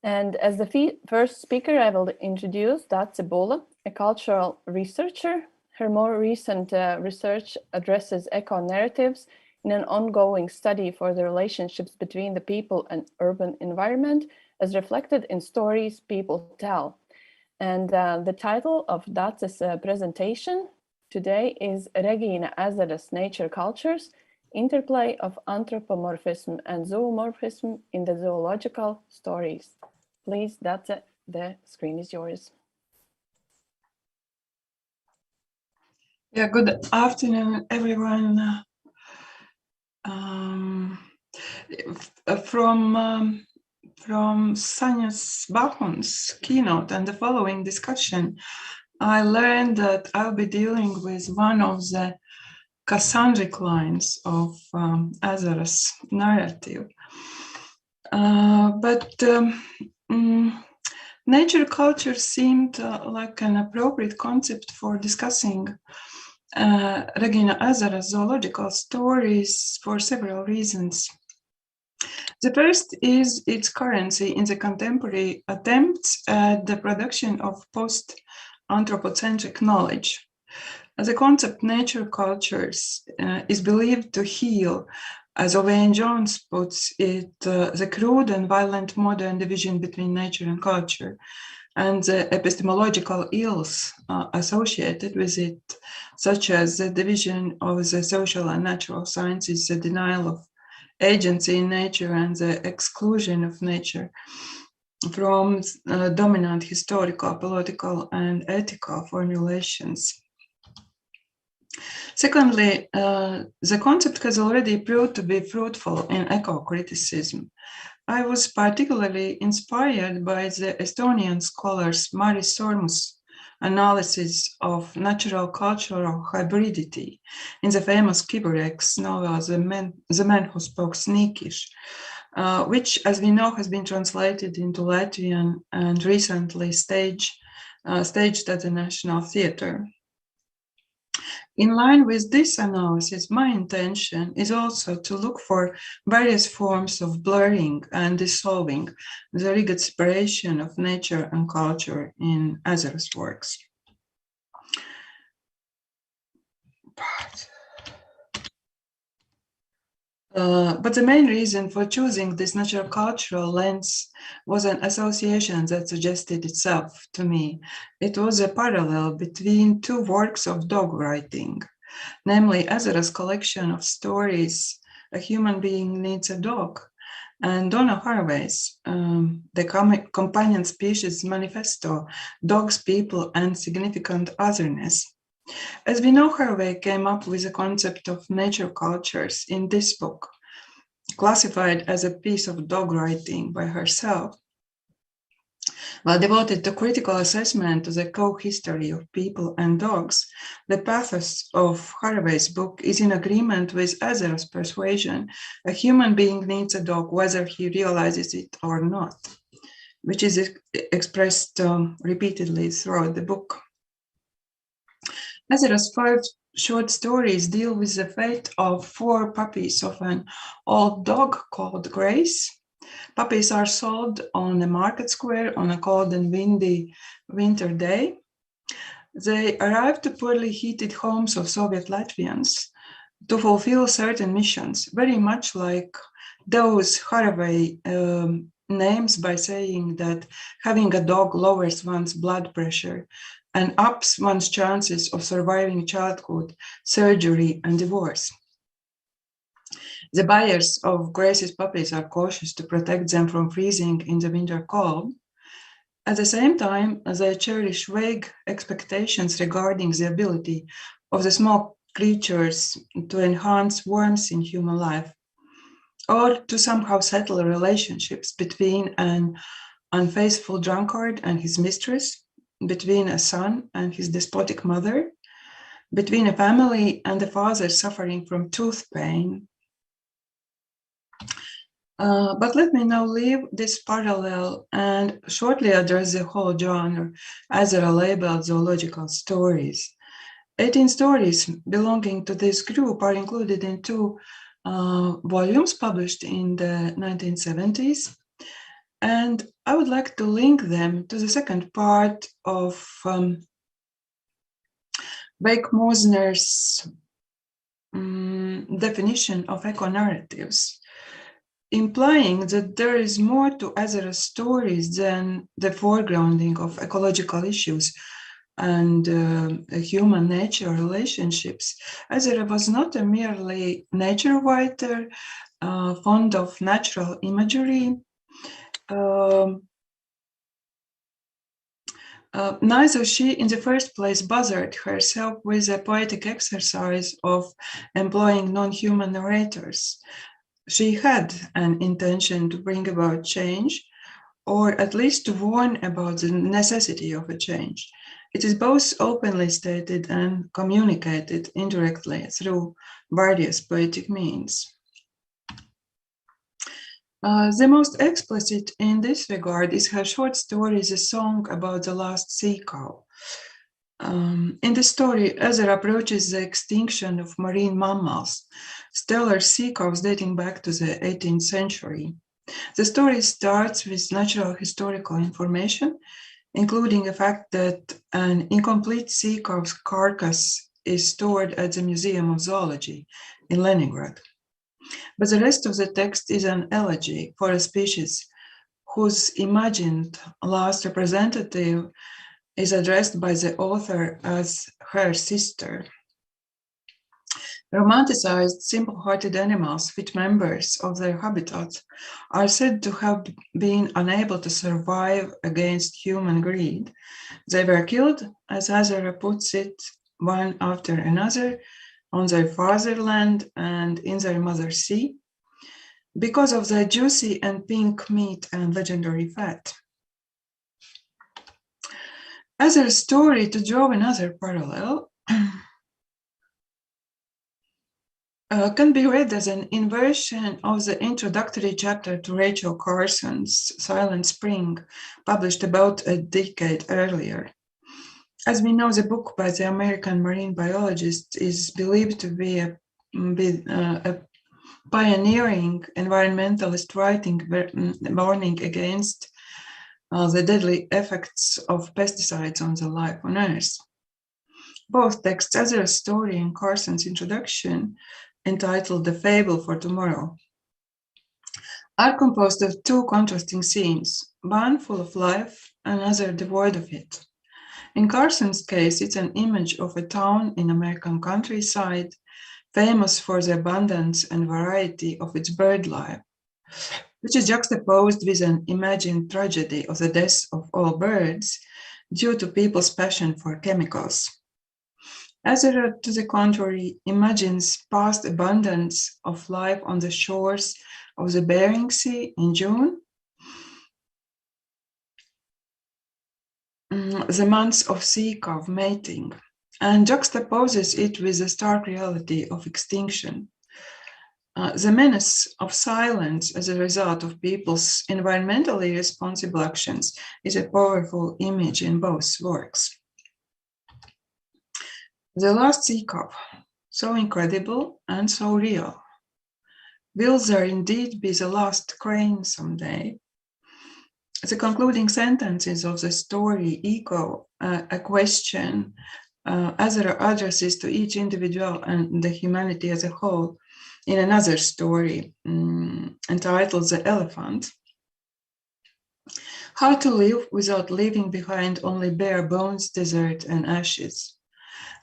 And as the first speaker, I will introduce Dace Bula, a cultural researcher. Her more recent research addresses eco-narratives in an ongoing study for the relationships between the people and urban environment as reflected in stories people tell. And the title of Dace's presentation today is Regīna Ezera's Nature Cultures, Interplay of Anthropomorphism and Zoomorphism in the Zoological Stories. Please, Dace, the screen is yours. Yeah, good afternoon, everyone. From Sanjas Bahun's keynote and the following discussion, I learned that I'll be dealing with one of the Cassandric lines of Ezera's narrative. Nature culture seemed like an appropriate concept for discussing Regīna Ezera's zoological stories for several reasons. The first is its currency in the contemporary attempts at the production of post-anthropocentric knowledge. The concept nature cultures is believed to heal, as Owain Jones puts it, the crude and violent modern division between nature and culture, and the epistemological ills associated with it, such as the division of the social and natural sciences, the denial of agency in nature, and the exclusion of nature from dominant historical, political, and ethical formulations. Secondly, the concept has already proved to be fruitful in eco-criticism. I was particularly inspired by the Estonian scholars Maris Sormus analysis of natural cultural hybridity in the famous Kibureks novel The Man Who Spoke Sneakish, which, as we know, has been translated into Latvian and recently staged at the National Theatre. In line with this analysis, my intention is also to look for various forms of blurring and dissolving the rigid separation of nature and culture in Ezera's works. But the main reason for choosing this natural cultural lens was an association that suggested itself to me. It was a parallel between two works of dog writing, namely Ezera's collection of stories, A Human Being Needs a Dog, and Donna Haraway's The Companion Species Manifesto, Dogs, People, and Significant Otherness. As we know, Haraway came up with the concept of nature cultures in this book, classified as a piece of dog writing by herself. While devoted to critical assessment of the co-history of people and dogs, the pathos of Haraway's book is in agreement with Ezera's persuasion: a human being needs a dog whether he realizes it or not, which is expressed repeatedly throughout the book. Ezera's 5 short stories deal with the fate of 4 puppies of an old dog called Grace. Puppies are sold on a market square on a cold and windy winter day. They arrive to poorly heated homes of Soviet Latvians to fulfill certain missions, very much like those Haraway names by saying that having a dog lowers one's blood pressure and ups one's chances of surviving childhood, surgery, and divorce. The buyers of Grace's puppies are cautious to protect them from freezing in the winter cold. At the same time, they cherish vague expectations regarding the ability of the small creatures to enhance warmth in human life, or to somehow settle relationships between an unfaithful drunkard and his mistress, between a son and his despotic mother, between a family and a father suffering from tooth pain. But let me now leave this parallel and shortly address the whole genre, Ezera labeled zoological stories. 18 stories belonging to this group are included in 2 volumes published in the 1970s. And I would like to link them to the second part of Beck-Mosner's definition of eco-narratives, implying that there is more to Ezera's stories than the foregrounding of ecological issues and human-nature relationships. Ezera was not a merely nature writer, fond of natural imagery. Neither she, in the first place, bothered herself with the poetic exercise of employing non-human narrators. She had an intention to bring about change, or at least to warn about the necessity of a change. It is both openly stated and communicated indirectly through various poetic means. The most explicit in this regard is her short story, The Song About the Last Sea Cow. In the story, Ezera approaches the extinction of marine mammals, stellar sea cows dating back to the 18th century. The story starts with natural historical information, including the fact that an incomplete sea cow's carcass is stored at the Museum of Zoology in Leningrad. But the rest of the text is an elegy for a species whose imagined last representative is addressed by the author as her sister. Romanticized, simple-hearted animals, fit members of their habitats, are said to have been unable to survive against human greed. They were killed, as Ezera puts it, one after another, on their fatherland and in their mother sea, because of their juicy and pink meat and legendary fat. Ezera's story, to draw another parallel, can be read as an inversion of the introductory chapter to Rachel Carson's Silent Spring, published about a decade earlier. As we know, the book by the American marine biologist is believed to be a pioneering environmentalist writing warning against the deadly effects of pesticides on the life on Earth. Both texts, Ezera's story and Carson's introduction, entitled The Fable for Tomorrow, are composed of 2 contrasting scenes, one full of life, another devoid of it. In Carson's case, it's an image of a town in American countryside, famous for the abundance and variety of its bird life, which is juxtaposed with an imagined tragedy of the death of all birds due to people's passion for chemicals. Ezera, to the contrary, imagines past abundance of life on the shores of the Bering Sea in June, the months of sea cow mating, and juxtaposes it with the stark reality of extinction. The menace of silence as a result of people's environmentally responsible actions is a powerful image in both works. The last sea cow, so incredible and so real. Will there indeed be the last crane someday? The concluding sentences of the story echo a question Ezera addresses to each individual and the humanity as a whole in another story entitled The Elephant. How to live without leaving behind only bare bones, desert, and ashes.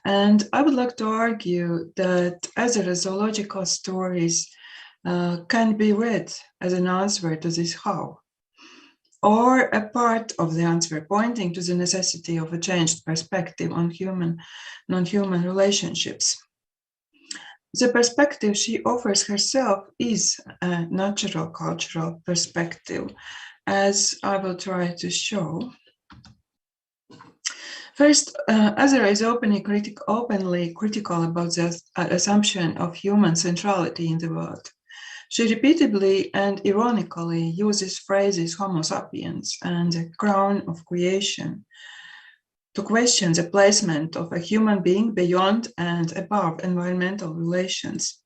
And I would like to argue that Ezera's zoological stories can be read as an answer to this how, or a part of the answer pointing to the necessity of a changed perspective on non-human relationships. The perspective she offers herself is a natural cultural perspective, as I will try to show. First, Ezera is openly critical about the assumption of human centrality in the world. She repeatedly and ironically uses phrases Homo sapiens and the crown of creation to question the placement of a human being beyond and above environmental relations.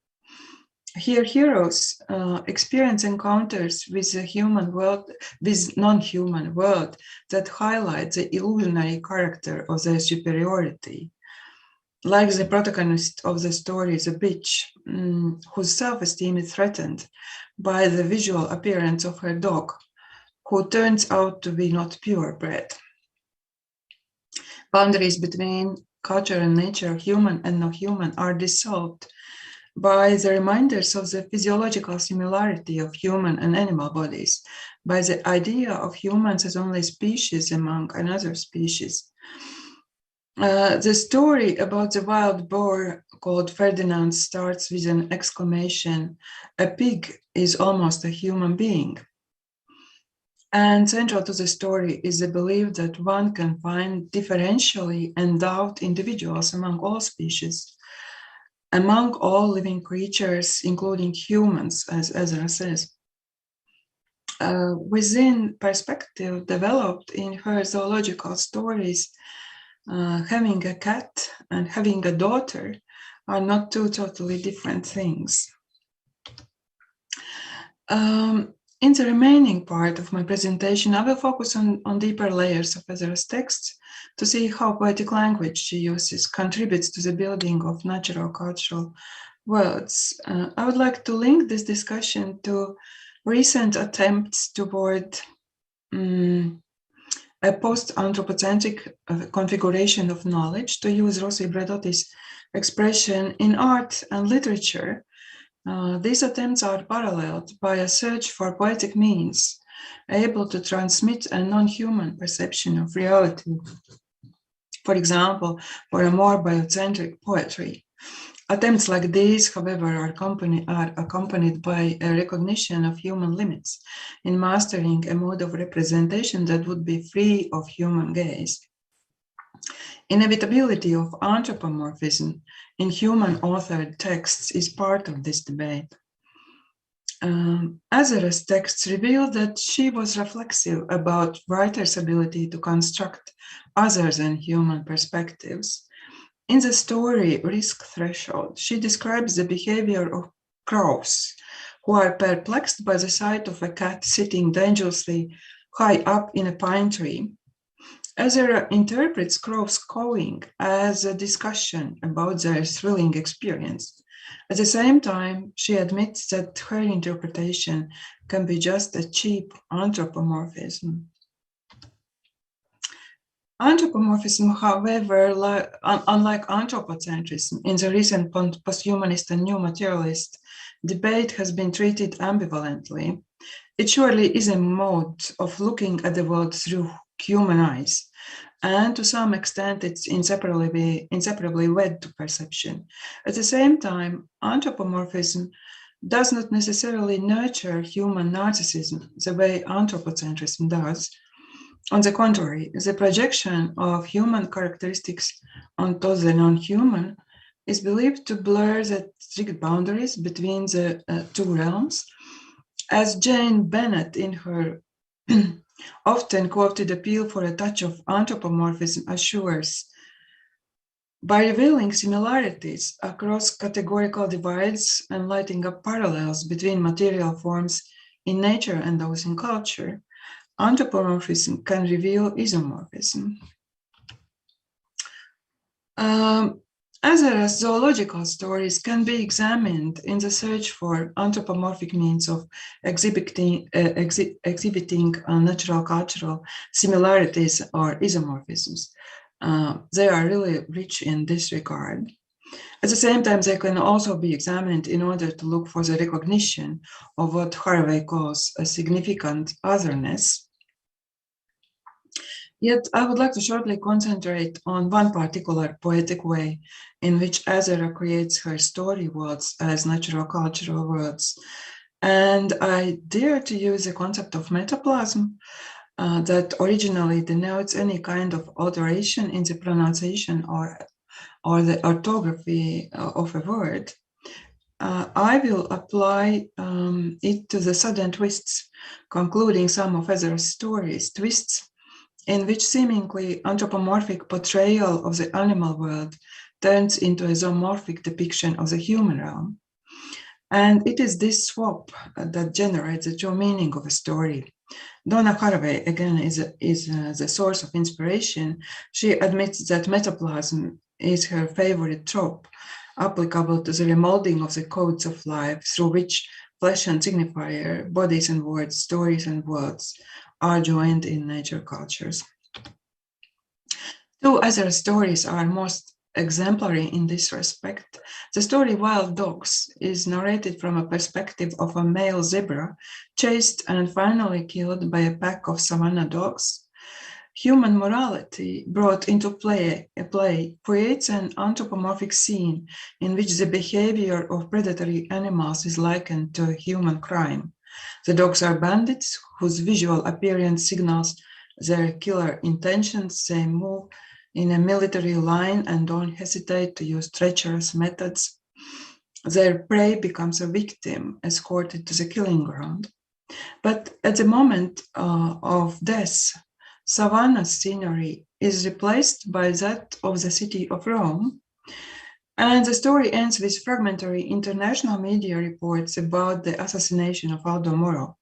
Here, heroes experience encounters with the human world, with non-human world, that highlight the illusionary character of their superiority. Like the protagonist of the story, the bitch, whose self-esteem is threatened by the visual appearance of her dog, who turns out to be not purebred. Boundaries between culture and nature, human and non-human, are dissolved by the reminders of the physiological similarity of human and animal bodies, by the idea of humans as only species among another species. The story about the wild boar called Ferdinand starts with an exclamation, "A pig is almost a human being." And central to the story is the belief that one can find differentially endowed individuals among all species, among all living creatures, including humans, as Ezera says. Within perspective developed in her zoological stories, having a cat and having a daughter are not two totally different things. In the remaining part of my presentation, I will focus on deeper layers of Ezera's texts to see how poetic language she uses contributes to the building of natural cultural worlds. I would like to link this discussion to recent attempts toward a post-anthropocentric configuration of knowledge, to use Rossi Bredotti's expression, in art and literature. These attempts are paralleled by a search for poetic means able to transmit a non-human perception of reality. For example, for a more biocentric poetry. Attempts like these, however, are accompanied by a recognition of human limits in mastering a mode of representation that would be free of human gaze. Inevitability of anthropomorphism in human-authored texts is part of this debate. Ezera's texts reveal that she was reflexive about writers' ability to construct other than human perspectives. In the story Risk Threshold, she describes the behavior of crows who are perplexed by the sight of a cat sitting dangerously high up in a pine tree. Ezera interprets crows cawing as a discussion about their thrilling experience. At the same time, she admits that her interpretation can be just a cheap anthropomorphism. Anthropomorphism, however, unlike anthropocentrism, in the recent posthumanist and new materialist debate has been treated ambivalently. It surely is a mode of looking at the world through human eyes, and to some extent it's inseparably wed to perception. At the same time, anthropomorphism does not necessarily nurture human narcissism the way anthropocentrism does. On the contrary, the projection of human characteristics onto the non-human is believed to blur the strict boundaries between the two realms, as Jane Bennett, in her often quoted appeal for a touch of anthropomorphism, assures. By revealing similarities across categorical divides and lighting up parallels between material forms in nature and those in culture, anthropomorphism can reveal isomorphism. Ezera's zoological stories can be examined in the search for anthropomorphic means of exhibiting natural cultural similarities or isomorphisms. They are really rich in this regard. At the same time, they can also be examined in order to look for the recognition of what Haraway calls a significant otherness. Yet I would like to shortly concentrate on one particular poetic way in which Ezera creates her story worlds as natural cultural worlds. And I dare to use the concept of metaplasm that originally denotes any kind of alteration in the pronunciation or the orthography of a word. I will apply it to the sudden twists, concluding some of Ezera's stories, twists in which seemingly anthropomorphic portrayal of the animal world turns into a zoomorphic depiction of the human realm. And it is this swap that generates the true meaning of a story. Donna Haraway, again, is the source of inspiration. She admits that metaplasm is her favorite trope, applicable to the remolding of the codes of life through which flesh and signifier, bodies and words, stories and words are joined in nature cultures. Two other stories are most exemplary in this respect. The story Wild Dogs is narrated from a perspective of a male zebra chased and finally killed by a pack of savanna dogs. Human morality brought into play creates an anthropomorphic scene in which the behavior of predatory animals is likened to a human crime. The dogs are bandits whose visual appearance signals their killer intentions. They move in a military line and don't hesitate to use treacherous methods. Their prey becomes a victim escorted to the killing ground. But at the moment of death, Savannah's scenery is replaced by that of the city of Rome. And the story ends with fragmentary international media reports about the assassination of Aldo Moro,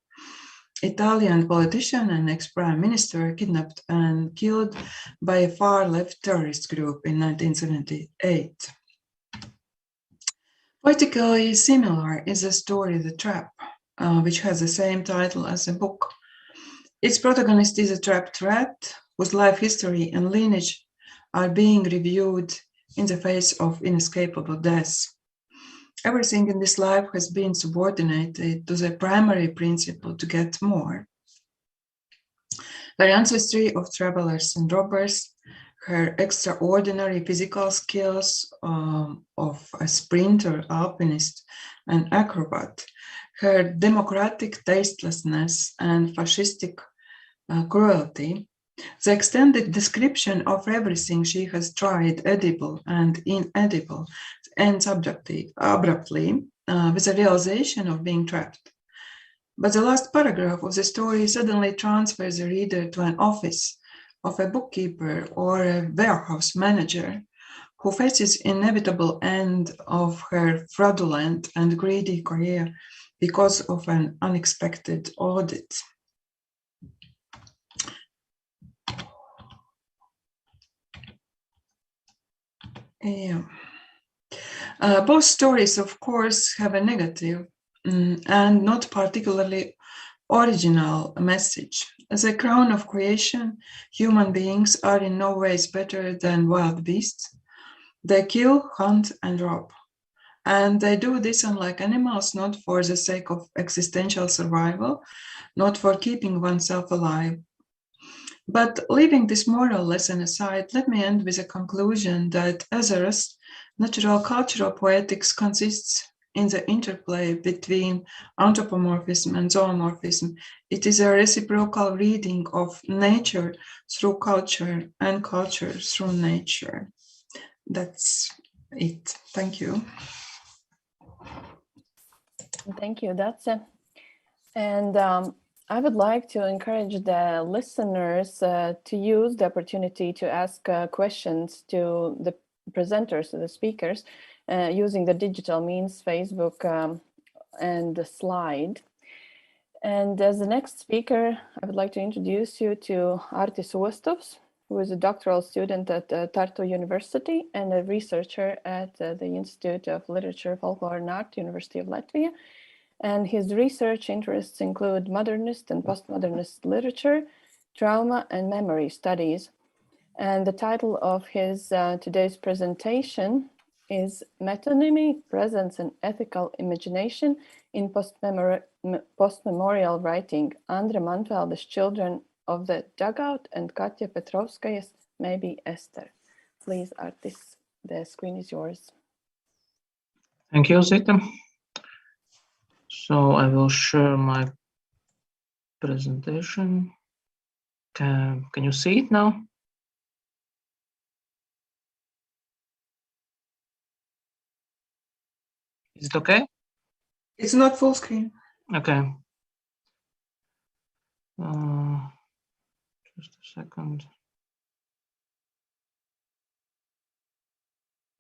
Italian politician and ex-prime minister, kidnapped and killed by a far-left terrorist group in 1978. Politically similar is the story The Trap, which has the same title as the book. Its protagonist is a trapped rat whose life history and lineage are being reviewed in the face of inescapable death. Everything in this life has been subordinated to the primary principle to get more. Her ancestry of travelers and robbers, her extraordinary physical skills of a sprinter, alpinist, and acrobat, her democratic tastelessness and fascistic cruelty, the extended description of everything she has tried, edible and inedible, ends abruptly with the realization of being trapped. But the last paragraph of the story suddenly transfers the reader to an office of a bookkeeper or a warehouse manager who faces inevitable end of her fraudulent and greedy career because of an unexpected audit. Yeah. Both stories, of course, have a negative and not particularly original message. As a crown of creation, human beings are in no ways better than wild beasts. They kill, hunt, and rob. And they do this, unlike animals, not for the sake of existential survival, not for keeping oneself alive. But leaving this moral lesson aside, let me end with a conclusion that Ezera's natural cultural poetics consists in the interplay between anthropomorphism and zoomorphism. It is a reciprocal reading of nature through culture and culture through nature. That's it. Thank you. Thank you, Dace. And I would like to encourage the listeners to use the opportunity to ask questions to the presenters, to the speakers, using the digital means, Facebook and the slide. And as the next speaker, I would like to introduce you to Artis Ostovs, who is a doctoral student at Tartu University and a researcher at the Institute of Literature, Folklore and Art, University of Latvia. And his research interests include modernist and postmodernist literature, trauma and memory studies. And the title of his today's presentation is Metonymy, Presence and Ethical Imagination in Postmemorial Writing, Andra Mantveldes Children of the Dugout and Katja Petrovskaya's Maybe Esther. Please, Artis, the screen is yours. Thank you, Zita. So I will share my presentation. Can you see it now? Is it okay? It's not full screen. Okay. Just a second.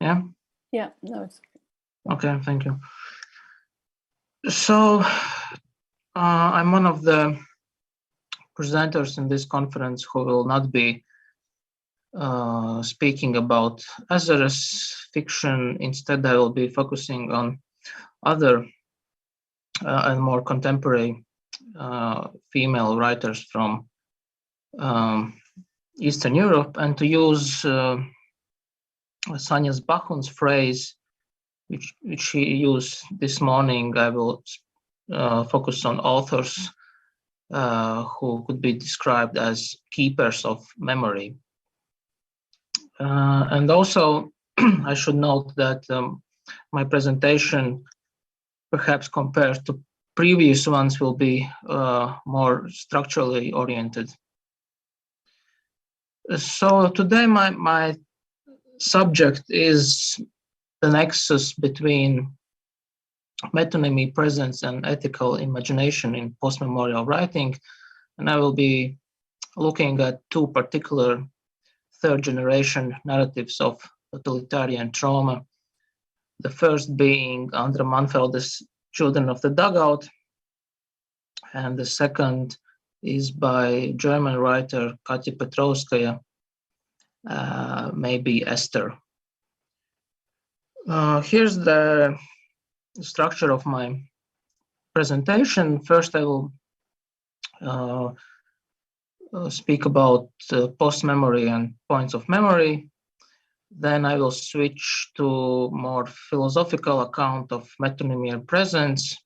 Yeah? Yeah, no, it's Okay, thank you. So I'm one of the presenters in this conference who will not be speaking about Ezeras fiction. Instead, I will be focusing on other and more contemporary female writers from Eastern Europe, and to use Sanya Bahun's phrase, which she used this morning, I will focus on authors who could be described as keepers of memory. And also, I should note that my presentation, perhaps compared to previous ones, will be more structurally oriented. So today my subject is the nexus between metonymy, presence, and ethical imagination in post-memorial writing. And I will be looking at two particular third-generation narratives of totalitarian trauma. The first being Andra Manfelde's Children of the Dugout, and the second is by German writer Katja Petrovskaya, maybe Esther. Here's the structure of my presentation. First, I will speak about post-memory and points of memory. Then I will switch to more philosophical account of metonymy and presence,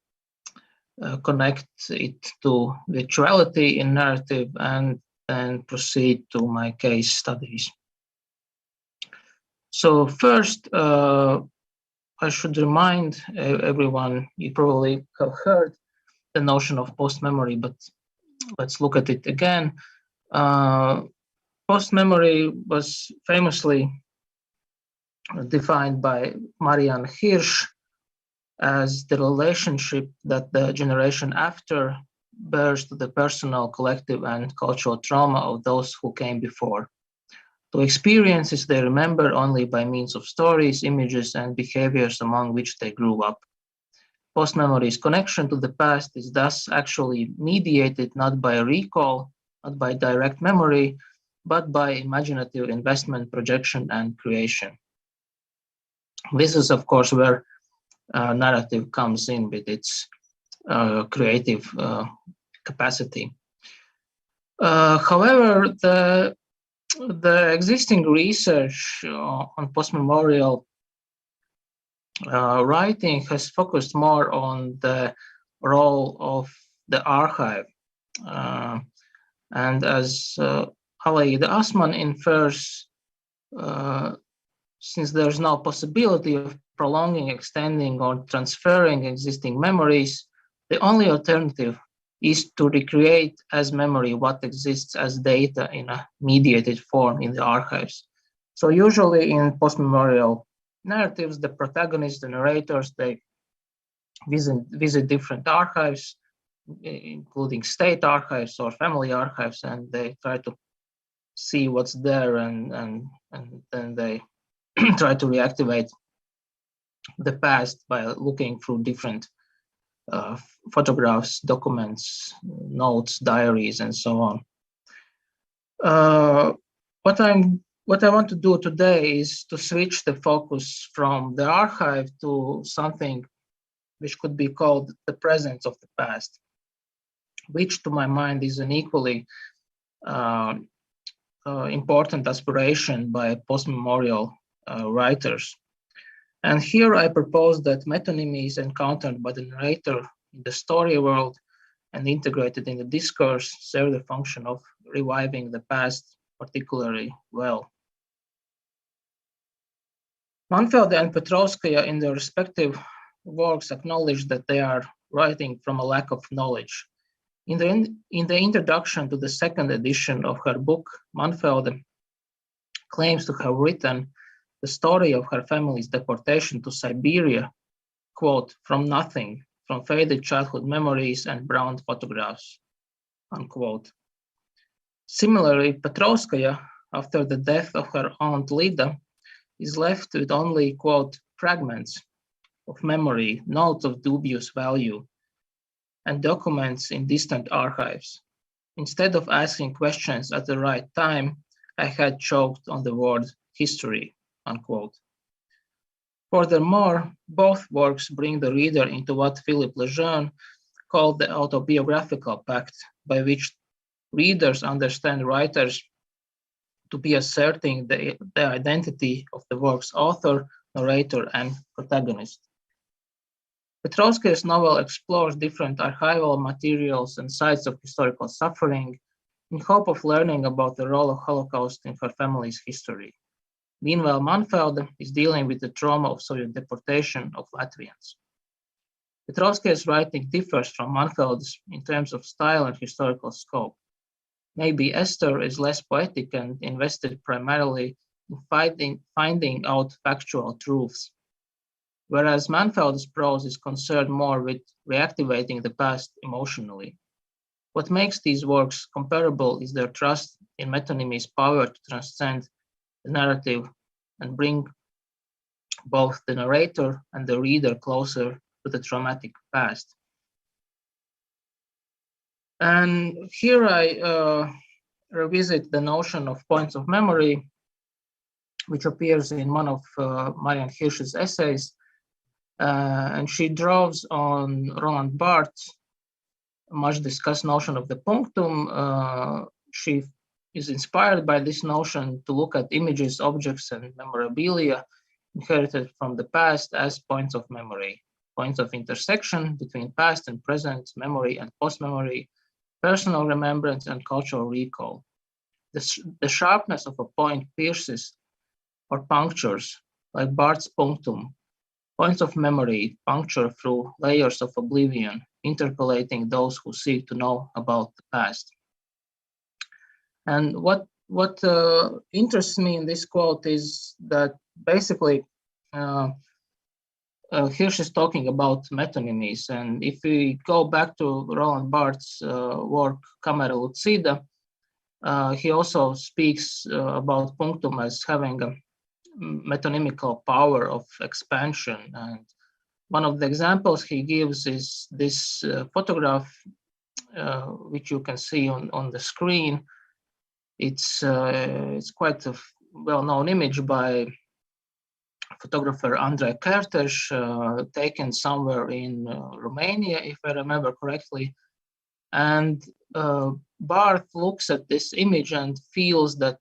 connect it to virtuality in narrative, and then proceed to my case studies. So first, I should remind everyone, you probably have heard the notion of post-memory, but let's look at it again. Post-memory was famously defined by Marianne Hirsch as the relationship that the generation after bears to the personal, collective, and cultural trauma of those who came before, to experiences they remember only by means of stories, images, and behaviors among which they grew up. Post-memory's connection to the past is thus actually mediated not by recall, not by direct memory, but by imaginative investment, projection, and creation. This is, of course, where narrative comes in with its creative capacity. However, the existing research on post-memorial writing has focused more on the role of the archive. And as Aleida Asman infers, since there's no possibility of prolonging, extending, or transferring existing memories, the only alternative is to recreate as memory what exists as data in a mediated form in the archives. So usually in post-memorial narratives, the protagonists, the narrators, they visit different archives, including state archives or family archives, and they try to see what's there, and then they try to reactivate the past by looking through different photographs, documents, notes, diaries, and so on. What I want to do today is to switch the focus from the archive to something which could be called the presence of the past, which to my mind is an equally important aspiration by post-memorial writers. And here I propose that metonymy is encountered by the narrator in the story world and integrated in the discourse serve the function of reviving the past particularly well. Manfelde and Petrovskaya in their respective works acknowledge that they are writing from a lack of knowledge. In the introduction to the second edition of her book, Manfelde claims to have written the story of her family's deportation to Siberia, quote, from nothing, from faded childhood memories and brown photographs, unquote. Similarly, Petrovskaya, after the death of her aunt Lida, is left with only, quote, fragments of memory, notes of dubious value, and documents in distant archives. Instead of asking questions at the right time, I had choked on the word history, unquote. Furthermore, both works bring the reader into what Philippe Lejeune called the autobiographical pact, by which readers understand writers to be asserting the identity of the work's author, narrator, and protagonist. Petrovskaya's novel explores different archival materials and sites of historical suffering in hope of learning about the role of Holocaust in her family's history. Meanwhile, Manfelde is dealing with the trauma of Soviet deportation of Latvians. Petrovskaya's writing differs from Manfelde's in terms of style and historical scope. Maybe Esther is less poetic and invested primarily in finding out factual truths, whereas Manfelde's prose is concerned more with reactivating the past emotionally. What makes these works comparable is their trust in metonymy's power to transcend the narrative and bring both the narrator and the reader closer to the traumatic past. And here I revisit the notion of points of memory, which appears in one of Marianne Hirsch's essays. And she draws on Roland Barthes' much discussed notion of the punctum. She is inspired by this notion to look at images, objects, and memorabilia inherited from the past as points of memory, points of intersection between past and present, memory and post-memory, personal remembrance, and cultural recall. The sharpness of a point pierces or punctures, like Barthes' punctum. Points of memory puncture through layers of oblivion, intercalating those who seek to know about the past. And what interests me in this quote is that basically Hirsch is talking about metonymies. And if we go back to Roland Barthes' work, Camera Lucida, he also speaks about punctum as having a metonymical power of expansion. And one of the examples he gives is this photograph, which you can see on the screen. It's quite a well-known image by photographer Andrei Kertész, taken somewhere in Romania, if I remember correctly. And Barth looks at this image and feels that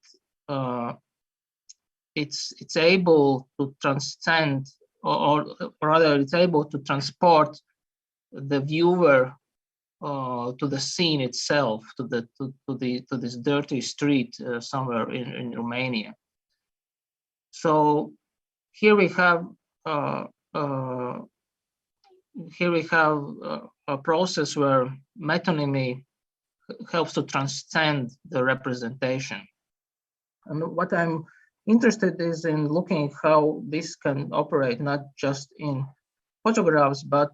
it's able to transcend, or rather, it's able to transport the viewer to the scene itself, to this dirty street somewhere in Romania. So here we have a process where metonymy helps to transcend the representation. And what I'm interested is in looking how this can operate not just in photographs, but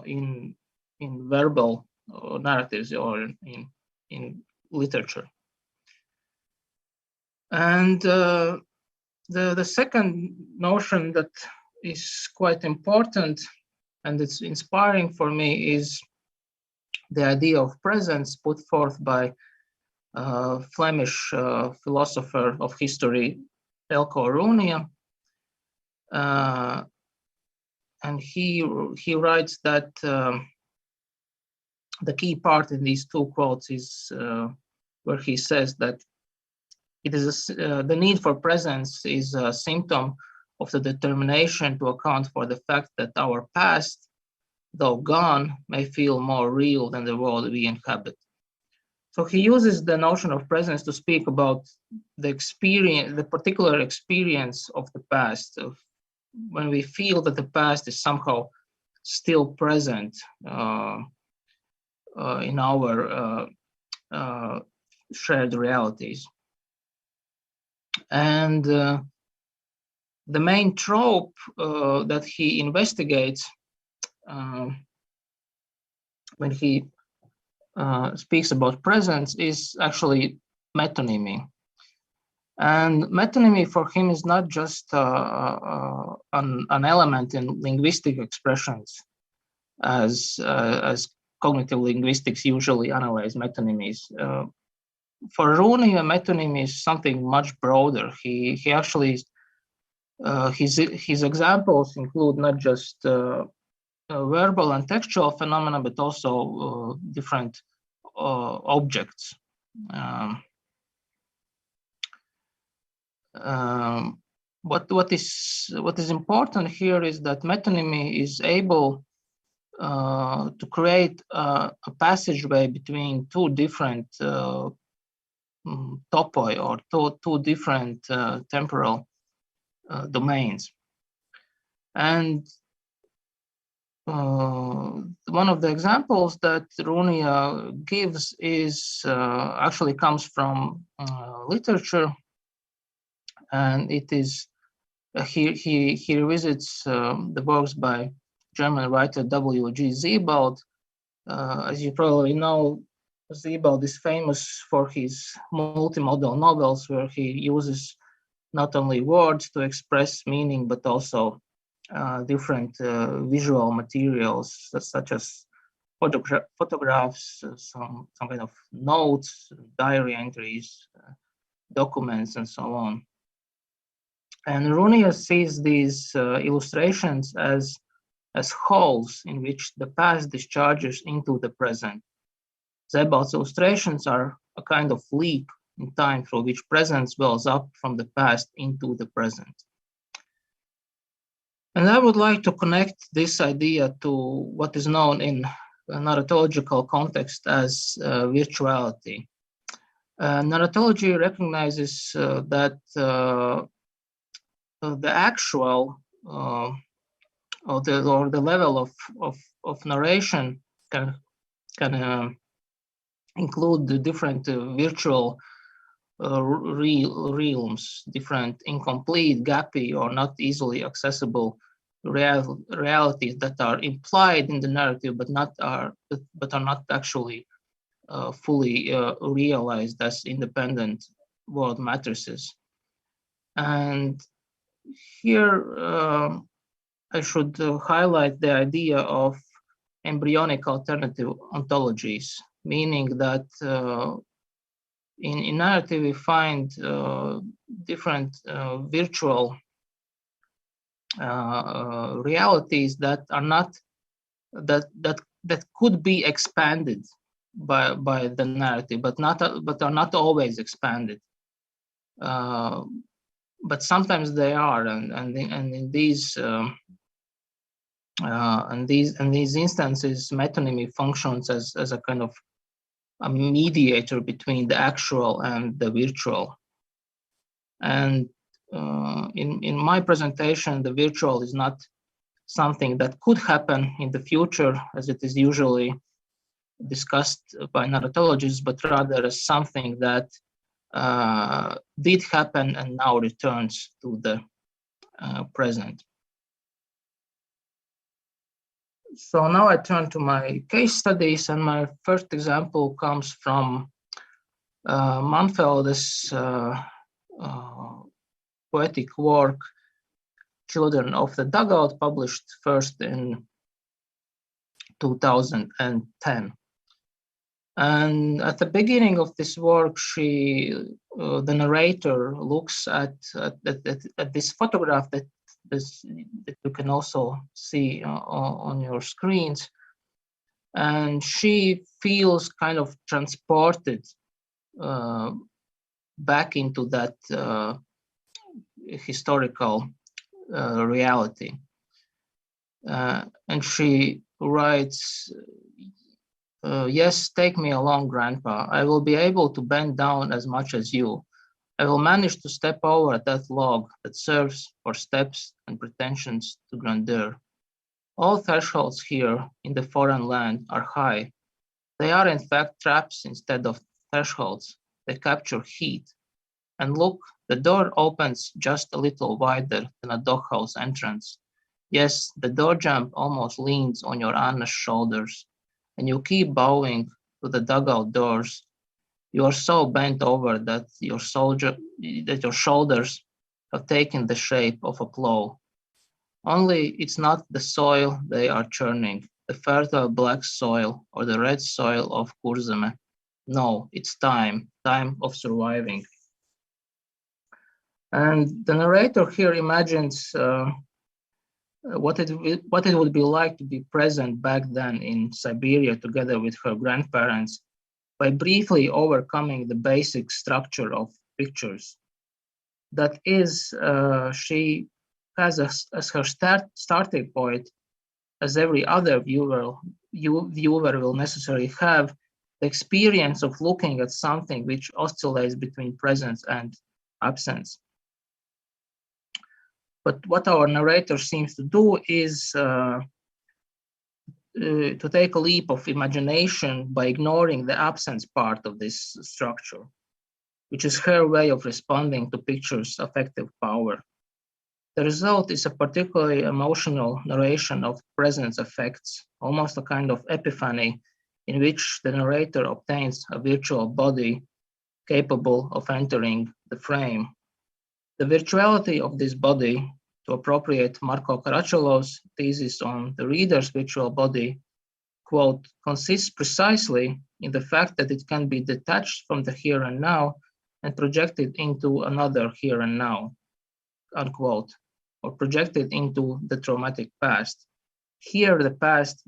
in verbal narratives or in literature. And the second notion that is quite important and it's inspiring for me is the idea of presence put forth by Flemish philosopher of history Elko Runia. And he writes that the key part in these two quotes is where he says that it is the need for presence is a symptom of the determination to account for the fact that our past, though gone, may feel more real than the world we inhabit. So he uses the notion of presence to speak about the experience, the particular experience of the past, of when we feel that the past is somehow still present in our shared realities. And the main trope that he investigates when he speaks about presence is actually metonymy. And metonymy for him is not just an element in linguistic expressions, as cognitive linguistics usually analyze metonymies. For Rooney, a metonymy is something much broader. He actually, his examples include not just verbal and textual phenomena, but also different objects. What is important here is that metonymy is able to create a passageway between two different topoi, or two different temporal domains. And one of the examples that Rooney gives is actually comes from literature, and it is he revisits the works by German writer W.G. Sebald. As you probably know, Sebald is famous for his multimodal novels, where he uses not only words to express meaning, but also different visual materials, such as photographs, some kind of notes, diary entries, documents, and so on. And Rooney sees these illustrations as holes in which the past discharges into the present. Sebald's illustrations are a kind of leap in time through which present wells up from the past into the present. And I would like to connect this idea to what is known in narratological context as virtuality. Narratology recognizes that the actual or the level of narration can include the different virtual realms, different incomplete, gappy, or not easily accessible realities that are implied in the narrative, but are not actually fully realized as independent world matrices. And here I should highlight the idea of embryonic alternative ontologies, meaning that in narrative we find different virtual realities that are not that could be expanded by the narrative, but are not always expanded. But sometimes they are, and in these instances, metonymy functions as a kind of a mediator between the actual and the virtual. And in my presentation, the virtual is not something that could happen in the future, as it is usually discussed by narratologists, but rather as something that did happen and now returns to the present. So now I turn to my case studies, and my first example comes from Manfelde's poetic work, Children of the Dugout, published first in 2010. And at the beginning of this work, the narrator looks at this photograph that you can also see on your screens, and she feels kind of transported back into that historical reality. And she writes, yes, take me along, Grandpa. I will be able to bend down as much as you. I will manage to step over that log that serves for steps and pretensions to grandeur. All thresholds here in the foreign land are high. They are in fact traps instead of thresholds. They capture heat. And look, the door opens just a little wider than a doghouse entrance. Yes, the door jamb almost leans on your Anna's shoulders. and you keep bowing to the dugout doors, you are so bent over that your shoulders have taken the shape of a plow. Only it's not the soil they are churning, the fertile black soil or the red soil of Kurzeme. No, it's time of surviving. And the narrator here imagines what it would be like to be present back then in Siberia together with her grandparents by briefly overcoming the basic structure of pictures. That is, she has as her starting point, as every other viewer will necessarily have, the experience of looking at something which oscillates between presence and absence. But what our narrator seems to do is to take a leap of imagination by ignoring the absence part of this structure, which is her way of responding to pictures' affective power. The result is a particularly emotional narration of presence effects, almost a kind of epiphany in which the narrator obtains a virtual body capable of entering the frame. The virtuality of this body, to appropriate Marco Caracciolo's thesis on the reader's virtual body, quote, consists precisely in the fact that it can be detached from the here and now and projected into another here and now, unquote, or projected into the traumatic past. Here, the past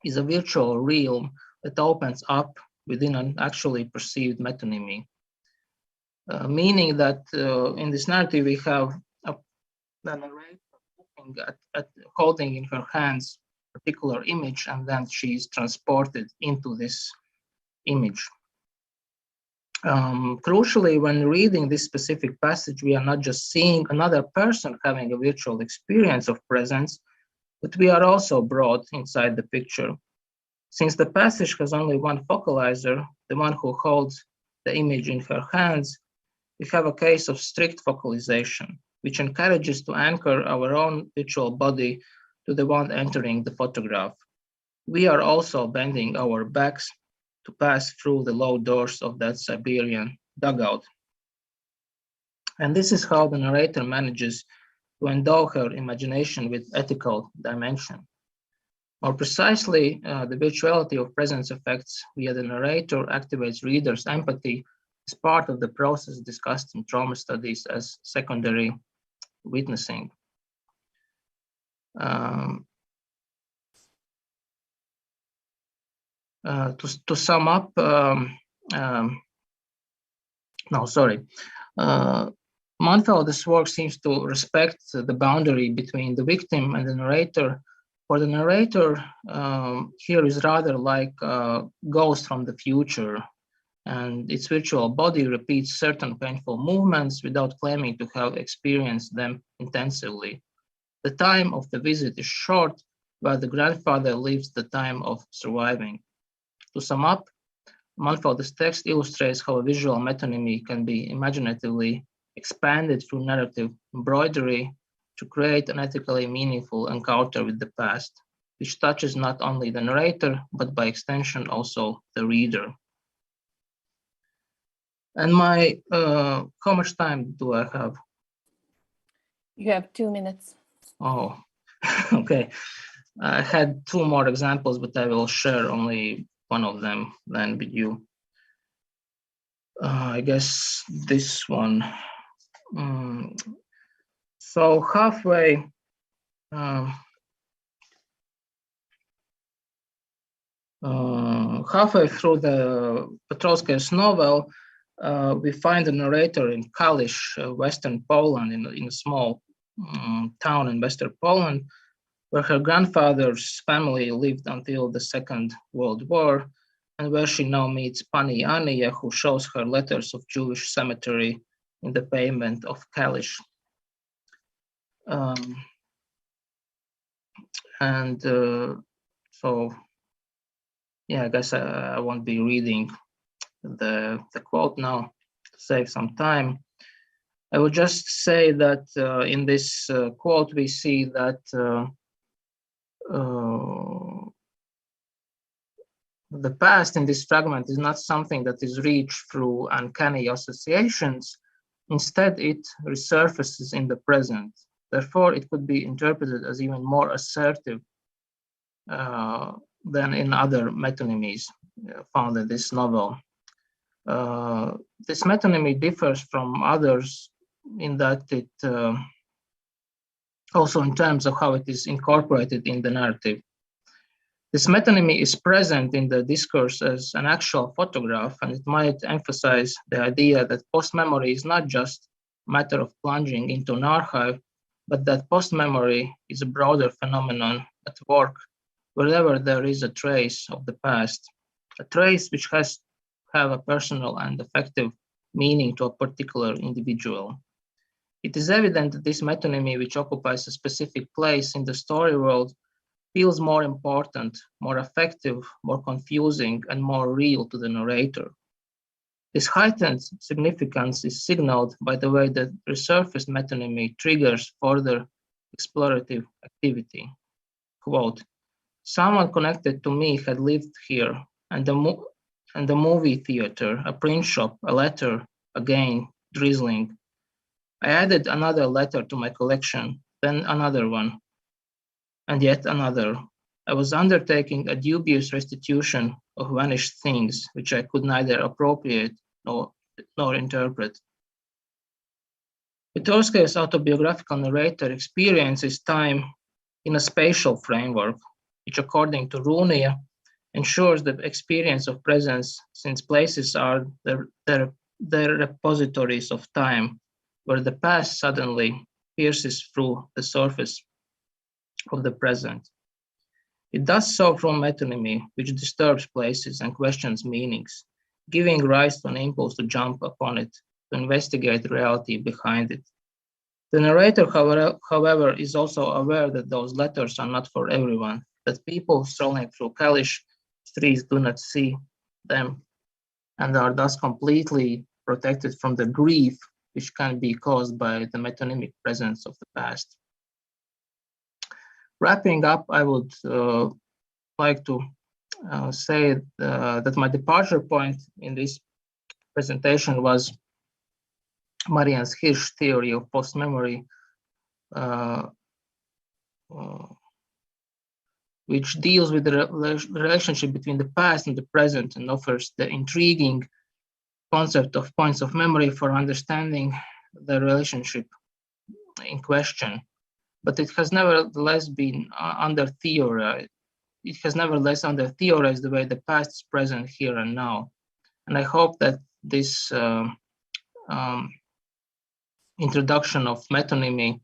is a virtual realm that opens up within an actually perceived metonymy. Meaning that in this narrative, we have the narrator looking at holding in her hands a particular image, and then she is transported into this image. Crucially, when reading this specific passage, we are not just seeing another person having a virtual experience of presence, but we are also brought inside the picture. Since the passage has only one focalizer, the one who holds the image in her hands, we have a case of strict focalization, which encourages to anchor our own virtual body to the one entering the photograph. We are also bending our backs to pass through the low doors of that Siberian dugout. And this is how the narrator manages to endow her imagination with ethical dimension. More precisely, the virtuality of presence effects via the narrator activates readers' empathy as part of the process discussed in trauma studies as secondary witnessing. To sum up, Manfeld's work seems to respect the boundary between the victim and the narrator. For the narrator, here is rather like a ghost from the future, and its virtual body repeats certain painful movements without claiming to have experienced them intensively. The time of the visit is short, while the grandfather lives the time of surviving. To sum up, Manfeld's text illustrates how a visual metonymy can be imaginatively expanded through narrative embroidery to create an ethically meaningful encounter with the past, which touches not only the narrator, but by extension also the reader. And how much time do I have? You have 2 minutes. Oh, okay. I had 2 more examples, but I will share only one of them then with you. I guess this one. So halfway through the Petrowska's novel, we find the narrator in Kalisz, Western Poland, in a small town in Western Poland, where her grandfather's family lived until the Second World War, and where she now meets Pani Ania, who shows her letters of Jewish cemetery in the pavement of Kalisz. So, yeah, I guess I won't be reading the quote now to save some time. I would just say that in this quote, we see that The past in this fragment is not something that is reached through uncanny associations. Instead, it resurfaces in the present. Therefore, it could be interpreted as even more assertive than in other metonymies found in this novel. This metonymy differs from others in that it also in terms of how it is incorporated in the narrative. This metonymy is present in the discourse as an actual photograph, and it might emphasize the idea that post-memory is not just a matter of plunging into an archive, but that post-memory is a broader phenomenon at work wherever there is a trace of the past, a trace which has have a personal and effective meaning to a particular individual. It is evident that this metonymy, which occupies a specific place in the story world, feels more important, more effective, more confusing, and more real to the narrator. This heightened significance is signaled by the way that resurfaced metonymy triggers further explorative activity. Quote, "Someone connected to me had lived here, and the movie theater, a print shop, a letter, again, drizzling. I added another letter to my collection, then another one, and yet another. I was undertaking a dubious restitution of vanished things, which I could neither appropriate nor interpret." Vitorskaya's autobiographical narrator experiences time in a spatial framework, which, according to Runia, ensures the experience of presence, since places are their repositories of time, where the past suddenly pierces through the surface of the present. It does so through metonymy, which disturbs places and questions meanings, giving rise to an impulse to jump upon it, to investigate the reality behind it. The narrator, however, is also aware that those letters are not for everyone, that people strolling through Kalisz streets do not see them, and are thus completely protected from the grief which can be caused by the metonymic presence of the past. Wrapping up, I would like to say that my departure point in this presentation was Marianne Hirsch's theory of post-memory, which deals with the relationship between the past and the present and offers the intriguing concept of points of memory for understanding the relationship in question. But it has nevertheless been under-theorized. It has nevertheless under-theorized the way the past is present here and now. And I hope that this introduction of metonymy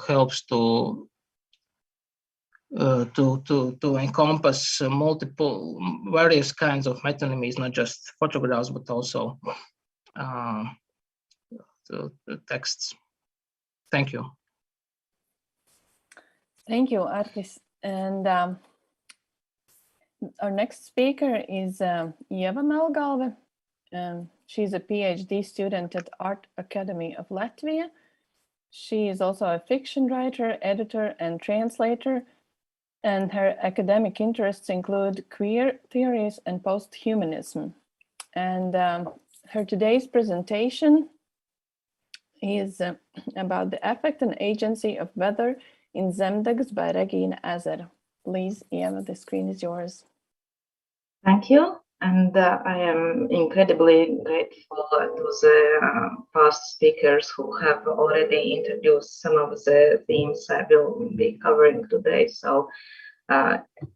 helps to encompass multiple, various kinds of metonymies, not just photographs, but also the texts. Thank you. Thank you, Artis. And our next speaker is Ieva Melgalve. She's a PhD student at Art Academy of Latvia. She is also a fiction writer, editor, and translator, and her academic interests include queer theories and post-humanism. And her today's presentation is about the effect and agency of weather in Zemdegs by Regīna Ezera. Please, Ieva, the screen is yours. Thank you. And I am incredibly grateful to the past speakers who have already introduced some of the themes I will be covering today. So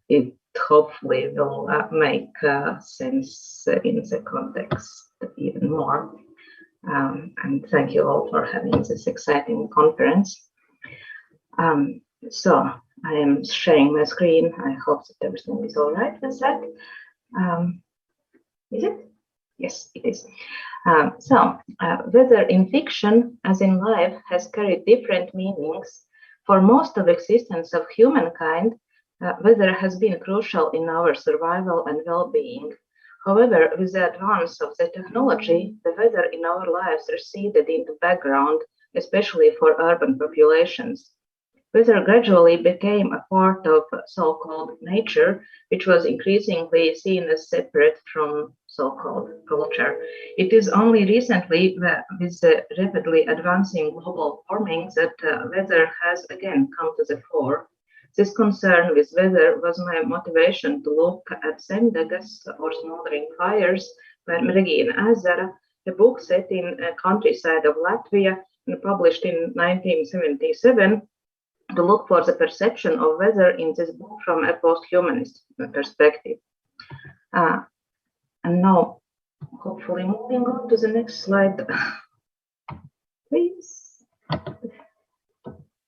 it hopefully will make sense in the context even more. And thank you all for having this exciting conference. So I am sharing my screen. I hope that everything is all right with that. Is it? Yes, it is. Weather in fiction, as in life, has carried different meanings. For most of existence of humankind, weather has been crucial in our survival and well-being. However, with the advance of the technology, the weather in our lives receded into background, especially for urban populations. weather gradually became a part of so-called nature, which was increasingly seen as separate from so-called culture. It is only recently, with the rapidly advancing global warming, that weather has again come to the fore. This concern with weather was my motivation to look at zemdegas, or smoldering fires, by Regīna Ezera, a book set in the countryside of Latvia and published in 1977, to look for the perception of weather in this book from a post-humanist perspective. And now, hopefully moving on to the next slide, please.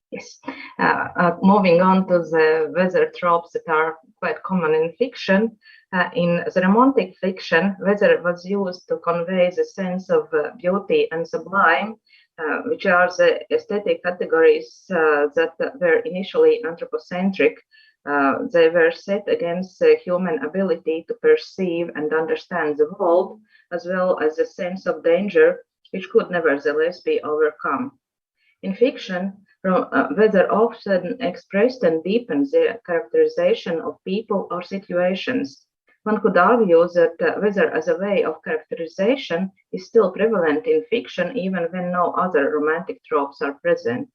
Yes, moving on to the weather tropes that are quite common in fiction. In the romantic fiction, weather was used to convey the sense of beauty and sublime, which are the aesthetic categories that were initially anthropocentric. They were set against the human ability to perceive and understand the world, as well as a sense of danger, which could nevertheless be overcome. In fiction, weather often expressed and deepened the characterization of people or situations. One could argue that weather as a way of characterization is still prevalent in fiction, even when no other romantic tropes are present.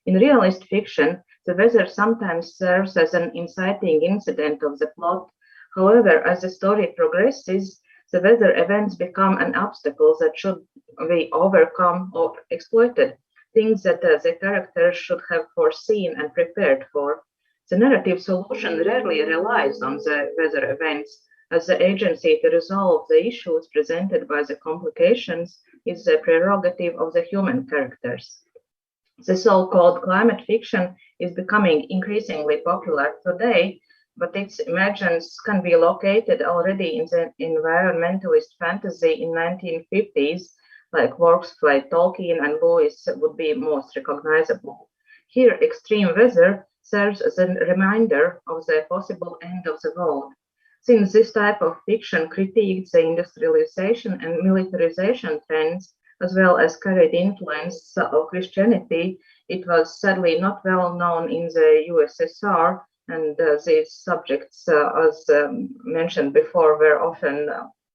In realist fiction, the weather sometimes serves as an inciting incident of the plot. However, as the story progresses, the weather events become an obstacle that should be overcome or exploited, things that the characters should have foreseen and prepared for. The narrative solution rarely relies on the weather events, as the agency to resolve the issues presented by the complications is the prerogative of the human characters. The so-called climate fiction is becoming increasingly popular today, but its emergence can be located already in the environmentalist fantasy in 1950s, like works by Tolkien and Lewis would be most recognizable. Here, extreme weather serves as a reminder of the possible end of the world. Since this type of fiction critiqued the industrialization and militarization trends, as well as carried influence of Christianity, it was sadly not well known in the USSR, and these subjects, as mentioned before, were often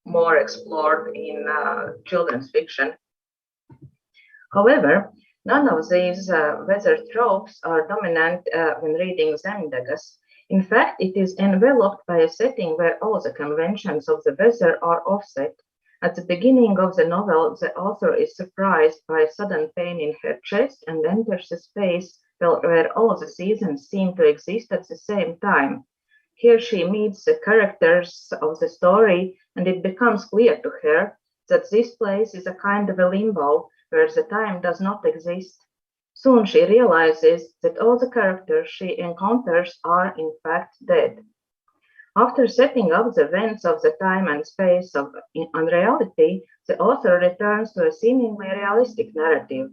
more explored in children's fiction. However, none of these weather tropes are dominant when reading zemdegas. In fact, it is enveloped by a setting where all the conventions of the weather are offset. At the beginning of the novel, the author is surprised by a sudden pain in her chest and enters a space where all the seasons seem to exist at the same time. Here she meets the characters of the story, and it becomes clear to her that this place is a kind of a limbo where the time does not exist. Soon she realizes that all the characters she encounters are in fact dead. After setting up the events of the time and space of unreality, the author returns to a seemingly realistic narrative.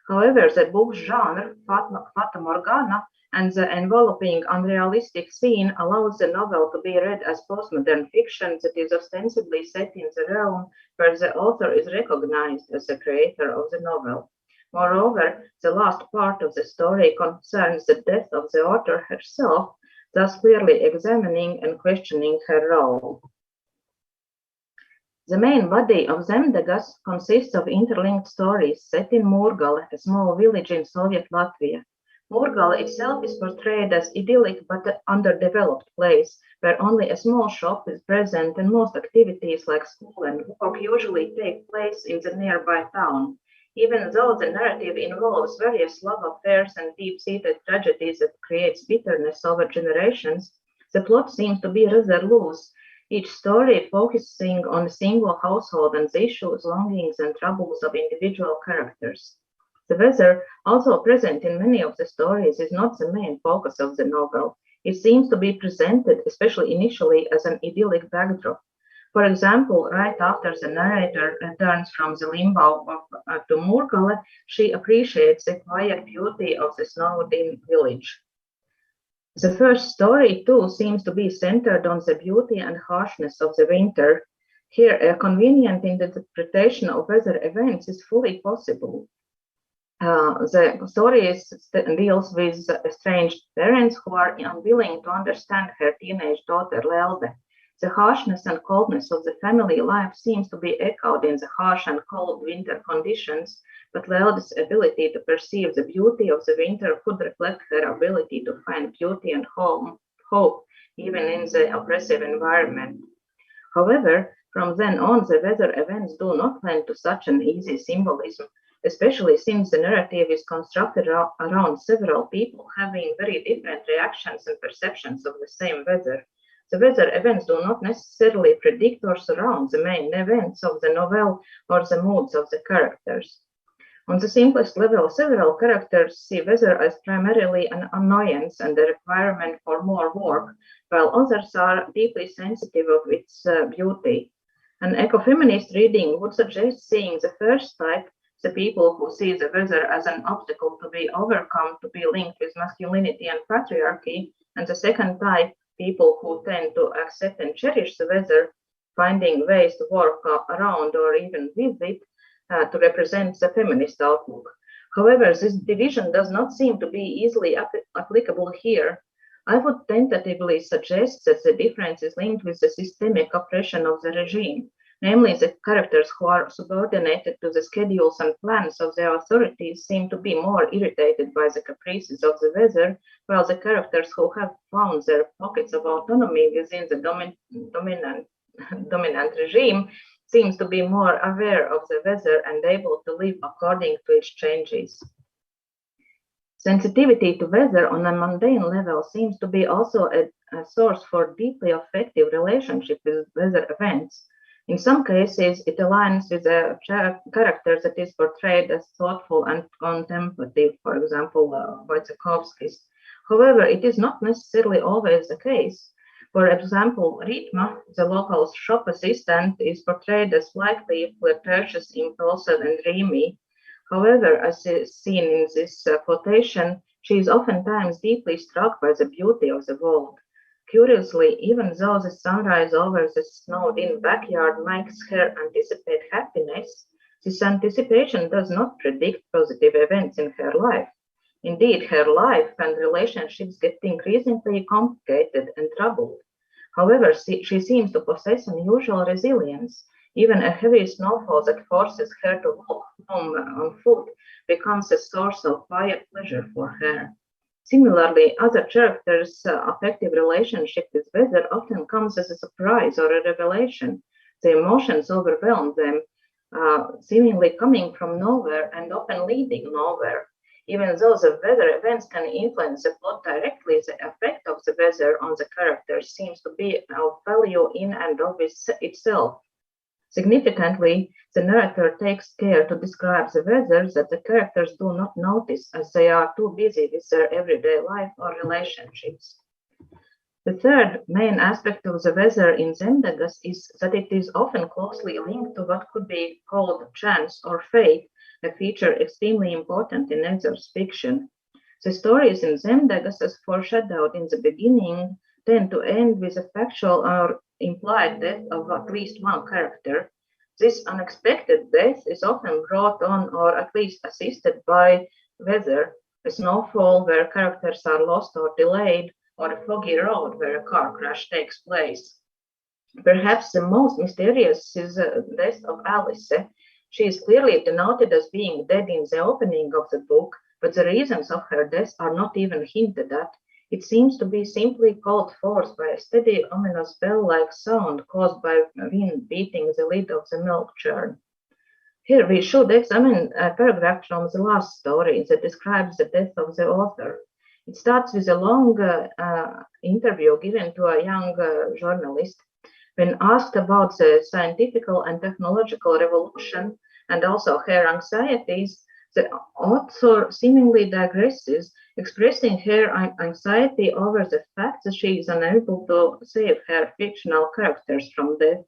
However, the book's genre, Fata Morgana, and the enveloping unrealistic scene allows the novel to be read as postmodern fiction that is ostensibly set in the realm where the author is recognized as the creator of the novel. Moreover, the last part of the story concerns the death of the author herself, thus clearly examining and questioning her role. The main body of zemdegas consists of interlinked stories set in Mūrgale, a small village in Soviet Latvia. Mūrgale itself is portrayed as idyllic but underdeveloped place where only a small shop is present and most activities like school and work usually take place in the nearby town. Even though the narrative involves various love affairs and deep-seated tragedies that creates bitterness over generations, the plot seems to be rather loose, each story focusing on a single household and the issues, longings, and troubles of individual characters. The weather, also present in many of the stories, is not the main focus of the novel. It seems to be presented, especially initially, as an idyllic backdrop. For example, right after the narrator returns from the limbo to Mūrgale, she appreciates the quiet beauty of the snowed-in village. The first story, too, seems to be centered on the beauty and harshness of the winter. Here, a convenient interpretation of weather events is fully possible. The story deals with estranged parents who are unwilling to understand her teenage daughter Lelde. The harshness and coldness of the family life seems to be echoed in the harsh and cold winter conditions, but Lelde's ability to perceive the beauty of the winter could reflect her ability to find beauty and hope even in the oppressive environment. However, from then on, the weather events do not lend to such an easy symbolism, especially since the narrative is constructed around several people having very different reactions and perceptions of the same weather. The weather events do not necessarily predict or surround the main events of the novel or the moods of the characters. On the simplest level, several characters see weather as primarily an annoyance and a requirement for more work, while others are deeply sensitive of its beauty. An ecofeminist reading would suggest seeing the first type, the people who see the weather as an obstacle to be overcome, to be linked with masculinity and patriarchy, and the second type, people who tend to accept and cherish the weather, finding ways to work around or even with it, to represent the feminist outlook. However, this division does not seem to be easily applicable here. I would tentatively suggest that the difference is linked with the systemic oppression of the regime, namely the characters who are subordinated to the schedules and plans of the authorities seem to be more irritated by the caprices of the weather, while the characters who have found their pockets of autonomy within the dominant regime seems to be more aware of the weather and able to live according to its changes. Sensitivity to weather on a mundane level seems to be also a source for deeply affective relationship with weather events. In some cases, it aligns with a character that is portrayed as thoughtful and contemplative, for example, Wojciechowski's. However, it is not necessarily always the case. For example, Ritma, the local shop assistant, is portrayed as slightly flirtatious, impulsive, and dreamy. However, as is seen in this quotation, she is oftentimes deeply struck by the beauty of the world. Curiously, even though the sunrise over the snowed-in backyard makes her anticipate happiness, this anticipation does not predict positive events in her life. Indeed, her life and relationships get increasingly complicated and troubled. However, she seems to possess unusual resilience. Even a heavy snowfall that forces her to walk home on foot becomes a source of quiet pleasure for her. Similarly, other characters' affective relationship with weather often comes as a surprise or a revelation. The emotions overwhelm them, seemingly coming from nowhere and often leading nowhere. Even though the weather events can influence the plot directly, the effect of the weather on the characters seems to be of value in and of itself. Significantly, the narrator takes care to describe the weather that the characters do not notice as they are too busy with their everyday life or relationships. The third main aspect of the weather in Zemdegas is that it is often closely linked to what could be called chance or fate, a feature extremely important in Ezera's fiction. The stories in Zemdegas, as foreshadowed in the beginning, tend to end with a factual or implied death of at least one character. This unexpected death is often brought on or at least assisted by weather, a snowfall where characters are lost or delayed, or a foggy road where a car crash takes place. Perhaps the most mysterious is the death of Alice. She is clearly denoted as being dead in the opening of the book, but the reasons of her death are not even hinted at. It seems to be simply called forth by a steady, ominous bell-like sound caused by wind beating the lid of the milk churn. Here we should examine a paragraph from the last story that describes the death of the author. It starts with a long interview given to a young journalist. When asked about the scientific and technological revolution and also her anxieties, the author seemingly digresses, expressing her anxiety over the fact that she is unable to save her fictional characters from death.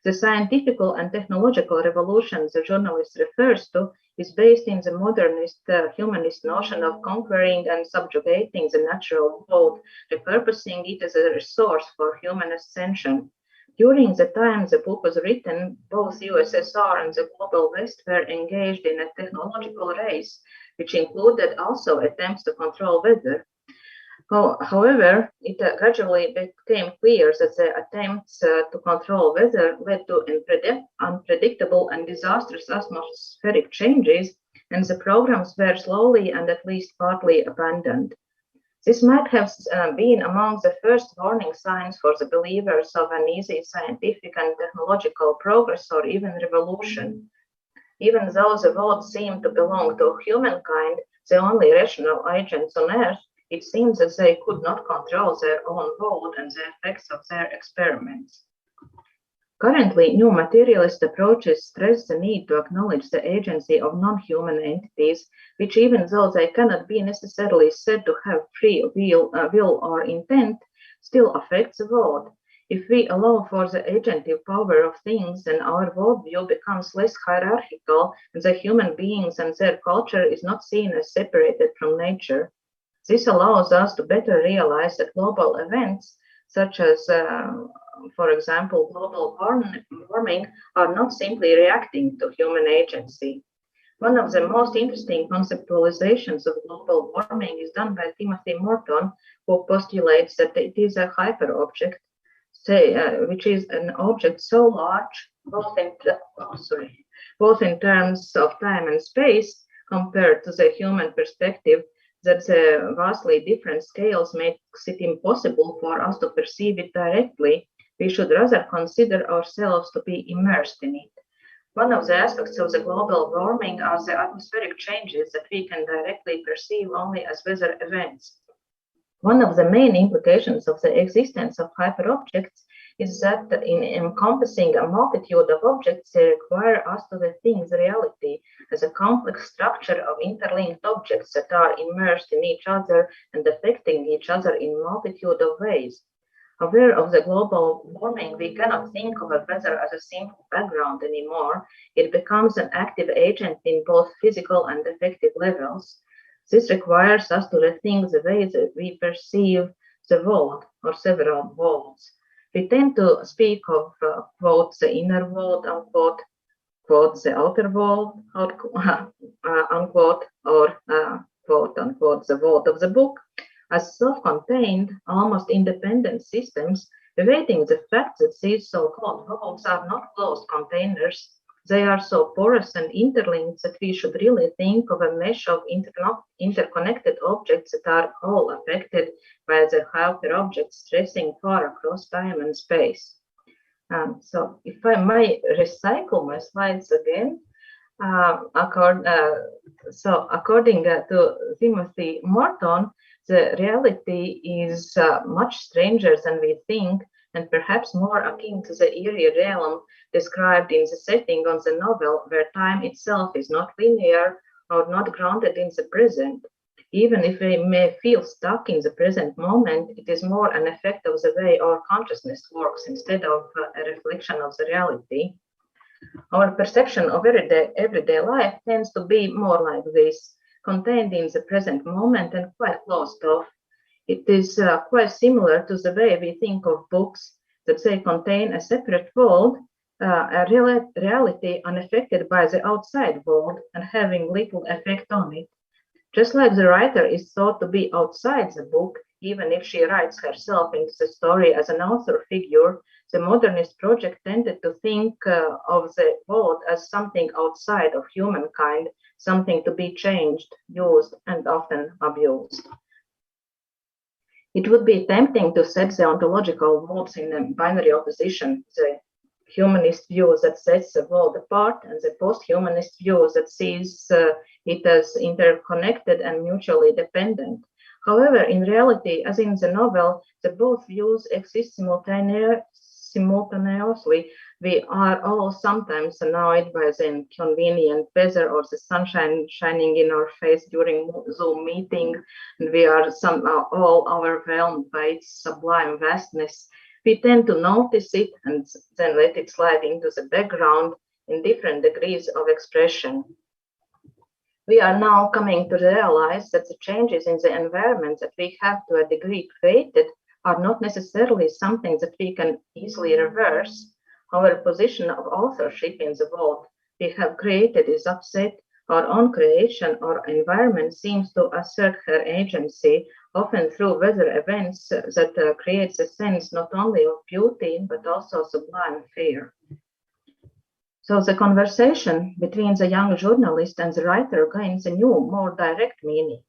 The scientific and technological revolution the journalist refers to is based in the modernist humanist notion of conquering and subjugating the natural world, repurposing it as a resource for human ascension. During the time the book was written, both USSR and the Global West were engaged in a technological race, which included also attempts to control weather. However, it gradually became clear that the attempts to control weather led to unpredictable and disastrous atmospheric changes, and the programs were slowly and at least partly abandoned. This might have been among the first warning signs for the believers of an easy scientific and technological progress or even revolution. Even though the world seemed to belong to humankind, the only rational agents on Earth, it seems that they could not control their own world and the effects of their experiments. Currently, new materialist approaches stress the need to acknowledge the agency of non-human entities, which, even though they cannot be necessarily said to have free will or intent, still affects the world. If we allow for the agentive power of things, then our worldview becomes less hierarchical, and the human beings and their culture is not seen as separated from nature. This allows us to better realize that global events, such as for example, global warming, are not simply reacting to human agency. One of the most interesting conceptualizations of global warming is done by Timothy Morton, who postulates that it is a hyperobject, which is an object so large, both in terms of time and space, compared to the human perspective, that the vastly different scales makes it impossible for us to perceive it directly. We should rather consider ourselves to be immersed in it. One of the aspects of the global warming are the atmospheric changes that we can directly perceive only as weather events. One of the main implications of the existence of hyperobjects is that in encompassing a multitude of objects, they require us to rethink the reality as a complex structure of interlinked objects that are immersed in each other and affecting each other in a multitude of ways. Aware of the global warming, we cannot think of a weather as a simple background anymore. It becomes an active agent in both physical and affective levels. This requires us to rethink the way that we perceive the world or several worlds. We tend to speak of, quote, the inner world, unquote, quote, the outer world, unquote, or, quote, unquote, the world of the book, as self-contained, almost independent systems, evading the fact that these so-called worlds are not closed containers. They are so porous and interlinked that we should really think of a mesh of interconnected objects that are all affected by the hyperobject stretching far across time and space. So if I may recycle my slides again, according to Timothy Morton, the reality is much stranger than we think, and perhaps more akin to the eerie realm described in the setting of the novel, where time itself is not linear or not grounded in the present. Even if we may feel stuck in the present moment, it is more an effect of the way our consciousness works instead of a reflection of the reality. Our perception of everyday life tends to be more like this, contained in the present moment and quite closed off. It is quite similar to the way we think of books, that they contain a separate world, a reality unaffected by the outside world and having little effect on it. Just like the writer is thought to be outside the book, even if she writes herself into the story as an author figure, the modernist project tended to think of the world as something outside of humankind, something to be changed, used, and often abused. It would be tempting to set the ontological worlds in a binary opposition, the humanist view that sets the world apart and the post-humanist view that sees it as interconnected and mutually dependent. However, in reality, as in the novel, the both views exist simultaneously. We are all sometimes annoyed by the inconvenient weather or the sunshine shining in our face during Zoom meeting, and we are somehow all overwhelmed by its sublime vastness. We tend to notice it and then let it slide into the background in different degrees of expression. We are now coming to realize that the changes in the environment that we have to a degree created are not necessarily something that we can easily reverse. Our position of authorship in the world we have created is upset. Our own creation or environment seems to assert her agency, often through weather events that creates a sense not only of beauty, but also sublime fear. So the conversation between the young journalist and the writer gains a new, more direct meaning.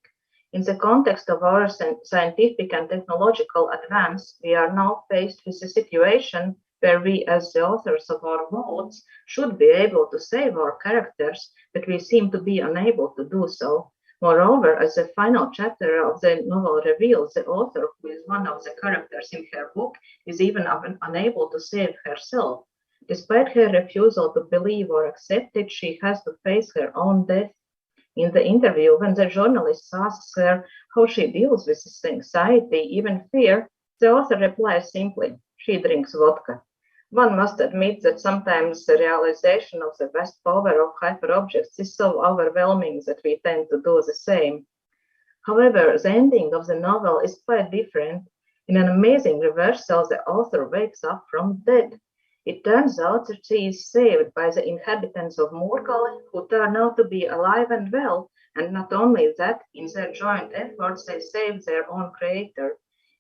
In the context of our scientific and technological advance, we are now faced with a situation where we, as the authors of our worlds, should be able to save our characters, but we seem to be unable to do so. Moreover, as the final chapter of the novel reveals, the author, who is one of the characters in her book, is even unable to save herself. Despite her refusal to believe or accept it, she has to face her own death. In the interview, when the journalist asks her how she deals with this anxiety, even fear, the author replies simply, she drinks vodka. One must admit that sometimes the realization of the vast power of hyperobjects is so overwhelming that we tend to do the same. However, the ending of the novel is quite different. In an amazing reversal, the author wakes up from dead. It turns out that she is saved by the inhabitants of Murgale, who turn out to be alive and well, and not only that, in their joint efforts they save their own creator.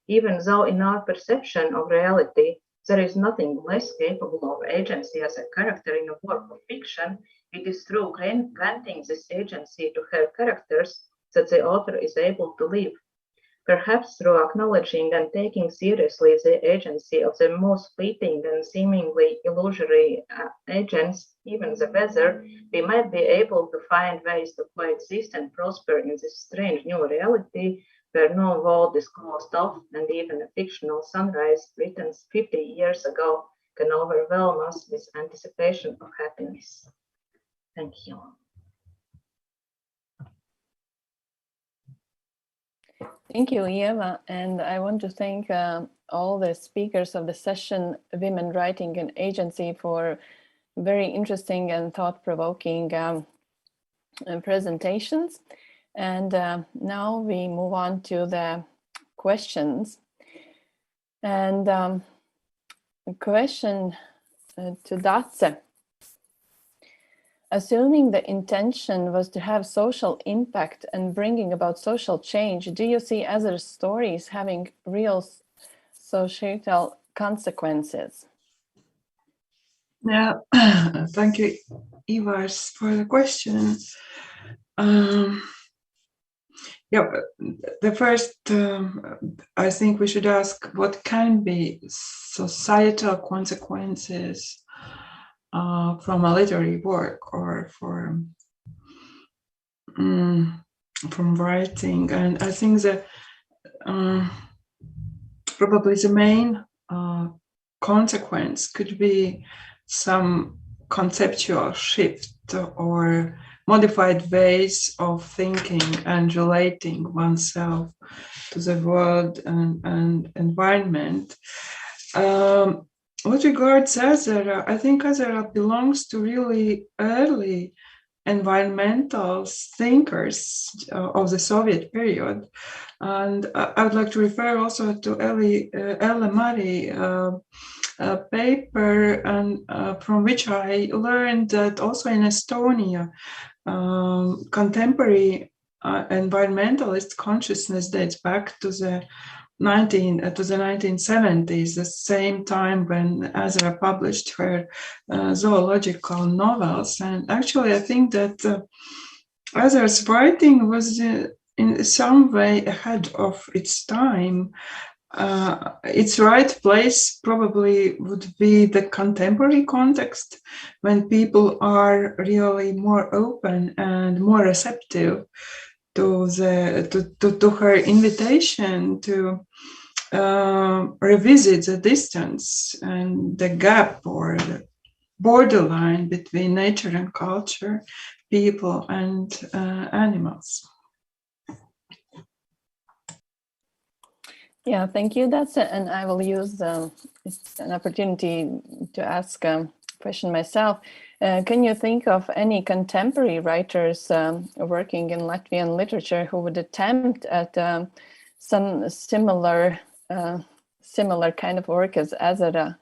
Even though in our perception of reality, there is nothing less capable of agency as a character in a work of fiction, it is through granting this agency to her characters that the author is able to live. Perhaps through acknowledging and taking seriously the agency of the most fleeting and seemingly illusory agents, even the weather, we might be able to find ways to coexist and prosper in this strange new reality where no world is closed off, and even a fictional sunrise written 50 years ago can overwhelm us with anticipation of happiness. Thank you. Thank you, Eva. And I want to thank all the speakers of the session, Women Writing and Agency, for very interesting and thought-provoking presentations. And now we move on to the questions. And a question to Dace. Assuming the intention was to have social impact and bringing about social change, do you see Ezera's stories having real societal consequences? Yeah, thank you, Ivars, for the question. The first, I think we should ask what can be societal consequences from a literary work or from writing. And I think that probably the main consequence could be some conceptual shift or modified ways of thinking and relating oneself to the world and environment. With regards to Ezera, I think Ezera belongs to really early environmental thinkers of the Soviet period. And I would like to refer also to Ella Murray paper, and from which I learned that also in Estonia, contemporary environmentalist consciousness dates back to the 1970s, the same time when Ezera published her zoological novels. And actually, I think that Ezera's writing was in some way ahead of its time. Its right place probably would be the contemporary context, when people are really more open and more receptive to her invitation to revisit the distance and the gap or the borderline between nature and culture, people and animals. Yeah, thank you. That's it. And I will use an opportunity to ask a question myself. Can you think of any contemporary writers working in Latvian literature who would attempt at some similar similar kind of work as Ezera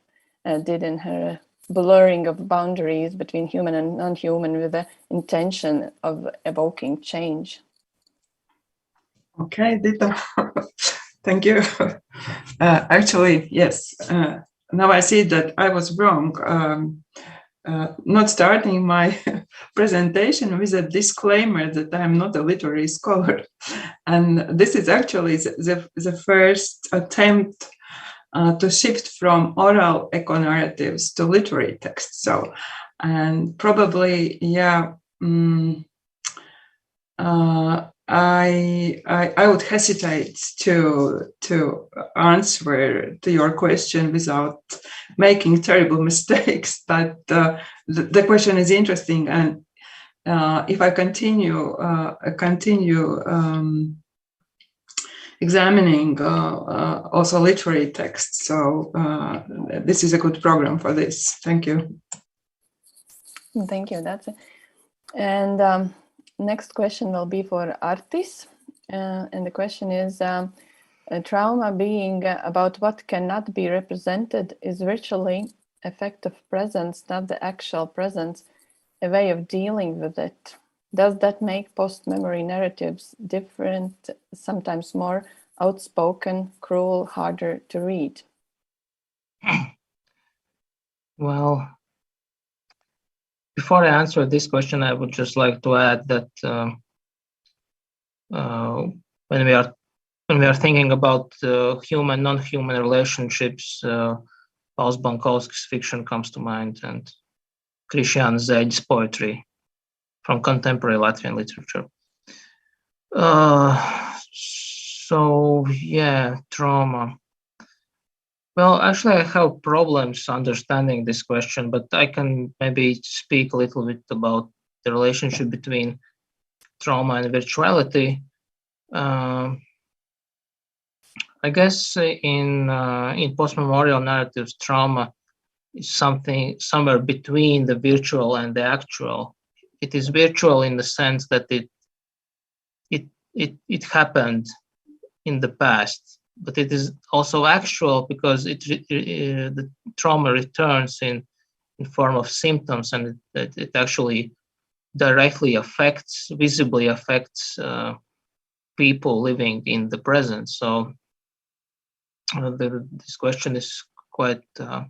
did in her blurring of boundaries between human and non-human with the intention of evoking change. Okay, Dita, thank you. Actually, yes, now I see that I was wrong. Not starting my presentation with a disclaimer that I'm not a literary scholar. And this is actually the first attempt to shift from oral eco-narratives to literary texts. So, and probably, yeah, I would hesitate to answer to your question without making terrible mistakes. But the question is interesting, and if I continue examining also literary texts, so this is a good program for this. Thank you. Thank you. That's it. And next question will be for Artis, and the question is, trauma being about what cannot be represented is virtually effective presence, not the actual presence, a way of dealing with it. Does that make post-memory narratives different, sometimes more outspoken, cruel, harder to read? Well, before I answer this question, I would just like to add that when we are thinking about human, non-human relationships, Pauls Bankovskis' fiction comes to mind, and Krišjāņa Zeļas poetry from contemporary Latvian literature. So yeah, trauma. Well, actually, I have problems understanding this question, but I can maybe speak a little bit about the relationship between trauma and virtuality. I guess in post-memorial narratives, trauma is something somewhere between the virtual and the actual. It is virtual in the sense that it happened in the past, but it is also actual because the trauma returns in form of symptoms, and it actually directly visibly affects people living in the present. So this question is quite the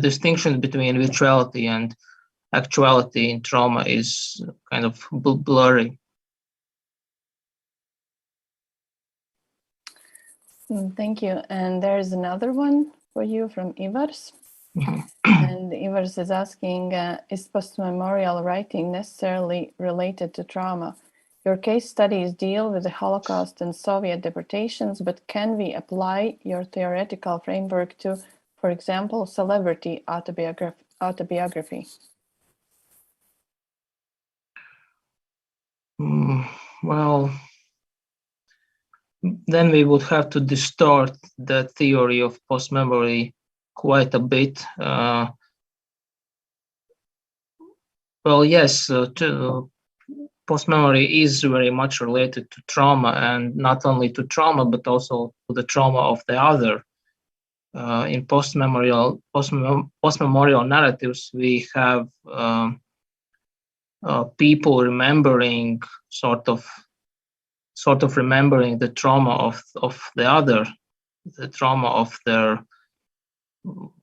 distinction between virtuality and actuality in trauma is kind of blurry. Thank you. And there's another one for you from Ivars. And Ivars is asking, is post-memorial writing necessarily related to trauma? Your case studies deal with the Holocaust and Soviet deportations, but can we apply your theoretical framework to, for example, celebrity autobiography? Well, then we would have to distort the theory of post-memory quite a bit. Well, yes, post-memory is very much related to trauma, and not only to trauma, but also to the trauma of the other. In post-memorial narratives, we have people remembering, sort of remembering the trauma of the other, the trauma of their,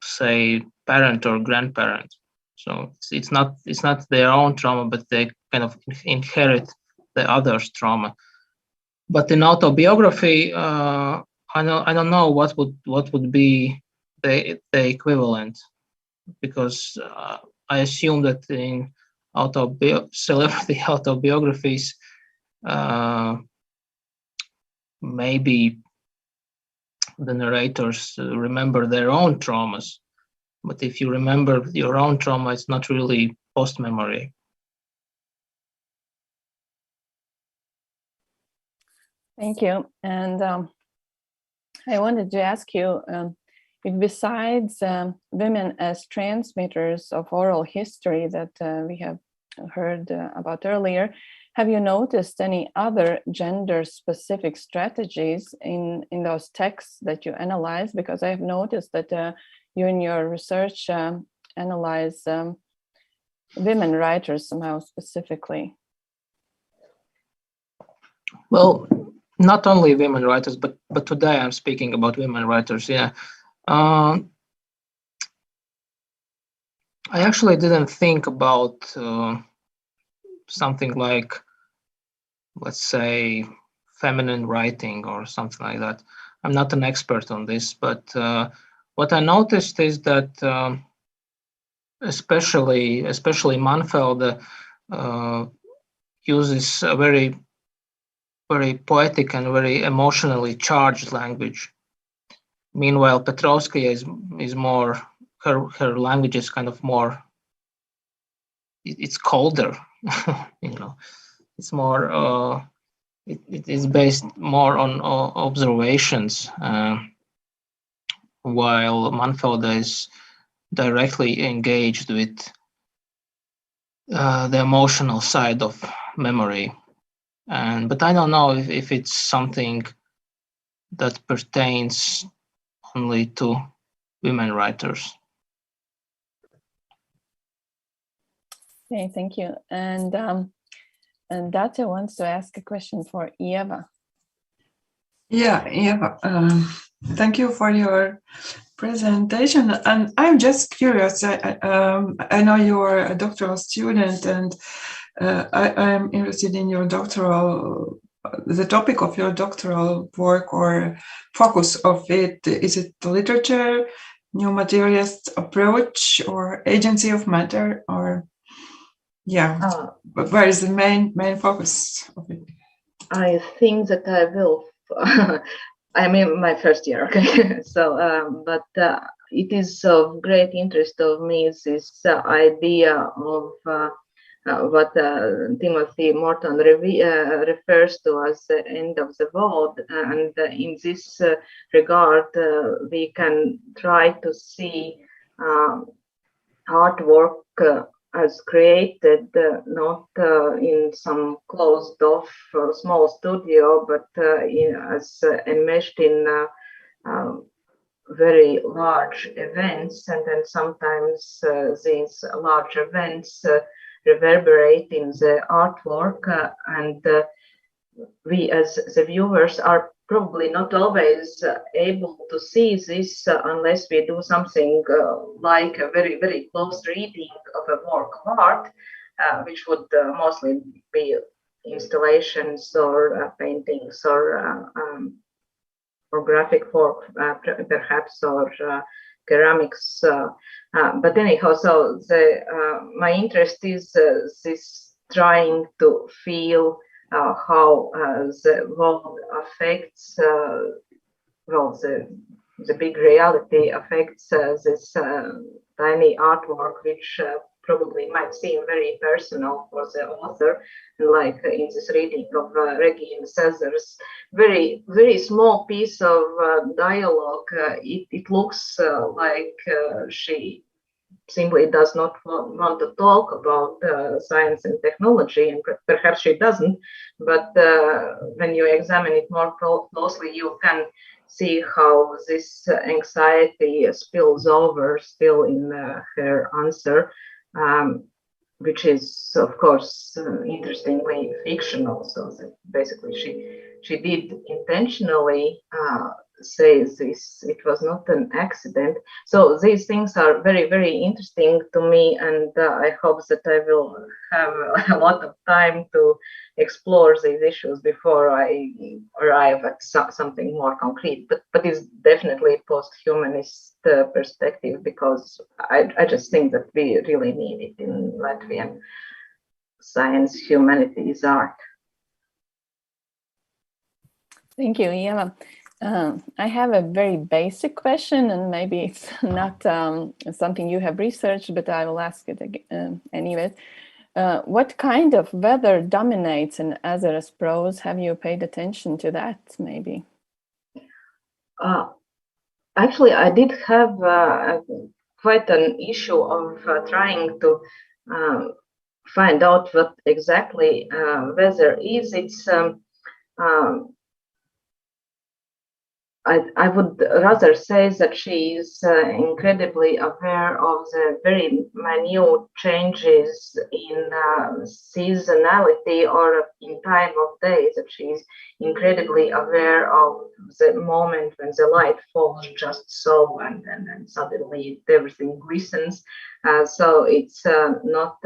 say, parent or grandparent. So it's not their own trauma, but they kind of inherit the other's trauma. But in autobiography, I don't know what would be the equivalent, because I assume that in celebrity autobiographies, maybe the narrators remember their own traumas. But if you remember your own trauma, it's not really post-memory. Thank you. And I wanted to ask you, if besides women as transmitters of oral history that we have heard about earlier, have you noticed any other gender-specific strategies in those texts that you analyze? Because I have noticed that you in your research analyze women writers somehow specifically. Well, not only women writers, but today I'm speaking about women writers. Yeah, I actually didn't think about something like, let's say, feminine writing or something like that. I'm not an expert on this, but what I noticed is that especially Manfelde uses a very poetic and very emotionally charged language. Meanwhile, Petrovskaya is more, her language is kind of more, it's colder, it's more, it is based more on observations, while Manfelde is directly engaged with the emotional side of memory. But I don't know if it's something that pertains only to women writers. Okay, thank you. And Date wants to ask a question for Eva. Yeah, Eva, thank you for your presentation. And I'm just curious, I know you're a doctoral student, and I am interested in your the topic of your doctoral work or focus of it. Is it literature, new materialist approach, or agency of matter, or where is the main focus of it? I think that I will. I'm in my first year, okay. So, but it is of great interest of me is this idea of what Timothy Morton refers to as the end of the world, and in this regard, we can try to see artwork as created not in some closed off small studio, but as enmeshed in very large events, and then sometimes these large events reverberate in the artwork, and we as the viewers are probably not always able to see this unless we do something like a very, very close reading of a work of art, which would mostly be installations or paintings or graphic work, perhaps, or ceramics. But anyhow, so my interest is this trying to feel how the world affects, the big reality affects this tiny artwork, which probably might seem very personal for the author. And like in this reading of Regīna Ezera's very, very small piece of dialogue, it looks like she simply does not want to talk about science and technology, and perhaps she doesn't, but when you examine it more closely, you can see how this anxiety spills over still in her answer, which is, of course, interestingly fictional. So basically she did intentionally say this, it was not an accident. So these things are very, very interesting to me, and I hope that I will have a lot of time to explore these issues before I arrive at something more concrete. But it's definitely post-humanist perspective, because I just think that we really need it in Latvian science, humanities, art. Thank you, Eva. I have a very basic question, and maybe it's not something you have researched, but I will ask it anyway. What kind of weather dominates in Ezera's prose? Have you paid attention to that, maybe? Actually, I did have quite an issue of trying to find out what exactly weather is. It's I would rather say that she is incredibly aware of the very minute changes in seasonality or in time of day, that she is incredibly aware of the moment when the light falls just so, and suddenly everything glistens. So it's not,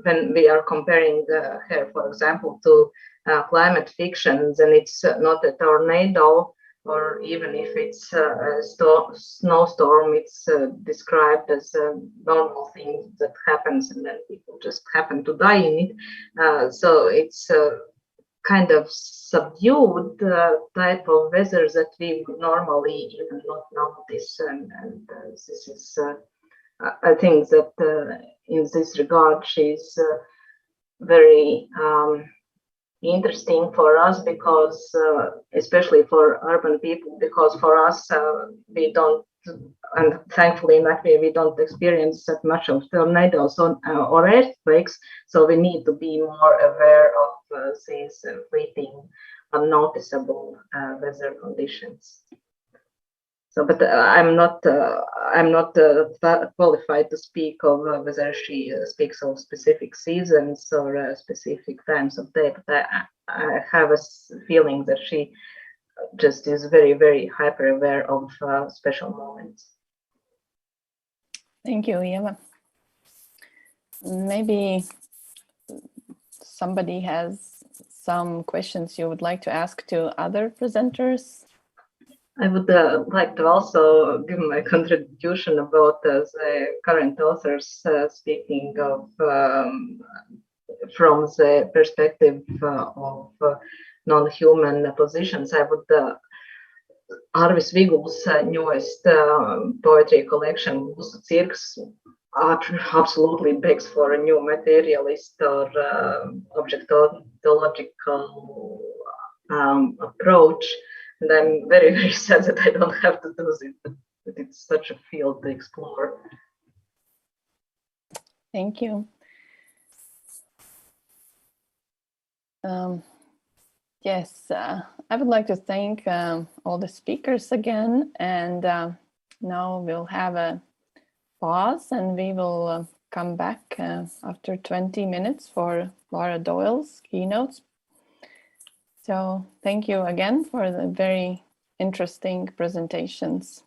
when we are comparing her, for example, to climate fiction, then it's not a tornado, or even if it's a snowstorm, it's described as a normal thing that happens, and then people just happen to die in it. So it's kind of subdued type of weather that we would normally even not notice, and this is, I think that in this regard, she's very interesting for us, because especially for urban people, because for us we don't, and thankfully in Latvia we don't experience that much of tornadoes or earthquakes, so we need to be more aware of these fleeting, unnoticeable weather conditions. So, but I'm not qualified to speak of whether she speaks of specific seasons or specific times of day. But I have a feeling that she just is very, very hyper aware of special moments. Thank you, Eva. Maybe somebody has some questions you would like to ask to other presenters. I would like to also give my contribution about the current authors speaking of from the perspective of non-human positions. I would Arvis Viguls' newest poetry collection, Cirks, absolutely begs for a new materialist or objectological approach. And I'm very, very sad that I don't have to do it, but it's such a field to explore. Thank you. Yes, I would like to thank all the speakers again, and now we'll have a pause and we will come back after 20 minutes for Laura Doyle's keynotes. So thank you again for the very interesting presentations.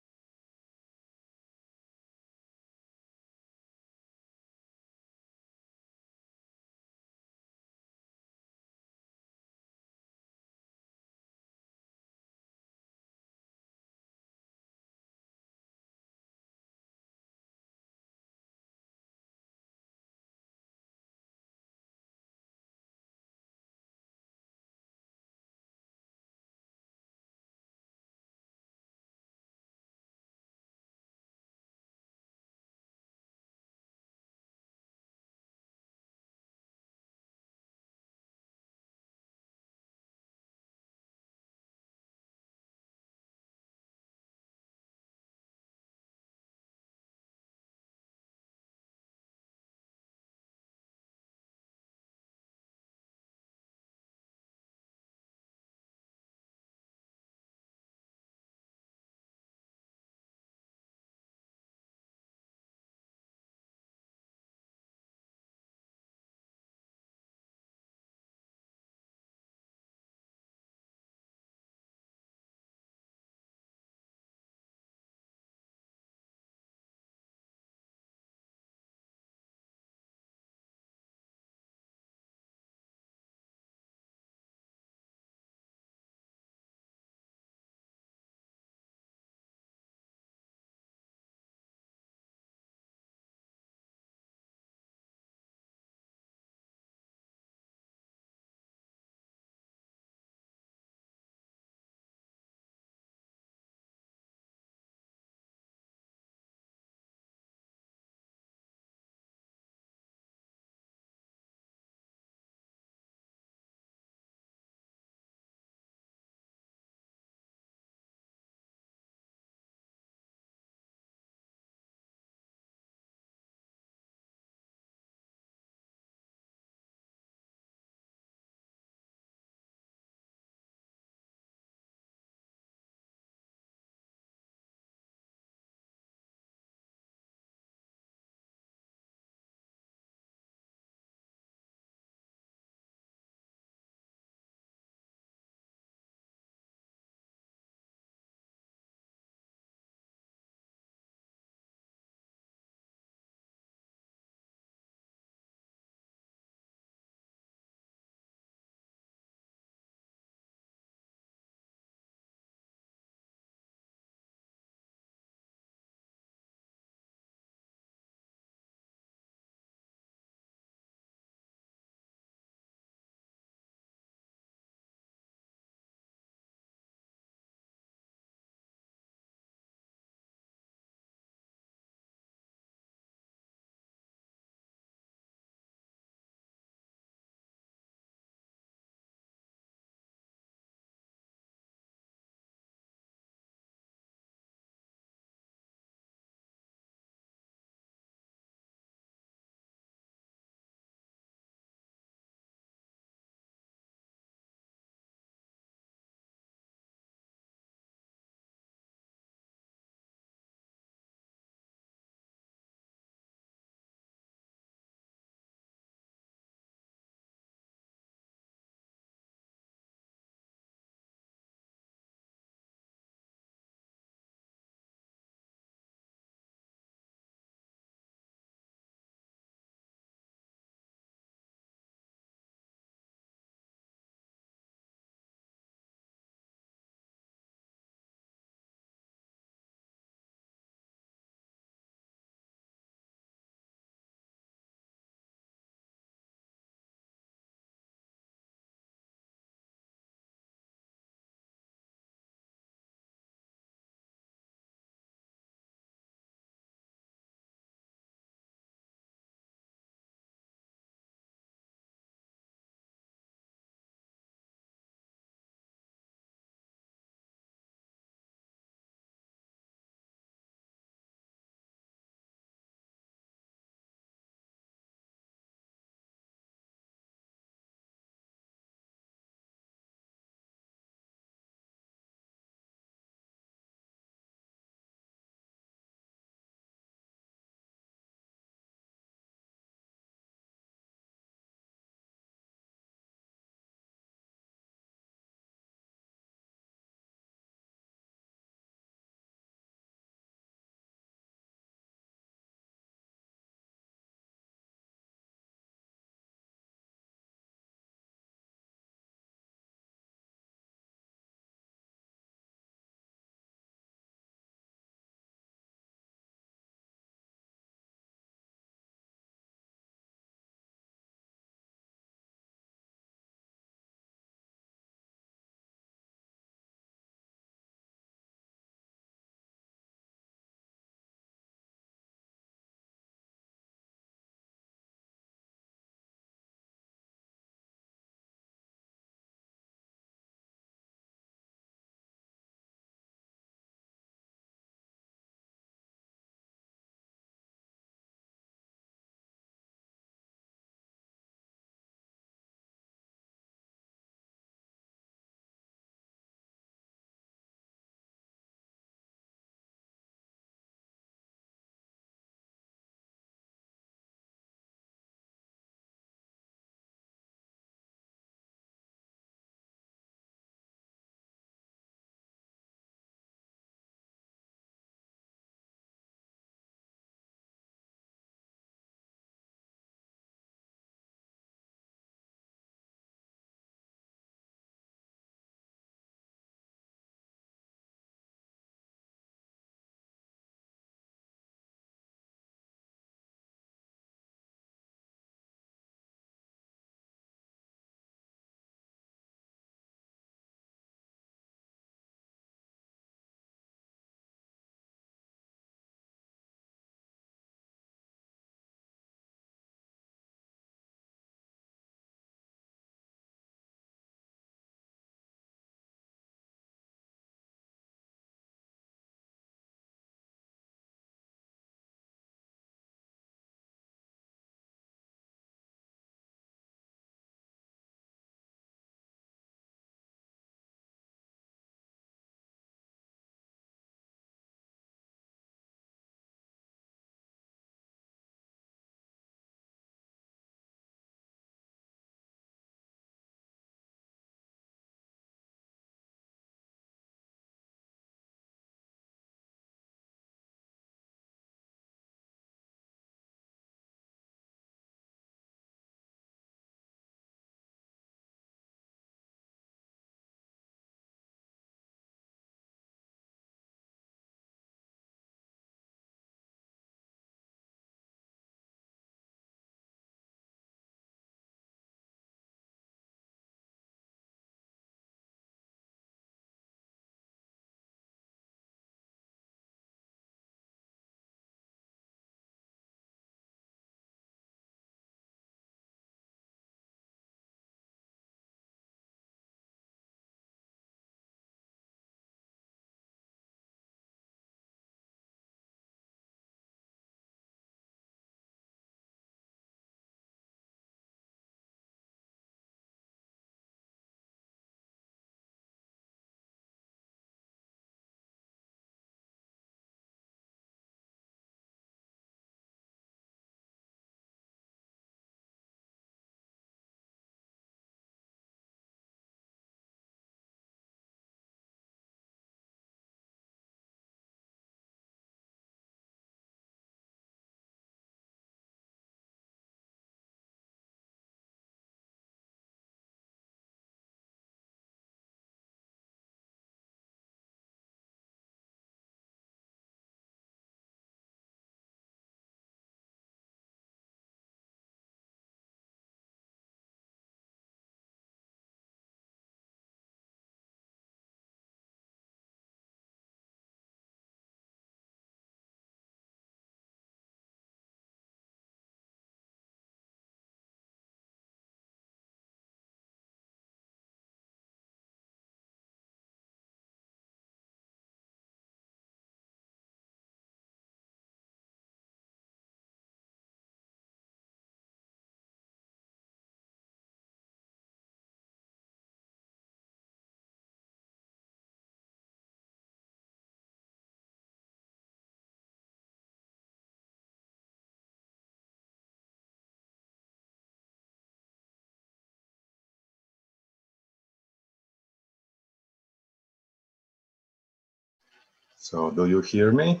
So do you hear me?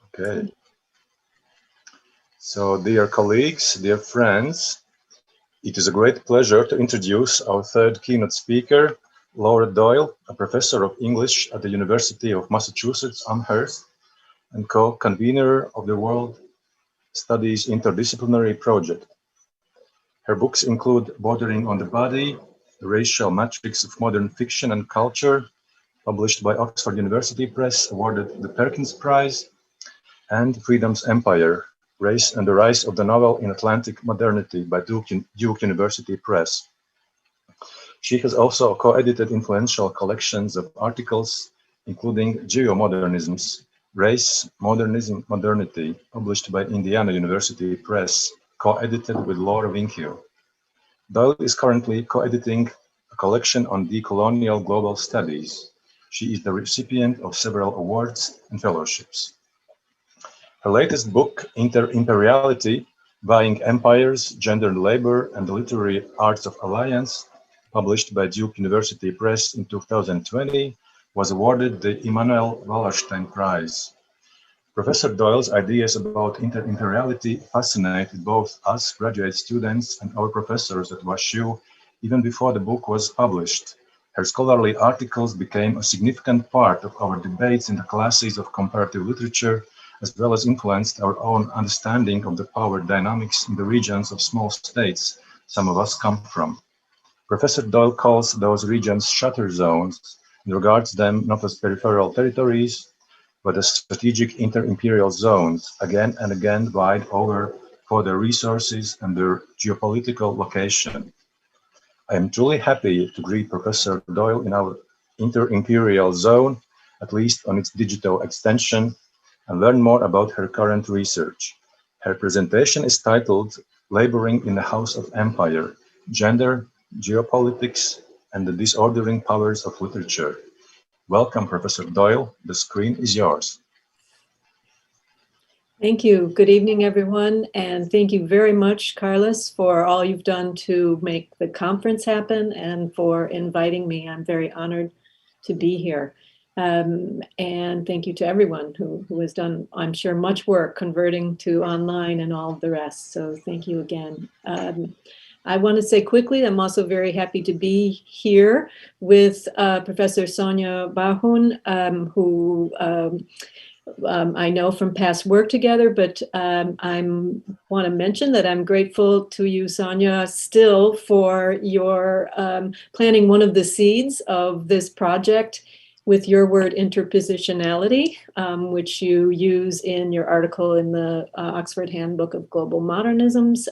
Okay. So dear colleagues, dear friends, it is a great pleasure to introduce our third keynote speaker, Laura Doyle, a professor of English at the University of Massachusetts Amherst and co-convener of the World Studies Interdisciplinary Project. Her books include Bordering on the Body, The Racial Matrix of Modern Fiction and Culture, published by Oxford University Press, awarded the Perkins Prize, and Freedom's Empire, Race and the Rise of the Novel in Atlantic Modernity by Duke University Press. She has also co-edited influential collections of articles, including Geomodernisms, Race, Modernism, Modernity, published by Indiana University Press, co-edited with Laura Winkio. Doyle is currently co-editing a collection on decolonial global studies. She is the recipient of several awards and fellowships. Her latest book, Imperiality, Vying Empires, Gender and Labor, and the Literary Arts of Alliance, published by Duke University Press in 2020, was awarded the Immanuel Wallerstein Prize. Professor Doyle's ideas about imperiality fascinated both us graduate students and our professors at WashU even before the book was published. Her scholarly articles became a significant part of our debates in the classes of comparative literature, as well as influenced our own understanding of the power dynamics in the regions of small states some of us come from. Professor Doyle calls those regions shutter zones and regards them not as peripheral territories, but as strategic inter-imperial zones, again and again vied over for their resources and their geopolitical location. I am truly happy to greet Professor Doyle in our inter-imperial zone, at least on its digital extension, and learn more about her current research. Her presentation is titled Laboring in the House of Empire, Gender, Geopolitics, and the Disordering Powers of Literature. Welcome, Professor Doyle. The screen is yours. Thank you. Good evening, everyone. And thank you very much, Carlos, for all you've done to make the conference happen and for inviting me. I'm very honored to be here. And thank you to everyone who has done, I'm sure, much work converting to online and all of the rest. So thank you again. I want to say quickly, I'm also very happy to be here with Professor Sonia Bahun, who I know from past work together, but I want to mention that I'm grateful to you, Sonia, still for your planting one of the seeds of this project with your word interpositionality, which you use in your article in the Oxford Handbook of Global Modernisms.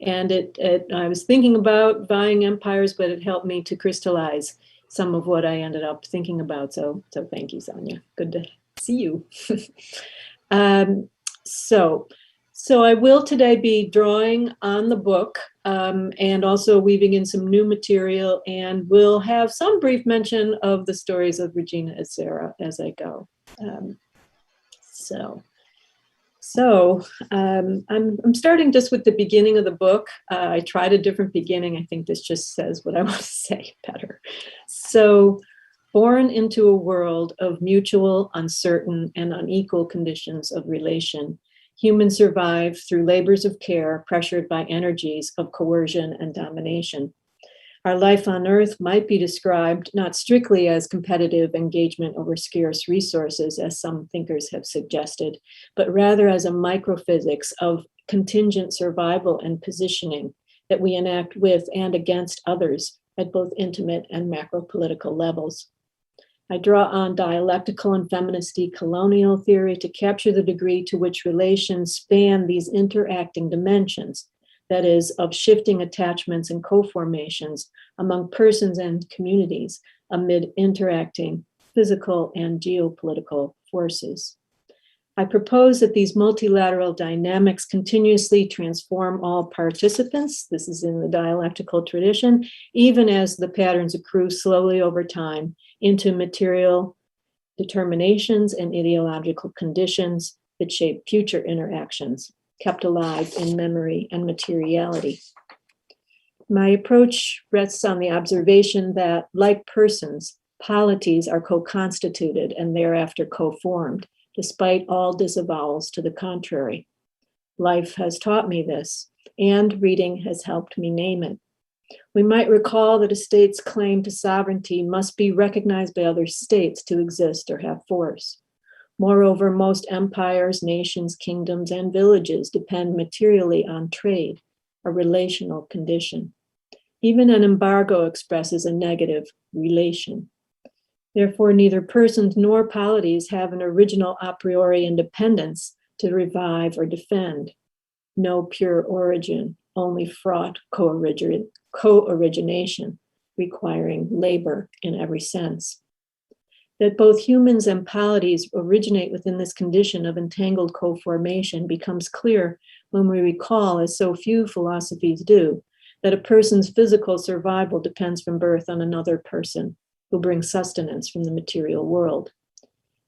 And I was thinking about vying empires, but it helped me to crystallize some of what I ended up thinking about. So thank you, Sonia. Good to see you. So I will today be drawing on the book and also weaving in some new material, and we'll have some brief mention of the stories of Regīna Ezera as I go. I'm starting just with the beginning of the book. I tried a different beginning. I think this just says what I want to say better. So, born into a world of mutual, uncertain, and unequal conditions of relation, humans survive through labors of care pressured by energies of coercion and domination. Our life on Earth might be described not strictly as competitive engagement over scarce resources, as some thinkers have suggested, but rather as a microphysics of contingent survival and positioning that we enact with and against others at both intimate and macro-political levels. I draw on dialectical and feminist decolonial theory to capture the degree to which relations span these interacting dimensions, that is, of shifting attachments and co-formations among persons and communities amid interacting physical and geopolitical forces. I propose that these multilateral dynamics continuously transform all participants. This is in the dialectical tradition, even as the patterns accrue slowly over time into material determinations and ideological conditions that shape future interactions, kept alive in memory and materiality. My approach rests on the observation that, like persons, Polities are co-constituted and thereafter co-formed, despite all disavowals to the contrary. Life has taught me this, and reading has helped me name it. We might recall that a state's claim to sovereignty must be recognized by other states to exist or have force. Moreover, most empires, nations, kingdoms, and villages depend materially on trade, a relational condition. Even an embargo expresses a negative relation. Therefore, neither persons nor polities have an original a priori independence to revive or defend. No pure origin, only fraught co-origination, requiring labor in every sense. That both humans and polities originate within this condition of entangled co-formation becomes clear when we recall, as so few philosophies do, that a person's physical survival depends from birth on another person who brings sustenance from the material world.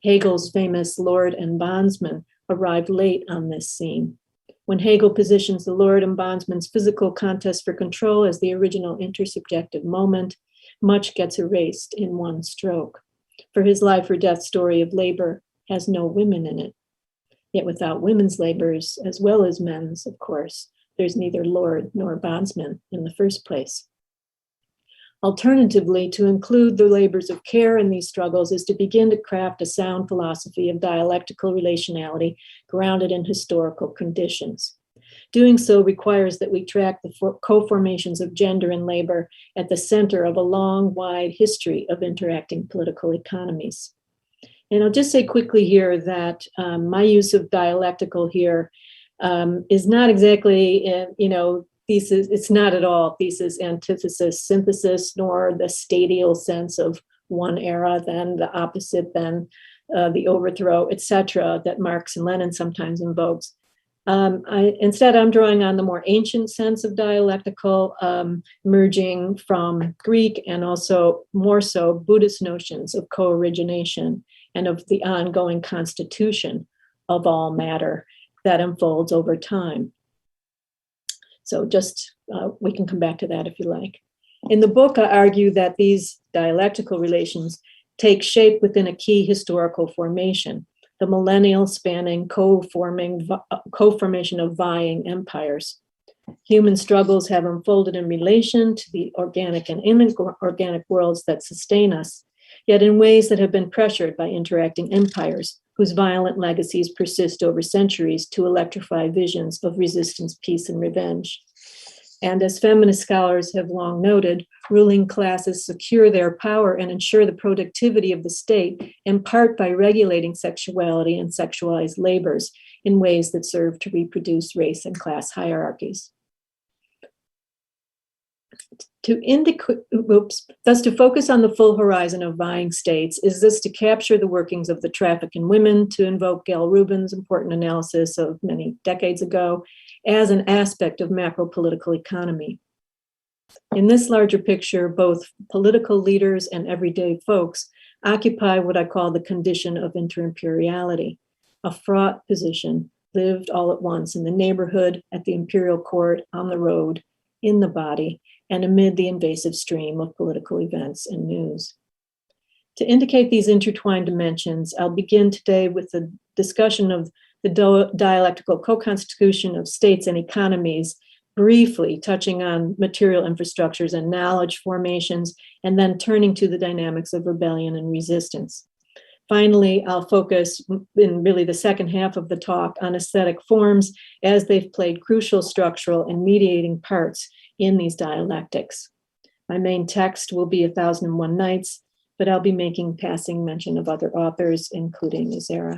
Hegel's famous Lord and Bondsman arrived late on this scene. When Hegel positions the Lord and Bondsman's physical contest for control as the original intersubjective moment, much gets erased in one stroke. For his life or death story of labor has no women in it. Yet without women's labors, as well as men's, of course, there's neither Lord nor bondsman in the first place. Alternatively, to include the labors of care in these struggles is to begin to craft a sound philosophy of dialectical relationality grounded in historical conditions. Doing so requires that we track the co-formations of gender and labor at the center of a long, wide history of interacting political economies. And I'll just say quickly here that my use of dialectical here is not exactly, thesis, it's not at all thesis, antithesis, synthesis, nor the stadial sense of one era, then the opposite, then the overthrow, etc., that Marx and Lenin sometimes invokes. Instead, I'm drawing on the more ancient sense of dialectical, emerging from Greek and also more so Buddhist notions of co-origination and of the ongoing constitution of all matter that unfolds over time. So just, we can come back to that if you like. In the book, I argue that these dialectical relations take shape within a key historical formation, the millennial spanning co-formation of vying empires. Human struggles have unfolded in relation to the organic and inorganic worlds that sustain us, yet in ways that have been pressured by interacting empires, whose violent legacies persist over centuries to electrify visions of resistance, peace, and revenge. And as feminist scholars have long noted, ruling classes secure their power and ensure the productivity of the state, in part by regulating sexuality and sexualized labors in ways that serve to reproduce race and class hierarchies. Thus, to focus on the full horizon of vying states is this to capture the workings of the traffic in women, to invoke Gail Rubin's important analysis of many decades ago as an aspect of macro-political economy. In this larger picture, both political leaders and everyday folks occupy what I call the condition of interimperiality, a fraught position lived all at once in the neighborhood, at the imperial court, on the road, in the body, and amid the invasive stream of political events and news. To indicate these intertwined dimensions, I'll begin today with the discussion of the dialectical co-constitution of states and economies, briefly touching on material infrastructures and knowledge formations, and then turning to the dynamics of rebellion and resistance. Finally, I'll focus in really the second half of the talk on aesthetic forms as they've played crucial structural and mediating parts in these dialectics. My main text will be 1001 Nights, but I'll be making passing mention of other authors, including Ezera.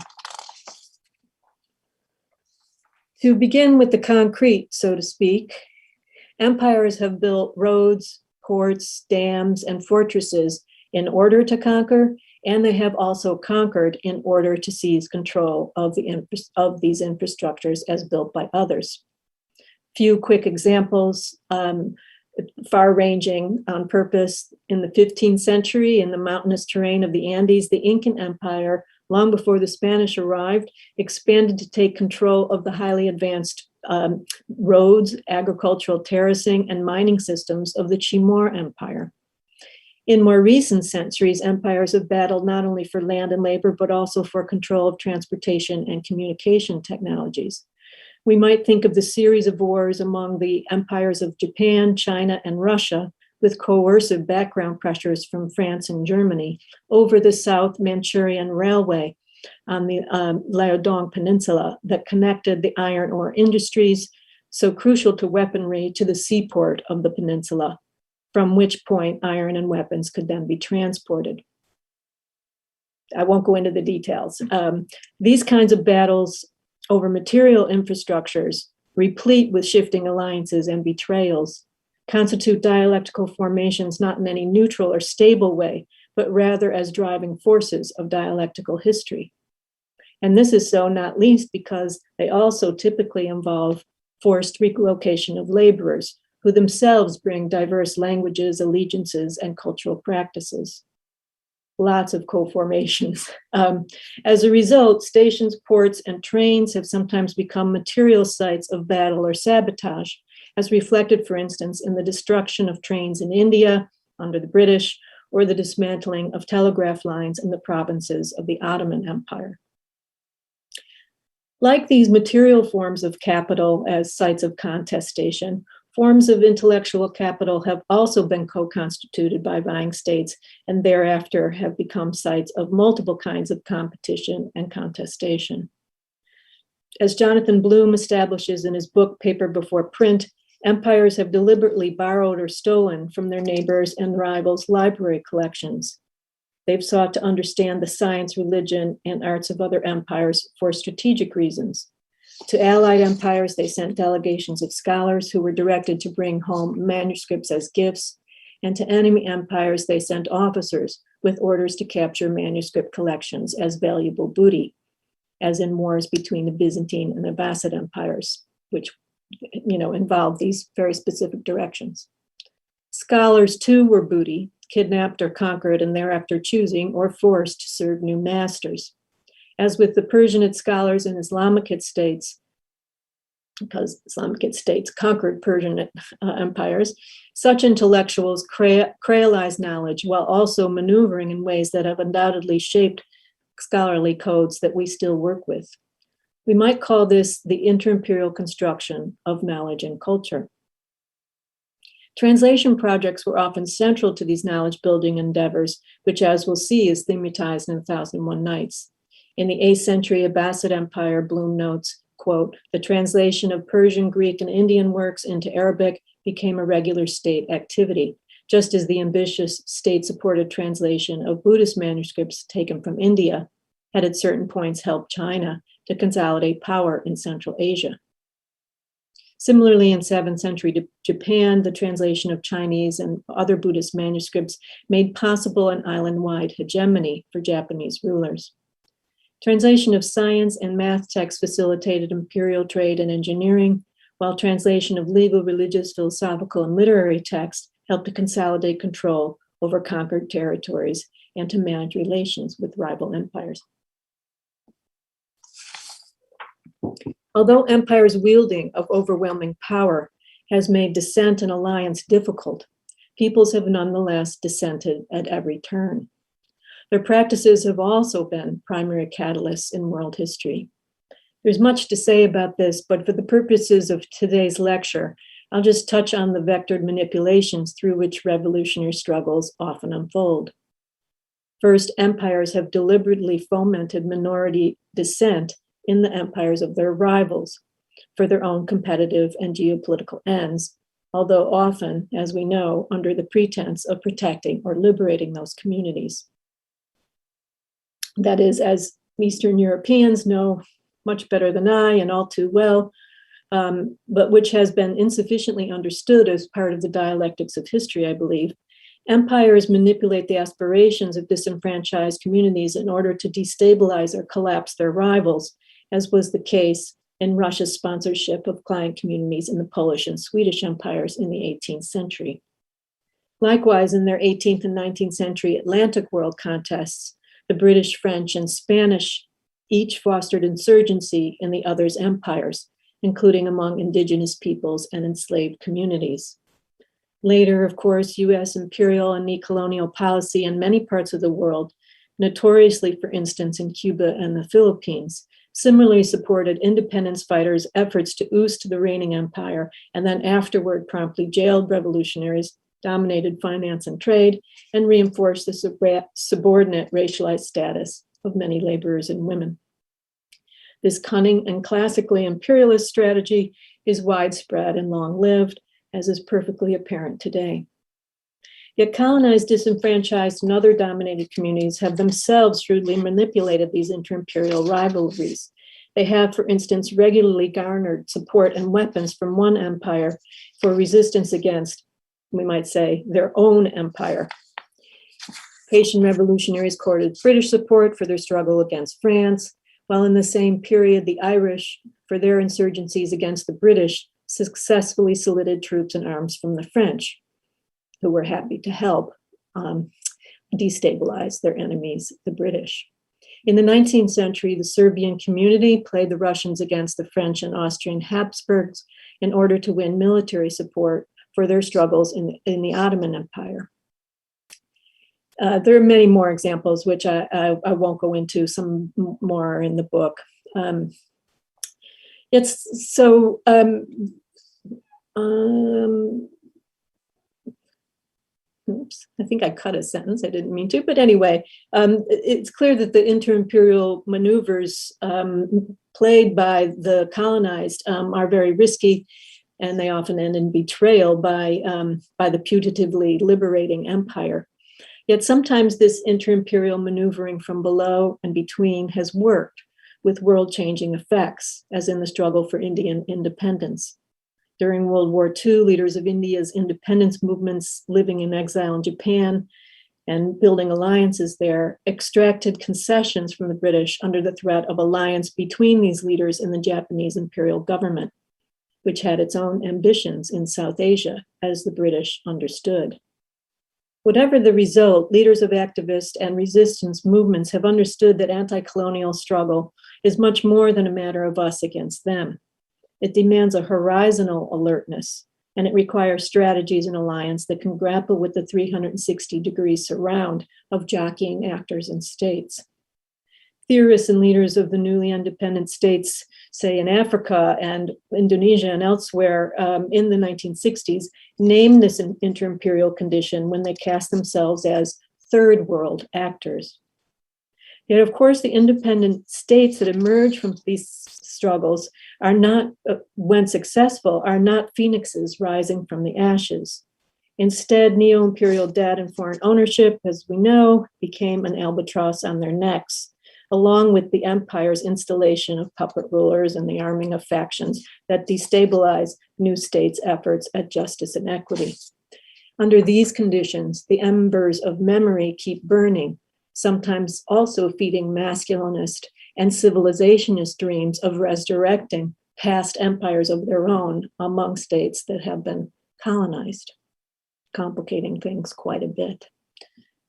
To begin with the concrete, so to speak, empires have built roads, ports, dams, and fortresses in order to conquer, and they have also conquered in order to seize control of these infrastructures as built by others. Few quick examples, far-ranging on purpose. In the 15th century, in the mountainous terrain of the Andes, the Incan Empire, long before the Spanish arrived, expanded to take control of the highly advanced roads, agricultural terracing, and mining systems of the Timor Empire. In more recent centuries, empires have battled not only for land and labor, but also for control of transportation and communication technologies. We might think of the series of wars among the empires of Japan, China, and Russia, with coercive background pressures from France and Germany over the South Manchurian Railway on the Liaodong Peninsula that connected the iron ore industries, so crucial to weaponry, to the seaport of the peninsula, from which point iron and weapons could then be transported. I won't go into the details. These kinds of battles over material infrastructures, replete with shifting alliances and betrayals, constitute dialectical formations not in any neutral or stable way, but rather as driving forces of dialectical history. And this is so not least because they also typically involve forced relocation of laborers who themselves bring diverse languages, allegiances, and cultural practices. Lots of co-formations. As a result, stations, ports, and trains have sometimes become material sites of battle or sabotage, as reflected, for instance, in the destruction of trains in India under the British, or the dismantling of telegraph lines in the provinces of the Ottoman Empire. Like these material forms of capital as sites of contestation, forms of intellectual capital have also been co-constituted by vying states and thereafter have become sites of multiple kinds of competition and contestation. As Jonathan Bloom establishes in his book, Paper Before Print, empires have deliberately borrowed or stolen from their neighbors and rivals' library collections. They've sought to understand the science, religion, and arts of other empires for strategic reasons. To allied empires, they sent delegations of scholars who were directed to bring home manuscripts as gifts, and to enemy empires, they sent officers with orders to capture manuscript collections as valuable booty, as in wars between the Byzantine and Abbasid empires, which involved these very specific directions. Scholars, too, were booty, kidnapped or conquered, and thereafter choosing or forced to serve new masters. As with the Persianate scholars in Islamicate states, because Islamicate states conquered Persian empires, such intellectuals creolized knowledge while also maneuvering in ways that have undoubtedly shaped scholarly codes that we still work with. We might call this the inter-imperial construction of knowledge and culture. Translation projects were often central to these knowledge-building endeavors, which, as we'll see, is thematized in 1001 Nights. In the 8th century Abbasid Empire, Bloom notes, quote, "The translation of Persian, Greek, and Indian works into Arabic became a regular state activity, just as the ambitious state-supported translation of Buddhist manuscripts taken from India had at certain points helped China to consolidate power in Central Asia." Similarly, in 7th century Japan, the translation of Chinese and other Buddhist manuscripts made possible an island-wide hegemony for Japanese rulers. Translation of science and math texts facilitated imperial trade and engineering, while translation of legal, religious, philosophical, and literary texts helped to consolidate control over conquered territories and to manage relations with rival empires. Although empires' wielding of overwhelming power has made dissent and alliance difficult, peoples have nonetheless dissented at every turn. Their practices have also been primary catalysts in world history. There's much to say about this, but for the purposes of today's lecture, I'll just touch on the vectored manipulations through which revolutionary struggles often unfold. First, empires have deliberately fomented minority dissent in the empires of their rivals for their own competitive and geopolitical ends, although often, as we know, under the pretense of protecting or liberating those communities. That is, as Eastern Europeans know much better than I and all too well, but which has been insufficiently understood as part of the dialectics of history, I believe. Empires manipulate the aspirations of disenfranchised communities in order to destabilize or collapse their rivals, as was the case in Russia's sponsorship of client communities in the Polish and Swedish empires in the 18th century. Likewise, in their 18th and 19th century Atlantic world contests, the British, French, and Spanish each fostered insurgency in the other's empires, including among indigenous peoples and enslaved communities. Later, of course, US imperial and neo-colonial policy in many parts of the world, notoriously, for instance, in Cuba and the Philippines, similarly supported independence fighters' efforts to oust the reigning empire, and then afterward promptly jailed revolutionaries, dominated finance and trade, and reinforced the subordinate racialized status of many laborers and women. This cunning and classically imperialist strategy is widespread and long-lived, as is perfectly apparent today. Yet colonized, disenfranchised, and other dominated communities have themselves shrewdly manipulated these inter-imperial rivalries. They have, for instance, regularly garnered support and weapons from one empire for resistance against, we might say, their own empire. Haitian revolutionaries courted British support for their struggle against France, while in the same period, the Irish, for their insurgencies against the British, successfully solicited troops and arms from the French, who were happy to help destabilize their enemies, the British. In the 19th century, the Serbian community played the Russians against the French and Austrian Habsburgs in order to win military support for their struggles in the Ottoman Empire. There are many more examples, which I won't go into, some more are in the book. Oops, I think I cut a sentence, I didn't mean to, but anyway, it's clear that the inter-imperial maneuvers played by the colonized are very risky, and they often end in betrayal by the putatively liberating empire. Yet sometimes this inter-imperial maneuvering from below and between has worked with world-changing effects, as in the struggle for Indian independence. During World War II, leaders of India's independence movements living in exile in Japan and building alliances there extracted concessions from the British under the threat of alliance between these leaders and the Japanese imperial government, which had its own ambitions in South Asia, as the British understood. Whatever the result, leaders of activist and resistance movements have understood that anti-colonial struggle is much more than a matter of us against them. It demands a horizontal alertness, and it requires strategies and alliance that can grapple with the 360-degree surround of jockeying actors and states. Theorists and leaders of the newly independent states, say in Africa and Indonesia and elsewhere in the 1960s, named this inter-imperial condition when they cast themselves as third world actors. Yet, of course, the independent states that emerge from these struggles are not, when successful, are not phoenixes rising from the ashes. Instead, neo-imperial debt and foreign ownership, as we know, became an albatross on their necks, along with the empire's installation of puppet rulers and the arming of factions that destabilize new states' efforts at justice and equity. Under these conditions, the embers of memory keep burning, sometimes also feeding masculinist and civilizationist dreams of resurrecting past empires of their own among states that have been colonized, complicating things quite a bit.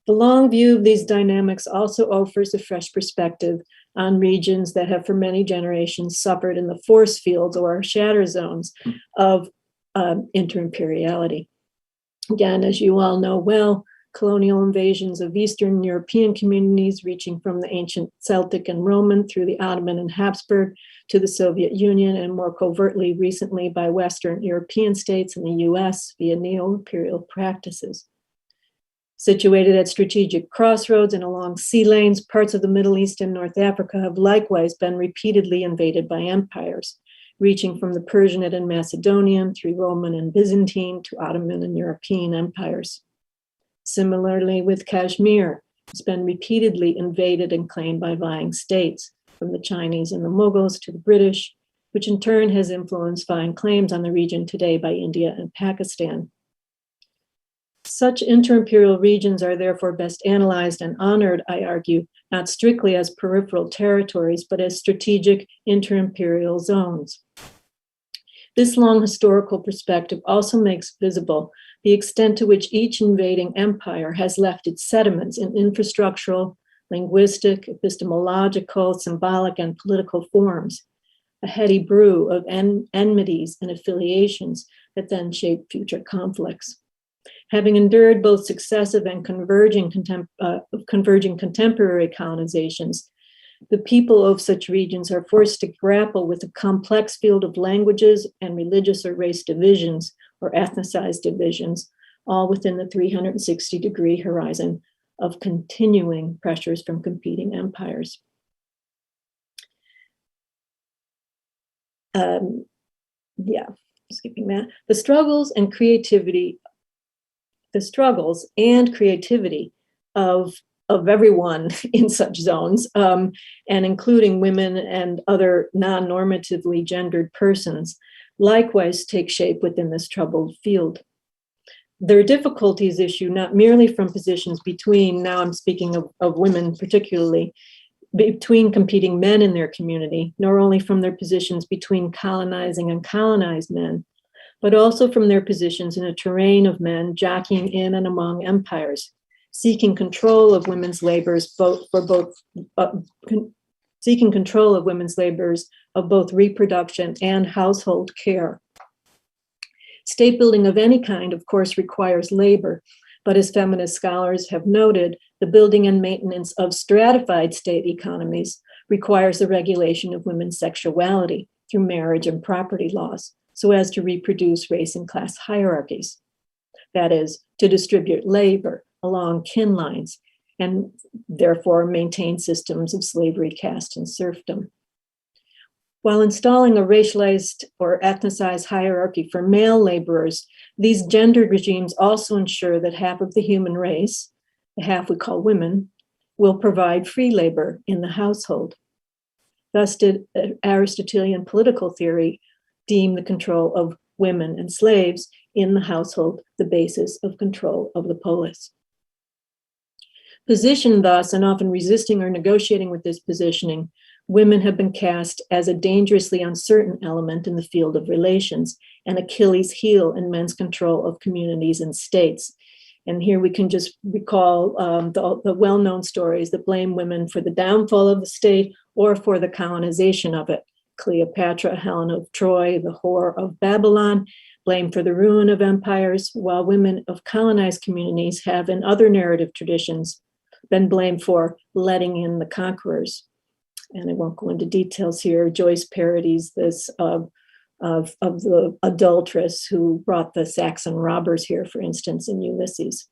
The long view of these dynamics also offers a fresh perspective on regions that have for many generations suffered in the force fields or shatter zones of inter-imperiality. Again, as you all know well, colonial invasions of Eastern European communities reaching from the ancient Celtic and Roman through the Ottoman and Habsburg to the Soviet Union, and more covertly recently by Western European states in the US via neo-imperial practices. Situated at strategic crossroads and along sea lanes, parts of the Middle East and North Africa have likewise been repeatedly invaded by empires, reaching from the Persianate and Macedonian through Roman and Byzantine to Ottoman and European empires. Similarly, with Kashmir, it's been repeatedly invaded and claimed by vying states, from the Chinese and the Mughals to the British, which in turn has influenced vying claims on the region today by India and Pakistan. Such inter-imperial regions are therefore best analyzed and honored, I argue, not strictly as peripheral territories, but as strategic inter-imperial zones. This long historical perspective also makes visible the extent to which each invading empire has left its sediments in infrastructural, linguistic, epistemological, symbolic, and political forms, a heady brew of enmities and affiliations that then shape future conflicts. Having endured both successive and converging contemporary colonizations, the people of such regions are forced to grapple with a complex field of languages and religious or race divisions or ethnicized divisions, all within the 360-degree horizon of continuing pressures from competing empires. Skipping that. The struggles and creativity of everyone in such zones, and including women and other non-normatively gendered persons, likewise take shape within this troubled field. Their difficulties issue not merely from positions between, now I'm speaking of women particularly, between competing men in their community, nor only from their positions between colonizing and colonized men, but also from their positions in a terrain of men jockeying in and among empires, seeking control of women's labors seeking control of women's labors of both reproduction and household care. State building of any kind, of course, requires labor, but as feminist scholars have noted, the building and maintenance of stratified state economies requires the regulation of women's sexuality through marriage and property laws, so as to reproduce race and class hierarchies. That is, to distribute labor along kin lines and therefore maintain systems of slavery, caste, and serfdom. While installing a racialized or ethnicized hierarchy for male laborers, these gendered regimes also ensure that half of the human race, the half we call women, will provide free labor in the household. Thus did Aristotelian political theory deem the control of women and slaves in the household the basis of control of the polis. Positioned thus, and often resisting or negotiating with this positioning, women have been cast as a dangerously uncertain element in the field of relations, an Achilles heel in men's control of communities and states. And here we can just recall the well-known stories that blame women for the downfall of the state or for the colonization of it. Cleopatra, Helen of Troy, the whore of Babylon, blamed for the ruin of empires, while women of colonized communities have, in other narrative traditions, been blamed for letting in the conquerors. And I won't go into details here. Joyce parodies this of the adulteress who brought the Saxon robbers here, for instance, in Ulysses.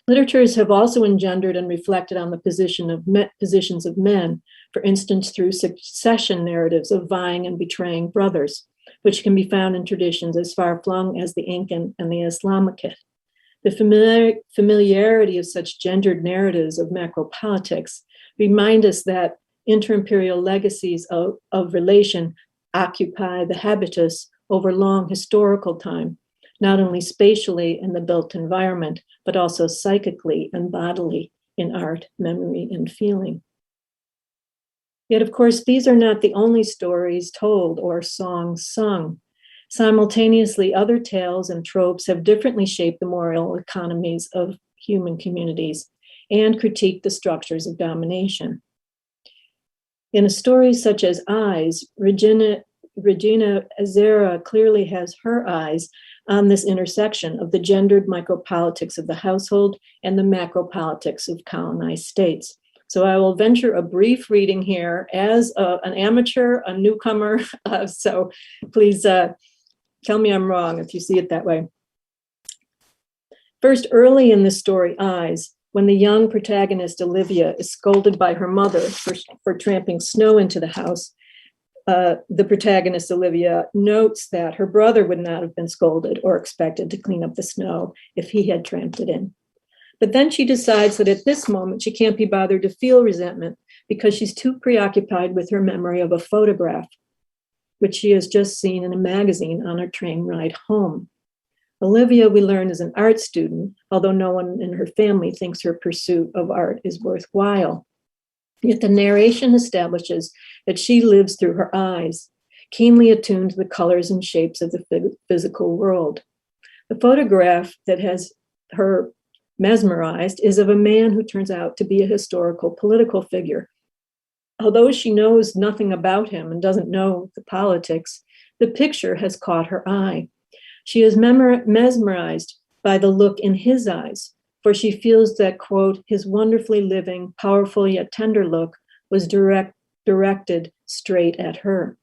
Literatures have also engendered and reflected on the positions of men, for instance, through succession narratives of vying and betraying brothers, which can be found in traditions as far-flung as the Incan and the Islamicate. The familiarity of such gendered narratives of macropolitics remind us that inter-imperial legacies of relation occupy the habitus over long historical time, not only spatially in the built environment, but also psychically and bodily in art, memory, and feeling. Yet, of course, these are not the only stories told or songs sung. Simultaneously, other tales and tropes have differently shaped the moral economies of human communities and critiqued the structures of domination. In a story such as Eyes, Regīna Ezera clearly has her eyes on this intersection of the gendered micropolitics of the household and the macropolitics of colonized states. So I will venture a brief reading here as an amateur, a newcomer, so please tell me I'm wrong if you see it that way. First, early in this story, Eyes, when the young protagonist, Olivia, is scolded by her mother for tramping snow into the house, the protagonist, Olivia, notes that her brother would not have been scolded or expected to clean up the snow if he had tramped it in. But then she decides that at this moment, she can't be bothered to feel resentment because she's too preoccupied with her memory of a photograph, which she has just seen in a magazine on her train ride home. Olivia, we learn, is an art student, although no one in her family thinks her pursuit of art is worthwhile. Yet the narration establishes that she lives through her eyes, keenly attuned to the colors and shapes of the physical world. The photograph that has her mesmerized is of a man who turns out to be a historical political figure. Although she knows nothing about him and doesn't know the politics, the picture has caught her eye. She is mesmerized by the look in his eyes, for she feels that, quote, his wonderfully living, powerful yet tender look was directed straight at her.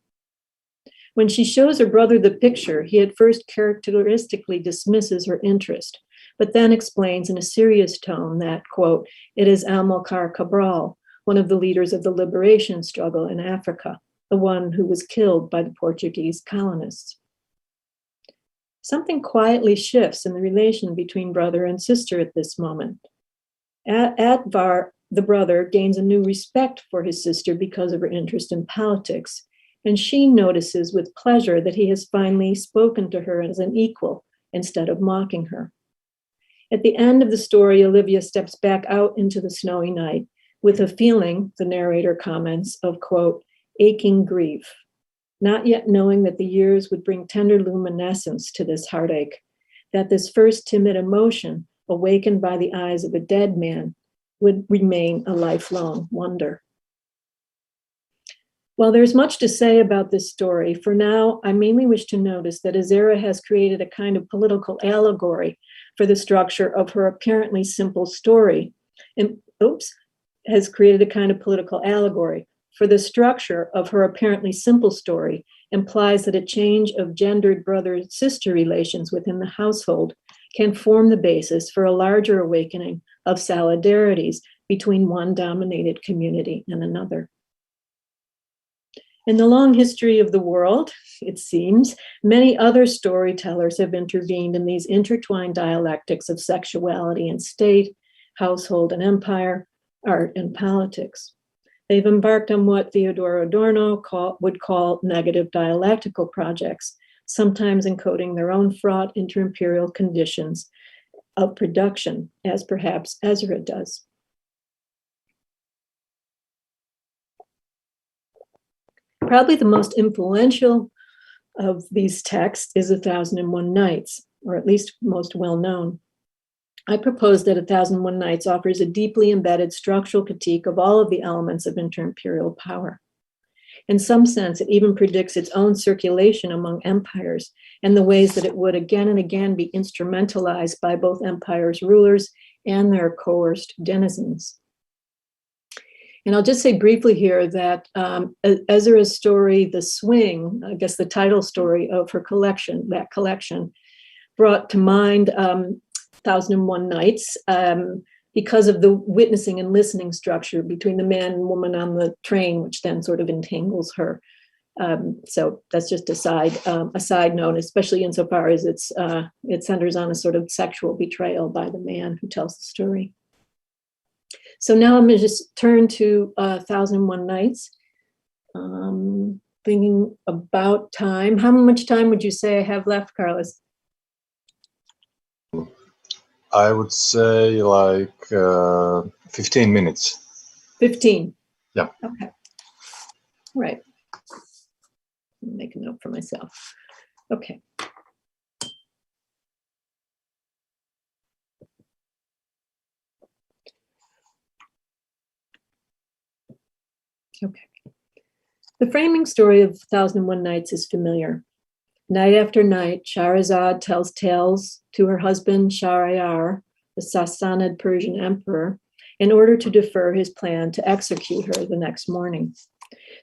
When she shows her brother the picture, he at first characteristically dismisses her interest, but then explains in a serious tone that, quote, it is Amilcar Cabral, one of the leaders of the liberation struggle in Africa, the one who was killed by the Portuguese colonists. Something quietly shifts in the relation between brother and sister at this moment. Atvar, the brother, gains a new respect for his sister because of her interest in politics, and she notices with pleasure that he has finally spoken to her as an equal instead of mocking her. At the end of the story, Olivia steps back out into the snowy night with a feeling, the narrator comments, of, quote, aching grief, not yet knowing that the years would bring tender luminescence to this heartache, that this first timid emotion, awakened by the eyes of a dead man, would remain a lifelong wonder. While there's much to say about this story, for now, I mainly wish to notice that Ezera has created a kind of political allegory for the structure of her apparently simple story. Has created a kind of political allegory for the structure of her apparently simple story implies that a change of gendered brother-sister relations within the household can form the basis for a larger awakening of solidarities between one dominated community and another. In the long history of the world, it seems, many other storytellers have intervened in these intertwined dialectics of sexuality and state, household and empire, art and politics. They've embarked on what Theodore Adorno would call negative dialectical projects, sometimes encoding their own fraught inter-imperial conditions of production, as perhaps Ezra does. Probably the most influential of these texts is 1001 Nights, or at least most well-known. I propose that 1001 Nights offers a deeply embedded structural critique of all of the elements of inter-imperial power. In some sense, it even predicts its own circulation among empires and the ways that it would again and again be instrumentalized by both empires' rulers and their coerced denizens. And I'll just say briefly here that Ezra's story, The Swing, I guess the title story of her collection, that collection, brought to mind 1001 Nights because of the witnessing and listening structure between the man and woman on the train, which then sort of entangles her. So that's just a side note, especially insofar as it centers on a sort of sexual betrayal by the man who tells the story. So now I'm going to just turn to 1001 Nights, thinking about time. How much time would you say I have left, Carlos? I would say like 15 minutes. 15? Yeah. Okay. Right. Make a note for myself. Okay. Okay. The framing story of 1001 Nights is familiar. Night after night, Shahrazad tells tales to her husband Shahryar, the Sassanid Persian emperor, in order to defer his plan to execute her the next morning.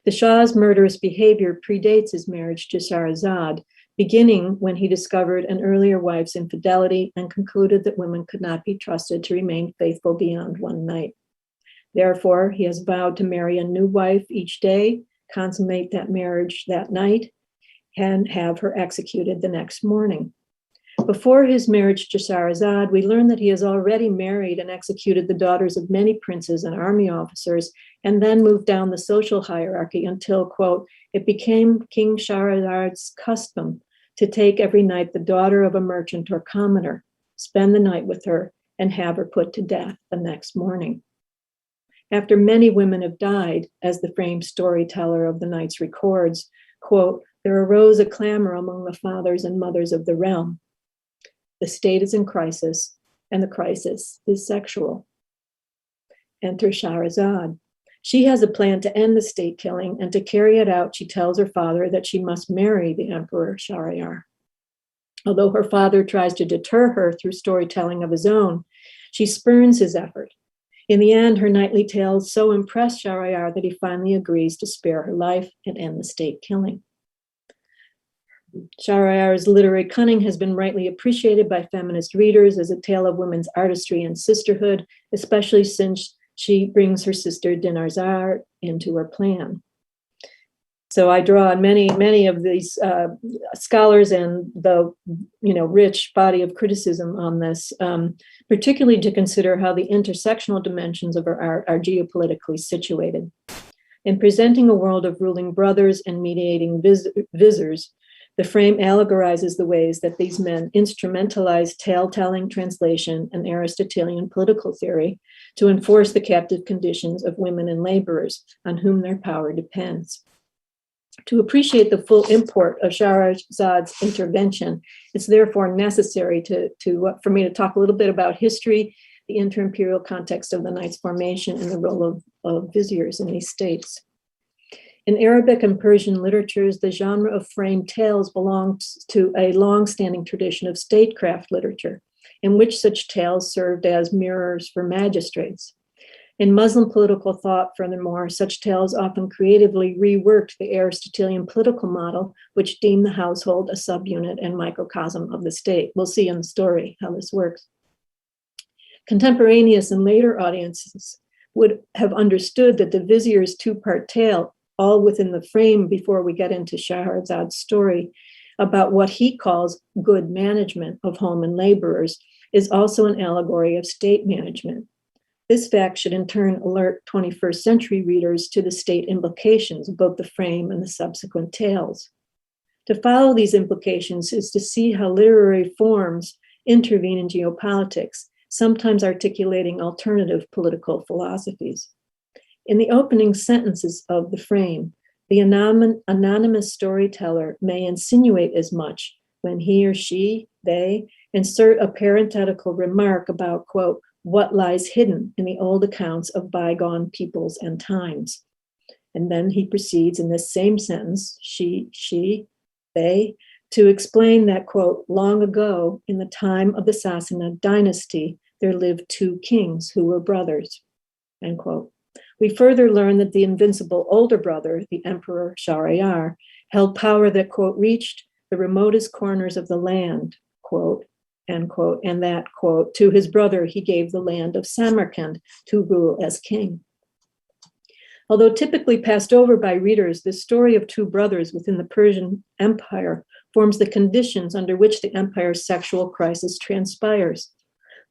The Shah's murderous behavior predates his marriage to Shahrazad, beginning when he discovered an earlier wife's infidelity and concluded that women could not be trusted to remain faithful beyond one night. Therefore, he has vowed to marry a new wife each day, consummate that marriage that night, and have her executed the next morning. Before his marriage to Shahrazad, we learn that he has already married and executed the daughters of many princes and army officers, and then moved down the social hierarchy until, quote, it became King Shahrazad's custom to take every night the daughter of a merchant or commoner, spend the night with her, and have her put to death the next morning. After many women have died, as the framed storyteller of the Nights records, quote, there arose a clamor among the fathers and mothers of the realm. The state is in crisis, and the crisis is sexual. Enter Shahrazad. She has a plan to end the state killing, and to carry it out, she tells her father that she must marry the Emperor Shahryar. Although her father tries to deter her through storytelling of his own, she spurns his effort. In the end, her nightly tales so impress Shahriyar that he finally agrees to spare her life and end the state killing. Shahriyar's literary cunning has been rightly appreciated by feminist readers as a tale of women's artistry and sisterhood, especially since she brings her sister Dinarzar into her plan. So I draw on many of these scholars and the rich body of criticism on this, particularly to consider how the intersectional dimensions of her art are geopolitically situated. In presenting a world of ruling brothers and mediating visors, the frame allegorizes the ways that these men instrumentalize tale-telling, translation, and Aristotelian political theory to enforce the captive conditions of women and laborers on whom their power depends. To appreciate the full import of Shahrazad's intervention, it's therefore necessary for me to talk a little bit about history, the inter-imperial context of the Knight's formation, and the role of viziers in these states. In Arabic and Persian literatures, the genre of framed tales belongs to a long-standing tradition of statecraft literature, in which such tales served as mirrors for magistrates. In Muslim political thought, furthermore, such tales often creatively reworked the Aristotelian political model, which deemed the household a subunit and microcosm of the state. We'll see in the story how this works. Contemporaneous and later audiences would have understood that the vizier's two-part tale, all within the frame before we get into Shahrazad's story, about what he calls good management of home and laborers, is also an allegory of state management. This fact should in turn alert 21st century readers to the state implications of both the frame and the subsequent tales. To follow these implications is to see how literary forms intervene in geopolitics, sometimes articulating alternative political philosophies. In the opening sentences of the frame, the anonymous storyteller may insinuate as much when he or she, they, insert a parenthetical remark about, quote, what lies hidden in the old accounts of bygone peoples and times. And then he proceeds in this same sentence, she, they, to explain that, quote, long ago, in the time of the Sassanid dynasty, there lived two kings who were brothers, end quote. We further learn that the invincible older brother, the Emperor Shahriyar, held power that, quote, reached the remotest corners of the land, quote, end quote, and that, quote, to his brother he gave the land of Samarkand to rule as king. Although typically passed over by readers, this story of two brothers within the Persian Empire forms the conditions under which the empire's sexual crisis transpires.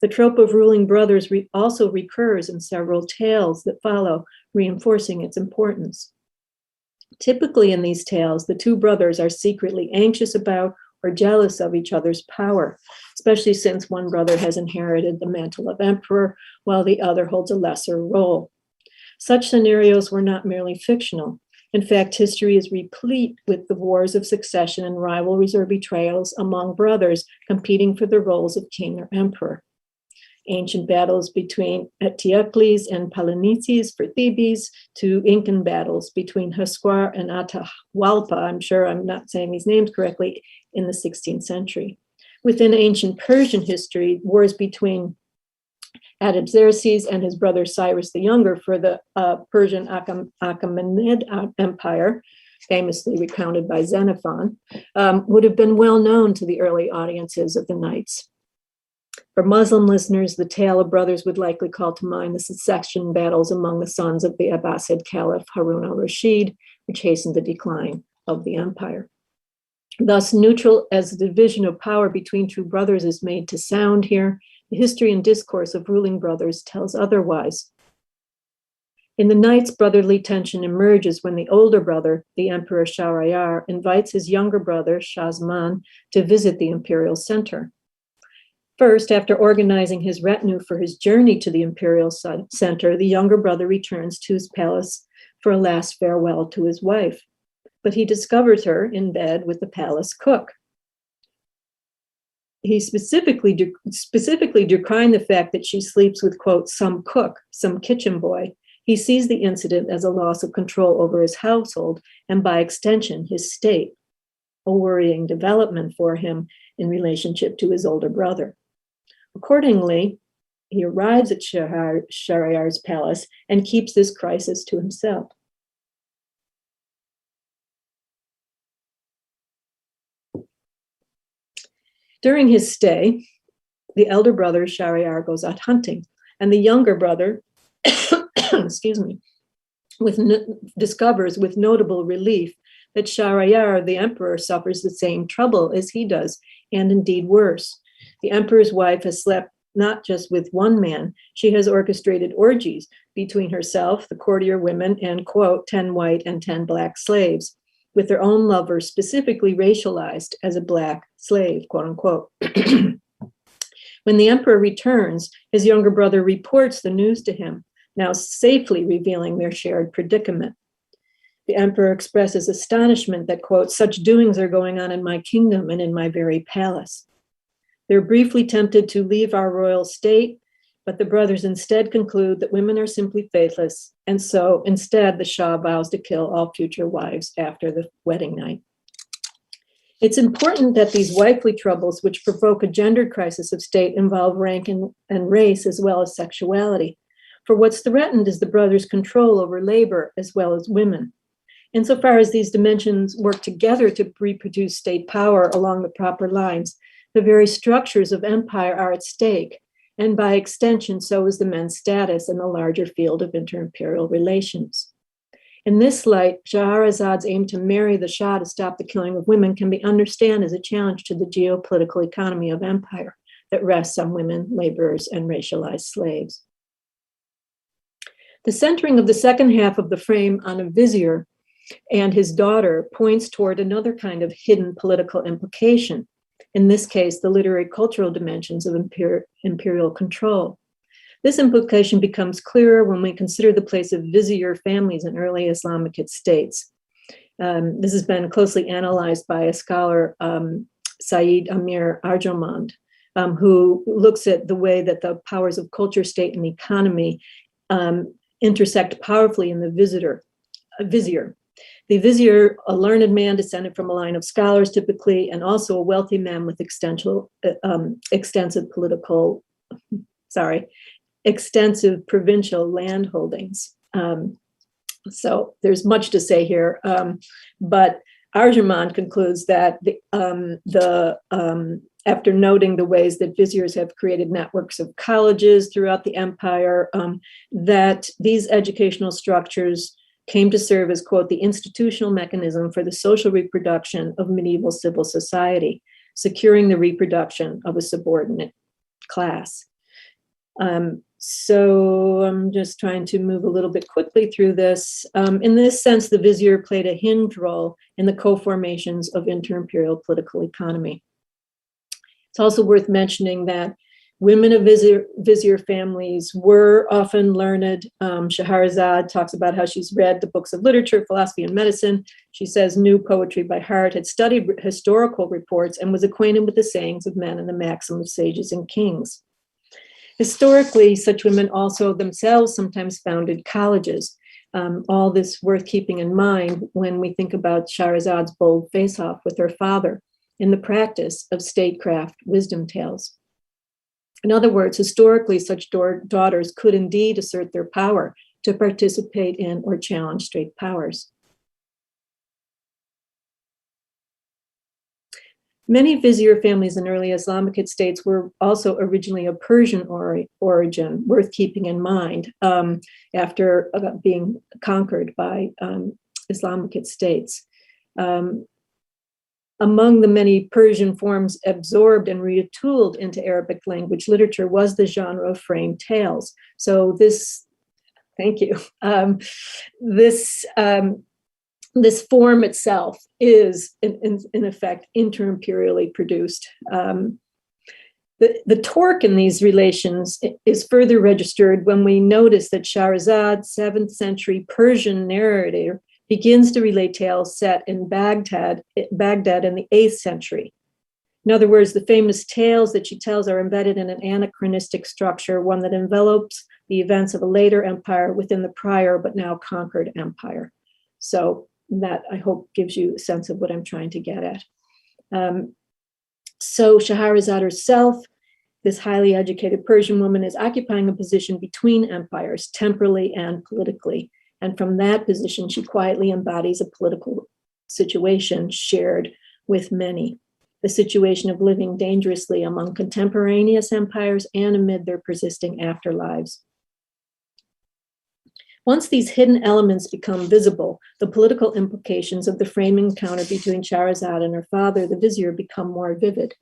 The trope of ruling brothers also recurs in several tales that follow, reinforcing its importance. Typically in these tales, the two brothers are secretly anxious about or jealous of each other's power, especially since one brother has inherited the mantle of emperor while the other holds a lesser role. Such scenarios were not merely fictional. In fact, history is replete with the wars of succession and rivalries or betrayals among brothers competing for the roles of king or emperor. Ancient battles between Eteocles and Polynices for Thebes, to Incan battles between Huascar and Atahualpa, I'm sure I'm not saying these names correctly, in the 16th century. Within ancient Persian history, wars between Artaxerxes and his brother Cyrus the Younger for the Persian Achaemenid Empire, famously recounted by Xenophon, would have been well known to the early audiences of the Knights. For Muslim listeners, the tale of brothers would likely call to mind the succession battles among the sons of the Abbasid Caliph Harun al-Rashid, which hastened the decline of the empire. Thus, neutral as the division of power between two brothers is made to sound here, the history and discourse of ruling brothers tells otherwise. In the Knights, brotherly tension emerges when the older brother, the Emperor Shahriyar, invites his younger brother, Shahzman, to visit the imperial center. First, after organizing his retinue for his journey to the imperial center, the younger brother returns to his palace for a last farewell to his wife. But he discovers her in bed with the palace cook. He specifically decrying the fact that she sleeps with, quote, some cook, some kitchen boy. He sees the incident as a loss of control over his household and by extension, his state. A worrying development for him, in relationship to his older brother. Accordingly, he arrives at Shahryar's palace and keeps this crisis to himself. During his stay, the elder brother Shahryar goes out hunting, and the younger brother, excuse me, discovers with notable relief that Shahryar, the emperor, suffers the same trouble as he does, and indeed worse. The emperor's wife has slept not just with one man, she has orchestrated orgies between herself, the courtier women, and, quote, 10 white and 10 black slaves, with their own lover specifically racialized as a black slave, quote unquote. When the emperor returns, his younger brother reports the news to him, now safely revealing their shared predicament. The emperor expresses astonishment that, quote, such doings are going on in my kingdom and in my very palace. They're briefly tempted to leave our royal state, but the brothers instead conclude that women are simply faithless, and so instead the Shah vows to kill all future wives after the wedding night. It's important that these wifely troubles, which provoke a gendered crisis of state, involve rank and race as well as sexuality. For what's threatened is the brothers' control over labor as well as women. Insofar as these dimensions work together to reproduce state power along the proper lines, the very structures of empire are at stake, and by extension, so is the men's status in the larger field of inter-imperial relations. In this light, Shahrazad's aim to marry the Shah to stop the killing of women can be understood as a challenge to the geopolitical economy of empire that rests on women, laborers, and racialized slaves. The centering of the second half of the frame on a vizier and his daughter points toward another kind of hidden political implication, in this case, the literary cultural dimensions of imperial control. This implication becomes clearer when we consider the place of vizier families in early Islamic states. This has been closely analyzed by a scholar, Saeed Amir Arjomand, who looks at the way that the powers of culture, state, and economy intersect powerfully in the vizier. The vizier, a learned man descended from a line of scholars typically, and also a wealthy man with extensive provincial land holdings. So there's much to say here, but Arjomand concludes that after noting the ways that viziers have created networks of colleges throughout the empire, that these educational structures came to serve as, quote, the institutional mechanism for the social reproduction of medieval civil society, securing the reproduction of a subordinate class. So I'm just trying to move a little bit quickly through this. In this sense, the vizier played a hinge role in the co-formations of inter-imperial political economy. It's also worth mentioning that women of vizier families were often learned. Shahrazad talks about how she's read the books of literature, philosophy, and medicine. She says knew poetry by heart, had studied historical reports, and was acquainted with the sayings of men and the maxims of sages and kings. Historically, such women also themselves sometimes founded colleges. All this worth keeping in mind when we think about Shahrazad's bold face-off with her father in the practice of statecraft wisdom tales. In other words, historically, such daughters could indeed assert their power to participate in or challenge state powers. Many vizier families in early Islamic states were also originally of Persian origin, worth keeping in mind, after being conquered by Islamic states. Among the many Persian forms absorbed and retooled into Arabic language literature was the genre of framed tales. So this, thank you, this form itself is, in effect, inter-imperially produced. The torque in these relations is further registered when we notice that Shahrazad's 7th century Persian narrator begins to relate tales set in Baghdad in the 8th century. In other words, the famous tales that she tells are embedded in an anachronistic structure, one that envelopes the events of a later empire within the prior but now conquered empire. So that, I hope, gives you a sense of what I'm trying to get at. So Scheherazade herself, this highly educated Persian woman, is occupying a position between empires, temporally and politically. And from that position, she quietly embodies a political situation shared with many. The situation of living dangerously among contemporaneous empires and amid their persisting afterlives. Once these hidden elements become visible, the political implications of the framing encounter between Scheherazade and her father, the vizier, become more vivid.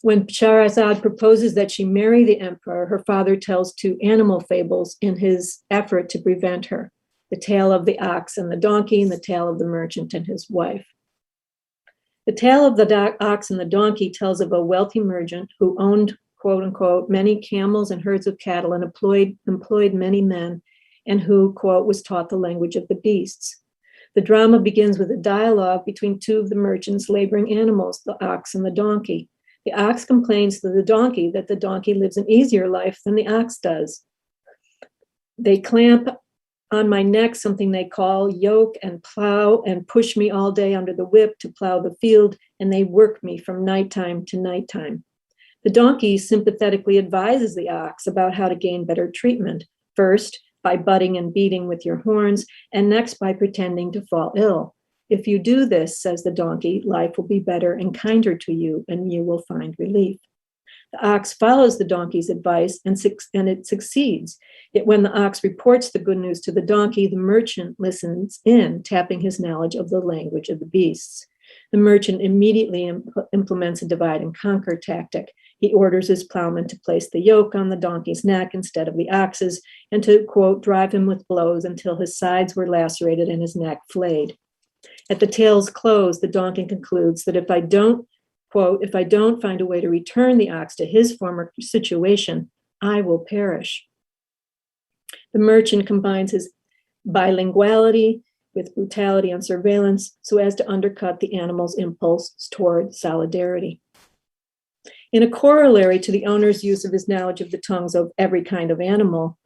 When Scheherazade proposes that she marry the emperor, her father tells two animal fables in his effort to prevent her: the tale of the ox and the donkey, and the tale of the merchant and his wife. The tale of the ox and the donkey tells of a wealthy merchant who owned, quote unquote, many camels and herds of cattle and employed many men, and who, quote, was taught the language of the beasts. The drama begins with a dialogue between two of the merchant's laboring animals, the ox and the donkey. The ox complains to the donkey that the donkey lives an easier life than the ox does. They clamp on my neck something they call yoke and plow and push me all day under the whip to plow the field, and they work me from nighttime to nighttime. The donkey sympathetically advises the ox about how to gain better treatment. First, by butting and beating with your horns, and next by pretending to fall ill. If you do this, says the donkey, life will be better and kinder to you, and you will find relief. The ox follows the donkey's advice, and it succeeds. Yet when the ox reports the good news to the donkey, the merchant listens in, tapping his knowledge of the language of the beasts. The merchant immediately implements a divide and conquer tactic. He orders his plowman to place the yoke on the donkey's neck instead of the ox's, and to, quote, drive him with blows until his sides were lacerated and his neck flayed. At the tale's close, the donkey concludes that if I don't find a way to return the ox to his former situation, I will perish. The merchant combines his bilinguality with brutality and surveillance so as to undercut the animal's impulse toward solidarity. In a corollary to the owner's use of his knowledge of the tongues of every kind of animal,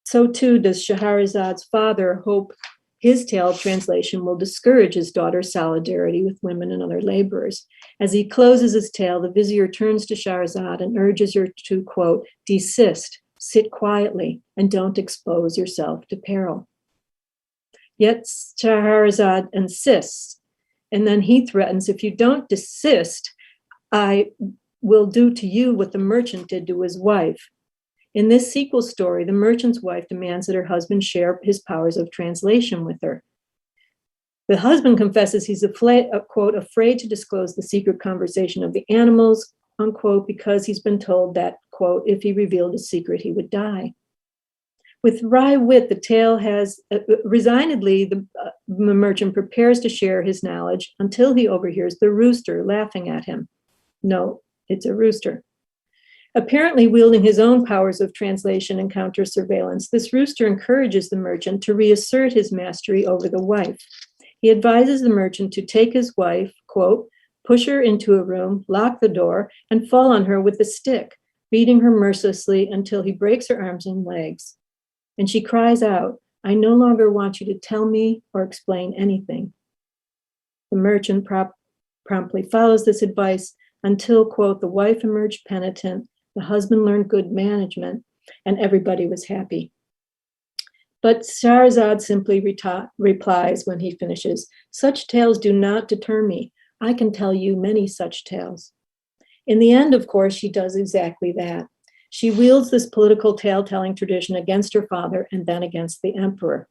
so too does Scheherazade's father hope his tale translation will discourage his daughter's solidarity with women and other laborers. As he closes his tale, the vizier turns to Scheherazade and urges her to, quote, desist, sit quietly, and don't expose yourself to peril. Yet Scheherazade insists, and then he threatens, if you don't desist, I will do to you what the merchant did to his wife. In this sequel story, the merchant's wife demands that her husband share his powers of translation with her. The husband confesses he's, quote, afraid to disclose the secret conversation of the animals, unquote, because he's been told that, quote, if he revealed his secret, he would die. With wry wit, the tale has, resignedly, the merchant prepares to share his knowledge until he overhears the rooster laughing at him. No, it's a rooster. Apparently wielding his own powers of translation and counter-surveillance, this rooster encourages the merchant to reassert his mastery over the wife. He advises the merchant to take his wife, quote, push her into a room, lock the door, and fall on her with a stick, beating her mercilessly until he breaks her arms and legs. And she cries out, I no longer want you to tell me or explain anything. The merchant promptly follows this advice until, quote, the wife emerged penitent, the husband learned good management, and everybody was happy. But Scheherazade simply replies when he finishes, such tales do not deter me. I can tell you many such tales. In the end, of course, she does exactly that. She wields this political tale-telling tradition against her father and then against the emperor.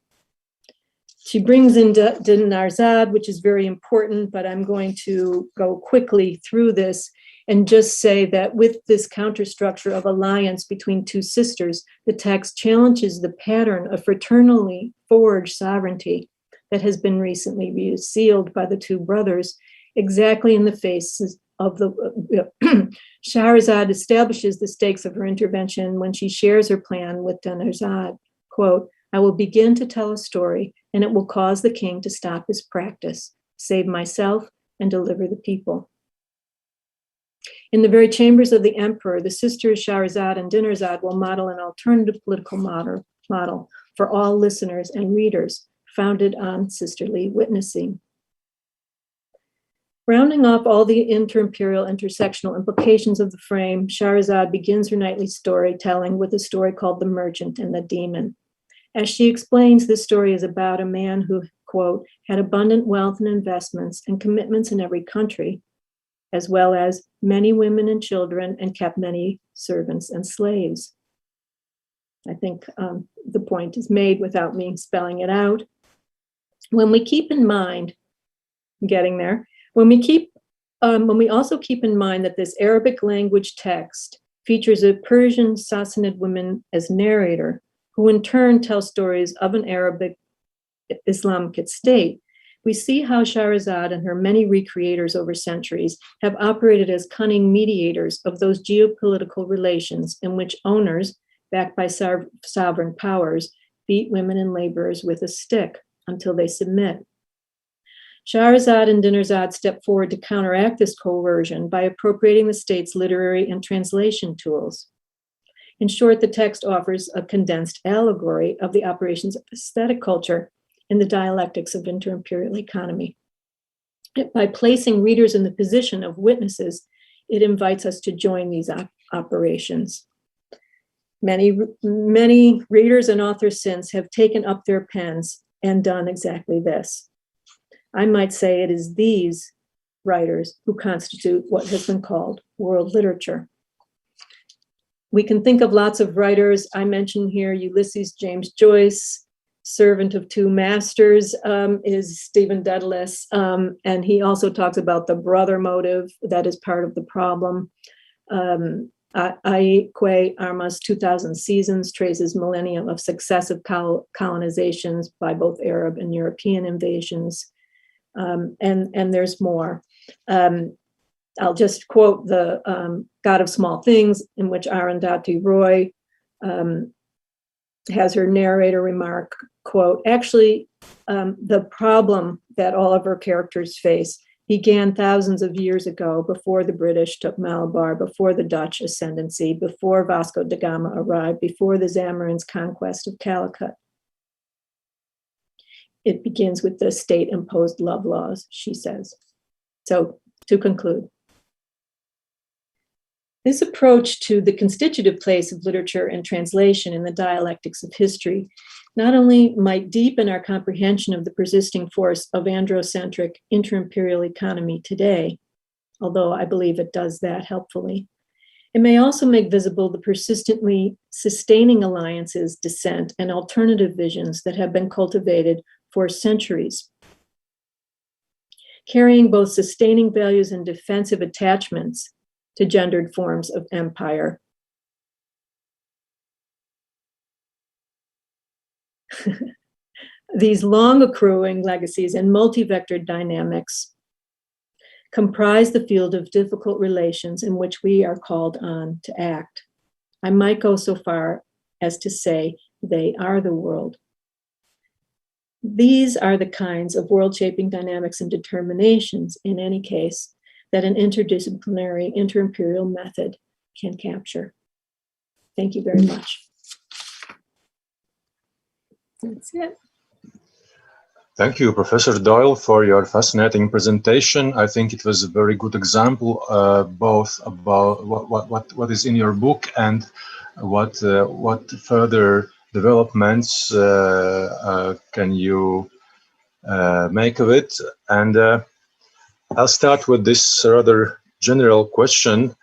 She brings in Dinarzade, which is very important, but I'm going to go quickly through this and just say that with this counterstructure of alliance between two sisters, the text challenges the pattern of fraternally forged sovereignty that has been recently resealed by the two brothers, exactly in the face of the Scheherazade establishes the stakes of her intervention when she shares her plan with Dinarzade. Quote, I will begin to tell a story, and it will cause the king to stop his practice, save myself, and deliver the people. In the very chambers of the emperor, the sisters Scheherazade and Dinarzade will model an alternative political model for all listeners and readers, founded on sisterly witnessing. Rounding off all the inter-imperial, intersectional implications of the frame, Shahrazad begins her nightly storytelling with a story called The Merchant and the Demon. As she explains, this story is about a man who, quote, had abundant wealth and investments and commitments in every country, as well as many women and children, and kept many servants and slaves. I think the point is made without me spelling it out. When we keep in mind, getting there, when we also keep in mind that this Arabic language text features a Persian Sassanid woman as narrator, who in turn tells stories of an Arabic Islamic state, we see how Shahrazad and her many recreators over centuries have operated as cunning mediators of those geopolitical relations in which owners, backed by sovereign powers, beat women and laborers with a stick until they submit. Shahrazad and Dinarzad step forward to counteract this coercion by appropriating the state's literary and translation tools. In short, the text offers a condensed allegory of the operations of aesthetic culture in the dialectics of inter-imperial economy. By placing readers in the position of witnesses, it invites us to join these operations. Many readers and authors since have taken up their pens and done exactly this. I might say it is these writers who constitute what has been called world literature. We can think of lots of writers. I mentioned here Ulysses James Joyce. Servant of Two Masters is Stephen Dedalus, and he also talks about the brother motive that is part of the problem. Aikwe Arma's 2000 Seasons traces millennium of successive colonizations by both Arab and European invasions. And there's more. I'll just quote the God of Small Things, in which Arundhati Roy has her narrator remark, quote, actually, the problem that all of her characters face began thousands of years ago, before the British took Malabar, before the Dutch ascendancy, before Vasco da Gama arrived, before the Zamorin's conquest of Calicut. It begins with the state-imposed love laws, she says. So, to conclude, this approach to the constitutive place of literature and translation in the dialectics of history not only might deepen our comprehension of the persisting force of androcentric inter-imperial economy today, although I believe it does that helpfully, it may also make visible the persistently sustaining alliances, dissent, and alternative visions that have been cultivated for centuries, carrying both sustaining values and defensive attachments to gendered forms of empire. These long accruing legacies and multi-vector dynamics comprise the field of difficult relations in which we are called on to act. I might go so far as to say they are the world. These are the kinds of world-shaping dynamics and determinations, in any case, that an interdisciplinary inter-imperial method can capture. Thank you very much. That's it. Thank you, Professor Doyle, for your fascinating presentation. I think it was a very good example, both about what is in your book and what further developments can you make of it. And I'll start with this rather general question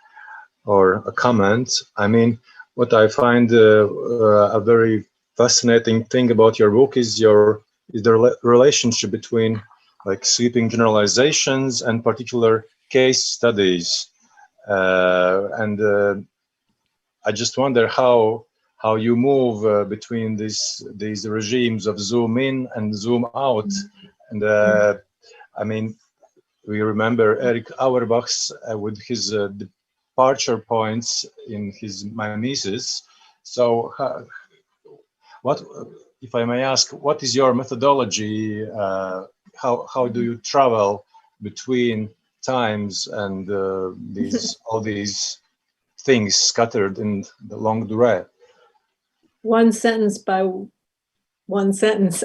or a comment. I mean, what I find a very fascinating thing about your book is the relationship between like sweeping generalizations and particular case studies. And I just wonder how you move between these regimes of zoom in and zoom out. And I mean, we remember Erich Auerbach's with his departure points in his mimesis. So what, if I may ask, what is your methodology? How do you travel between times and all these things scattered in the longue durée? One sentence by one sentence.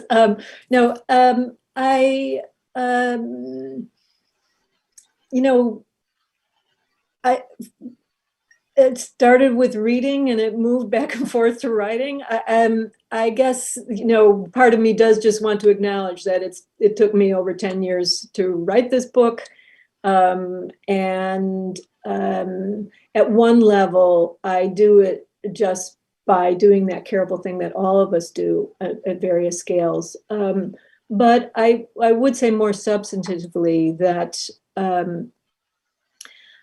it started with reading and it moved back and forth to writing. I guess, part of me does just want to acknowledge that it took me over 10 years to write this book. And at one level, I do it just by doing that careful thing that all of us do at various scales. But I would say more substantively that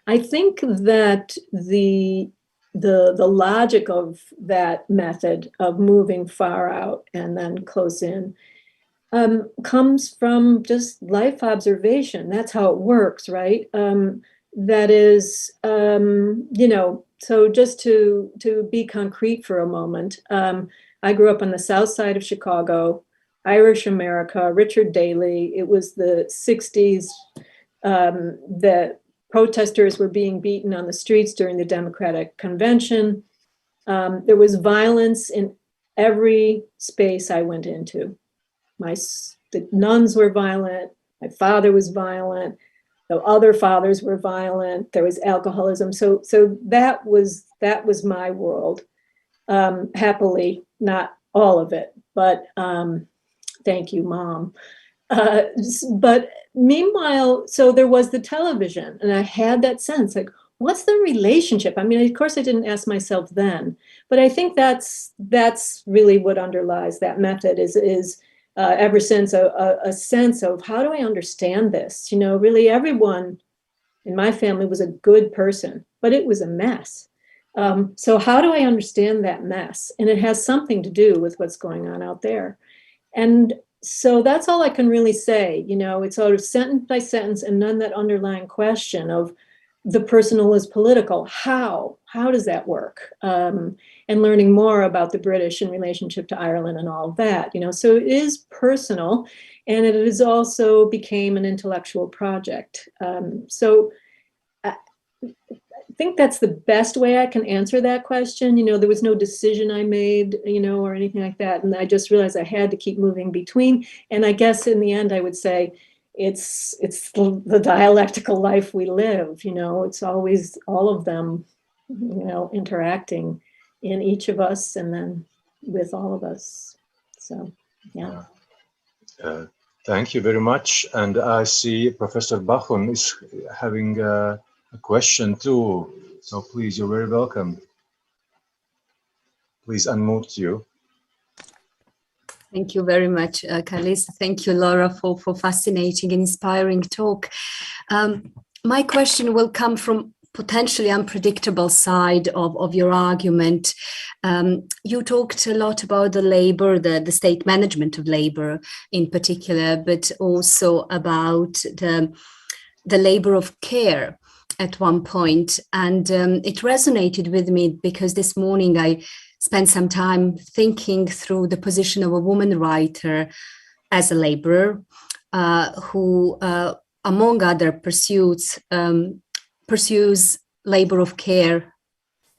I think that the logic of that method of moving far out and then close in comes from just life observation. That's how it works, right? That is, so just to be concrete for a moment, I grew up on the south side of Chicago, Irish America, Richard Daley. It was the 60s. The protesters were being beaten on the streets during the Democratic Convention. There was violence in every space I went into. The nuns were violent. My father was violent. The other fathers were violent. There was alcoholism. So that was my world. Happily, not all of it, but thank you, Mom. But meanwhile, so there was the television, and I had that sense, like, what's the relationship? I mean, of course, I didn't ask myself then, but I think that's really what underlies that method is ever since a sense of how do I understand this? Really everyone in my family was a good person, but it was a mess. So how do I understand that mess? And it has something to do with what's going on out there. And so that's all I can really say. It's sort of sentence by sentence, and then that underlying question of the personal is political. How does that work? And learning more about the British in relationship to Ireland and all of that. So it is personal, and it is also became an intellectual project. So I think that's the best way I can answer that question. There was no decision I made, or anything like that. And I just realized I had to keep moving between. And I guess in the end, I would say it's the dialectical life we live. It's always all of them, interacting in each of us and then with all of us. So, yeah. Thank you very much. And I see Professor Bachun is having a question too. So please, you're very welcome. Please unmute you. Thank you very much, Kalisa. Thank you, Laura, for fascinating and inspiring talk. My question will come from potentially unpredictable side of your argument. You talked a lot about the labor, the state management of labor in particular, but also about the labor of care at one point. And it resonated with me because this morning I spent some time thinking through the position of a woman writer as a laborer who, among other pursuits, pursues labor of care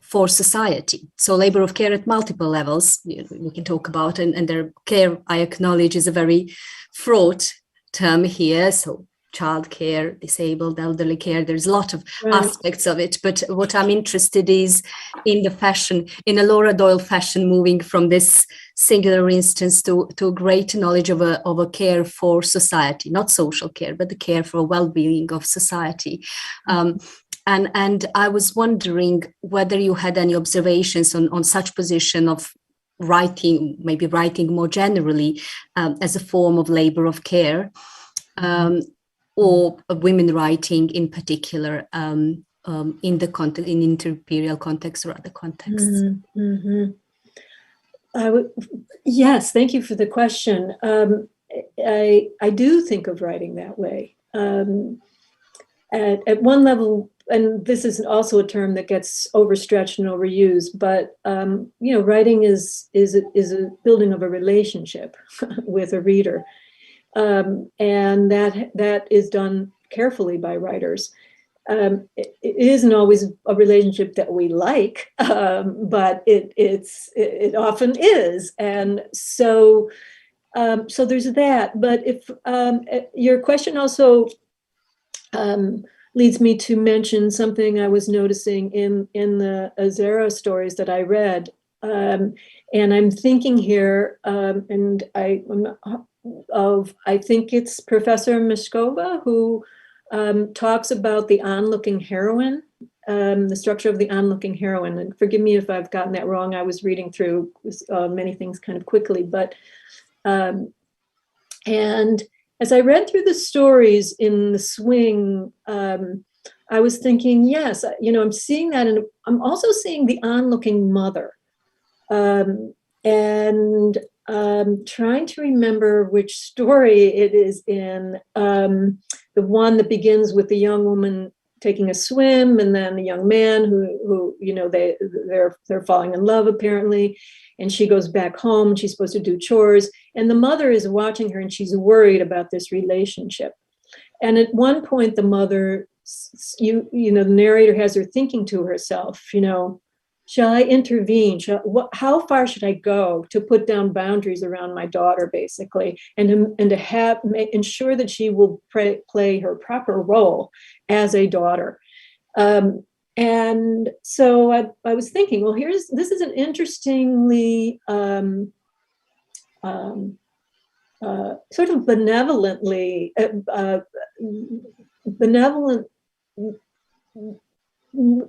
for society. So labor of care at multiple levels we can talk about, and their care, I acknowledge, is a very fraught term here. So childcare, disabled, elderly care, there's a lot of aspects of it. But what I'm interested is in the fashion, in a Laura Doyle fashion, moving from this singular instance to a greater knowledge of a care for society, not social care, but the care for well-being of society. And I was wondering whether you had any observations on such position of writing, maybe writing more generally as a form of labor of care, or women writing in particular in the context, in inter-imperial context or other contexts. Yes, thank you for the question. I do think of writing that way. At one level, and this is also a term that gets overstretched and overused, but writing is a building of a relationship with a reader, and that is done carefully by writers. It isn't always a relationship that we like, but it often is, and so there's that. But if your question also leads me to mention something I was noticing in the Ezera stories that I read. And I'm thinking here, and I think it's Professor Mishkova who talks about the onlooking heroine, the structure of the onlooking heroine. And forgive me if I've gotten that wrong. I was reading through many things kind of quickly, but and as I read through the stories in the swing, I was thinking, yes, I'm seeing that, and I'm also seeing the onlooking mother. And trying to remember which story it is in, the one that begins with the young woman taking a swim, and then the young man who they're falling in love apparently, and she goes back home and she's supposed to do chores, and the mother is watching her and she's worried about this relationship. And at one point the mother, the narrator has her thinking to herself, shall I intervene? How far should I go to put down boundaries around my daughter, basically, and to ensure that she will play her proper role as a daughter? And so I was thinking, well, this is an interestingly sort of benevolent,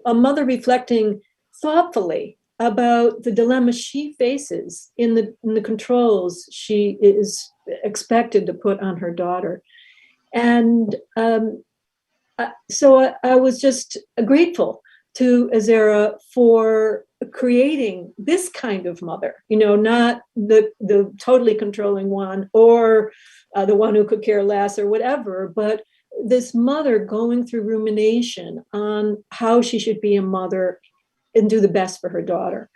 a mother reflecting thoughtfully about the dilemma she faces in the controls she is expected to put on her daughter. And so I was just grateful to Ezera for creating this kind of mother, not the totally controlling one, or the one who could care less or whatever, but this mother going through rumination on how she should be a mother and do the best for her daughter.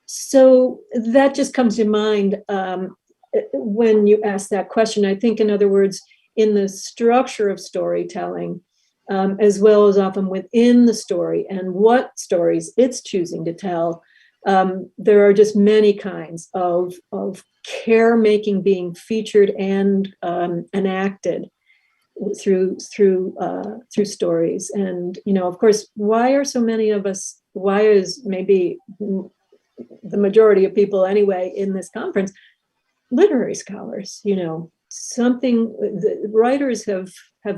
So that just comes to mind when you ask that question. I think, in other words, in the structure of storytelling, as well as often within the story and what stories it's choosing to tell, there are just many kinds of caremaking being featured and enacted through stories. And of course, why are so many of us? Why is maybe the majority of people anyway in this conference literary scholars? Something the writers have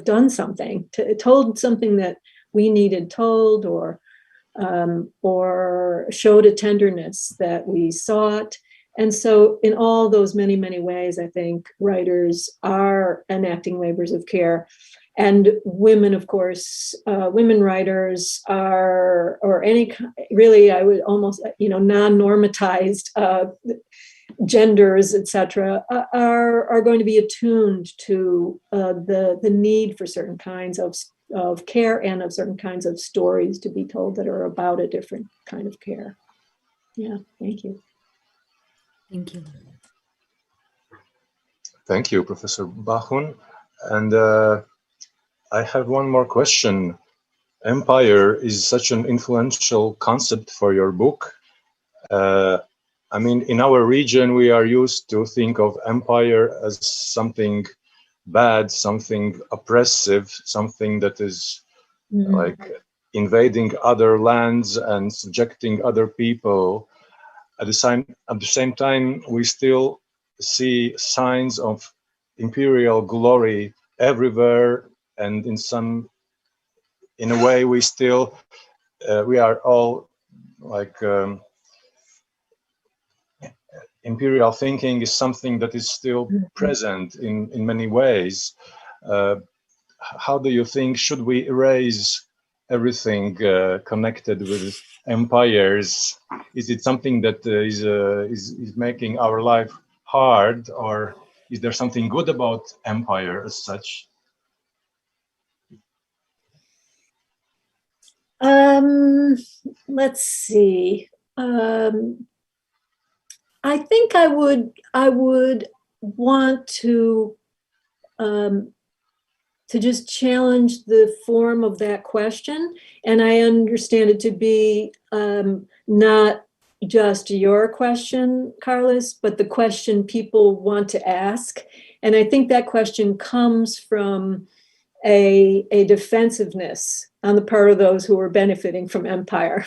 done something, told something that we needed told, or showed a tenderness that we sought. And so in all those many, many ways, I think writers are enacting labors of care. And women, of course, women writers are, or any, really, I would almost, non-normatized genders, etc., are going to be attuned to the need for certain kinds of care and of certain kinds of stories to be told that are about a different kind of care. Yeah, thank you. Thank you. Thank you, Professor Bahun. And I have one more question. Empire is such an influential concept for your book. In our region, we are used to think of empire as something bad, something oppressive, something that is like invading other lands and subjecting other people. At the same time, we still see signs of imperial glory everywhere, and in a way, we still we are all like imperial thinking is something that is still present in many ways. How do you think, should we erase everything connected with empires? Is it something that is making our life hard, or is there something good about empire as such? Let's see. I think I would want to just challenge the form of that question. And I understand it to be not just your question, Carlos, but the question people want to ask. And I think that question comes from a defensiveness on the part of those who were benefiting from empire.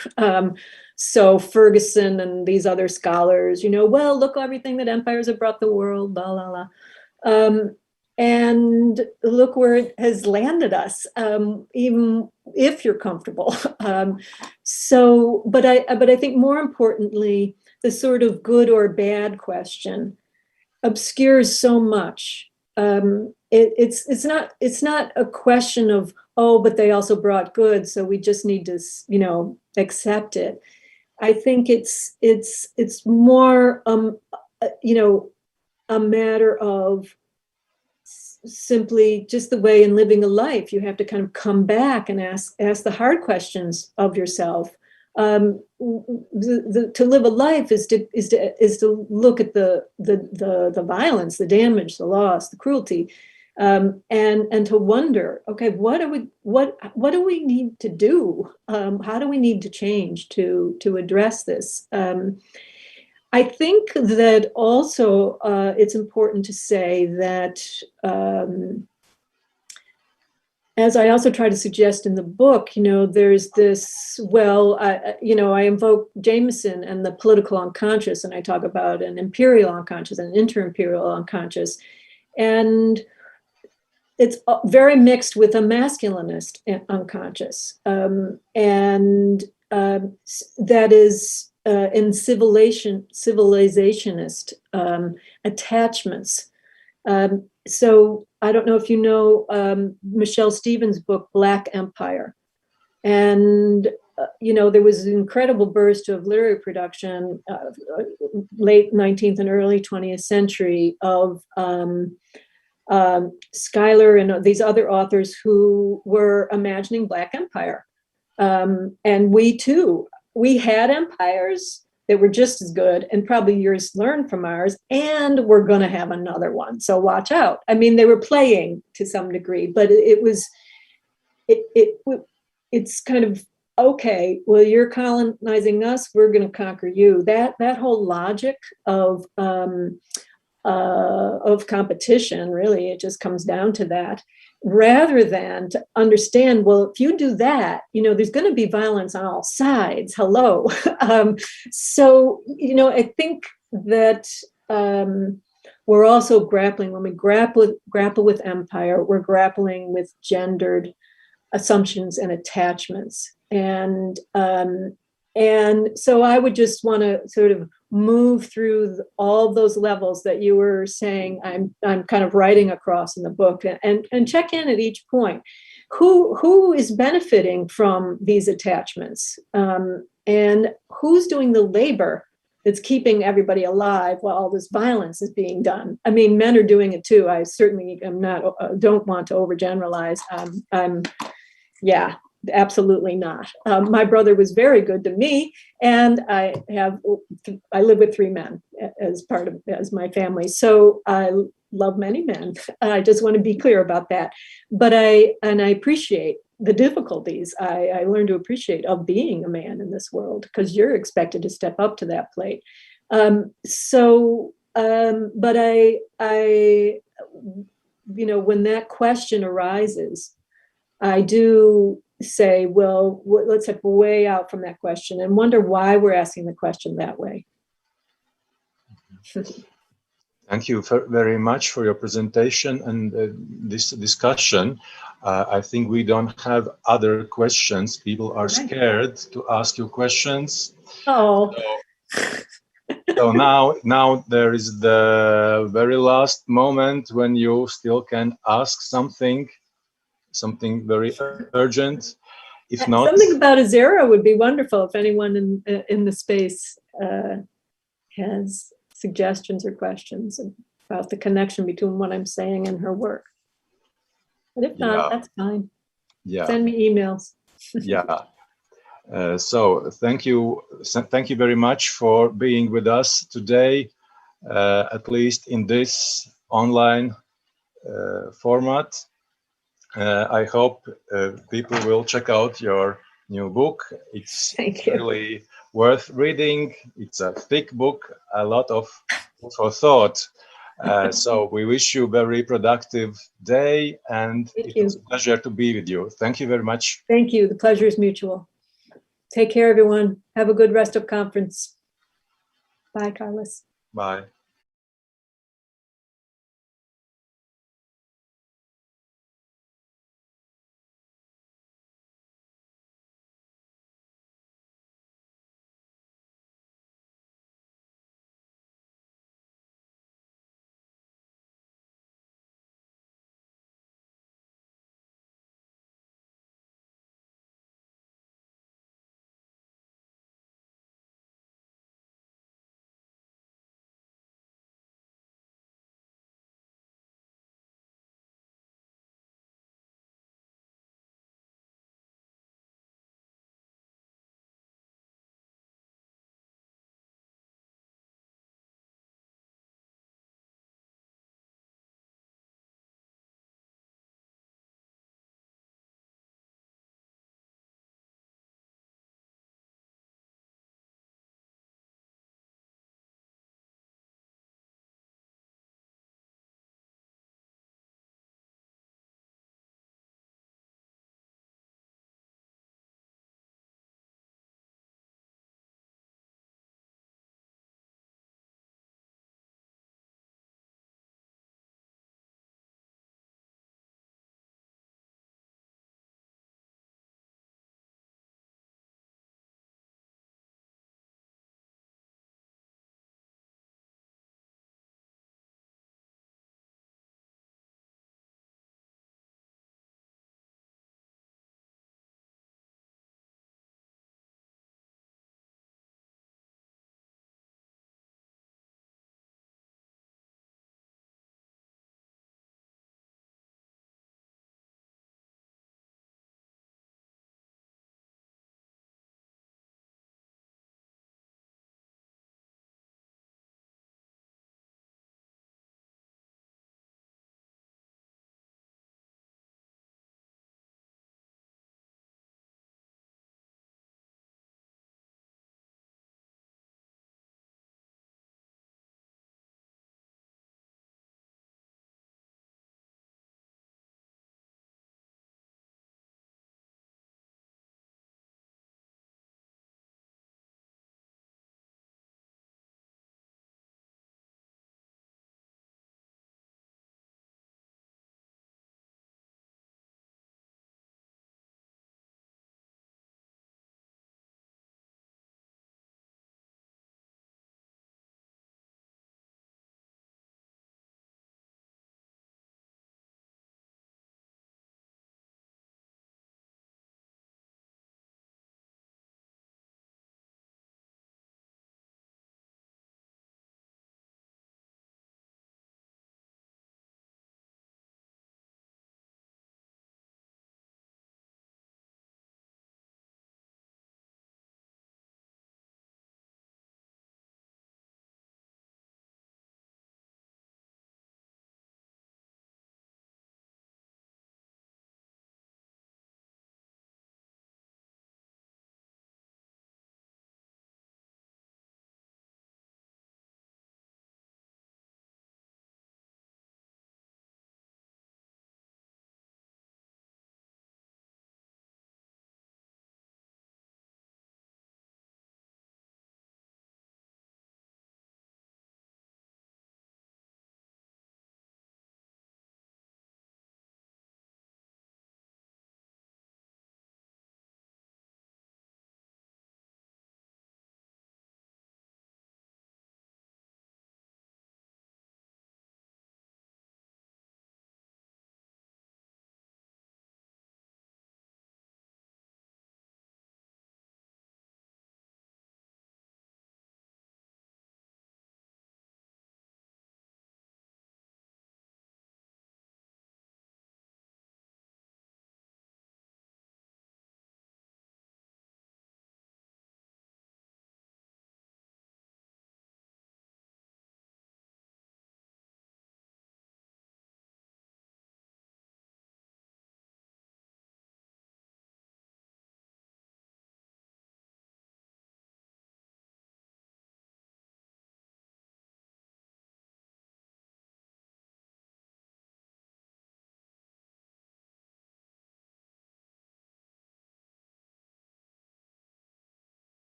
So Ferguson and these other scholars, well, look everything that empires have brought the world, blah, blah, blah. And look where it has landed us, even if you're comfortable. But I think more importantly, the sort of good or bad question obscures so much. It's not a question of, oh, but they also brought good, so we just need to, accept it. I think it's more, a matter of simply just the way in living a life, you have to kind of come back and ask the hard questions of yourself. To live a life is to look at the violence, the damage, the loss, the cruelty, and to wonder, okay, what do we need to do? How do we need to change to address this? I think that also it's important to say that, as I also try to suggest in the book, there's this, I invoke Jameson and the political unconscious, and I talk about an imperial unconscious and an inter-imperial unconscious. And it's very mixed with a masculinist unconscious. And that is in civilizationist attachments. So I don't know if you know Michelle Stevens' book, Black Empire. And, there was an incredible burst of literary production, late 19th and early 20th century of Schuyler and these other authors who were imagining Black Empire. And we too, we had empires that were just as good, and probably yours learned from ours, and we're going to have another one. So watch out. I mean, they were playing to some degree, but it's kind of, okay, well, you're colonizing us, we're going to conquer you. That whole logic of competition, really, it just comes down to that. Rather than to understand, well, if you do that, there's going to be violence on all sides. Hello. So, I think that we're also grappling, when we grapple with empire, we're grappling with gendered assumptions and attachments. And so I would just want to sort of move through all those levels that you were saying I'm kind of writing across in the book, and check in at each point. Who is benefiting from these attachments? And who's doing the labor that's keeping everybody alive while all this violence is being done? I mean, men are doing it too. I certainly don't want to overgeneralize. Absolutely not. My brother was very good to me, and I live with 3 men as my family. So I love many men. I just want to be clear about that. But I appreciate the difficulties. I learned to appreciate of being a man in this world, because you're expected to step up to that plate. But when that question arises, I do say, well, let's step way out from that question and wonder why we're asking the question that way. Thank you very much for your presentation and this discussion. I think we don't have other questions. People are scared to ask you questions. Oh. So now there is the very last moment when you still can ask something very urgent. If not, something about Ezera would be wonderful if anyone in the space has suggestions or questions about the connection between what I'm saying and her work. But if not, that's fine. Yeah. Send me emails. Yeah. So thank you very much for being with us today, at least in this online format. I hope people will check out your new book. It's really worth reading. It's a thick book, a lot of thought. So we wish you a very productive day, and Thank it was a you. pleasure to be with you. Thank you very much. Thank you. The pleasure is mutual. Take care, everyone. Have a good rest of conference. Bye, Carlos. Bye.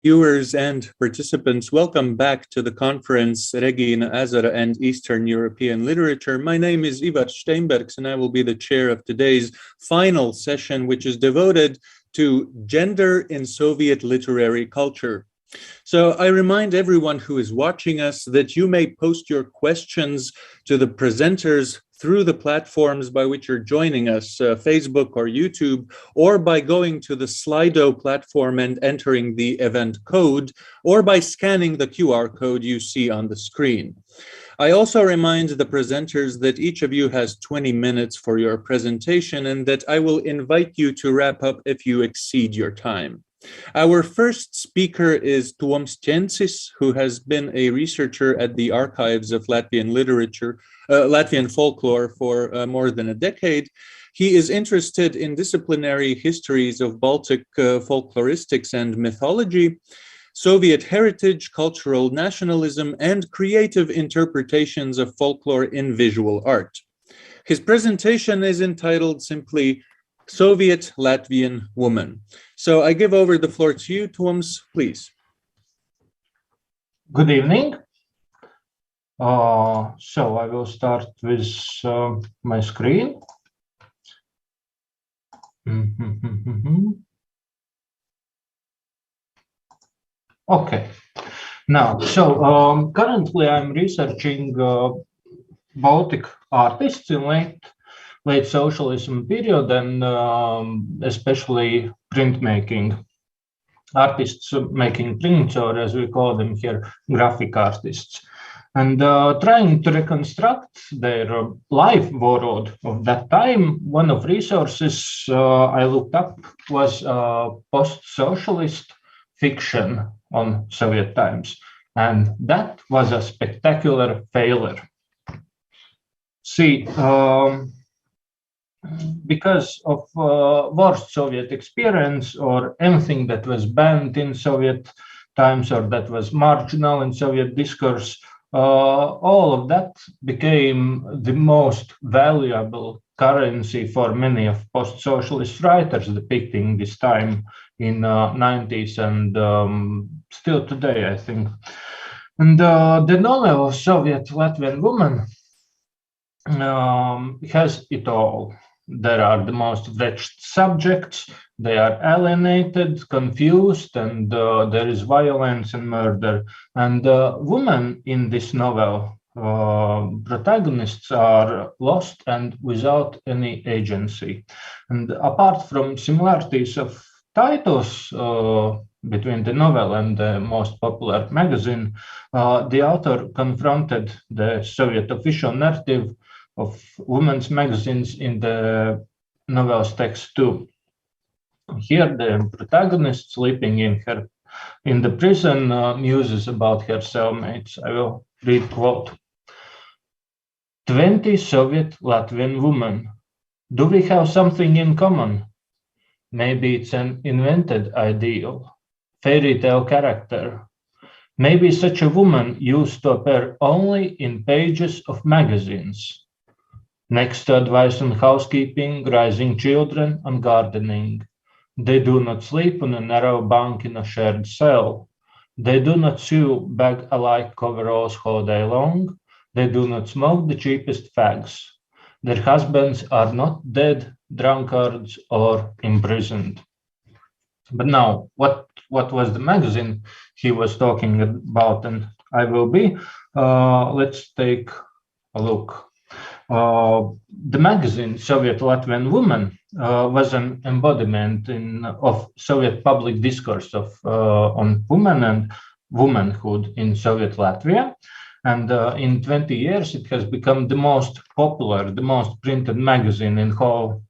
Viewers and participants, welcome back to the conference Regīna Ezera and Eastern European Literature. My name is Ivars Steinbergs, and I will be the chair of today's final session, which is devoted to gender in Soviet literary culture. So I remind everyone who is watching us that you may post your questions to the presenters through the platforms by which you're joining us, Facebook or YouTube, or by going to the Slido platform and entering the event code, or by scanning the QR code you see on the screen. I also remind the presenters that each of you has 20 minutes for your presentation and that I will invite you to wrap up if you exceed your time. Our first speaker is Toms Ķencis, who has been a researcher at the Archives of Latvian Literature, Latvian folklore for more than a decade. He is interested in disciplinary histories of Baltic folkloristics and mythology, Soviet heritage, cultural nationalism, and creative interpretations of folklore in visual art. His presentation is entitled simply Soviet Latvian Woman. So I give over the floor to you, Toms, please. Good evening. So I will start with my screen. Okay. Now, so currently I'm researching Baltic artists in late socialism period and especially printmaking. Artists making prints, or as we call them here, graphic artists. And trying to reconstruct their life world of that time, one of resources I looked up was post-socialist fiction on Soviet times. And that was a spectacular failure. See, because of worst Soviet experience or anything that was banned in Soviet times or that was marginal in Soviet discourse, all of that became the most valuable currency for many of post-socialist writers depicting this time in 90s and still today, I think. And the novel Soviet Latvian Woman has it all. There are the most wretched subjects, they are alienated, confused, and there is violence and murder. And women in this novel, protagonists, are lost and without any agency. And apart from similarities of titles between the novel and the most popular magazine, the author confronted the Soviet official narrative of women's magazines in the novel's text too. Here, the protagonist sleeping in the prison muses about her cellmates. I will read quote. 20 Soviet Latvian women. Do we have something in common? Maybe it's an invented ideal, fairy tale character. Maybe such a woman used to appear only in pages of magazines. Next to advice on housekeeping, raising children, and gardening. They do not sleep on a narrow bunk in a shared cell. They do not sew bag-alike coveralls all day long. They do not smoke the cheapest fags. Their husbands are not dead, drunkards, or imprisoned. But now, what was the magazine he was talking about? And I will be. Let's take a look. The magazine Soviet Latvian Woman was an embodiment of Soviet public discourse on women and womanhood in Soviet Latvia. And in 20 years, it has become the most popular, the most printed magazine in whole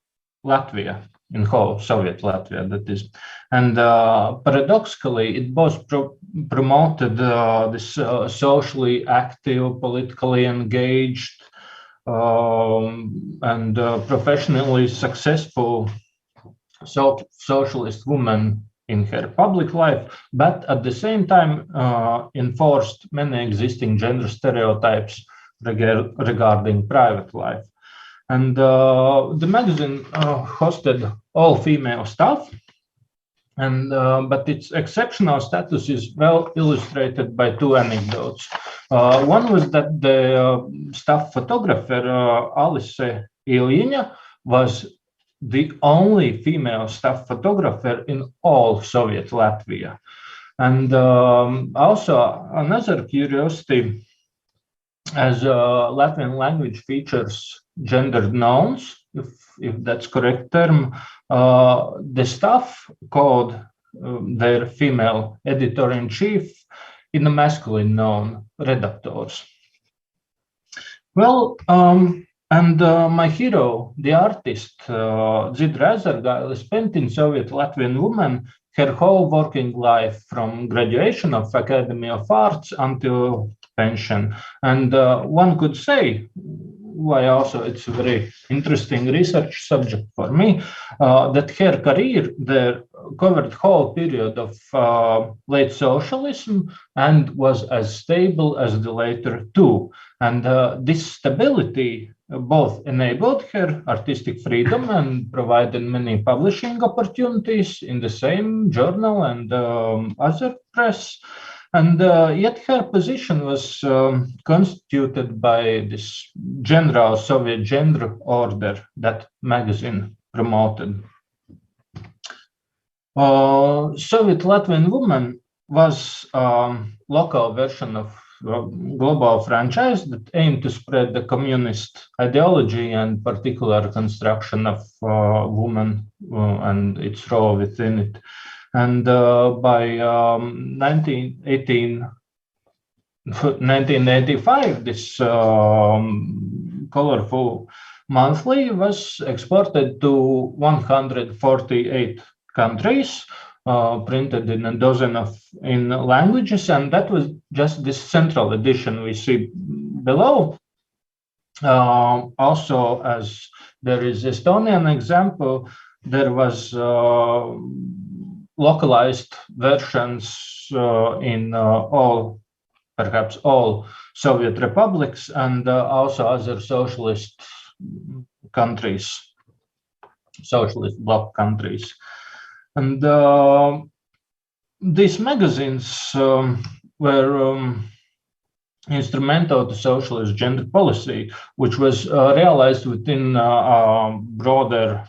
Latvia, in whole Soviet Latvia, that is. And paradoxically, it both promoted this socially active, politically engaged, and professionally successful socialist woman in her public life, but at the same time enforced many existing gender stereotypes regarding private life. And the magazine hosted all-female staff, But its exceptional status is well illustrated by two anecdotes. One was that the staff photographer Alice Iljiņa was the only female staff photographer in all Soviet Latvia. And also another curiosity, as Latvian language features gendered nouns, if that's correct term, the staff called their female editor-in-chief in a masculine noun, redactors. Well, my hero, the artist, Dzidra Ezergaile, spent in Soviet Latvian woman her whole working life from graduation of Academy of Arts until pension. And one could say, why also it's a very interesting research subject for me, that her career there covered whole period of late socialism and was as stable as the later two. And this stability both enabled her artistic freedom and provided many publishing opportunities in the same journal and other press. And yet her position was constituted by this general Soviet gender order that magazine promoted. Soviet Latvian Woman was a local version of global franchise that aimed to spread the communist ideology and particular construction of woman and its role within it. And by 1985, this colorful monthly was exported to 148 countries, printed in a dozen of languages, and that was just this central edition we see below. Also, as there is Estonian example, there was localized versions in perhaps all Soviet republics and also other socialist countries, socialist bloc countries. And these magazines were instrumental to socialist gender policy, which was realized within a broader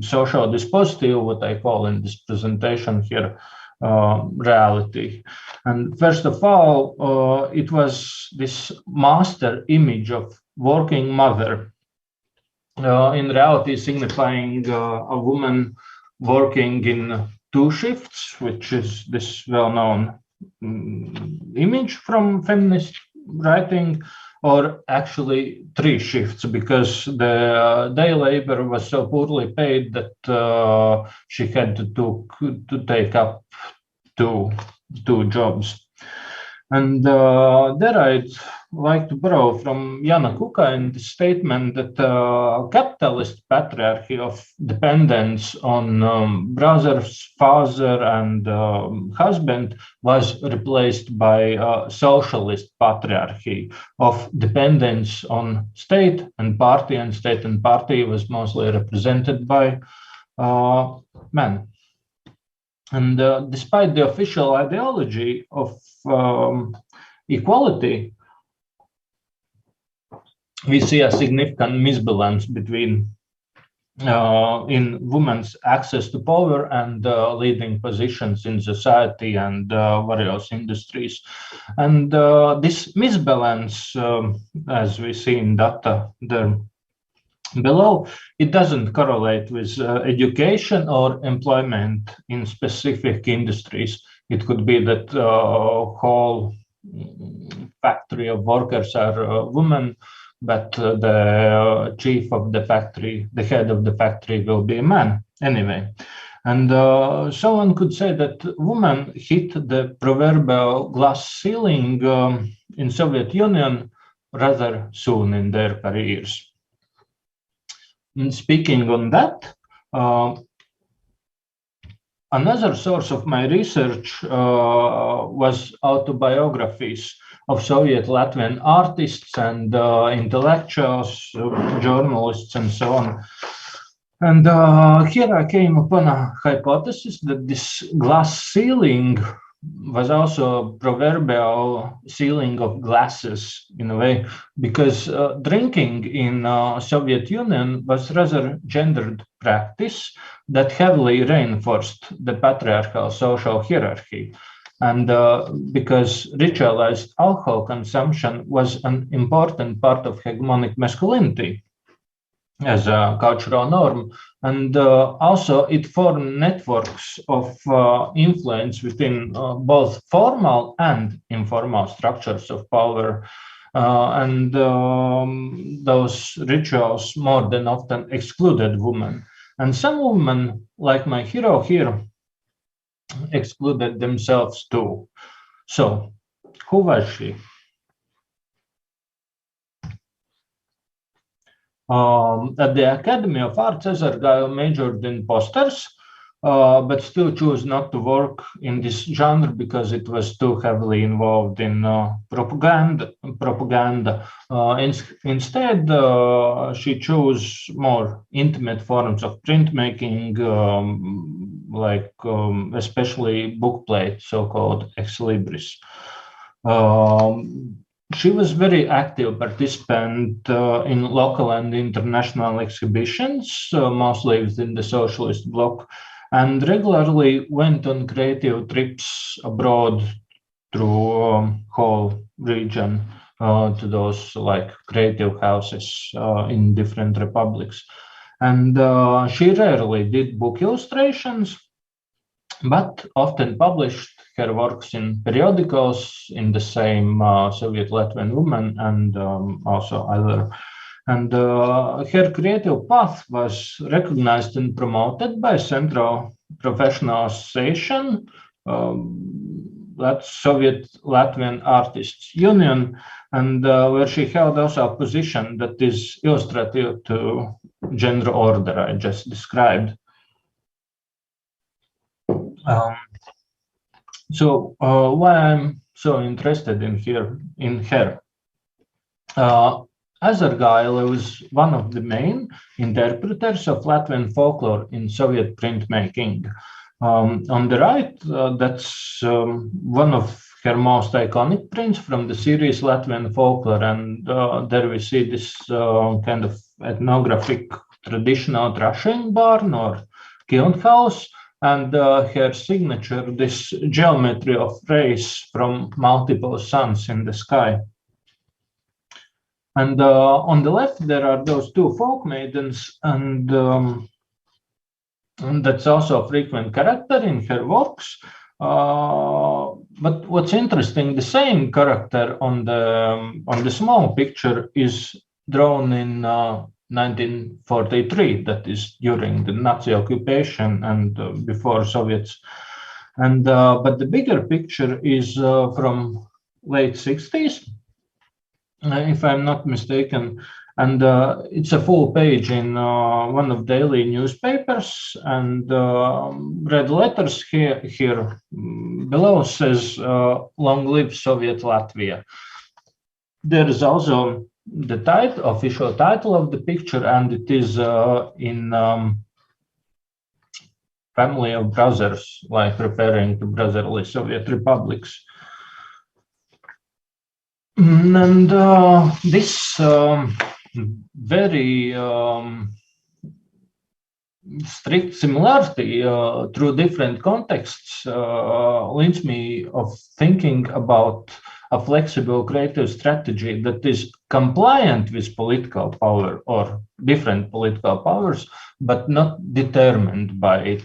social dispositive, what I call in this presentation here, reality. And first of all, it was this master image of working mother, in reality signifying a woman working in two shifts, which is this well-known image from feminist writing, or actually three shifts, because the day labor was so poorly paid that she had to take up two jobs. And there I'd like to borrow from Jana Kuka in the statement that capitalist patriarchy of dependence on brothers, father, and husband was replaced by socialist patriarchy of dependence on state and party was mostly represented by men. And despite the official ideology of equality, we see a significant misbalance between in women's access to power and leading positions in society and various industries. And this misbalance, as we see in data there below, it doesn't correlate with education or employment in specific industries. It could be that whole factory of workers are women, but the chief of the factory, the head of the factory will be a man anyway. And so one could say that women hit the proverbial glass ceiling in Soviet Union rather soon in their careers. And speaking on that, another source of my research was autobiographies of Soviet Latvian artists and intellectuals, journalists, and so on. And here I came upon a hypothesis that this glass ceiling was also a proverbial ceiling of glasses in a way, because drinking in Soviet Union was rather gendered practice that heavily reinforced the patriarchal social hierarchy. And because ritualized alcohol consumption was an important part of hegemonic masculinity as a cultural norm, and also it formed networks of influence within both formal and informal structures of power, and those rituals more than often excluded women. And some women, like my hero here, excluded themselves too. So, who was she? At the Academy of Arts, Ezera majored in posters, but still chose not to work in this genre because it was too heavily involved in propaganda. Instead, she chose more intimate forms of printmaking, especially bookplate, so-called ex libris. She was very active participant in local and international exhibitions, mostly within the socialist bloc, and regularly went on creative trips abroad through whole region to those creative houses in different republics. And she rarely did book illustrations, but often published her works in periodicals in the same Soviet Latvian woman and also other. And her creative path was recognized and promoted by Central Professional Association, that's Soviet Latvian Artists Union, and where she held also a position that is illustrative to gender order I just described. So why I'm so interested in her. Ezera was one of the main interpreters of Latvian folklore in Soviet printmaking. On the right, that's one of her most iconic prints from the series Latvian folklore, and there we see this kind of ethnographic traditional thrashing barn or kiln house, and her signature, this geometry of rays from multiple suns in the sky. And on the left, there are those two folk maidens, and that's also a frequent character in her works. But what's interesting, the same character on the small picture is drawn in 1943, that is during the Nazi occupation and before Soviets. And but the bigger picture is from late 60s, if I'm not mistaken, and it's a full page in one of daily newspapers, and red letters here below says "Long live Soviet Latvia." There is also the official title of the picture, and it is in family of brothers, like referring to brotherly Soviet republics. And this very strict similarity through different contexts leads me of thinking about a flexible creative strategy that is compliant with political power or different political powers, but not determined by it.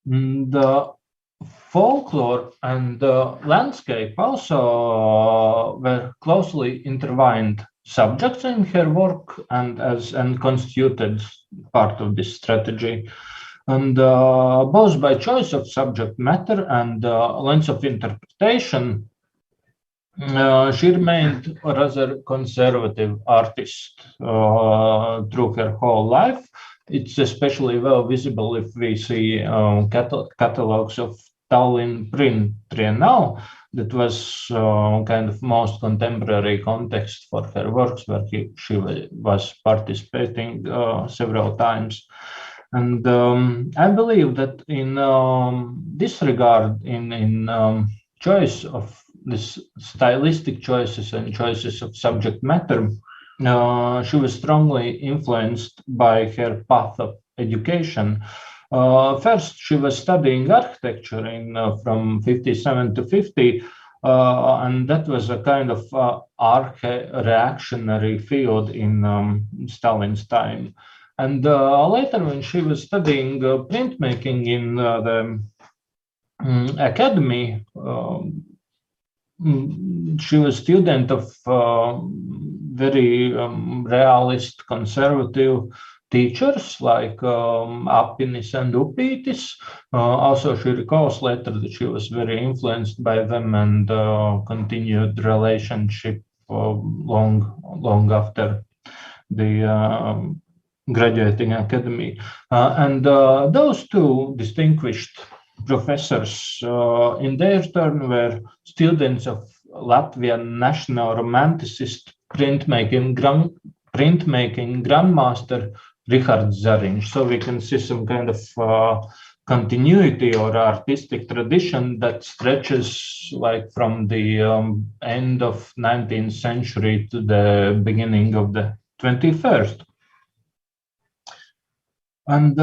The folklore and landscape also were closely intertwined subjects in her work and constituted part of this strategy. And both by choice of subject matter and lens of interpretation, she remained a rather conservative artist through her whole life. It's especially well visible if we see catalogs of Tallinn Print Triennale that was kind of most contemporary context for her works, where she was participating several times. And I believe that in this regard, in choice of this stylistic choices and choices of subject matter, she was strongly influenced by her path of education. First, she was studying architecture from 57 to 50, and that was a kind of reactionary field in Stalin's time. And later, when she was studying printmaking in the academy, she was a student of very realist, conservative teachers like Apinis and Upītis. Also, she recalls later that she was very influenced by them and continued relationship long after the graduating academy. And those two distinguished professors in their turn were students of Latvian national romanticist printmaking grandmaster Richards Zariņš. So we can see some kind of continuity or artistic tradition that stretches like from the end of 19th century to the beginning of the 21st. And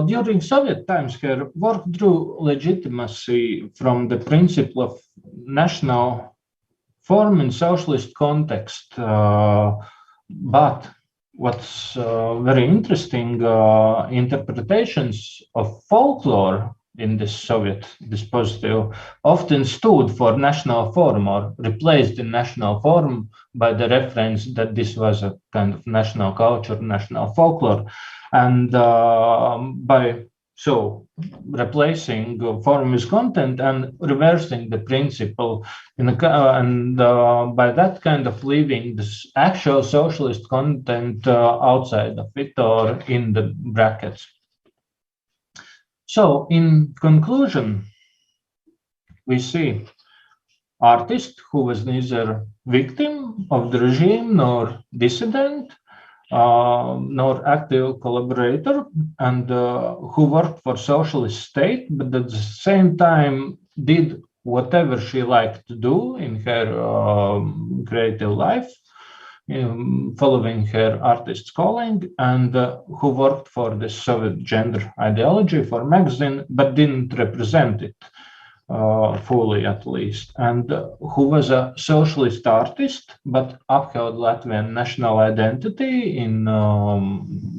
during Soviet times, her work drew legitimacy from the principle of national form in socialist context. But what's very interesting, interpretations of folklore in this Soviet dispositive often stood for national form or replaced the national form by the reference that this was a kind of national culture, national folklore. And by so replacing form with content and reversing the principle, and by that kind of leaving this actual socialist content outside of it or in the brackets. So in conclusion, we see artist who was neither victim of the regime nor dissident, nor active collaborator, and who worked for socialist state, but at the same time did whatever she liked to do in her creative life, following her artist's calling, and who worked for the Soviet gender ideology for magazine, but didn't represent it fully at least, and who was a socialist artist, but upheld Latvian national identity in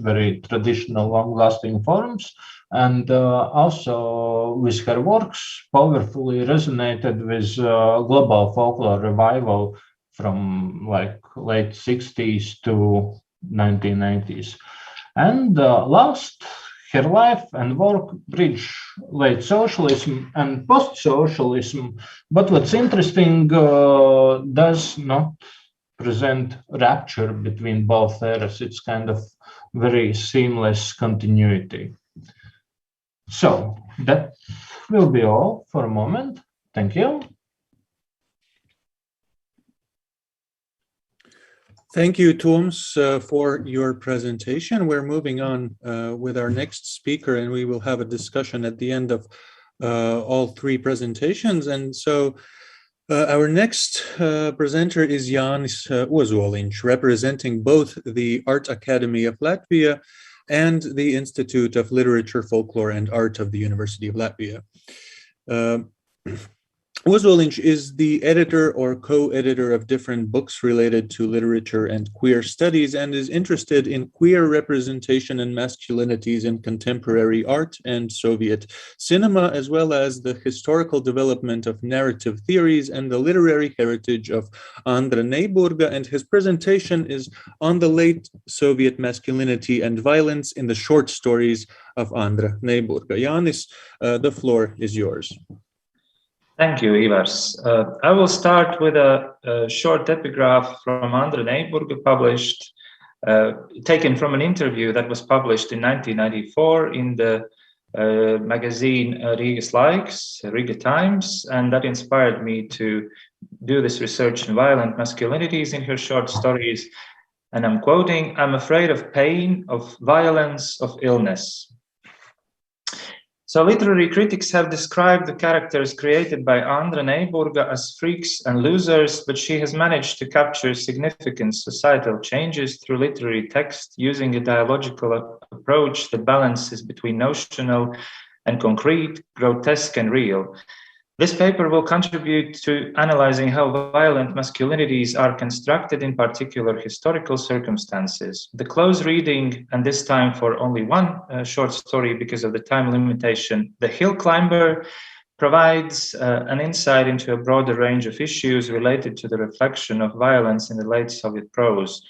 very traditional, long-lasting forms, and also with her works powerfully resonated with global folklore revival from like late 60s to 1990s. And last, her life and work bridge late socialism and post-socialism, but what's interesting, does not present rupture between both eras. It's kind of very seamless continuity. So that will be all for a moment. Thank you. Thank you, Toms, for your presentation. We're moving on with our next speaker, and we will have a discussion at the end of all three presentations. And so our next presenter is Jānis Ozoliņš, representing both the Art Academy of Latvia and the Institute of Literature, Folklore and Art of the University of Latvia. Ozoliņš is the editor or co-editor of different books related to literature and queer studies, and is interested in queer representation and masculinities in contemporary art and Soviet cinema, as well as the historical development of narrative theories and the literary heritage of Andra Neiburga. And his presentation is on the late Soviet masculinity and violence in the short stories of Andra Neiburga. Jānis, the floor is yours. Thank you, Ivars. I will start with a short epigraph from Andra Neiburga, published, taken from an interview that was published in 1994 in the magazine Rīgas Laiks, Riga Times, and that inspired me to do this research in violent masculinities in her short stories. And I'm quoting, "I'm afraid of pain, of violence, of illness." So literary critics have described the characters created by Andra Neiburga as freaks and losers, but she has managed to capture significant societal changes through literary text using a dialogical approach that balances between notional and concrete, grotesque and real. This paper will contribute to analyzing how violent masculinities are constructed in particular historical circumstances. The close reading, and this time for only one short story because of the time limitation, The Hill Climber, provides an insight into a broader range of issues related to the reflection of violence in the late Soviet prose.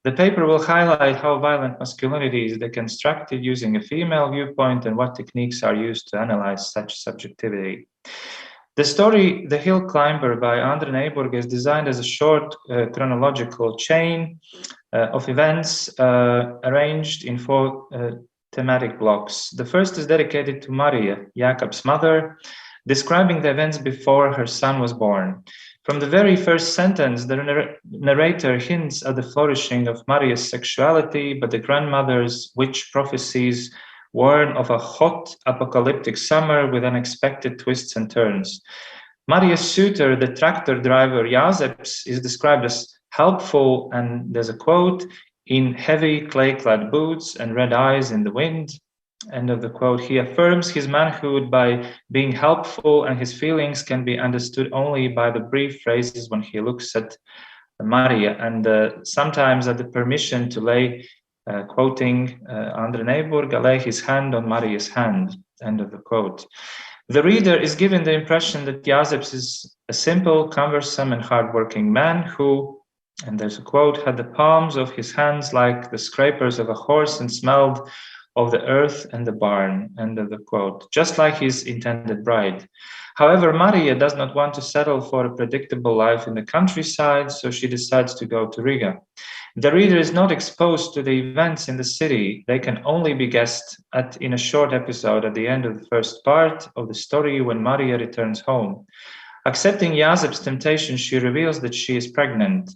The paper will highlight how violent masculinity is deconstructed using a female viewpoint and what techniques are used to analyze such subjectivity. The story, The Hill Climber by Andra Neiburga, is designed as a short chronological chain of events arranged in 4 thematic blocks. The first is dedicated to Marija, Jakob's mother, describing the events before her son was born. From the very first sentence, the narrator hints at the flourishing of Marija's sexuality, but the grandmother's witch prophecies warn of a hot apocalyptic summer with unexpected twists and turns. Marija's suitor, the tractor driver Jāzeps, is described as helpful, and there's a quote, "in heavy clay-clad boots and red eyes in the wind." End of the quote. He affirms his manhood by being helpful, and his feelings can be understood only by the brief phrases when he looks at Marija, and sometimes at the permission to lay quoting Andra Neiburga, lay his hand on Marija's hand, end of the quote. The reader is given the impression that Jāzeps is a simple, cumbersome, and hardworking man who, and there's a quote, had the palms of his hands like the scrapers of a horse and smelled of the earth and the barn, end of the quote, just like his intended bride. However, Marija does not want to settle for a predictable life in the countryside, so she decides to go to Riga. The reader is not exposed to the events in the city. They can only be guessed at in a short episode at the end of the first part of the story when Marija returns home. Accepting Jāzep's temptation, she reveals that she is pregnant.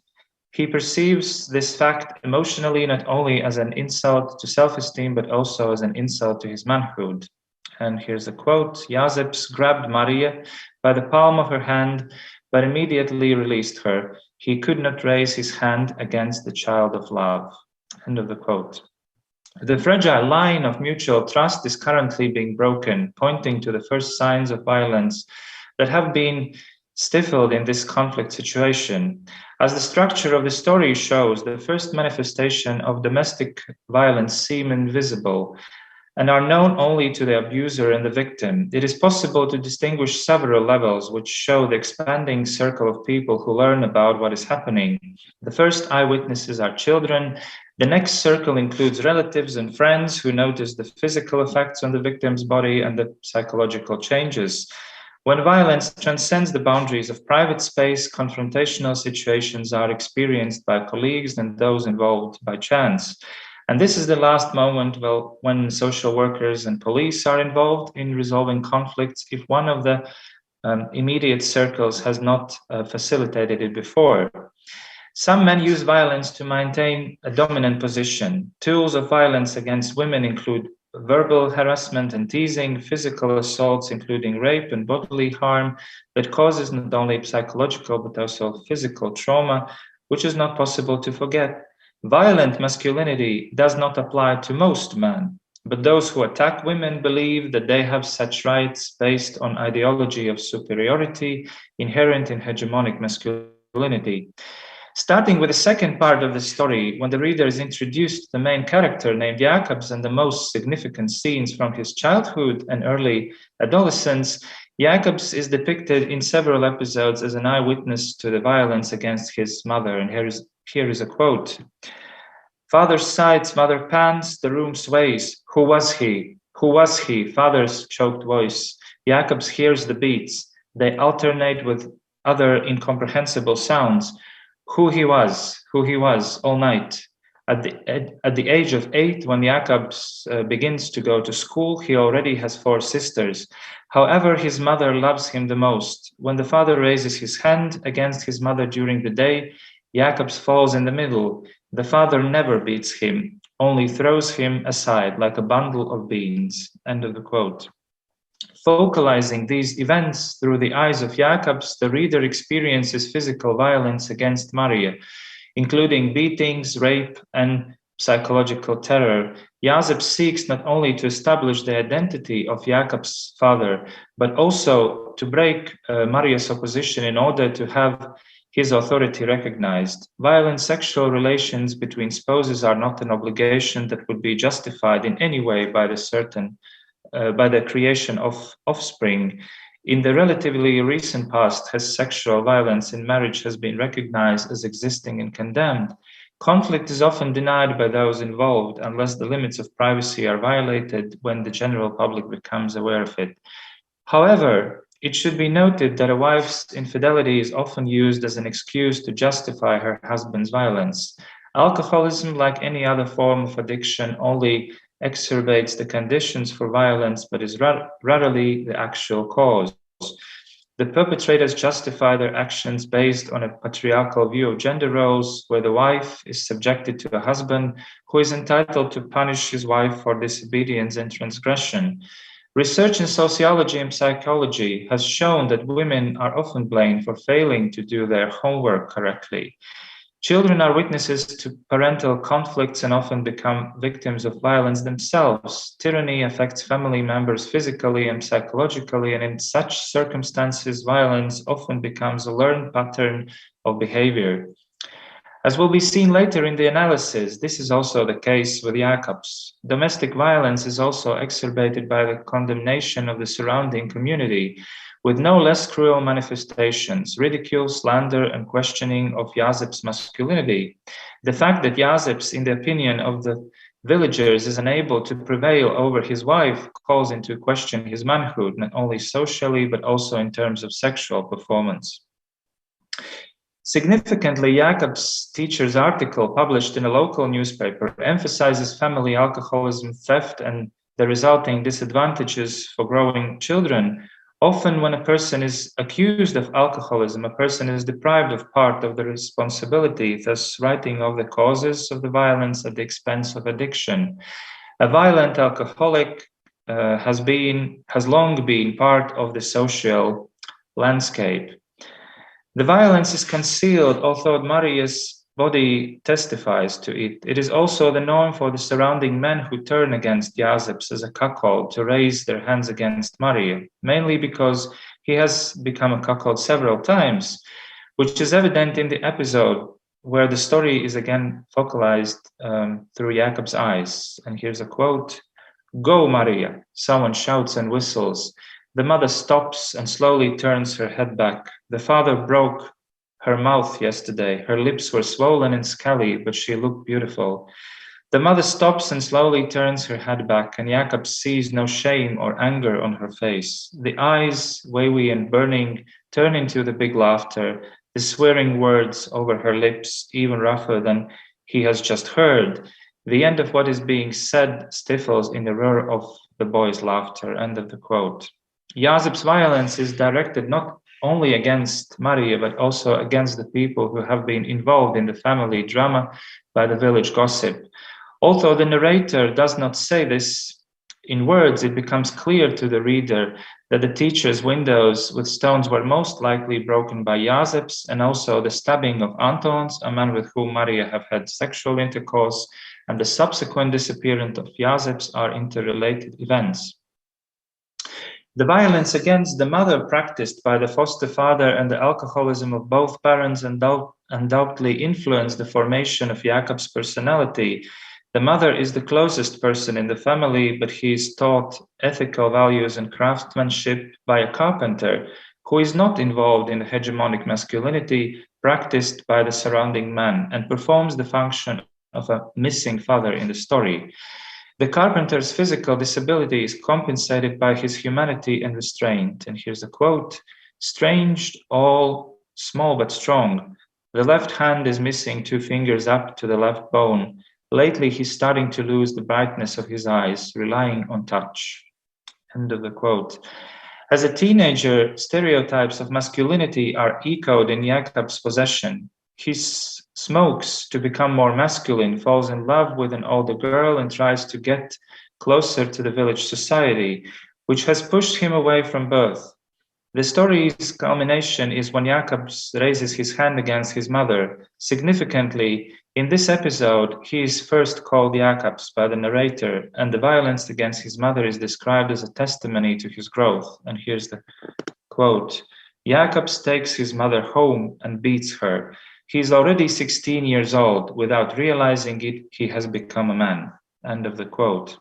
He perceives this fact emotionally not only as an insult to self-esteem, but also as an insult to his manhood. And here's a quote, "Jāzeps grabbed Marija by the palm of her hand, but immediately released her. He could not raise his hand against the child of love." End of the quote. The fragile line of mutual trust is currently being broken, pointing to the first signs of violence that have been stifled in this conflict situation. As the structure of the story shows, the first manifestation of domestic violence seem invisible and are known only to the abuser and the victim. It is possible to distinguish several levels which show the expanding circle of people who learn about what is happening. The first eyewitnesses are children. The next circle includes relatives and friends who notice the physical effects on the victim's body and the psychological changes. When violence transcends the boundaries of private space, confrontational situations are experienced by colleagues and those involved by chance. And this is the last moment when social workers and police are involved in resolving conflicts if one of the immediate circles has not facilitated it before. Some men use violence to maintain a dominant position. Tools of violence against women include verbal harassment and teasing, physical assaults, including rape and bodily harm that causes not only psychological but also physical trauma, which is not possible to forget. Violent masculinity does not apply to most men, but those who attack women believe that they have such rights based on ideology of superiority inherent in hegemonic masculinity. Starting with the second part of the story, when the reader is introduced to the main character named Jakobs and the most significant scenes from his childhood and early adolescence, Jakobs is depicted in several episodes as an eyewitness to the violence against his mother. And here is a quote. "Father sighs, mother pants, the room sways. Who was he? Who was he?" Father's choked voice. Jakobs hears the beats. They alternate with other incomprehensible sounds. Who he was, all night. At the age of 8, when Jakob begins to go to school, he already has 4 sisters. However, his mother loves him the most. When the father raises his hand against his mother during the day, Jakob falls in the middle. The father never beats him, only throws him aside like a bundle of beans. End of the quote. Focalizing these events through the eyes of Jakob, the reader experiences physical violence against Maria, including beatings, rape, and psychological terror. Joseph seeks not only to establish the identity of Jacob's father, but also to break Maria's opposition in order to have his authority recognized. Violent sexual relations between spouses are not an obligation that would be justified in any way by the creation of offspring. In the relatively recent past, has sexual violence in marriage has been recognized as existing and condemned. Conflict is often denied by those involved unless the limits of privacy are violated when the general public becomes aware of it. However, it should be noted that a wife's infidelity is often used as an excuse to justify her husband's violence. Alcoholism, like any other form of addiction, only exacerbates the conditions for violence, but is rarely the actual cause. The perpetrators justify their actions based on a patriarchal view of gender roles, where the wife is subjected to a husband who is entitled to punish his wife for disobedience and transgression. Research in sociology and psychology has shown that women are often blamed for failing to do their homework correctly. Children are witnesses to parental conflicts and often become victims of violence themselves. Tyranny affects family members physically and psychologically, and in such circumstances, violence often becomes a learned pattern of behavior. As will be seen later in the analysis, this is also the case with Jacobs. Domestic violence is also exacerbated by the condemnation of the surrounding community, with no less cruel manifestations, ridicule, slander, and questioning of Josep's masculinity. The fact that Joseph, in the opinion of the villagers, is unable to prevail over his wife calls into question his manhood, not only socially, but also in terms of sexual performance. Significantly, Jacob's teacher's article published in a local newspaper emphasizes family alcoholism, theft, and the resulting disadvantages for growing children. Often when a person is accused of alcoholism, a person is deprived of part of the responsibility, thus writing off the causes of the violence at the expense of addiction. A violent alcoholic has long been part of the social landscape. The violence is concealed, although Maria's body testifies to it. It is also the norm for the surrounding men who turn against Joseph as a cuckold to raise their hands against Maria, mainly because he has become a cuckold several times, which is evident in the episode where the story is again focalized through Jacob's eyes. And here's a quote: "Go, Maria," someone shouts and whistles. The mother stops and slowly turns her head back. The father broke her mouth yesterday. Her lips were swollen and scaly, but she looked beautiful. The mother stops and slowly turns her head back, and Jacob sees no shame or anger on her face. The eyes, wavy and burning, turn into the big laughter, the swearing words over her lips, even rougher than he has just heard. The end of what is being said stifles in the roar of the boy's laughter. End of the quote. Josep's violence is directed not only against Maria, but also against the people who have been involved in the family drama by the village gossip. Although the narrator does not say this in words, it becomes clear to the reader that the teacher's windows with stones were most likely broken by Josep's, and also the stabbing of Antons, a man with whom Maria have had sexual intercourse, and the subsequent disappearance of Josep's are interrelated events. The violence against the mother practiced by the foster father and the alcoholism of both parents undoubtedly influenced the formation of Jacob's personality. The mother is the closest person in the family, but he is taught ethical values and craftsmanship by a carpenter who is not involved in the hegemonic masculinity practiced by the surrounding men and performs the function of a missing father in the story. The carpenter's physical disability is compensated by his humanity and restraint. And here's a quote: "Strange, all small but strong. The left hand is missing 2 fingers up to the left bone. Lately, he's starting to lose the brightness of his eyes, relying on touch. End of the quote. As a teenager, stereotypes of masculinity are echoed in Jakob's possession. He smokes to become more masculine, falls in love with an older girl, and tries to get closer to the village society, which has pushed him away from both. The story's culmination is when Jakob raises his hand against his mother. Significantly, in this episode, he is first called Jakobs by the narrator, and the violence against his mother is described as a testimony to his growth. And here's the quote. Jakobs takes his mother home and beats her. He is already 16 years old. Without realizing it, he has become a man. End of the quote.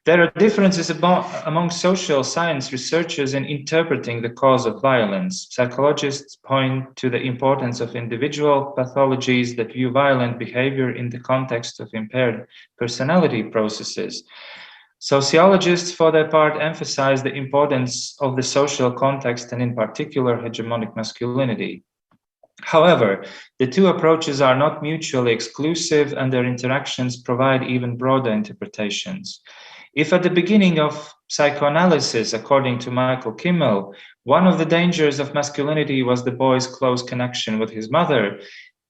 There are differences among social science researchers in interpreting the cause of violence. Psychologists point to the importance of individual pathologies that view violent behavior in the context of impaired personality processes. Sociologists, for their part, emphasize the importance of the social context and in particular hegemonic masculinity. However, the two approaches are not mutually exclusive and their interactions provide even broader interpretations. If at the beginning of psychoanalysis, according to Michael Kimmel, one of the dangers of masculinity was the boy's close connection with his mother,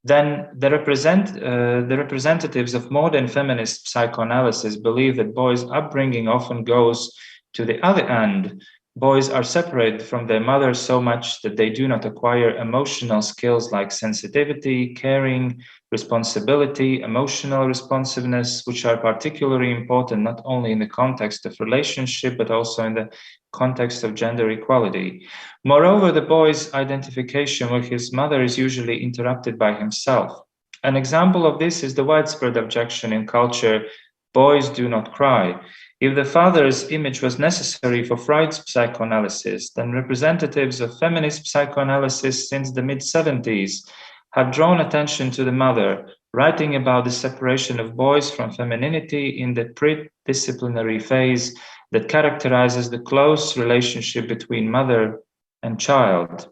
then the representatives of modern feminist psychoanalysis believe that boys' upbringing often goes to the other end. Boys are separated from their mother so much that they do not acquire emotional skills like sensitivity, caring, responsibility, emotional responsiveness, which are particularly important not only in the context of relationship, but also in the context of gender equality. Moreover, the boy's identification with his mother is usually interrupted by himself. An example of this is the widespread objection in culture, boys do not cry. If the father's image was necessary for Freud's psychoanalysis, then representatives of feminist psychoanalysis since the mid-70s have drawn attention to the mother, writing about the separation of boys from femininity in the pre-disciplinary phase that characterizes the close relationship between mother and child.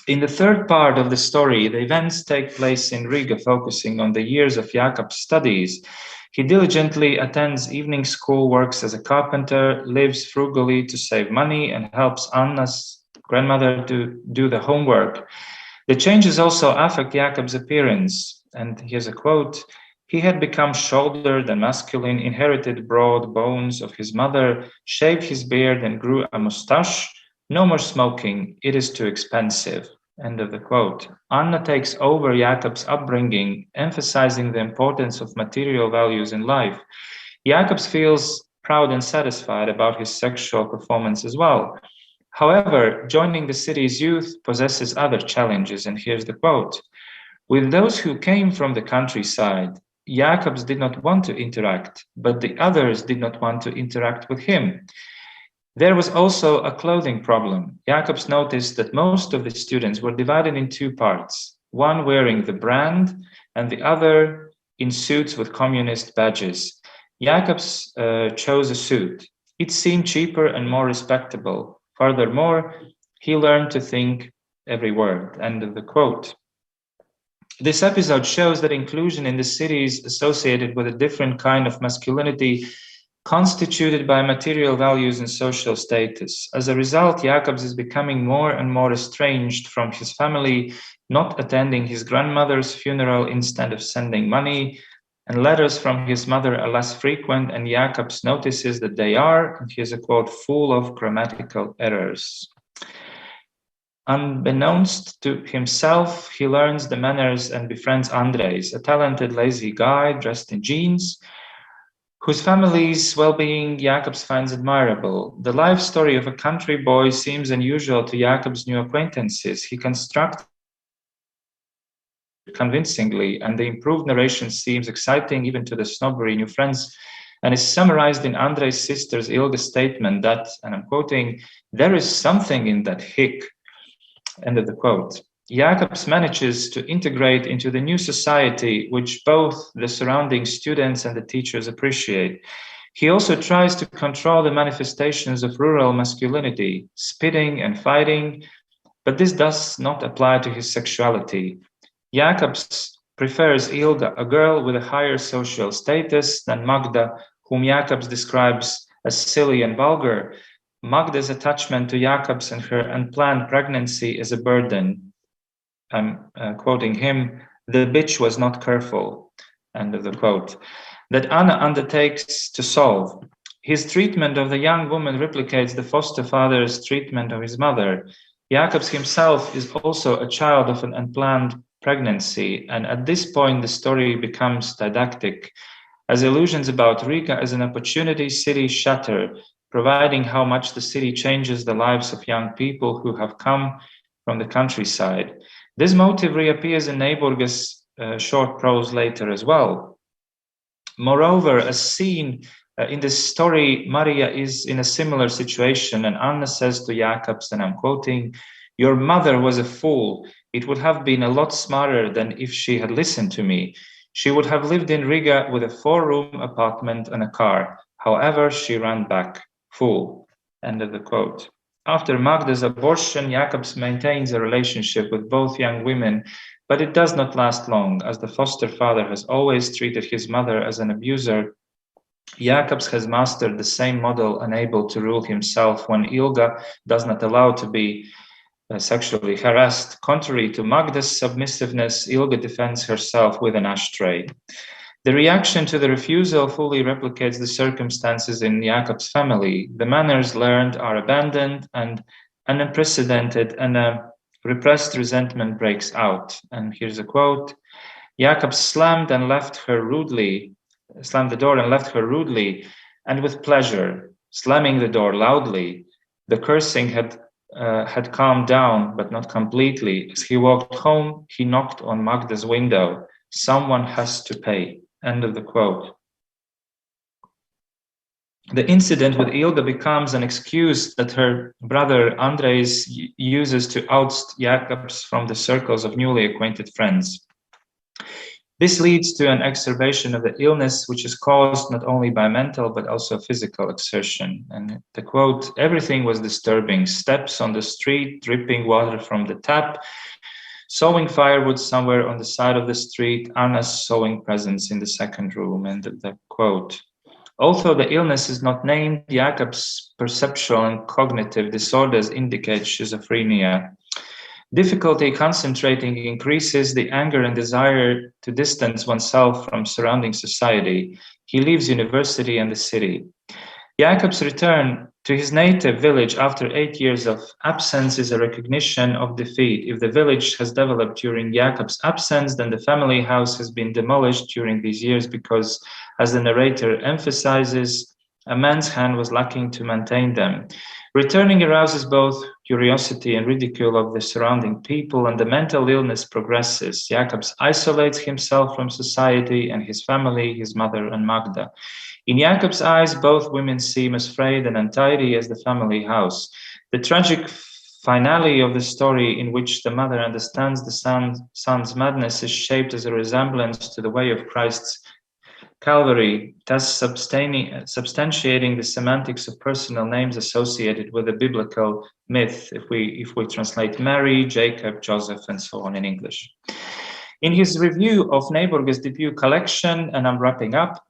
In the third part of the story, the events take place in Riga, focusing on the years of Jakob's studies. He diligently attends evening school, works as a carpenter, lives frugally to save money, and helps Anna's grandmother to do the homework. The changes also affect Jakob's appearance. And here's a quote. He had become shouldered and masculine, inherited broad bones of his mother, shaved his beard and grew a mustache. No more smoking. It is too expensive. End of the quote. Anna takes over Jakob's upbringing, emphasizing the importance of material values in life. Jakobs feels proud and satisfied about his sexual performance as well. However, joining the city's youth possesses other challenges, and here's the quote. With those who came from the countryside, Jakobs did not want to interact, but the others did not want to interact with him. There was also a clothing problem. Jakobs noticed that most of the students were divided in two parts, one wearing the brand and the other in suits with communist badges. Jakobs chose a suit. It seemed cheaper and more respectable. Furthermore, he learned to think every word. End of the quote. This episode shows that inclusion in the city is associated with a different kind of masculinity constituted by material values and social status. As a result, Jakobs is becoming more and more estranged from his family, not attending his grandmother's funeral instead of sending money, and letters from his mother are less frequent, and Jakobs notices that they are, and here's a quote, full of grammatical errors. Unbeknownst to himself, he learns the manners and befriends Andres, a talented, lazy guy dressed in jeans, whose family's well-being Jakobs finds admirable. The life story of a country boy seems unusual to Jakobs' new acquaintances. He constructs convincingly, and the improved narration seems exciting even to the snobbery new friends, and is summarized in Andres' sister's Ilga statement that, and I'm quoting, there is something in that hick, end of the quote. Jakobs manages to integrate into the new society, which both the surrounding students and the teachers appreciate. He also tries to control the manifestations of rural masculinity, spitting and fighting, but this does not apply to his sexuality. Jakobs prefers Ilga, a girl with a higher social status than Magda, whom Jacobs describes as silly and vulgar. Magda's attachment to Jacobs and her unplanned pregnancy is a burden. I'm quoting him, "The bitch was not careful," end of the quote, that Anna undertakes to solve. His treatment of the young woman replicates the foster father's treatment of his mother. Jacobs himself is also a child of an unplanned pregnancy, and at this point the story becomes didactic, as illusions about Riga as an opportunity city shatter, providing how much the city changes the lives of young people who have come from the countryside. This motive reappears in Neiburga's short prose later as well. Moreover, as seen in this story, Maria is in a similar situation, and Anna says to Jacobs, and I'm quoting, "Your mother was a fool. It would have been a lot smarter than if she had listened to me. She would have lived in Riga with a 4-room apartment and a car. However, she ran back. Fool." End of the quote. After Magda's abortion, Jacobs maintains a relationship with both young women, but it does not last long, as the foster father has always treated his mother as an abuser. Jacobs has mastered the same model, unable to rule himself when Ilga does not allow to be sexually harassed. Contrary to Magda's submissiveness, Ilga defends herself with an ashtray. The reaction to the refusal fully replicates the circumstances in Jacob's family. The manners learned are abandoned and unprecedented, and a repressed resentment breaks out. And here's a quote: "Jacob slammed the door and left her rudely and with pleasure, slamming the door loudly. The cursing had calmed down, but not completely. As he walked home, he knocked on Magda's window. Someone has to pay." End of the quote. The incident with Ilga becomes an excuse that her brother Andres uses to oust Jacobs from the circles of newly acquainted friends. This leads to an exacerbation of the illness, which is caused not only by mental but also physical exertion. And the quote, "Everything was disturbing. Steps on the street, dripping water from the tap, sowing firewood somewhere on the side of the street, Anna's sewing presence in the second room." And the quote. Although the illness is not named, Jacob's perceptual and cognitive disorders indicate schizophrenia. Difficulty concentrating increases the anger and desire to distance oneself from surrounding society. He leaves university and the city. Jacob's return to his native village after 8 years of absence is a recognition of defeat. If the village has developed during Jacob's absence, then the family house has been demolished during these years because, as the narrator emphasizes, a man's hand was lacking to maintain them. Returning arouses both curiosity and ridicule of the surrounding people, and the mental illness progresses. Jacobs isolates himself from society and his family, his mother and Magda. In Jacob's eyes, both women seem as frayed and untidy as the family house. The tragic finale of the story, in which the mother understands the son's madness, is shaped as a resemblance to the way of Christ's Calvary, thus substantiating the semantics of personal names associated with the biblical myth, if we translate Mary, Jacob, Joseph, and so on in English. In his review of Neiburga's debut collection, and I'm wrapping up,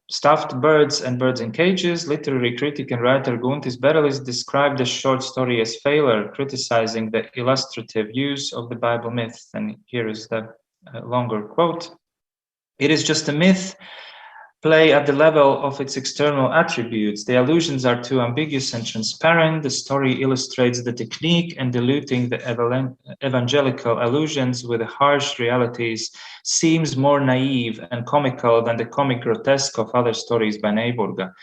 Stuffed Birds and Birds in Cages, literary critic and writer Guntis Berelis described the short story as failure, criticizing the illustrative use of the Bible myth. And here is the longer quote. "It is just a myth, play at the level of its external attributes. The allusions are too ambiguous and transparent. The story illustrates the technique, and diluting the evangelical allusions with the harsh realities seems more naive and comical than the comic grotesque of other stories by Neiburga.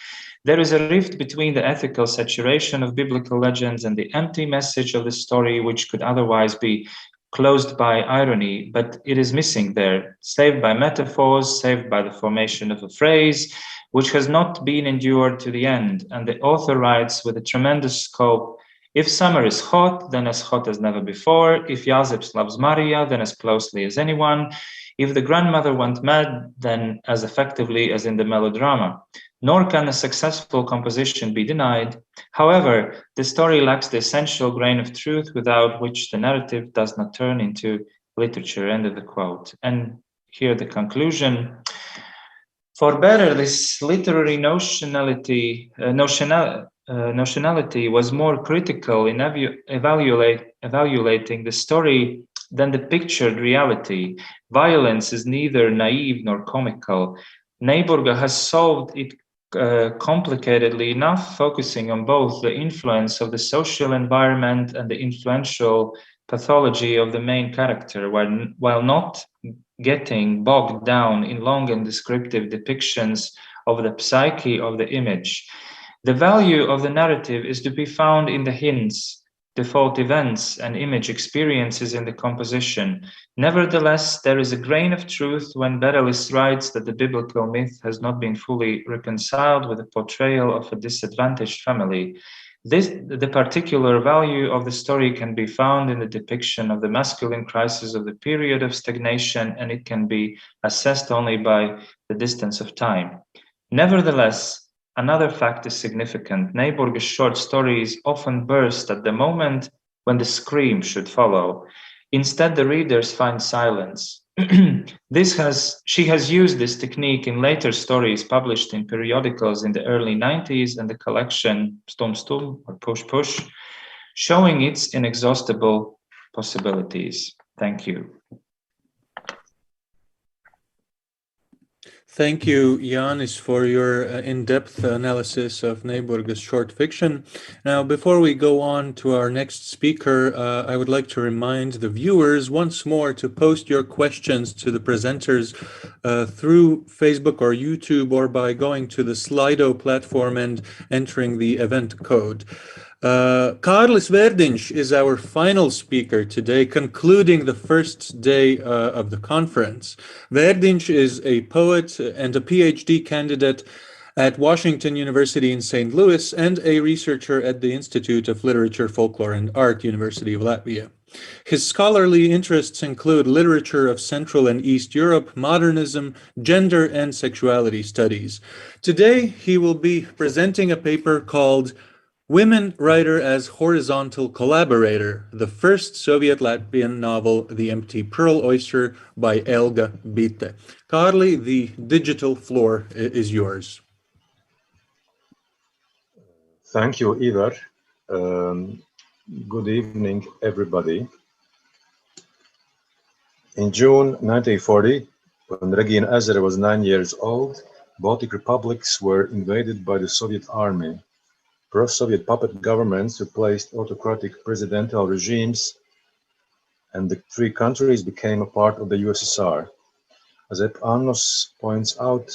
There is a rift between the ethical saturation of biblical legends and the empty message of the story, which could otherwise be closed by irony, but it is missing there, saved by metaphors, saved by the formation of a phrase, which has not been endured to the end." And the author writes with a tremendous scope, "If summer is hot, then as hot as never before. If Joseph loves Maria, then as closely as anyone. If the grandmother went mad, then as effectively as in the melodrama. Nor can a successful composition be denied. However, the story lacks the essential grain of truth without which the narrative does not turn into literature, end of the quote. And here the conclusion. For better, this literary notionality was more critical in evaluating the story than the pictured reality. Violence is neither naive nor comical. Neiburga has solved it complicatedly enough, focusing on both the influence of the social environment and the influential pathology of the main character, while not getting bogged down in long and descriptive depictions of the psyche of the image. The value of the narrative is to be found in the hints, default events, and image experiences in the composition. Nevertheless, there is a grain of truth when Berelis writes that the biblical myth has not been fully reconciled with the portrayal of a disadvantaged family. The particular value of the story can be found in the depiction of the masculine crisis of the period of stagnation, and it can be assessed only by the distance of time. Nevertheless, another fact is significant. Neiburga's short stories often burst at the moment when the scream should follow. Instead, the readers find silence. She has used this technique in later stories published in periodicals in the early 90s and the collection Stum Stum or Push Push, showing its inexhaustible possibilities. Thank you. Thank you, Jānis, for your in-depth analysis of Neiburga's short fiction. Now, before we go on to our next speaker, I would like to remind the viewers once more to post your questions to the presenters through Facebook or YouTube, or by going to the Slido platform and entering the event code. Kārlis Vērdiņš is our final speaker today, concluding the first day of the conference. Vērdiņš is a poet and a PhD candidate at Washington University in St. Louis and a researcher at the Institute of Literature, Folklore and Art, University of Latvia. His scholarly interests include literature of Central and East Europe, modernism, gender and sexuality studies. Today, he will be presenting a paper called Women Writer as Horizontal Collaborator, the first Soviet-Latvian novel, The Empty Pearl Oyster by Elga Bite. Kārli, the digital floor is yours. Thank you, Ivar. Good evening, everybody. In June 1940, when Regīna Ezera was 9 years old, Baltic republics were invaded by the Soviet army. Pro-Soviet puppet governments replaced autocratic presidential regimes, and the three countries became a part of the USSR. As Annos points out,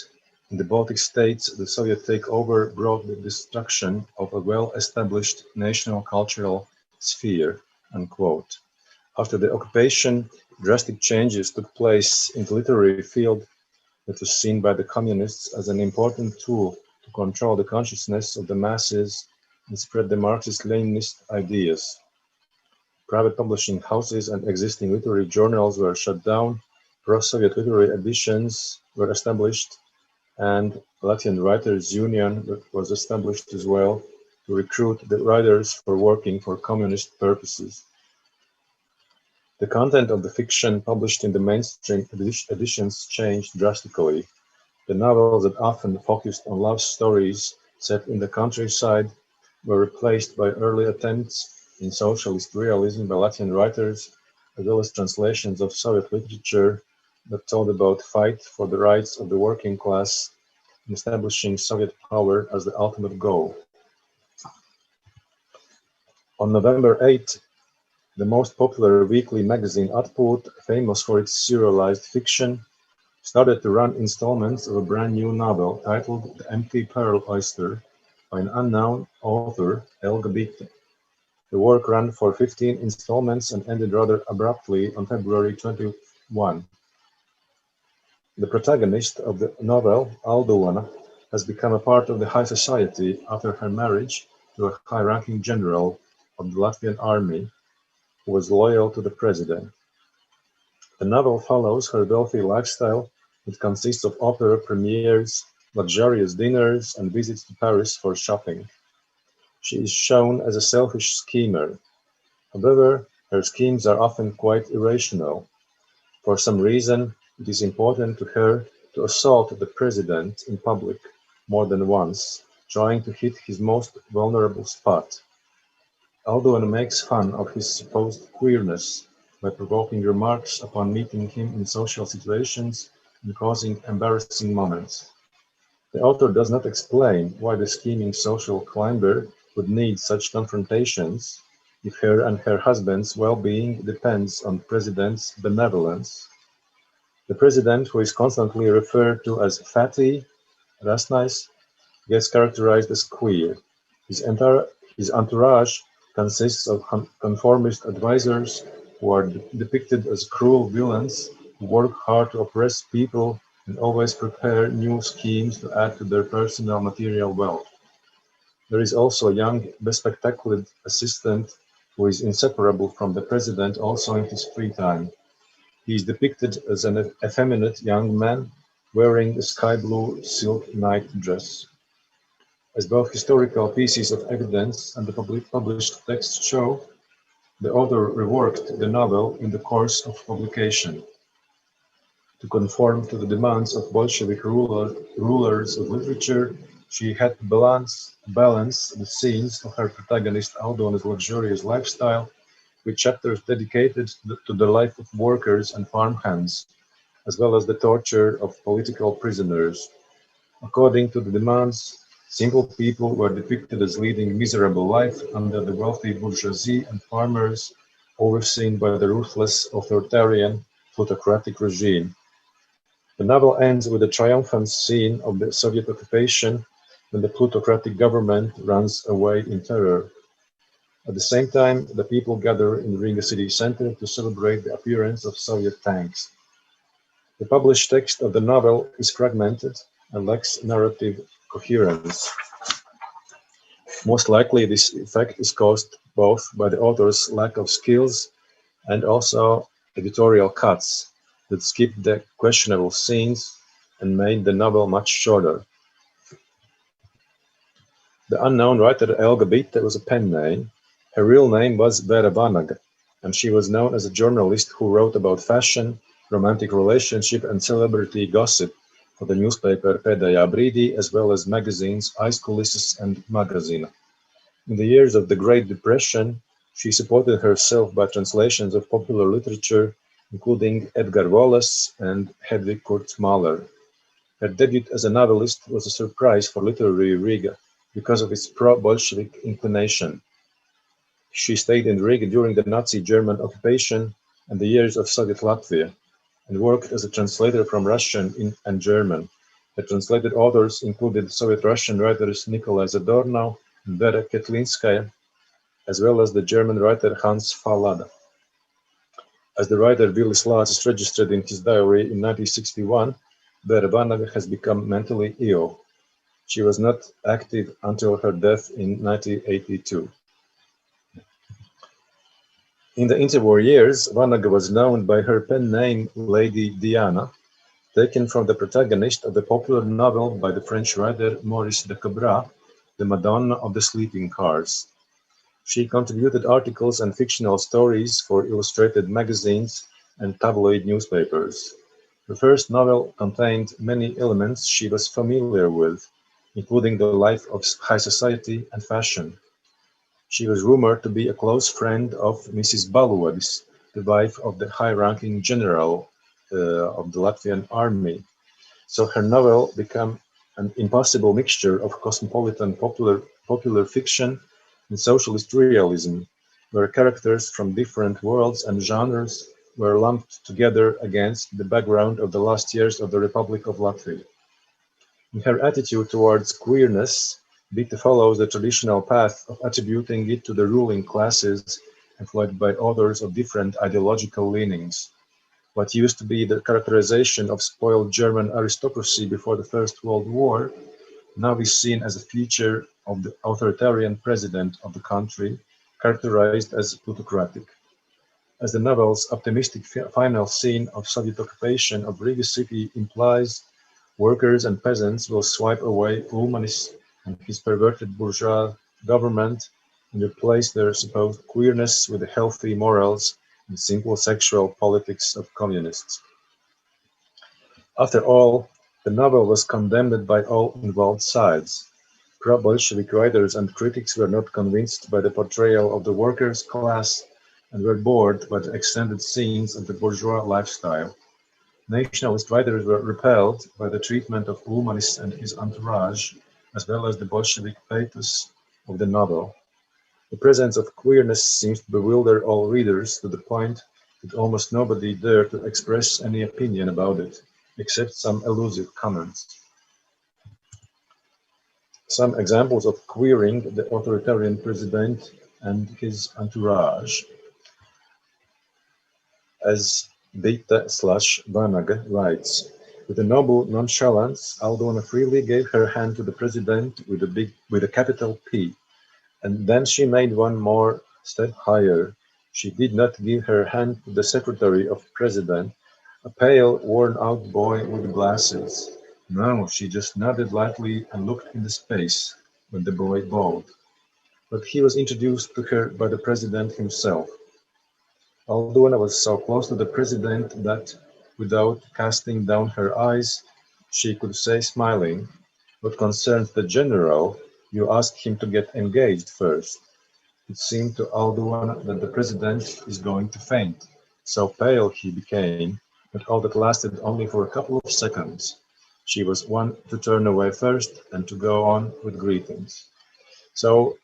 in the Baltic states, the Soviet takeover brought the destruction of a well-established national cultural sphere, unquote. After the occupation, drastic changes took place in the literary field that was seen by the communists as an important tool to control the consciousness of the masses and spread the Marxist-Leninist ideas. Private publishing houses and existing literary journals were shut down, pro-Soviet literary editions were established, and Latvian Writers' Union was established as well to recruit the writers for working for communist purposes. The content of the fiction published in the mainstream editions changed drastically. The novels that often focused on love stories set in the countryside were replaced by early attempts in socialist realism by Latvian writers, as well as translations of Soviet literature that told about fight for the rights of the working class and establishing Soviet power as the ultimate goal. On November 8, the most popular weekly magazine Atpūt, famous for its serialized fiction, started to run installments of a brand new novel titled The Empty Pearl Oyster by an unknown author, Elga Bite. The work ran for 15 installments and ended rather abruptly on February 21. The protagonist of the novel, Aldona, has become a part of the high society after her marriage to a high-ranking general of the Latvian army who was loyal to the president. The novel follows her wealthy lifestyle. It consists of opera premieres, luxurious dinners, and visits to Paris for shopping. She is shown as a selfish schemer. However, her schemes are often quite irrational. For some reason, it is important to her to assault the president in public more than once, trying to hit his most vulnerable spot. Aldona makes fun of his supposed queerness by provoking remarks upon meeting him in social situations and causing embarrassing moments. The author does not explain why the scheming social climber would need such confrontations if her and her husband's well-being depends on the president's benevolence. The president, who is constantly referred to as fatty, rasnais, gets characterized as queer. His entourage consists of conformist advisors who are depicted as cruel villains who work hard to oppress people and always prepare new schemes to add to their personal material wealth. There is also a young, bespectacled assistant who is inseparable from the president also in his free time. He is depicted as an effeminate young man wearing a sky blue silk night dress. As both historical pieces of evidence and the published text show, the author reworked the novel in the course of publication. To conform to the demands of Bolshevik rulers of literature, she had to balance the scenes of her protagonist Aldona's luxurious lifestyle with chapters dedicated to the life of workers and farmhands, as well as the torture of political prisoners. According to the demands, simple people were depicted as leading miserable life under the wealthy bourgeoisie and farmers, overseen by the ruthless authoritarian plutocratic regime. The novel ends with a triumphant scene of the Soviet occupation when the plutocratic government runs away in terror. At the same time, the people gather in Riga city center to celebrate the appearance of Soviet tanks. The published text of the novel is fragmented and lacks narrative coherence. Most likely, this effect is caused both by the author's lack of skills and also editorial cuts that skipped the questionable scenes and made the novel much shorter. The unknown writer Elga Bitte was a pen name. Her real name was Vera Vanaga, and she was known as a journalist who wrote about fashion, romantic relationship, and celebrity gossip for the newspaper Pēdējā brīdī, as well as magazines Aizkulises and Magazina. In the years of the Great Depression, she supported herself by translations of popular literature, including Edgar Wallace and Hedwig Kurz Mahler. Her debut as a novelist was a surprise for literary Riga because of its pro-Bolshevik inclination. She stayed in Riga during the Nazi German occupation and the years of Soviet Latvia, and worked as a translator from Russian and German. The translated authors included Soviet-Russian writers Nikolai Zadornov and Vera Ketlinskaya, as well as the German writer Hans Fallada. As the writer Willis Lācis registered in his diary in 1961, Vera Vanaga has become mentally ill. She was not active until her death in 1982. In the interwar years, Vanaga was known by her pen name Lady Diana, taken from the protagonist of the popular novel by the French writer Maurice de Cabra, The Madonna of the Sleeping Cars. She contributed articles and fictional stories for illustrated magazines and tabloid newspapers. Her first novel contained many elements she was familiar with, including the life of high society and fashion. She was rumored to be a close friend of Mrs. Baluodis, the wife of the high-ranking general of the Latvian army. So her novel became an impossible mixture of cosmopolitan popular fiction and socialist realism, where characters from different worlds and genres were lumped together against the background of the last years of the Republic of Latvia. In her attitude towards queerness, Bitte follows the traditional path of attributing it to the ruling classes employed by authors of different ideological leanings. What used to be the characterization of spoiled German aristocracy before the First World War now is seen as a feature of the authoritarian president of the country, characterized as plutocratic. As the novel's optimistic final scene of Soviet occupation of Riga city implies, workers and peasants will swipe away Ulmanis and his perverted bourgeois government and replace their supposed queerness with healthy morals the simple sexual politics of communists. After all, the novel was condemned by all involved sides. Pro-Bolshevik writers and critics were not convinced by the portrayal of the workers' class and were bored by the extended scenes of the bourgeois lifestyle. Nationalist writers were repelled by the treatment of Ulmanis and his entourage, as well as the Bolshevik pathos of the novel. The presence of queerness seems to bewilder all readers to the point that almost nobody dared to express any opinion about it, except some elusive comments. Some examples of queering the authoritarian president and his entourage. As Dita/Vanaga writes, with a noble nonchalance, Aldona freely gave her hand to the president with a capital P, and then she made one more step higher. She did not give her hand to the secretary of president, a pale, worn-out boy with glasses. No, she just nodded lightly and looked into space when the boy bowed. But he was introduced to her by the president himself. Aldona was so close to the president that, without casting down her eyes, she could say, smiling, "What concerns the general, you ask him to get engaged first." It seemed to Aldona that the president is going to faint. So pale he became, but all that lasted only for a couple of seconds. She was one to turn away first and to go on with greetings. So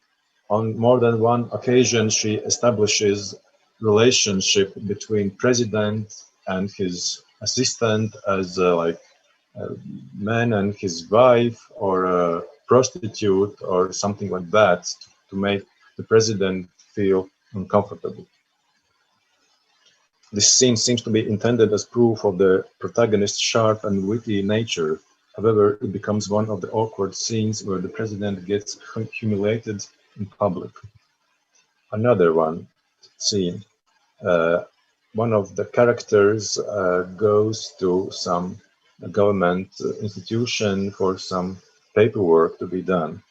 on more than one occasion, she establishes relationship between president and his assistant as a man and his wife, or a prostitute, or something like that, to make the president feel uncomfortable. This scene seems to be intended as proof of the protagonist's sharp and witty nature. However, it becomes one of the awkward scenes where the president gets humiliated in public. Another scene. One of the characters goes to some government institution for some paperwork to be done.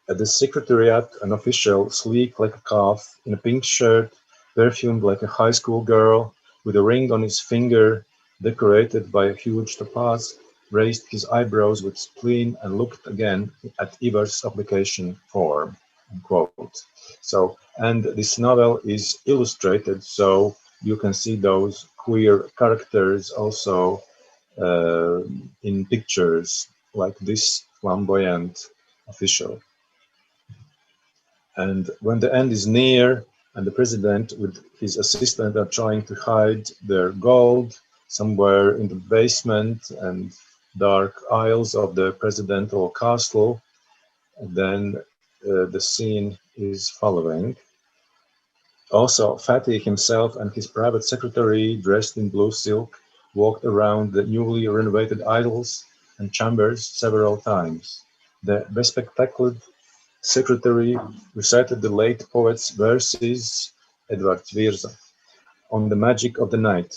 At the secretariat, an official, sleek like a calf, in a pink shirt, perfumed like a high school girl, with a ring on his finger, decorated by a huge topaz, raised his eyebrows with spleen and looked again at Ivar's application form. Unquote. So, and this novel is illustrated, so you can see those queer characters also in pictures, like this flamboyant official. And when the end is near, and the president with his assistant are trying to hide their gold somewhere in the basement and dark aisles of the presidential castle, then the scene is following. Also, Fatih himself and his private secretary, dressed in blue silk, walked around the newly renovated aisles and chambers several times. The bespectacled secretary recited the late poet's verses, Edvard Virza, on the magic of the night.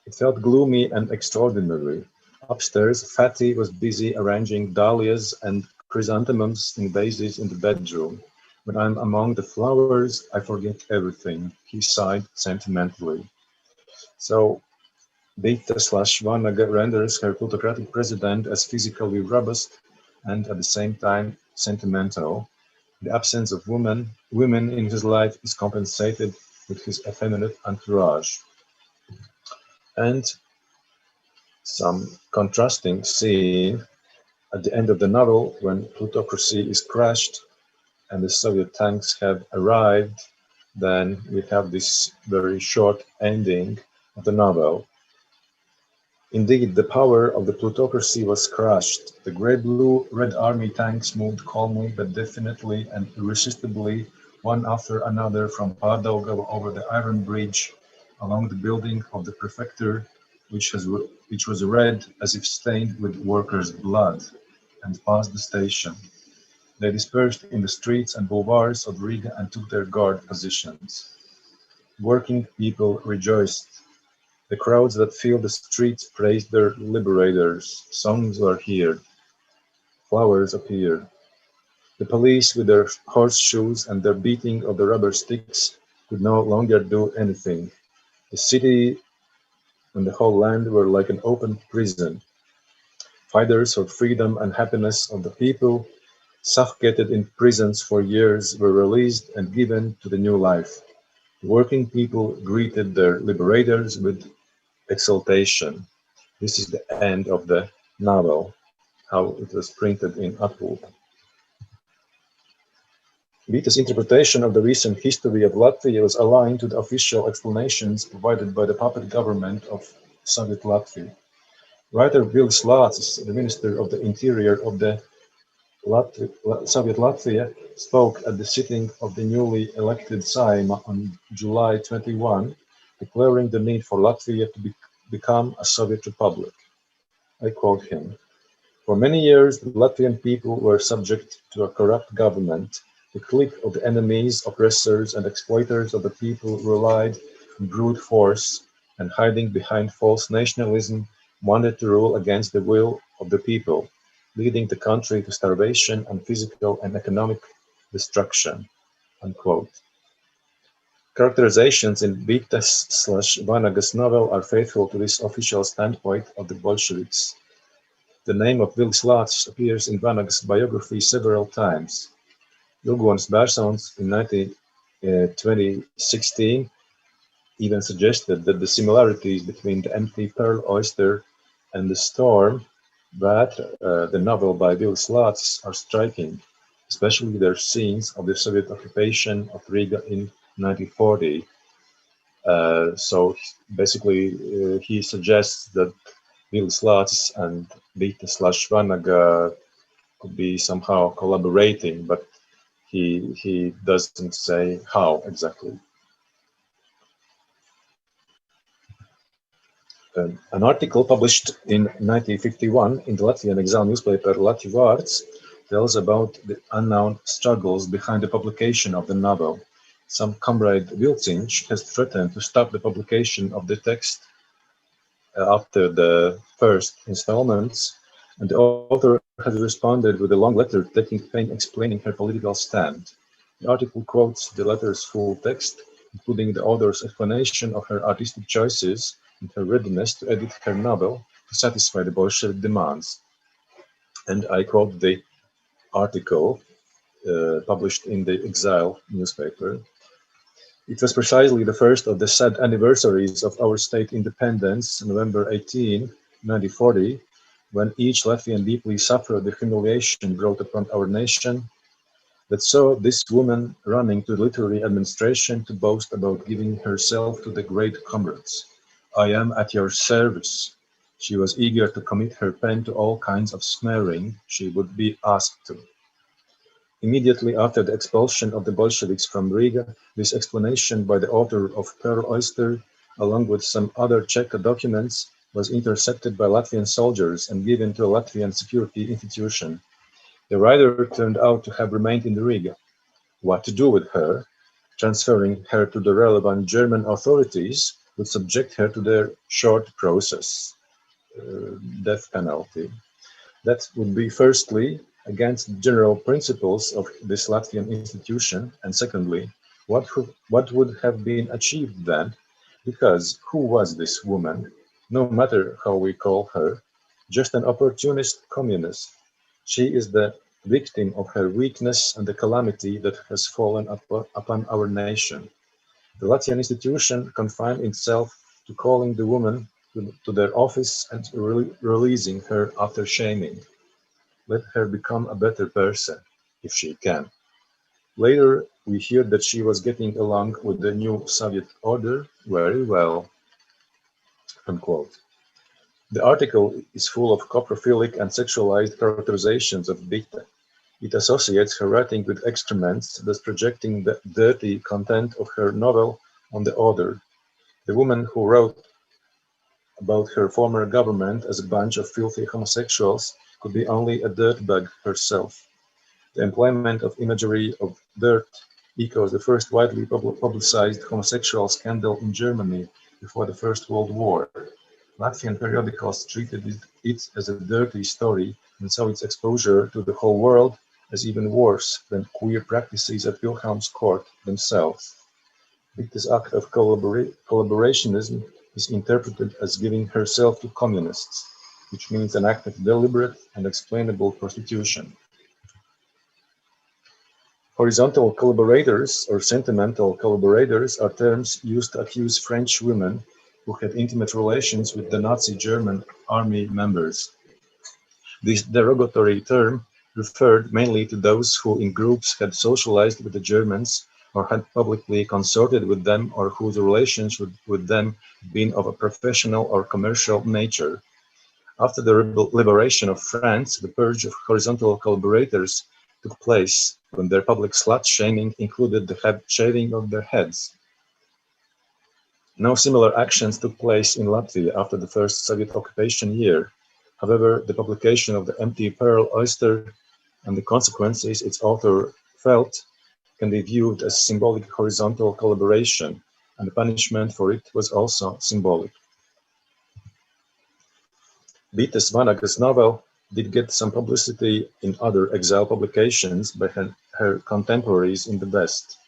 It felt gloomy and extraordinary. Upstairs, Fatih was busy arranging dahlias and chrysanthemums in vases in the bedroom. When I'm among the flowers, I forget everything, he sighed sentimentally. So, Dita/Vanaga renders her plutocratic president as physically robust and at the same time sentimental. The absence of women in his life is compensated with his effeminate entourage. And some contrasting scene at the end of the novel, when plutocracy is crushed and the Soviet tanks have arrived, then we have this very short ending of the novel. Indeed, the power of the plutocracy was crushed. The grey, blue, red army tanks moved calmly but definitely and irresistibly, one after another, from Pārdaugava over the Iron Bridge, along the building of the prefecture, which was red as if stained with workers' blood, and past the station. They dispersed in the streets and boulevards of Riga and took their guard positions. Working people rejoiced. The crowds that filled the streets praised their liberators. Songs were heard. Flowers appeared. The police, with their horseshoes and their beating of the rubber sticks, could no longer do anything. The city and the whole land were like an open prison. Fighters for freedom and happiness of the people, suffocated in prisons for years, were released and given to the new life. The working people greeted their liberators with exultation. This is the end of the novel, how it was printed in Atpūta. Vīta's interpretation of the recent history of Latvia was aligned to the official explanations provided by the puppet government of Soviet Latvia. Writer Vilis Lācis, the Minister of the Interior of the Soviet Latvia, spoke at the sitting of the newly elected Saeima on July 21, declaring the need for Latvia to become a Soviet republic. I quote him, "For many years, the Latvian people were subject to a corrupt government. The clique of the enemies, oppressors, and exploiters of the people relied on brute force and hiding behind false nationalism wanted to rule against the will of the people, leading the country to starvation and physical and economic destruction." Unquote. Characterizations in Vītas/Vanaga's novel are faithful to this official standpoint of the Bolsheviks. The name of Vilis Lācis appears in Vanaga's biography several times. Ilgonis Bērsons in 2016 even suggested that the similarities between The Empty Pearl Oyster and The Storm, the novel by Vilis Lācis, are striking, especially their scenes of the Soviet occupation of Riga in 1940. So basically, he suggests that Vilis Lācis and Vīta/Vanaga could be somehow collaborating, but he doesn't say how exactly. An article published in 1951 in the Latvian exile newspaper VIRTUāLS tells about the unknown struggles behind the publication of the novel. Some comrade Vilciņš has threatened to stop the publication of the text after the first installments, and the author has responded with a long letter taking pain explaining her political stand. The article quotes the letter's full text, including the author's explanation of her artistic choices and her readiness to edit her novel to satisfy the Bolshevik demands. And I quote the article published in the Exile newspaper. "It was precisely the first of the sad anniversaries of our state independence, November 18, 1940, when each Latvian deeply suffered the humiliation brought upon our nation, that saw this woman running to the literary administration to boast about giving herself to the great comrades. I am at your service." She was eager to commit her pen to all kinds of swearing she would be asked to. Immediately after the expulsion of the Bolsheviks from Riga, this explanation by the author of Pearl Oyster, along with some other Czech documents, was intercepted by Latvian soldiers and given to a Latvian security institution. The writer turned out to have remained in Riga. What to do with her? Transferring her to the relevant German authorities would subject her to their short process, death penalty. That would be firstly against the general principles of this Latvian institution, and secondly, what would have been achieved then? Because who was this woman? No matter how we call her, just an opportunist communist. She is the victim of her weakness and the calamity that has fallen upon our nation. The Latvian institution confined itself to calling the woman to their office and releasing her after shaming. Let her become a better person, if she can. Later, we hear that she was getting along with the new Soviet order very well. Unquote. The article is full of coprophilic and sexualized characterizations of Vīta. It associates her writing with excrements, thus projecting the dirty content of her novel on the author. The woman who wrote about her former government as a bunch of filthy homosexuals could be only a dirtbag herself. The employment of imagery of dirt echoes the first widely publicized homosexual scandal in Germany before the First World War. Latvian periodicals treated it as a dirty story and saw its exposure to the whole world as even worse than queer practices at Wilhelm's court themselves. Bita's act of collaborationism is interpreted as giving herself to communists, which means an act of deliberate and explainable prostitution. Horizontal collaborators or sentimental collaborators are terms used to accuse French women who had intimate relations with the Nazi German army members. This derogatory term referred mainly to those who in groups had socialized with the Germans or had publicly consorted with them or whose relations with them been of a professional or commercial nature. After the liberation of France, the purge of horizontal collaborators took place when their public slut-shaming included the shaving of their heads. No similar actions took place in Latvia after the first Soviet occupation year. However, the publication of the Empty Pearl Oyster and the consequences its author felt can be viewed as symbolic horizontal collaboration, and the punishment for it was also symbolic. Bītas Vanaga's novel did get some publicity in other exile publications by her contemporaries in the West.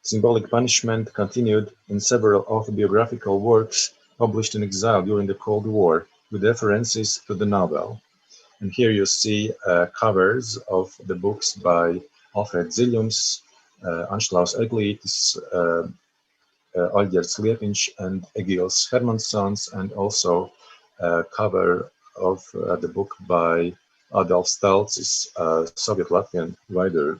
Symbolic punishment continued in several autobiographical works published in exile during the Cold War, with references to the novel. And here you see covers of the books by Alfred Ziļums, Anšlaus Eglītis, Aļģers Liepiņš, and Egils Hermansons, and also a cover of the book by Adolfs Stalcis, a Soviet Latvian writer.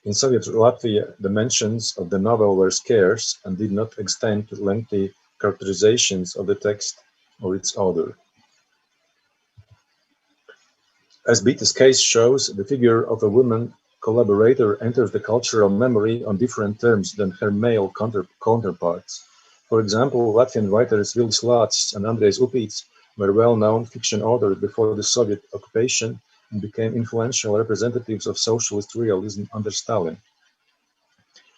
In Soviet Latvia, the mentions of the novel were scarce and did not extend to lengthy characterizations of the text or its author. As Bītas case shows, the figure of a woman collaborator enters the cultural memory on different terms than her male counterparts. For example, Latvian writers Vilis Lācis and Andrejs Upīts were well-known fiction authors before the Soviet occupation and became influential representatives of socialist realism under Stalin.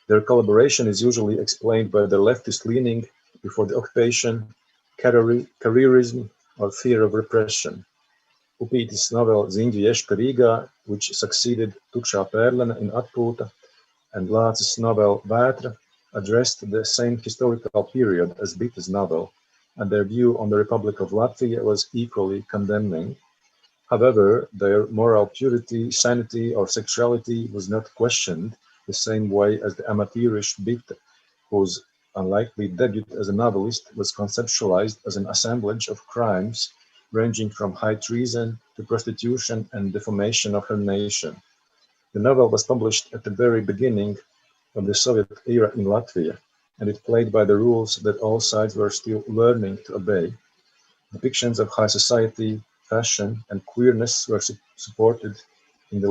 Their collaboration is usually explained by their leftist leaning before the occupation, careerism, or fear of repression. Upītis' novel Ziņģi Ješka Rīgā, which succeeded Tukšā Pērlene in Atpūta, and Lācis' novel Vētra addressed the same historical period as Bītas' novel, and their view on the Republic of Latvia was equally condemning. However, their moral purity, sanity, or sexuality was not questioned the same way as the amateurish Bīta, whose unlikely debut as a novelist was conceptualized as an assemblage of crimes ranging from high treason to prostitution and defamation of her nation. The novel was published at the very beginning of the Soviet era in Latvia, and it played by the rules that all sides were still learning to obey. Depictions of high society, fashion, and queerness were supported in the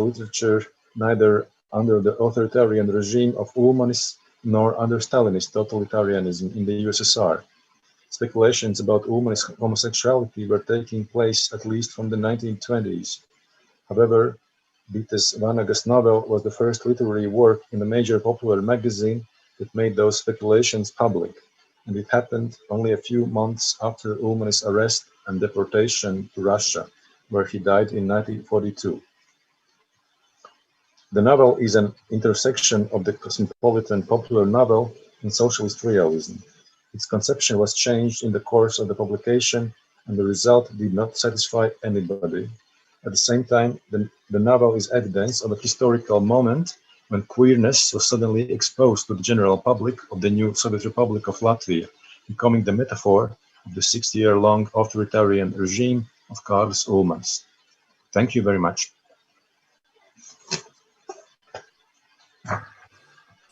literature neither under the authoritarian regime of Ulmanis nor under Stalinist totalitarianism in the USSR. Speculations about Ulmanis homosexuality were taking place at least from the 1920s. However, Bītas Vanaga's novel was the first literary work in a major popular magazine that made those speculations public, and it happened only a few months after Ulmanis' arrest and deportation to Russia, where he died in 1942. The novel is an intersection of the cosmopolitan popular novel and socialist realism. Its conception was changed in the course of the publication, and the result did not satisfy anybody. At the same time, the novel is evidence of a historical moment when queerness was suddenly exposed to the general public of the new Soviet Republic of Latvia, becoming the metaphor of the 60-year-long authoritarian regime of Kārlis Ulmanis. Thank you very much.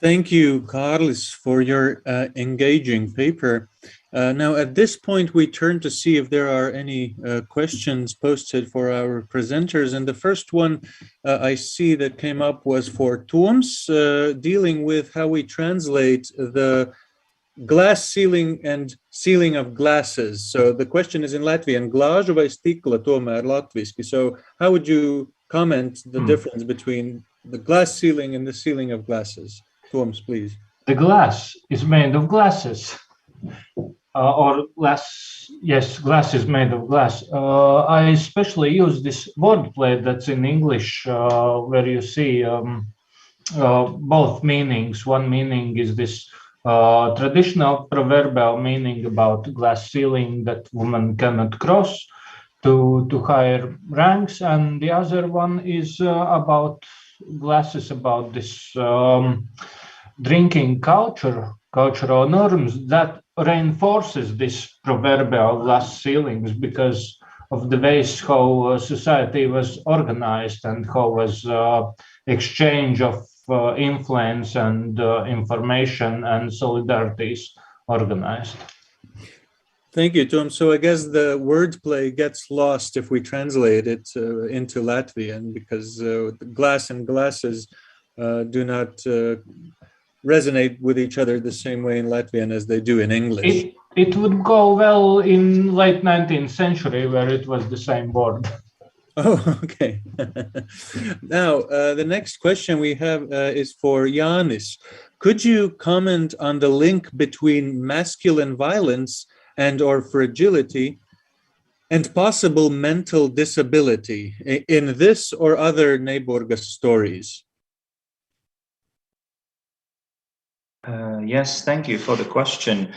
Thank you, Kārlis, for your engaging paper. Now, at this point, we turn to see if there are any questions posted for our presenters. And the first one I see that came up was for Toms, dealing with how we translate the glass ceiling and ceiling of glasses. So the question is in Latvian, glāžu vai stikla tomēr latviski. So how would you comment the difference between the glass ceiling and the ceiling of glasses? Toms, please. The glass is made of glasses. or glass. Yes, glass is made of glass. I especially use this wordplay that's in English, where you see both meanings. One meaning is this traditional proverbial meaning about glass ceiling that women cannot cross to higher ranks, and the other one is about glasses, about this drinking cultural norms that reinforces this proverbial glass ceilings because of the ways how society was organized and how was exchange of influence and information and solidarities organized. Thank you, Tom. So I guess the wordplay gets lost if we translate it into Latvian, because glass and glasses do not resonate with each other the same way in Latvian as they do in English. It would go well in late 19th century where it was the same word. Oh, okay. Now, the next question we have is for Jānis. Could you comment on the link between masculine violence and or fragility and possible mental disability in this or other Neiburgas stories? Yes, thank you for the question.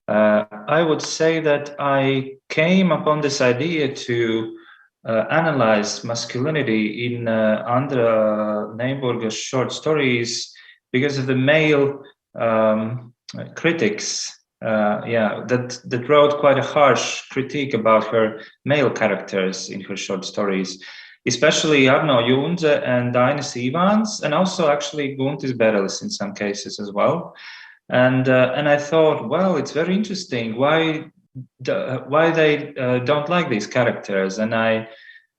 I would say that I came upon this idea to analyze masculinity in Andra Neiburgas short stories because of the male critics that wrote quite a harsh critique about her male characters in her short stories, especially Arno Junze and Dainis Ivāns, and also actually Guntis Berelis in some cases as well. And I thought, well, it's very interesting why they don't like these characters, and I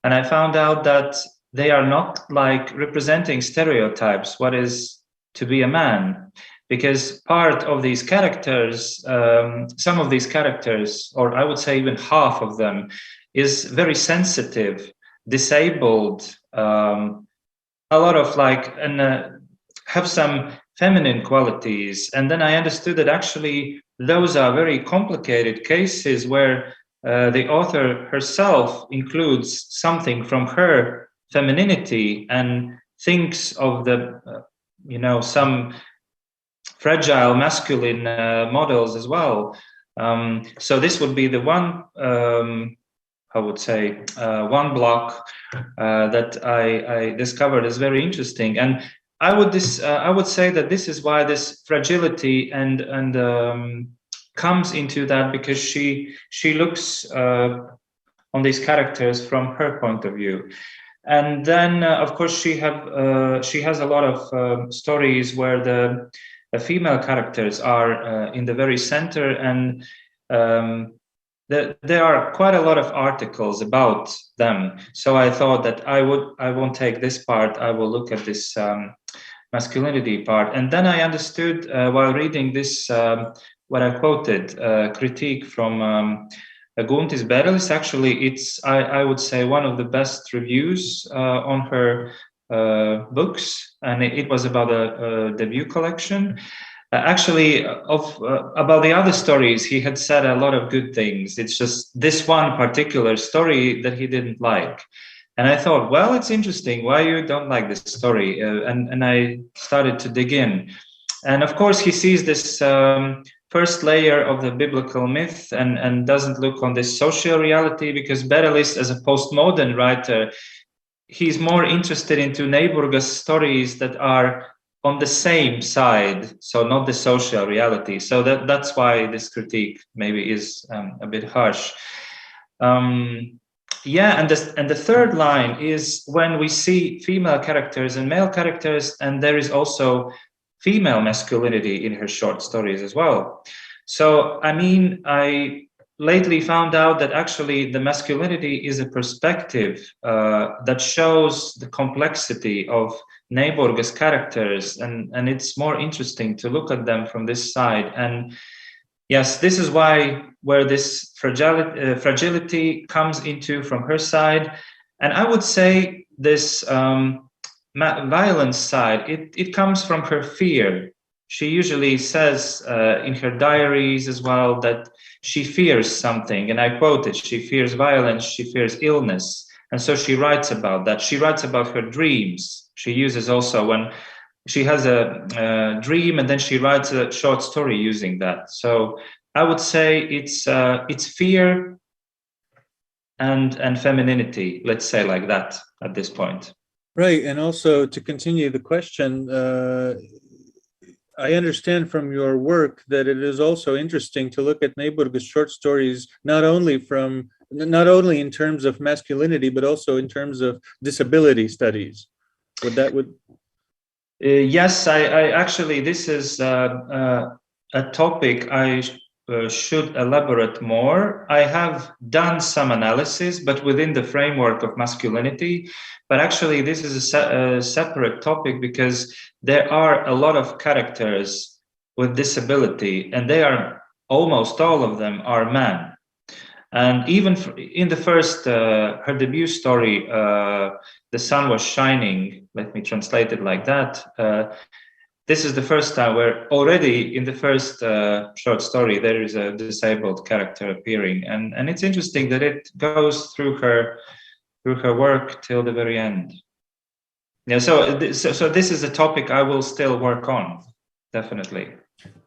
found out that they are not like representing stereotypes what is to be a man, because part of these characters, some of these characters, or I would say even half of them, is very sensitive, disabled, a lot of have some feminine qualities. And then I understood that actually those are very complicated cases where the author herself includes something from her femininity and thinks of the, some fragile masculine models as well. So this would be the one, I would say, one block that I discovered is very interesting. And I would say that this is why this fragility and comes into that, because she looks on these characters from her point of view. And then, of course, she has a lot of stories where the female characters are in the very center, and there are quite a lot of articles about them. So I thought that I won't take this part. I will look at this masculinity part. And then I understood while reading this, what I quoted, critique from Guntis Berelis. Actually, it's, I would say, one of the best reviews on her books, and it was about a debut collection. Actually, about the other stories, he had said a lot of good things. It's just this one particular story that he didn't like. And I thought, well, it's interesting why you don't like this story. And I started to dig in. And of course, he sees this first layer of the biblical myth and doesn't look on this social reality, because Berelis, as a postmodern writer, he's more interested into Neiburgas stories that are on the same side, so not the social reality. So that's why this critique maybe is a bit harsh. And the third line is when we see female characters and male characters, and there is also female masculinity in her short stories as well. So, I mean, I lately found out that actually the masculinity is a perspective that shows the complexity of Neiburgas characters, and it's more interesting to look at them from this side. And yes, this is where this fragility comes into from her side. And I would say this violence side, it comes from her fear. she usually says in her diaries as well that she fears something, and I quote it, she fears violence, she fears illness, and so she writes about that. She writes about her dreams. She uses also when she has a dream, and then she writes a short story using that. So I would say it's fear and femininity, let's say like that at this point. Right, and also to continue the question, I understand from your work that it is also interesting to look at Neiburga's short stories not only in terms of masculinity, but also in terms of disability studies. Yes, I actually, this is a topic I should elaborate more. I have done some analysis, but within the framework of masculinity. But actually, this is a separate topic because there are a lot of characters with disability, and they are almost all of them are men. And even in the first, her debut story, The Sun Was Shining, let me translate it like that. This is the first time where already in the first short story, there is a disabled character appearing. And it's interesting that it goes through her work till the very end. Yeah, so this is a topic I will still work on, definitely.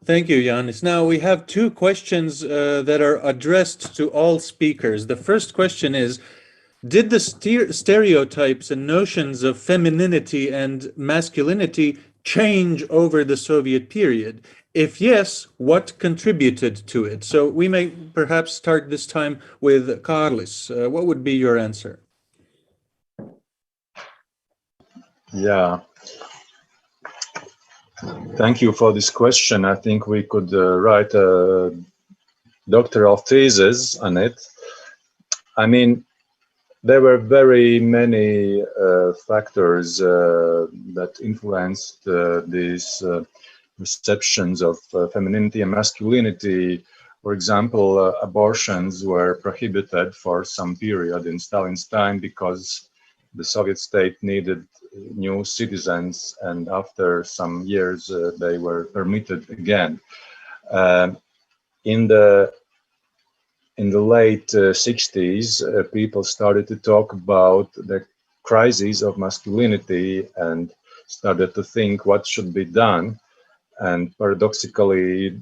Thank you, Jānis. Now we have two questions that are addressed to all speakers. The first question is, did the stereotypes and notions of femininity and masculinity change over the Soviet period? If yes, what contributed to it? So we may perhaps start this time with Kārlis. What would be your answer? Yeah. Thank you for this question. I think we could write a doctoral thesis on it. I mean, there were very many factors that influenced these perceptions of femininity and masculinity. For example, abortions were prohibited for some period in Stalin's time because the Soviet state needed new citizens, and after some years they were permitted again. In the late 60s, people started to talk about the crisis of masculinity and started to think what should be done. And paradoxically,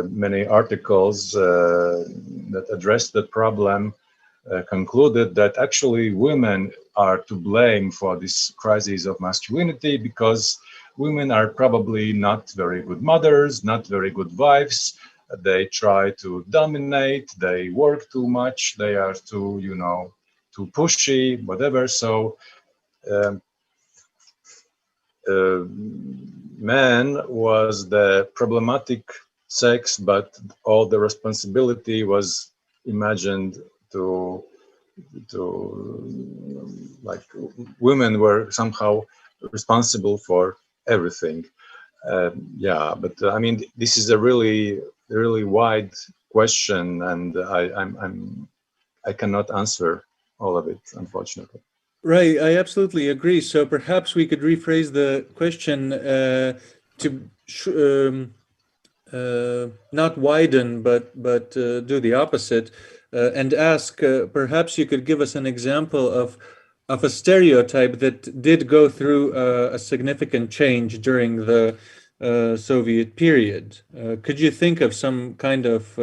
many articles that addressed the problem concluded that actually women are to blame for this crisis of masculinity because women are probably not very good mothers, not very good wives. They try to dominate, they work too much, they are too, too pushy, whatever. So man was the problematic sex, but all the responsibility was imagined to like women were somehow responsible for everything. Yeah, but I mean, this is a really wide question, and I cannot answer all of it, unfortunately. Right, I absolutely agree. So perhaps we could rephrase the question to not widen, but do the opposite, and ask. Perhaps you could give us an example of a stereotype that did go through a significant change during the Soviet period. Could you think of some kind of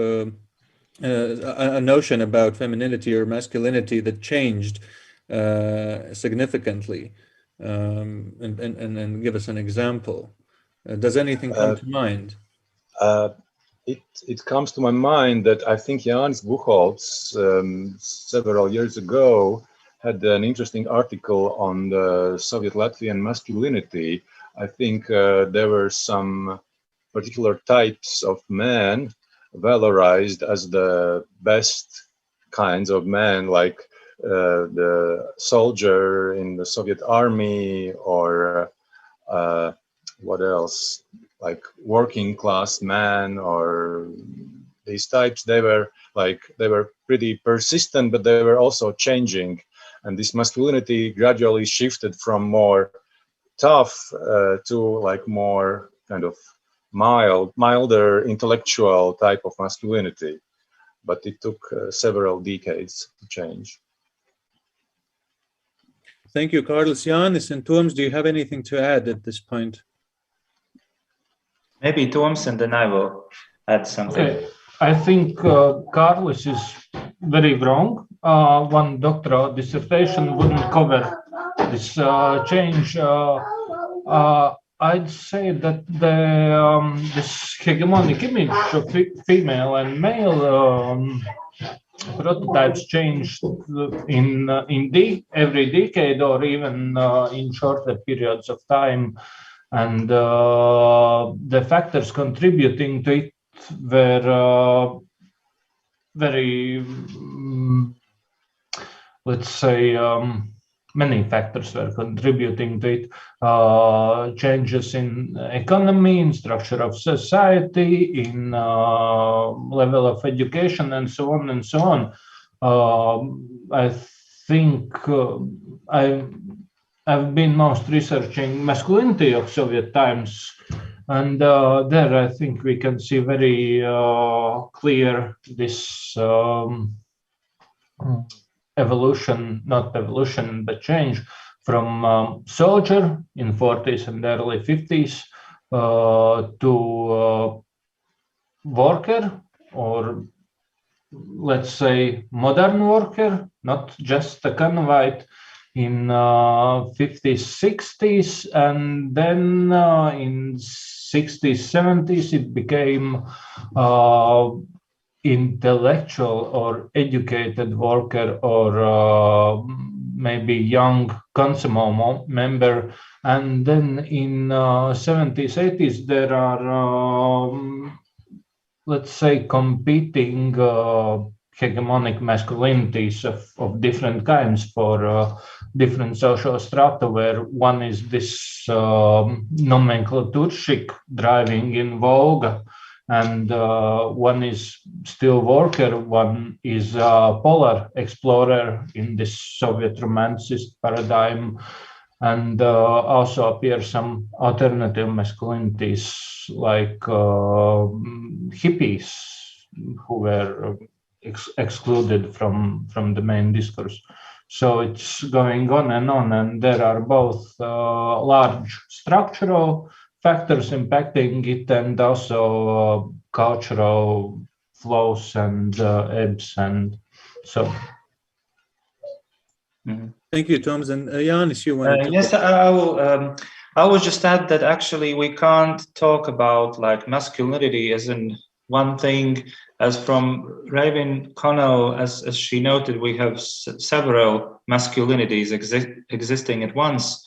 a notion about femininity or masculinity that changed significantly, and give us an example? Does anything come to mind? It comes to my mind that I think Jānis Buchholz several years ago had an interesting article on the Soviet Latvian masculinity. I think there were some particular types of men valorized as the best kinds of men, like the soldier in the Soviet army, or what else, like working class man, or these types. They were pretty persistent, but they were also changing, and this masculinity gradually shifted from more tough to like more kind of milder intellectual type of masculinity, but it took several decades to change. Thank you, Carlos. Jānis and Toms, do you have anything to add at this point? Maybe Toms, and then I will add something. Okay. I think Carlos is very wrong. One doctoral dissertation wouldn't cover this change. I'd say that this hegemonic image of female and male prototypes changed in every decade or even in shorter periods of time, and the factors contributing to it were very, let's say, many factors were contributing to it. Changes in economy, in structure of society, in level of education, and so on and so on. I think I've been most researching masculinity of Soviet times, and there I think we can see very clear this not evolution, but change from soldier in 40s and early 50s to worker, or let's say modern worker, not just a convict, in 50s, 60s, and then in 60s, 70s it became intellectual or educated worker, or maybe young consumer member. And then in 70s, 80s, there are, let's say, competing hegemonic masculinities of different kinds for different social strata, where one is this nomenclaturship driving in Volga, and one is still worker, one is polar explorer in this Soviet romanticist paradigm, and also appear some alternative masculinities like hippies, who were excluded from the main discourse. So it's going on, and there are both large structural factors impacting it, and also cultural flows and ebbs, and so. Mm-hmm. Thank you, Toms. And Jānis, you want to? Yes, I will just add that actually we can't talk about like masculinity as in one thing. As from Raven Connell, as she noted, we have several masculinities existing at once.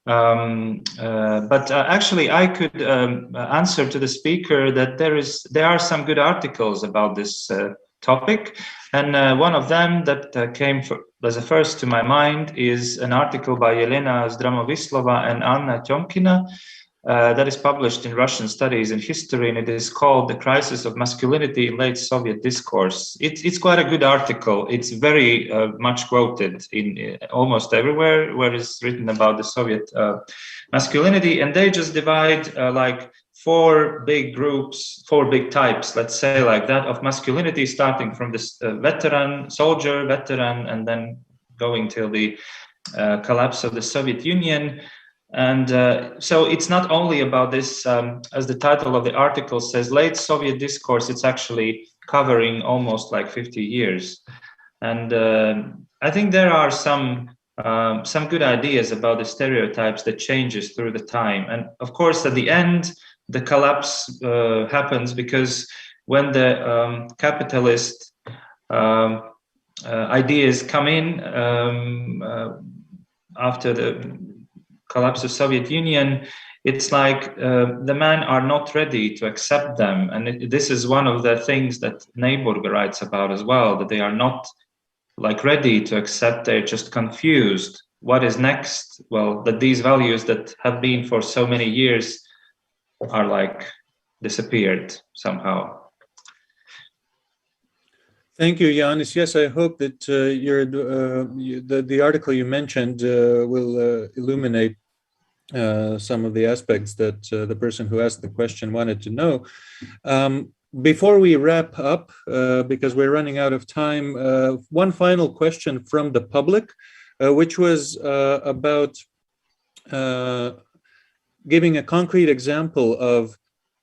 But actually, I could answer to the speaker that there are some good articles about this topic, and one of them that came as a first to my mind is an article by Yelena Zdramovislova and Anna Tjomkina that is published in Russian Studies and History, and it is called "The Crisis of Masculinity in Late Soviet Discourse." It's quite a good article. It's very much quoted in almost everywhere where it's written about the Soviet masculinity, and they just divide like four big groups, four big types, let's say like that, of masculinity, starting from this soldier, veteran, and then going till the collapse of the Soviet Union. And so it's not only about this, as the title of the article says, late Soviet discourse, it's actually covering almost like 50 years. And I think there are some good ideas about the stereotypes that changes through the time. And of course, at the end, the collapse happens because when the capitalist ideas come in after the collapse of Soviet Union, it's like the men are not ready to accept them. And this is one of the things that Neighborg writes about as well, that they are not like ready to accept, they're just confused. What is next? Well, that these values that have been for so many years are like disappeared somehow. Thank you, Jānis. Yes, I hope that the article you mentioned will illuminate some of the aspects that the person who asked the question wanted to know. Before we wrap up, because we're running out of time, one final question from the public, which was about giving a concrete example of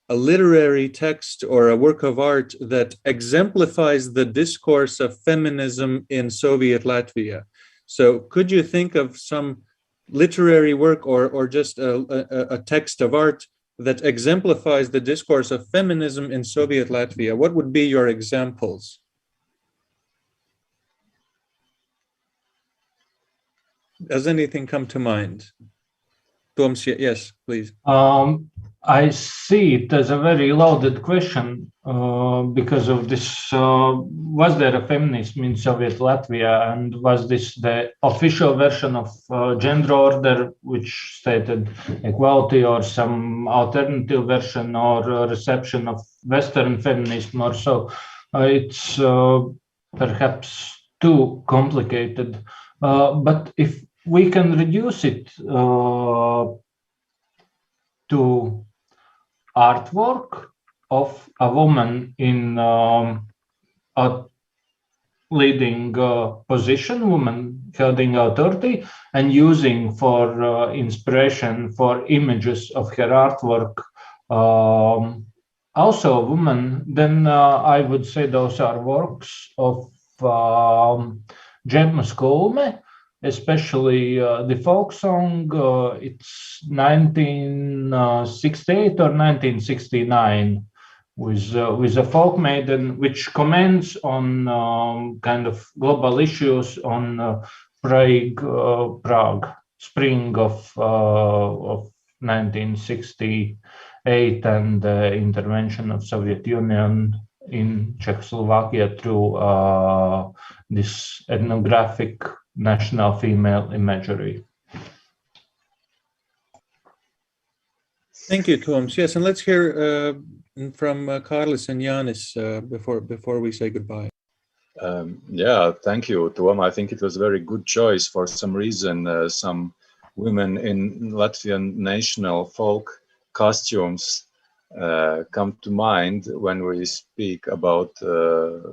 a literary text or a work of art that exemplifies the discourse of feminism in Soviet Latvia. So could you think of some literary work or just a text of art that exemplifies the discourse of feminism in Soviet Latvia? What would be your examples? Does anything come to mind? Toms, yes, please. I see it as a very loaded question because of this. Was there a feminism in Soviet Latvia, and was this the official version of gender order, which stated equality, or some alternative version or reception of Western feminism or so? It's perhaps too complicated, but if we can reduce it to artwork of a woman in a leading position, woman holding authority, and using for inspiration for images of her artwork also a woman, then I would say those are works of Gemmas Kulme, especially the folk song. It's 1968 or 1969 with a folk maiden, which comments on kind of global issues on Prague, spring of 1968, and the intervention of Soviet Union in Czechoslovakia through this ethnographic national female imagery. Thank you, Toms. Yes, and let's hear from Kārlis and Jānis before we say goodbye. Yeah, thank you, Tom. I think it was a very good choice. For some reason, some women in Latvian national folk costumes come to mind when we speak about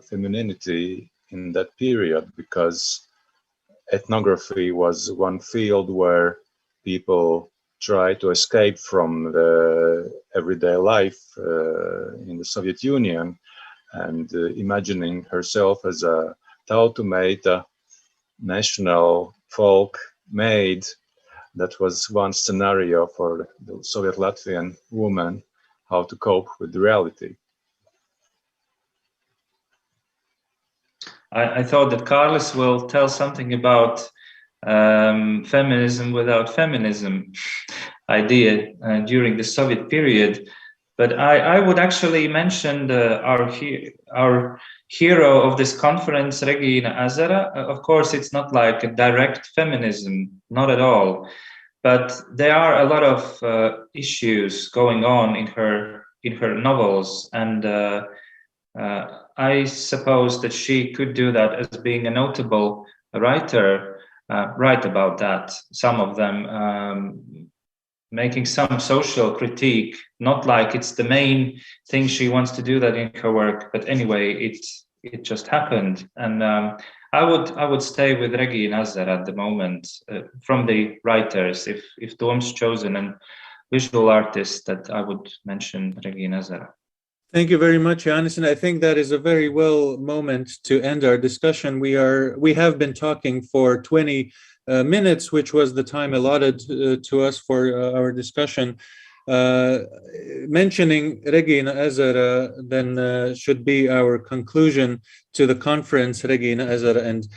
femininity in that period, because ethnography was one field where people try to escape from the everyday life in the Soviet Union, and imagining herself as a tautumeita, national folk maid. That was one scenario for the Soviet Latvian woman, how to cope with the reality. I thought that Kārlis will tell something about feminism without feminism idea during the Soviet period, but I would actually mention our hero of this conference, Regīna Ezera. Of course, it's not like a direct feminism, not at all, but there are a lot of issues going on in her novels, and I suppose that she could do that as being a notable writer, write about that, some of them making some social critique, not like it's the main thing she wants to do that in her work, but anyway, it just happened. And I would stay with Regīna Ezera at the moment from the writers. If Tom's chosen a visual artist, that I would mention Regīna Ezera. Thank you very much, Jānis, and I think that is a very well moment to end our discussion. We have been talking for 20 minutes, which was the time allotted to us for our discussion. Mentioning Regīna Ezera then should be our conclusion to the conference, Regīna Ezera and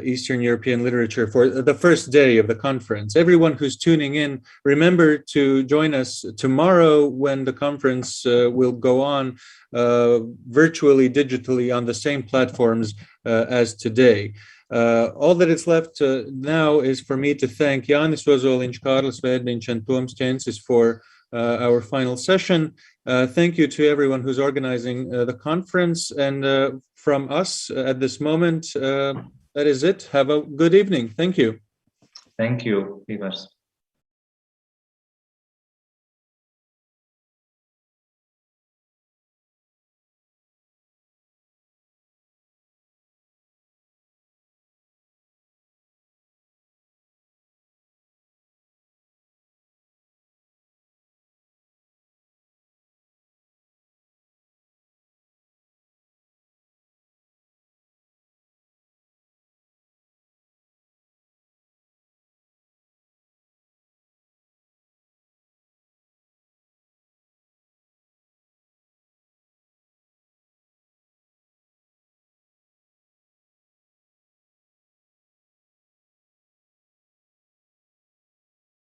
Eastern European Literature, for the first day of the conference. Everyone who's tuning in, remember to join us tomorrow when the conference will go on virtually, digitally, on the same platforms as today. All that is left now is for me to thank Jānis Ozoliņš, Kārlis Vērdiņš, and Toms Čencis for our final session. Thank you to everyone who's organizing the conference, and from us at this moment, that is it. Have a good evening. Thank you. Thank you, Ivars.